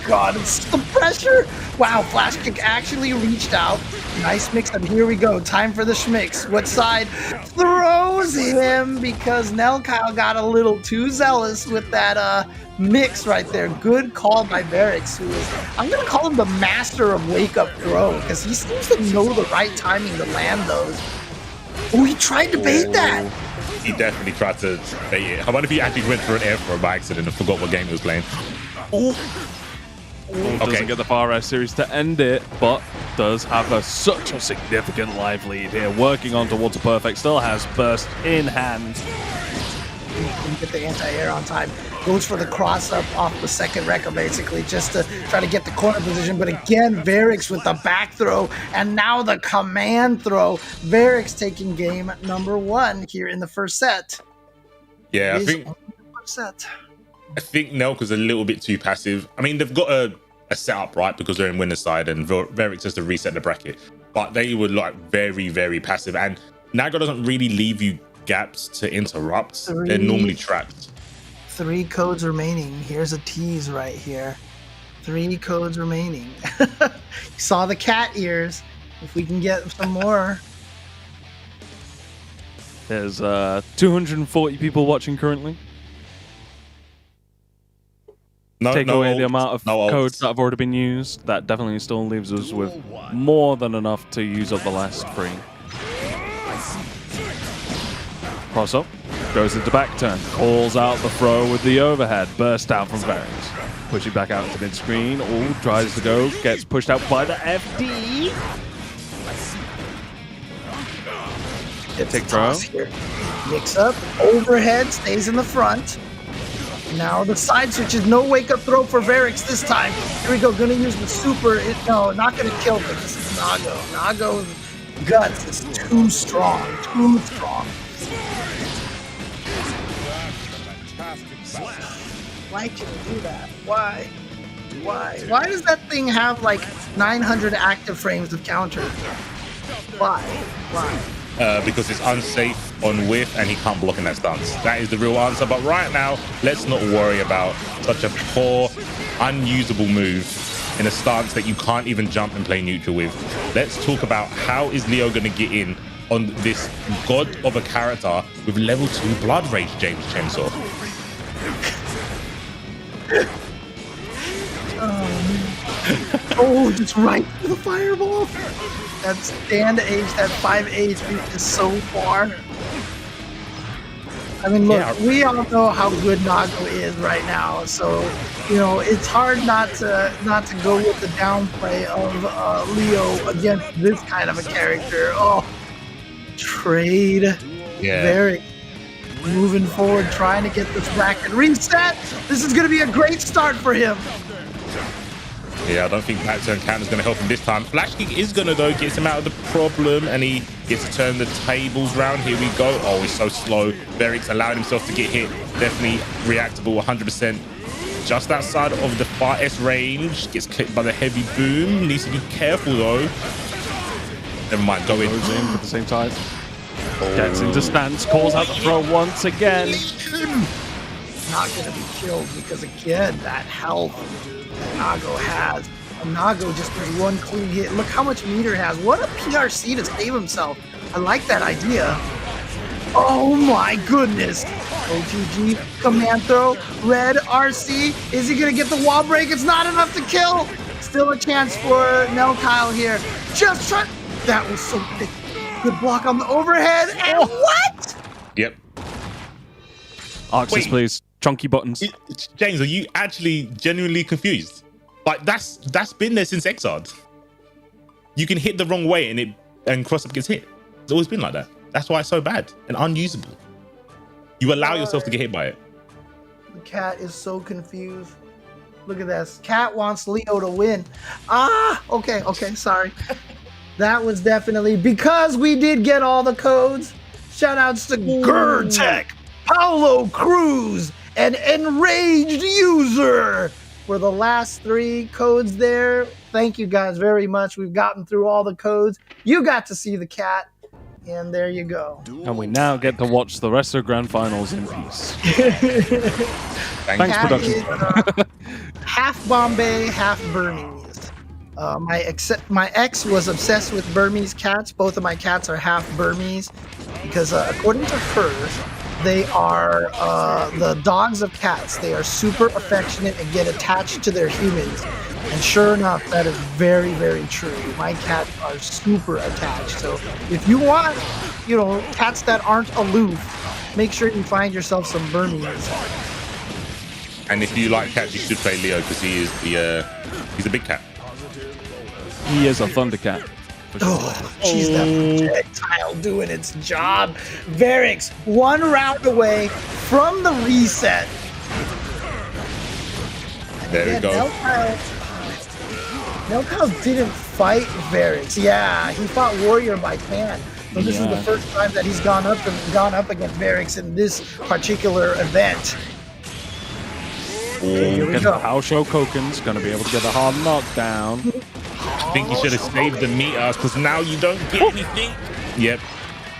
God, it's the pressure. Wow, Flash Kick actually reached out. Nice mix up. Here we go. Time for the schmicks. What side throws him because Nelkhael got a little too zealous with that mix right there. Good call by Barracks, who is, I'm going to call him the master of wake up throw because he seems to know the right timing to land those. Oh, he tried to bait that. He definitely tried to bait it. How about if he actually went for an air throw by accident and forgot what game he was playing? Ooh, doesn't get the Far Right series to end it, but does have such a significant live lead here. Working on towards a perfect, still has burst in hand. Didn't get the anti-air on time. Goes for the cross-up off the second record, basically, just to try to get the corner position. But again, Varix with the back throw, and now the command throw. Varix taking game number 1 here in the first set. Yeah, I think Nelkhael's a little bit too passive. I mean, they've got a setup, right, because they're in winner's side, and Varix has to reset the bracket. But they were like very, very passive. And Nago doesn't really leave you gaps to interrupt. They're normally trapped. 3 codes remaining. Here's a tease right here. 3 codes remaining. You saw the cat ears. If we can get some more. There's 240 people watching currently. Take away the amount of codes that have already been used. That definitely still leaves us with more than enough to use up the last 3. Cross up, goes into back turn, calls out the throw with the overhead, burst out from Varix. Pushing back out to mid screen, tries to go, gets pushed out by the FD. Take throw. Mix up, overhead, stays in the front. Now the side switches, no wake up throw for Varix this time. Here we go, gonna use the super. No, not gonna kill, but this is Nago. Nago's guts is too strong, too strong. Why can you do that? Why? Why does that thing have like 900 active frames of counter? Why? Because it's unsafe on whiff and he can't block in that stance. That is the real answer. But right now, let's not worry about such a poor, unusable move in a stance that you can't even jump and play neutral with. Let's talk about how is Leo going to get in on this god of a character with level 2 blood rage, James Chainsaw. Just right to the fireball. That stand H, that 5H is so far. I mean, look, we all know how good Nago is right now, so you know it's hard not to go with the downplay of Leo against this kind of a character. Oh, trade, very moving forward, trying to get this bracket reset. This is going to be a great start for him. Yeah, I don't think that turn counter is going to help him this time. Flash kick is going to, though, get him out of the problem, and he gets to turn the tables round. Here we go. Oh, he's so slow. Varix allowing himself to get hit. Definitely reactable, 100%. Just outside of the far S range. Gets clipped by the heavy boom. Needs to be careful, though. Never mind, go in. Goes in at the same time. Gets into stance, calls out the throw once again. Not going to be killed because, again, that health that Nago has. And Nago just does one clean hit. Look how much meter he has. What a PRC to save himself. I like that idea. Oh my goodness. OTG, command throw, red RC. Is he going to get the wall break? It's not enough to kill. Still a chance for Nelkhael here. Just try. That was so big. Good block on the overhead. And what? Yep. Arxis, please. Chunky buttons. James, are you actually genuinely confused? Like that's been there since Exard. You can hit the wrong way and cross up gets hit. It's always been like that. That's why it's so bad and unusable. You allow yourself to get hit by it. The cat is so confused. Look at this. Cat wants Leo to win. Okay, sorry. That was definitely because we did get all the codes. Shout outs to Gurtek, Paulo Cruz, and Enraged User for the last 3 codes there Thank you guys very much. We've gotten through all the codes. You got to see the cat. And there you go. And we now get to watch the rest of Grand Finals in peace. Thanks, Cat production. is, half Bombay, half Burmese. My ex was obsessed with Burmese cats. Both of my cats are half Burmese because according to her, they are the dogs of cats. They are super affectionate and get attached to their humans. And sure enough, that is very, very true. My cats are super attached. So if you want, cats that aren't aloof, make sure you find yourself some Burmese. And if you like cats, you should play Leo because he's a big cat. He is a Thundercat. Oh, she's that projectile doing its job. Varix, 1 round away from the reset. There we go. Nelkhael didn't fight Varix. Yeah, he fought Warrior by Pan. So this is the first time that he's gone up against Varix in this particular event. Here we go. House Show Koken's gonna be able to get a hard knockdown. I think he should have saved the meter because now you don't get anything. Yep.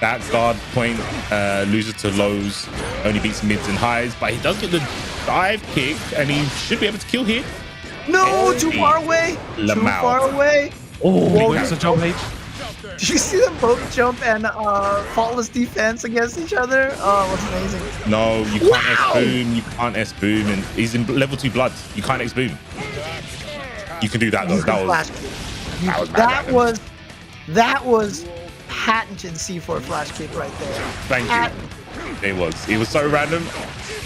That guard point loses to lows, only beats mids and highs, but he does get the dive kick and he should be able to kill here. No, too far away. Too far away. Oh, that's a jump H. Did you see them both jump and faultless defense against each other? Oh, it was amazing. No, you can't S-boom. You can't S-boom. And he's in level 2 blood. You can't S-boom. You can do that, though. That was patented C4 flash kick right there. Thank you. It was so random.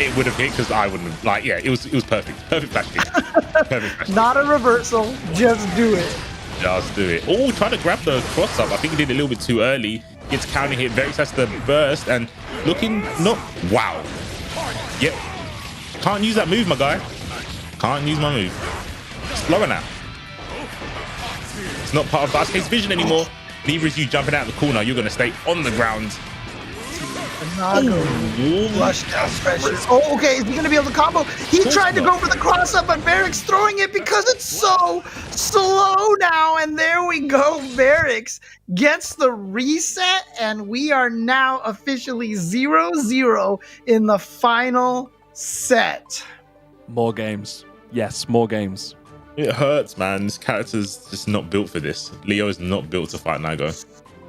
It would have hit because I wouldn't have. It was perfect. Perfect flash kick. Perfect flash kick. Not a reversal. Just do it. Just do it. Oh, trying to grab the cross up. I think he did a little bit too early. Gets counter hit. Varix has to burst and looking not. Wow. Yep. Can't use that move, my guy. Can't use my move. Slower now. It's not part of Last Case Vision anymore. Neither is you jumping out of the corner. You're going to stay on the ground. Flush down pressure. Oh, okay. Is he going to be able to combo? He tried to go for the cross up, but Varix throwing it because it's so slow now. And there we go. Varix gets the reset, and we are now officially 0-0 in the final set. More games. Yes, more games. It hurts, man. This character's just not built for this. Leo is not built to fight Nago.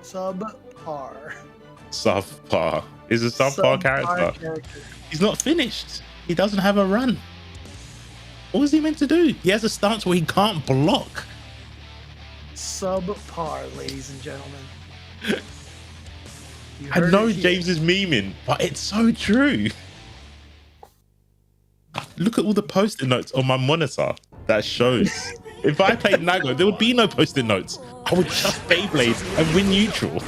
Subpar. Subpar. Is a subpar character. He's not finished. He doesn't have a run. What was he meant to do? He has a stance where he can't block. Subpar, ladies and gentlemen. I know James is memeing, but it's so true. Look at all the post-it notes on my monitor that shows. If I played Nago, there would be no post-it notes. I would just Beyblade and win neutral.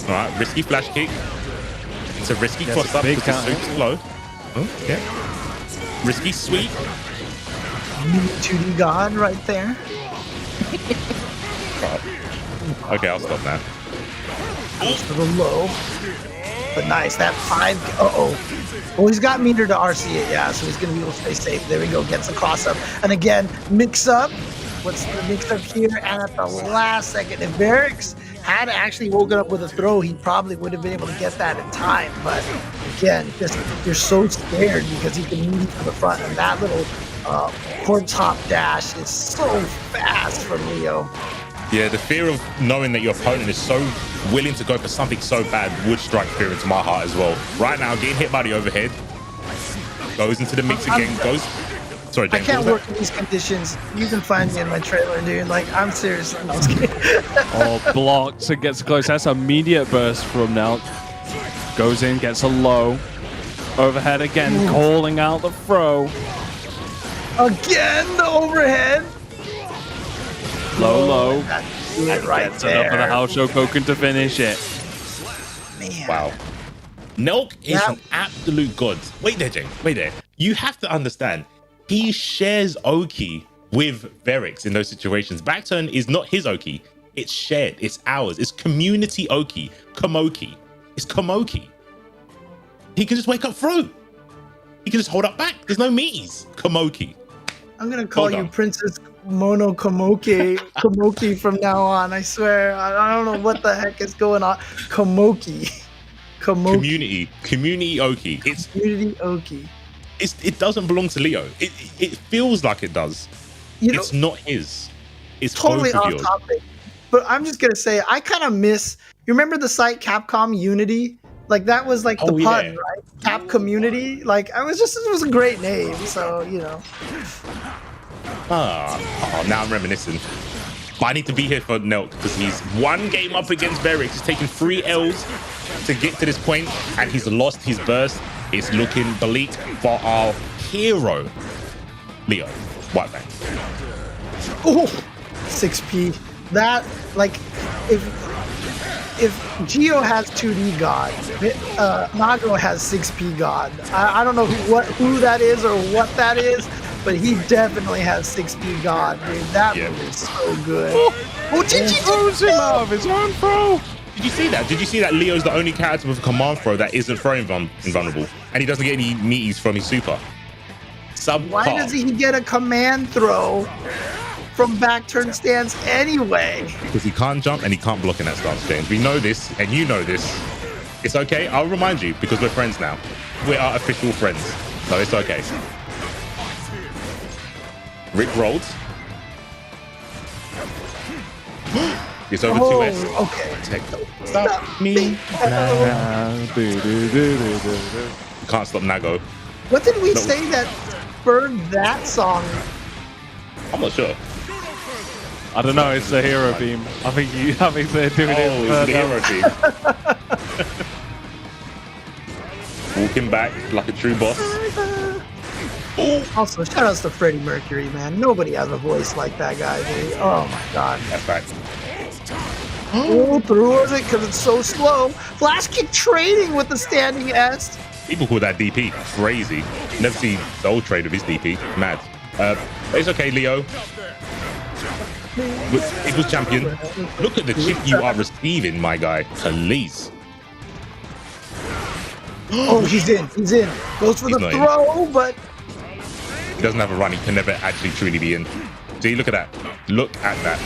All right, risky flash kick. It's a risky cross up because it's so slow. Oh, yeah. Risky sweep. 2D God right there. Oh. Okay, I'll stop now. Goes for the low. But nice, that 5. Well, he's got meter to RC it, yeah, so he's going to be able to stay safe. There we go, gets the cross up. And again, mix up. What's the mix up here? And at the last second, if Varix had actually woken up with a throw, he probably would have been able to get that in time. But again, just you're so scared because he can move to the front, and that little cord top dash is so fast from Leo. Yeah, the fear of knowing that your opponent is so willing to go for something so bad would strike fear into my heart as well. Right now, getting hit by the overhead. Goes into the mix again. Sorry, James. I can't work in these conditions. You can find me in my trailer, dude. Like, I'm serious. No, I was kidding. Blocks and gets close. That's an immediate burst from Nelk. Goes in, gets a low. Overhead again, calling out the throw. Again, the overhead. Low. It right gets there. enough for the House Show Koken to finish it. Man. Wow. Nelk is an absolute god. Wait there, James. Wait there. You have to understand. He shares Oki with Varix in those situations. Backturn is not his Oki. It's shared. It's ours. It's community Oki. Komoki. It's Komoki. He can just wake up through. He can just hold up back. There's no meaties. Komoki. I'm gonna call Hold you on. Princess Mono Komoki from now on. I swear. I don't know what the heck is going on. Komoki. Community Oki. Community Oki. It doesn't belong to Leo. It feels like it does. You know, It's not his. It's totally both of off yours. topic. But I'm just gonna say I kind of miss. You remember the site Capcom Unity? Like that was like the Oh, pun, yeah. right? Cap Community. Like it was a great name. So you know. Now I'm reminiscing. But I need to be here for Nelk because he's one game up against Berix. He's taken 3 L's to get to this point, and he's lost his burst. It's looking bleak for our hero, Leo Whiteback. Oh, 6P. That like if Geo has 2D God, Nago has 6P God. I don't know who that is or what that is, but he definitely has 6P God, dude. That move is so good. Oh, GG throws him out of his own throw. Did you see that? Did you see that Leo's the only character with a command throw that isn't throw invulnerable, and he doesn't get any meaties from his super? Why does he get a command throw from back turn stance anyway? Because he can't jump and he can't block in that stance, James. We know this, and you know this. It's okay. I'll remind you because we're friends now. We are official friends, so it's okay. Rick rolled. It's over 2S. Okay. Stop me. Do-do-do-do-do-do. Can't stop Nago. What did we say that spurred that song? I'm not sure. I don't know. It's the hero beam. I think they're doing it. It's the hero team. Walking back like a true boss. Also, shout outs to Freddie Mercury, man. Nobody has a voice like that guy, dude. Oh my god. That's right. Oh, through it because it's so slow. Flash kick trading with the standing S. People call that DP. Crazy. Never seen the old trade of his DP. Mad. But it's okay, Leo. Equals champion. Look at the chip you are receiving, my guy. Police. Oh, he's in. He's in. Goes for He's the not in. throw, but He doesn't have a run. He can never actually truly be in. See, look at that. Look at that.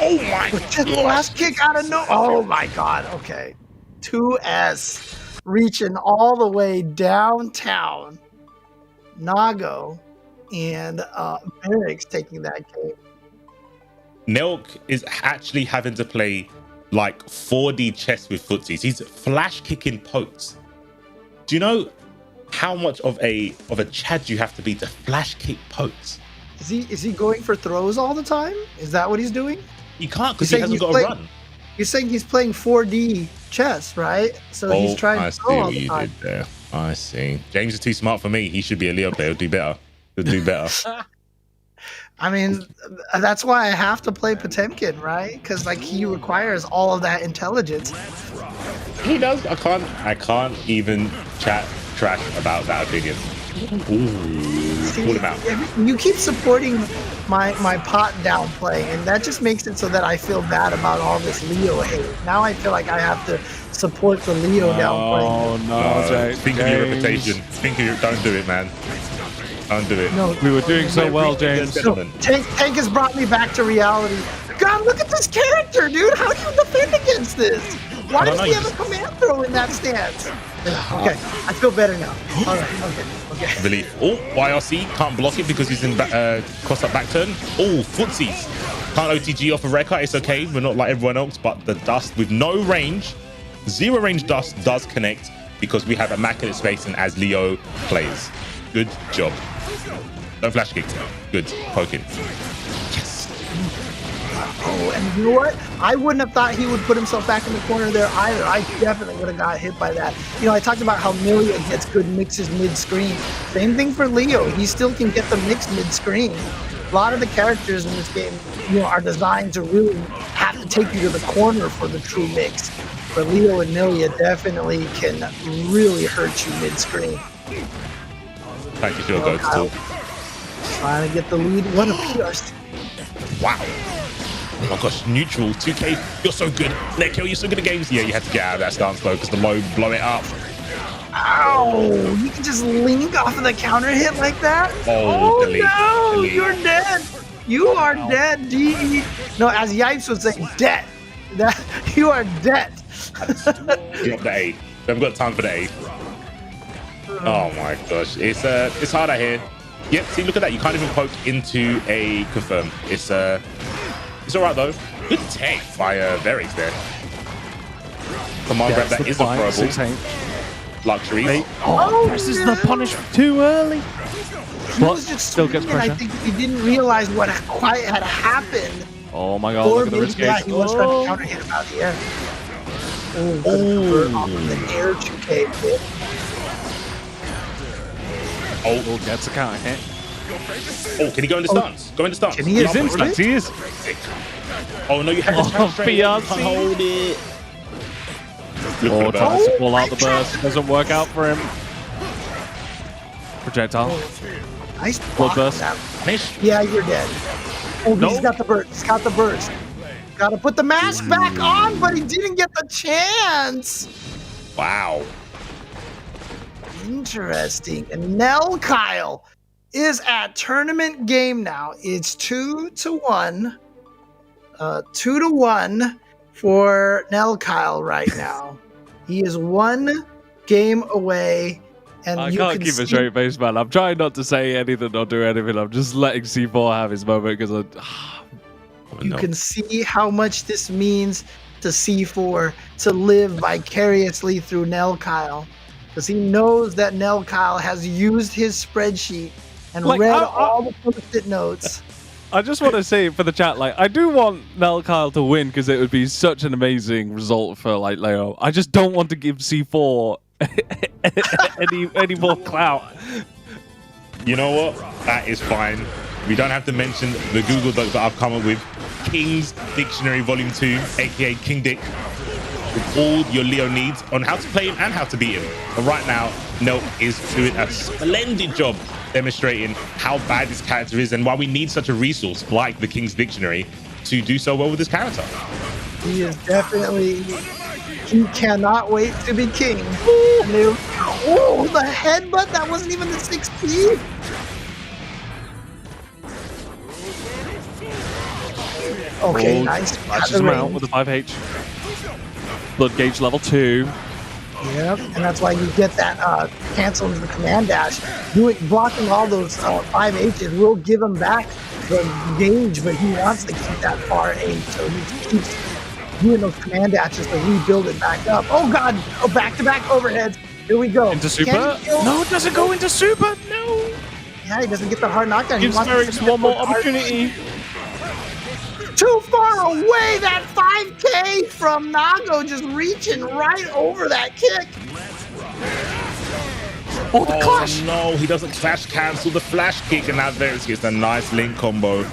Oh my just flash kick out of no. Oh my god. Okay. 2S reaching all the way downtown. Nago and Barracks taking that game. Nelk is actually having to play like 4D chess with footsies. He's flash kicking pokes. Do you know how much of a chad you have to be to flash kick pokes? Is he going for throws all the time? Is that what he's doing? You can't because You're he saying hasn't got he's a run. You're saying he's playing 4D chess, right? So he's trying I to see throw all what the you time. did there. I see. James is too smart for me. He should be a Leo player. He'll do better. He'll do better. I mean, that's why I have to play Potemkin, right? Because like he requires all of that intelligence. He does. I can't even chat trash about that opinion. Ooh, call him out. You keep supporting my pot down play, and that just makes it so that I feel bad about all this Leo hate. Now I feel like I have to support the Leo down play. Oh no, James. Think of your reputation. Think of your. Don't do it, man. Don't do it. No, We were doing so well, James. Tank has brought me back to reality. God, look at this character, dude. How do you defend against this? Why does he have a command throw in that stance? Okay, I feel better now. All right, okay. Relief. Oh, YRC can't block it because he's in cross up back turn. Oh, footsies. Can't OTG off a record. It's okay. We're not like everyone else, but the dust with no range, 0 range dust does connect because we have immaculate spacing as Leo plays. Good job. No flash kick. Good. Poking. Yes. Oh, and you know what? I wouldn't have thought he would put himself back in the corner there either. I definitely would have got hit by that. You know, I talked about how Millia gets good mixes mid-screen. Same thing for Leo. He still can get the mix mid-screen. A lot of the characters in this game, you know, are designed to really have to take you to the corner for the true mix. But Leo and Millia definitely can really hurt you mid-screen. Thank you for your go to. Trying to get the lead. What a PRC. Wow. Oh my gosh, neutral, 2K, you're so good. Nelkhael, you're so good at games. Yeah, you had to get out of that stance though, because the low blow it up. Ow! You can just link off of the counter hit like that? Oh, delete, no! delete. You're dead! You are dead, D. No, as Yipes would say, dead. You are dead. Drop the A. We haven't got time for the A. Oh my gosh. It's hard out here. Yep, see, look at that. You can't even poke into a confirm. It's alright though. Good tech by Verix there. Command grab that isn't throwable. Luxuries. Oh, presses the punish too early. He was just still gets swinging. pressure. I think he didn't realize what quite had happened. Oh my god, Or look at the maybe, risk yeah, gauge. he was trying to counter hit him out of the air. Oh, off of the air 2K hit. Oh, gets a counter hit. Oh, can he go into stance? Go into stance. Can he He's in avoid stance, it? he is. Oh no, you have to stand straight. You can't Fiancé. hold it. Look Oh, for the tries burst. to pull out the burst. Doesn't work out for him. Projectile. Nice Blood block. burst. That. Finish. Yeah, you're dead. Oh, No. he's got the burst. He's got the burst. Got to put the mask back on, but he didn't get the chance. Wow. Interesting. And Nelkhael is at tournament game now. It's 2-1. 2-1 for Nelkhael right now. He is one game away. And I you can't can keep see a straight face, man. I'm trying not to say anything or do anything. I'm just letting C4 have his moment because You can see how much this means to C4 to live vicariously through Nelkhael. Because he knows that Nelkhael has used his spreadsheet and Like, read I- all the post-it notes. I just want to say for the chat, like, I do want Nelkhael to win because it would be such an amazing result for, like, Leo. I just don't want to give C4 any more clout. You know what? That is fine. We don't have to mention the Google Doc that I've come up with. King's Dictionary Volume 2, aka King Dick, with all your Leo needs on how to play him and how to beat him. But right now, Nelk is doing a splendid job demonstrating how bad this character is and why we need such a resource like the King's Dictionary to do so well with this character. He is definitely... He cannot wait to be king. Oh, the headbutt! That wasn't even the 6P! Okay, nice. Got Flashes the him out range. with a 5H. Blood gauge level 2. Yep, and that's why you get that cancel into the command dash. Blocking all those 5Hs will give him back the gauge, but he wants to keep that far H, so he keeps doing those command dashes to rebuild it back up. Oh god! Oh, back-to-back overheads. Here we go. Into super? Can he kill? No, it doesn't go into super. No. Yeah, he doesn't get the hard knockdown. Gives he wants Verix to one more hard- opportunity. Too far away. That 5K from Nago just reaching right over that kick. Oh, the clash. No, he doesn't clash cancel the flash kick, and now Verix gets a nice link combo.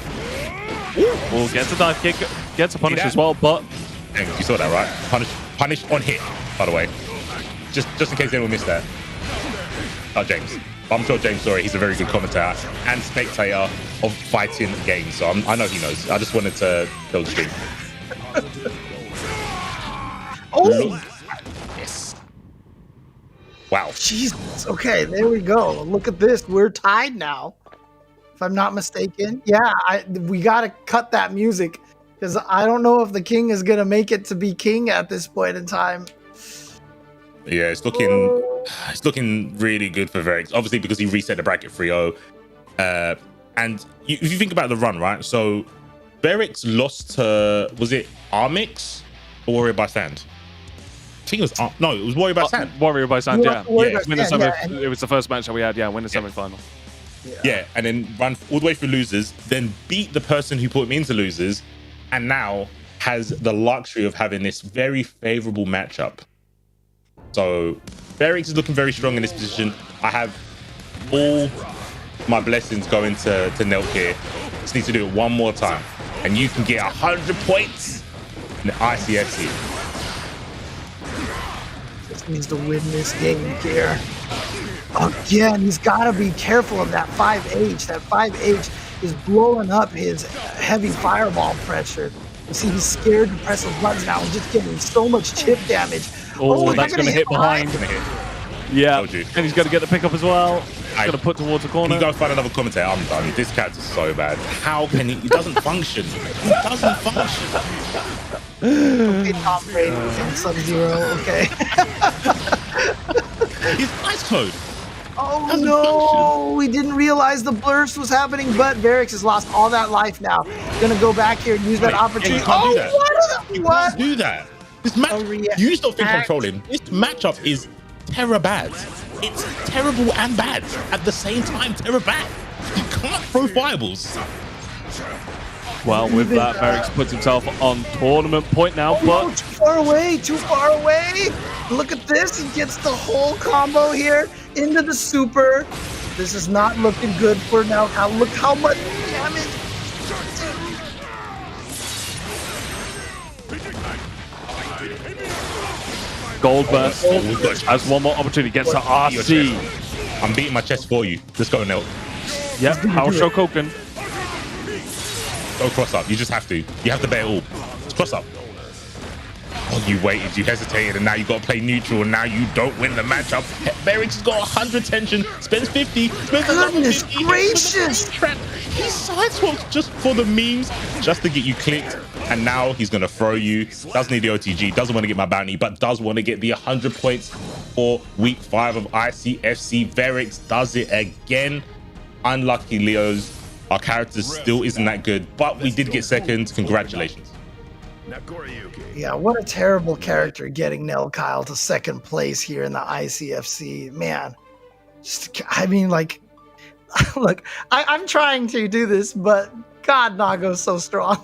Oh, gets a dive kick. Gets a punish that? as well, but Dang, you saw that, right? Punish on hit, by the way. Just in case anyone missed that. Oh, James. I'm sure James saw it. He's a very good commentator and spectator of fighting games, so I know he knows. I just wanted to tell the stream. Oh, Yes. Wow. Jesus. Okay, there we go. Look at this. We're tied now. If I'm not mistaken. Yeah, we got to cut that music because I don't know if the king is going to make it to be king at this point in time. Yeah, it's looking really good for Verix. Obviously, because he reset the bracket 3-0. And if you think about the run, right? So Verix lost to, was it Armix or WarriorBysand? I think it was no, it was WarriorBysand. WarriorBysand, yeah. And It was the first match that we had, yeah, win the semi-final. Yeah, and then run all the way through losers, then beat the person who put him into losers, and now has the luxury of having this very favorable matchup. So Verix is looking very strong in this position. I have all my blessings going to Nelk here. Just need to do it one more time, and you can get 100 points in the ICFC. Just needs to win this game here. Again, he's got to be careful of that 5H. That 5H is blowing up his heavy fireball pressure. You see, he's scared to press those buttons now. He's just getting so much chip damage. Oh, is that that's going to hit behind. Yeah, Told you. and he's going to get the pickup as well. He's I- going to put towards the Can corner. you go find another commentator? I'm done. This character's so bad. How can he doesn't function. He doesn't function. Okay, Tom Brady and Sub-Zero. Okay. He's ice code. Oh Doesn't no! We didn't realize the burst was happening, but Varix has lost all that life now. Gonna go back here and use that Wait, opportunity. you can't do Oh, that. You what? can't do that. This match, you still think react. controlling. This matchup is terror bad. It's terrible and bad at the same time. Terror bad. You can't throw fireballs. Well, with that, Varix puts himself on tournament point now, Oh, but too far away, too far away. Look at this. He gets the whole combo here into the super. This is not looking good for Nelkhael. Look how much damage. Gold Burst we've got- has one more opportunity. Gets to Your RC. chest. I'm beating my chest for you. Let's go, Nel. Yep, Power Show Koken. Go cross up. You just have to. You have to bet it all. Just cross up. Oh, you waited, you hesitated, and now you got to play neutral, and now you don't win the matchup. Varix has got 100 tension, spends 50, spends another Goodness 50. gracious. He sideswipes just for the memes, just to get you clicked, and now he's going to throw you. Doesn't need the OTG, doesn't want to get my bounty, but does want to get the 100 points for week 5 of ICFC. Varix does it again. Unlucky Leos. Our character still isn't that good, but we did get second. Congratulations. Nagoriyuki. Yeah, what a terrible character getting Nelkhael to second place here in the ICFC. Man, just, I mean, like, look, I'm trying to do this, but God, Nago's so strong.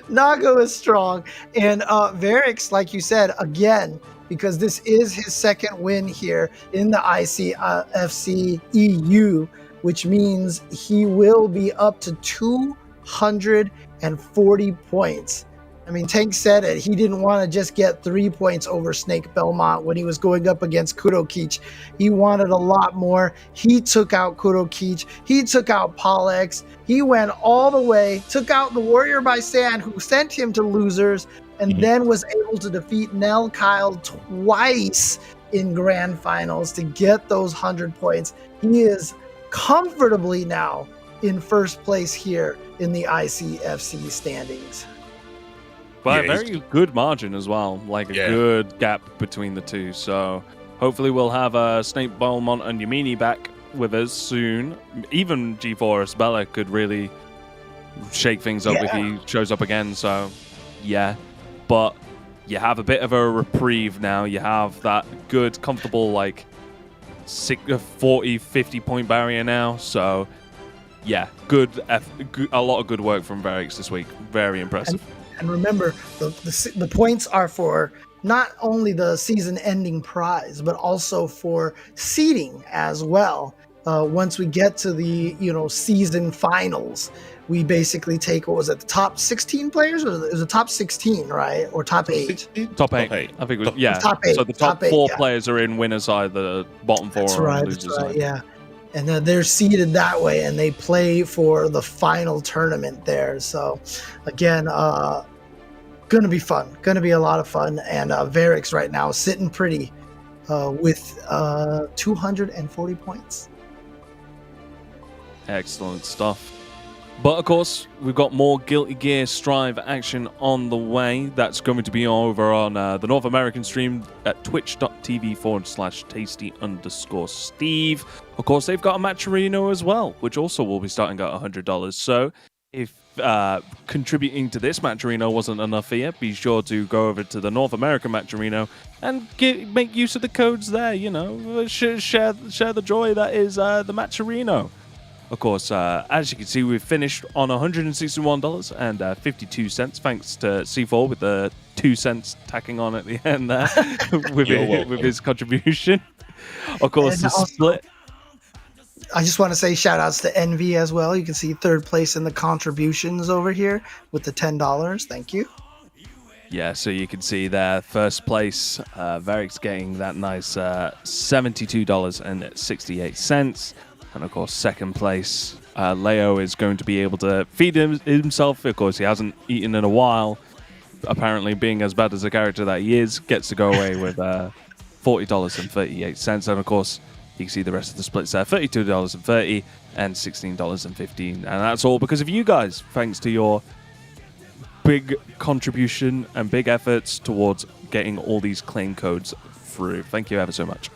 Nago is strong. And Varix, like you said, again, because this is his second win here in the ICFC EU, which means he will be up to 240 points. I mean, Tank said it. He didn't want to just get 3 points over Snake Belmont when he was going up against Kurokich. He wanted a lot more. He took out Kurokich. He took out Paulex. He went all the way, took out the WarriorBysand, who sent him to losers, and then was able to defeat Nelkhael twice in grand finals to get those 100 points. He is comfortably now in first place here in the ICFC standings. But Yeah, a very good margin as well, like a good gap between the two. So hopefully we'll have Snake Belmont and Yamini back with us soon. Even G4 Isabella could really shake things up if he shows up again. So yeah, but you have a bit of a reprieve now. You have that good, comfortable, like 40, 50 point barrier now. So yeah, a lot of good work from Varix this week. Very impressive. And remember, the points are for not only the season-ending prize, but also for seeding as well. Once we get to the season finals, we basically take, what was it, the top 16 players, or it was the top 16, right, or top 8? Top eight. I think it was, yeah. Top 8. So the top 4 yeah. players are in winner side, the bottom 4 That's are right, on that's loser right, side. yeah. And then they're seeded that way, and they play for the final tournament there. So, again, going to be fun. Going to be a lot of fun. And Varix right now sitting pretty with 240 points. Excellent stuff. But of course, we've got more Guilty Gear Strive action on the way. That's going to be over on the North American stream at twitch.tv/tasty_Steve. Of course, they've got a Matcherino as well, which also will be starting at $100. So if contributing to this Matcherino wasn't enough for you, be sure to go over to the North American Matcherino and make use of the codes there. Share the joy that is the Matcherino. Of course, as you can see, we've finished on $161.52, thanks to C4 with the 2 cents tacking on at the end there with his contribution. Of course, the split. I just want to say shout outs to Envy as well. You can see third place in the contributions over here with the $10. Thank you. Yeah, so you can see there, first place, Varix getting that nice $72.68. And of course, second place, Leo is going to be able to feed himself. Of course, he hasn't eaten in a while. Apparently, being as bad as a character that he is, gets to go away with $40.38. And of course, you can see the rest of the splits there, $32.30 and $16.15. And that's all because of you guys, thanks to your big contribution and big efforts towards getting all these claim codes through. Thank you ever so much.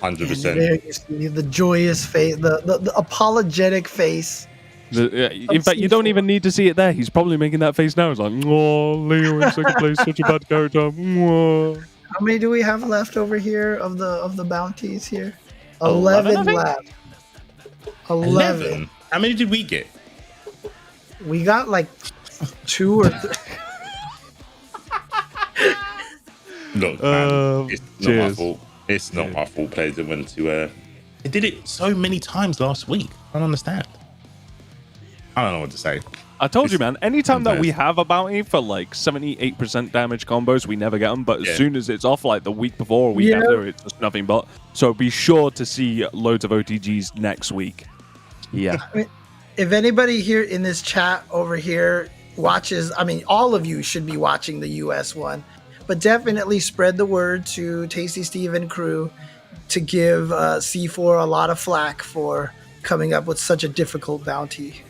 100%. There you see the joyous face, the apologetic face. In fact, you don't even need to see it there. He's probably making that face now. It's like, oh, Leo in second place, such a bad character. Mwah. How many do we have left over here of the bounties here? 11, 11 left. 11. How many did we get? We got like 2 or 3. Look, man, it's not my cheers. fault. It's not my fault. Players that went to. They did it so many times last week. I don't understand. I don't know what to say. I told you, man, anytime that we Sometimes. have a bounty for like 78% damage combos, we never get them. But Yeah. as soon as it's off, like the week before or week Yeah. after, it's just nothing but. So be sure to see loads of OTGs next week. Yeah. If anybody here in this chat over here watches, I mean, all of you should be watching the US one, but definitely spread the word to Tasty Steve and crew to give C4 a lot of flack for coming up with such a difficult bounty.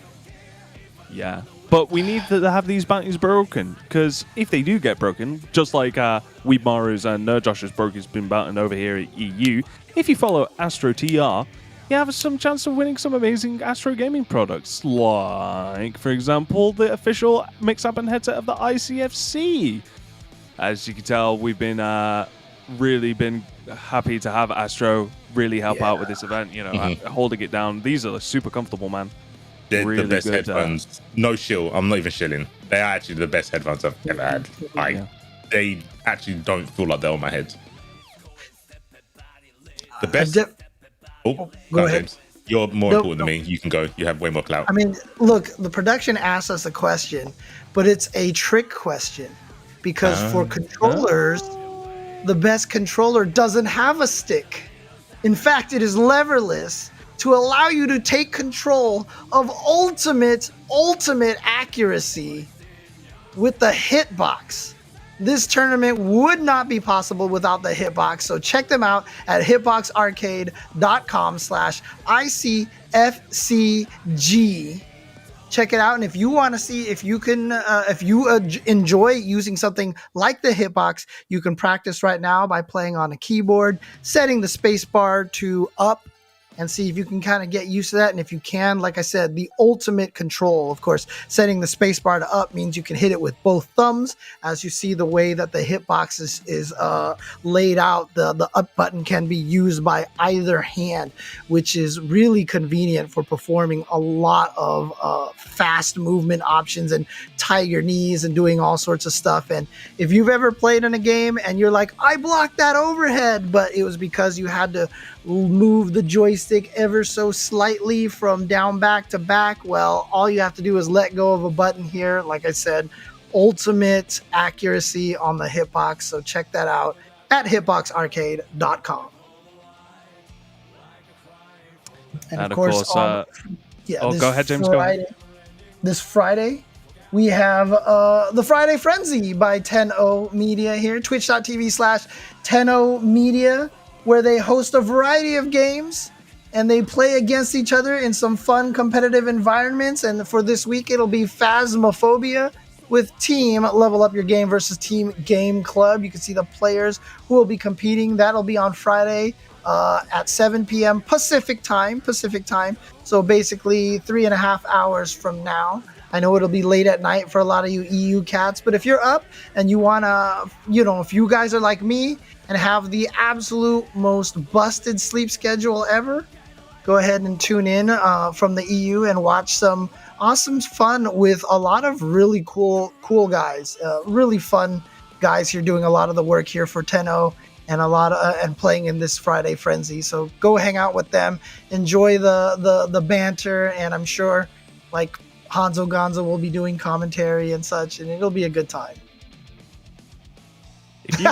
Yeah. But we need to have these bounties broken, because if they do get broken, just like Weebmaru's and Nerdjosh's broker's been bouncing over here at EU, if you follow AstroTR, you have some chance of winning some amazing Astro Gaming products, like, for example, the official mix-up and headset of the ICFC. As you can tell, we've been really been happy to have Astro really help out with this event, you know, holding it down. These are super comfortable, man. They're Really the best good, headphones. No shill. I'm not even shilling. They are actually the best headphones I've ever had. Like, Yeah. they actually don't feel like they're on my head. The best. Oh, Go go ahead. James. You're more No, important than me. You can go. You have way more clout. I mean, look, the production asked us a question, but it's a trick question because for controllers, the best controller doesn't have a stick. In fact, it is leverless to allow you to take control of ultimate accuracy with the hitbox. This tournament would not be possible without the hitbox, so check them out at hitboxarcade.com/ICFCG. Check it out, and if you want to see if you can, if you enjoy using something like the hitbox, you can practice right now by playing on a keyboard, setting the spacebar to up, and see if you can kind of get used to that. And if you can, like I said, the ultimate control, of course, setting the spacebar to up means you can hit it with both thumbs. As you see the way that the hitbox is laid out, the up button can be used by either hand, which is really convenient for performing a lot of fast movement options and tiger knees and doing all sorts of stuff. And if you've ever played in a game and you're like, I blocked that overhead, but it was because you had to move the joystick ever so slightly from down back to back, well, all you have to do is let go of a button here. Like I said, ultimate accuracy on the hitbox. So check that out at hitboxarcade.com. And of course, go ahead, James, go ahead. This Friday, we have the Friday Frenzy by 10-0 Media here, twitch.tv/10-0 Media, where they host a variety of games and they play against each other in some fun competitive environments. And for this week, it'll be Phasmophobia with Team Level Up Your Game versus Team Game Club. You can see the players who will be competing. That'll be on Friday at 7 p.m. Pacific time. So basically 3.5 hours from now. I know it'll be late at night for a lot of you EU cats, but if you're up and you want to, if you guys are like me and have the absolute most busted sleep schedule ever, go ahead and tune in from the EU and watch some awesome fun with a lot of really cool guys, really fun guys here doing a lot of the work here for 10-0 and a lot of and playing in this Friday Frenzy. So go hang out with them, enjoy the banter, and I'm sure like Hanzo Gonzo will be doing commentary and such, and it'll be a good time. If you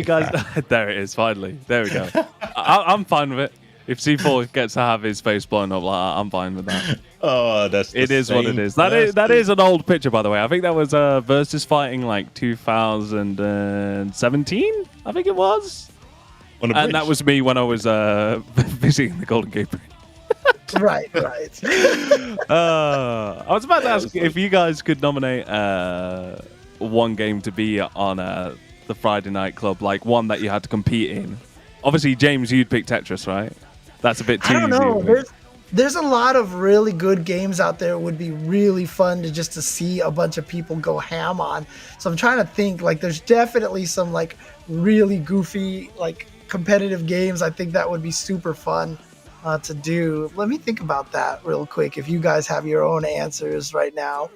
guys, there it is. Finally, there we go. I'm fine with it. If C4 gets to have his face blown up, like, I'm fine with that. Oh, It is what it is. That is an old picture, by the way. I think that was versus fighting like 2017. I think it was. And that was me when I was visiting the Golden Gate Bridge. Right. I was about to ask if you guys could nominate one game to be on the Friday Night Club, like one that you had to compete in. Obviously, James, you'd pick Tetris, right? That's a bit too I don't know. easy. There's a lot of really good games out there. It would be really fun to see a bunch of people go ham on. So I'm trying to think, like, there's definitely some like really goofy like competitive games. I think that would be super fun to do. Let me think about that real quick. If you guys have your own answers right now.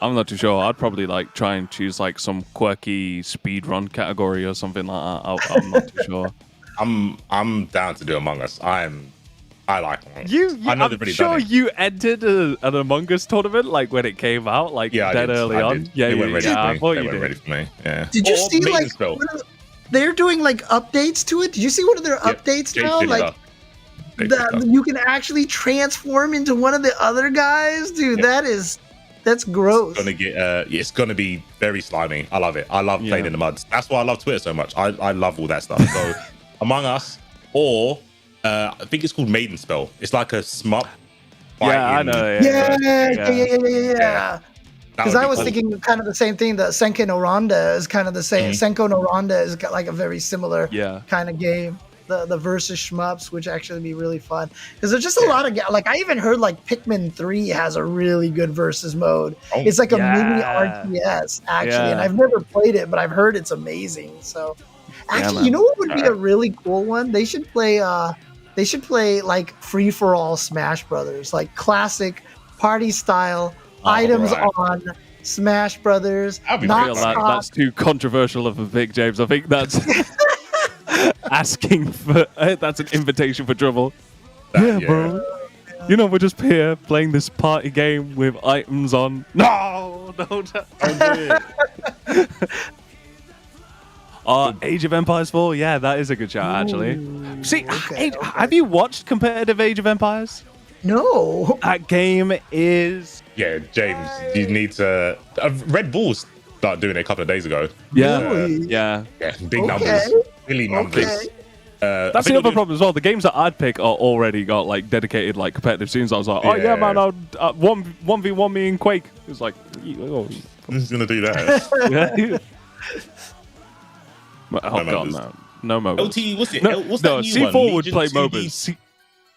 I'm not too sure. I'd probably like try and choose like some quirky speedrun category or something like that. I'm not too sure. I'm down to do Among Us. I like Among Us. I'm sure you entered an Among Us tournament like when it came out, like dead early on. Yeah, they weren't ready for me. I thought They you weren't did. ready for me. Yeah. Did you see like Spell. they're doing like updates to it? Did you see one of their updates now? Like that you can actually transform into one of the other guys, dude. That's gross. It's gonna be very slimy. I love it. I love playing in the muds. That's why I love Twitter so much. I love all that stuff. So Among Us, or I think it's called Maiden Spell. It's like a SMUP. Yeah, I know. Yeah. Because I was thinking kind of the same thing. The Senko no Ronda is kind of the same. Senko no Ronda is got like a very similar kind of game. The versus shmups, which actually be really fun. Because there's just a lot of like I even heard like Pikmin 3 has a really good versus mode. It's like a mini RTS actually, and I've never played it, but I've heard it's amazing. So actually, you know what would be a really cool one? They should play like free for all Smash Brothers, like classic party style items on Smash Brothers. That's too controversial of a pick, James. I think that's asking for that's an invitation for trouble. Bro. You know, we're just here playing this party game with items on. No, don't do it. Age of Empires 4, yeah, that is a good shout, actually. See, have you watched competitive Age of Empires? No. That game is... Yeah, James, you need to... Red Bull started doing it a couple of days ago. Yeah, Yeah, big numbers. Really numbers. That's the other problem as well. The games that I'd pick are already got like dedicated like competitive scenes. I was like, man, I'll 1v1 me in Quake. It was like, who's gonna do that? Oh god, no MOBAs. LT, what's it? No, what's that new C4 one? would Legion play 2D? MOBAs.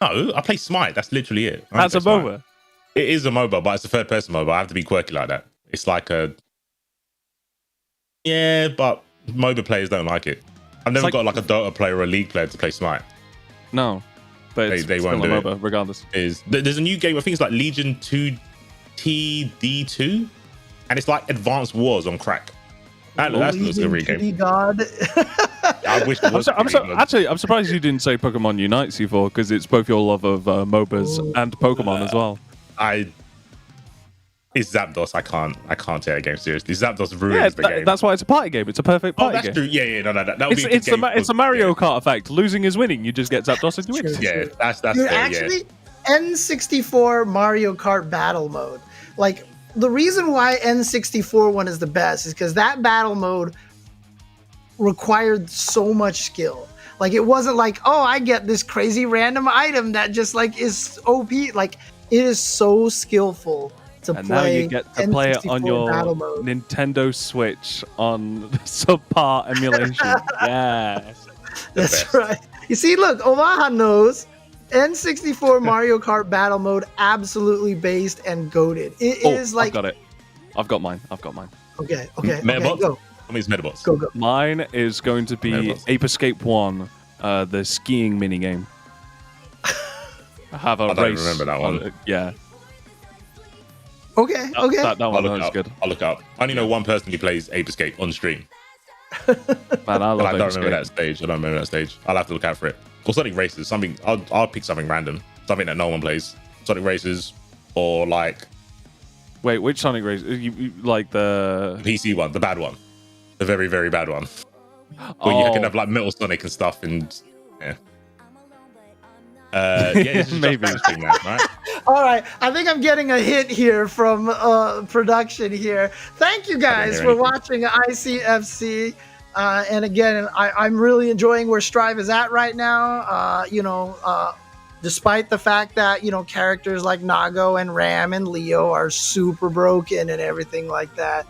No, I play Smite. That's literally it. That's a MOBA. It is a MOBA, but it's a third-person MOBA. I have to be quirky like that. It's like a... Yeah, but MOBA players don't like it. I've never got like a Dota player or a League player to play Smite. No, but it's they still won't a do MOBA, it. regardless. There's a new game, I think it's like Legion 2 TD2, and it's like Advanced Wars on crack. That looks like a real game. God. I wish it was. Actually, I'm surprised you didn't say Pokemon Unite C4 because it's both your love of MOBAs and Pokemon as well. It's Zapdos. I can't take a game seriously. Zapdos ruins the game. That's why it's a party game. It's a perfect party game. True. Yeah, no, that would be a good it's game. It's a Mario Kart effect. Losing is winning. You just get Zapdos and you win. Yeah, that's Dude, actually, N64 Mario Kart battle mode. Like, the reason why N64 one is the best is because that battle mode required so much skill. Like, it wasn't like, oh, I get this crazy random item that just like is OP. Like, it is so skillful to and play. now you get to play it on your battle mode. Nintendo Switch on subpar emulation. Yes. That's right. You see, look, Omaha knows N64 Mario Kart battle mode Oh, absolutely based and goated. It is like... I've got it. I've got mine. Okay. Metabots? Go. I mean, it's Metabots. Go. Mine is going to be Metabots. Ape Escape 1, the skiing minigame. I have a I don't race. remember that one. Yeah. Okay. That I'll one look was up. good. I'll look up. I only know one person who plays Ape Escape on stream. Man, I love But I Ape don't Escape. remember that stage. I'll have to look out for it. Or Sonic Races. Something. I'll pick something random. Something that no one plays. Sonic Races, or like Wait, which Sonic Race? You like the... PC one, the bad one, the very very bad one, where you can have like Metal Sonic and stuff, and yeah. this is Maybe. just stream now, right? All right, I think I'm getting a hit here from production here. Thank you guys for watching ICFC. And again, I'm really enjoying where Strive is at right now. Despite the fact that, characters like Nago and Ram and Leo are super broken and everything like that,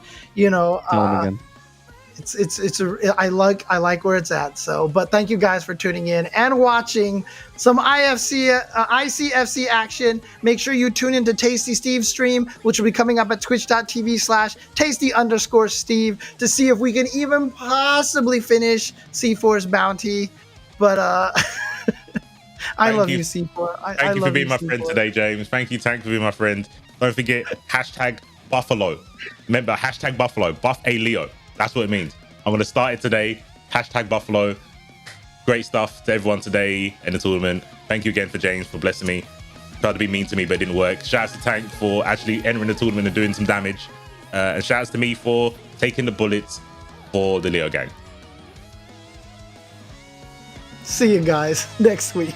I like where it's at. So, but thank you guys for tuning in and watching some ICFC action. Make sure you tune into Tasty Steve's stream, which will be coming up at twitch.tv/tasty_Steve to see if we can even possibly finish C4's bounty. But I love you, C4. Thank you for being my friend today, James. Thank you, Tank, for being my friend. Don't forget #Buffalo. Remember, #Buffalo. Buff a Leo. That's what it means. I'm going to start it today. #Buffalo. Great stuff to everyone today in the tournament. Thank you again for James for blessing me. Tried to be mean to me, but it didn't work. Shout out to Tank for actually entering the tournament and doing some damage. And shout out to me for taking the bullets for the Leo gang. See you guys next week.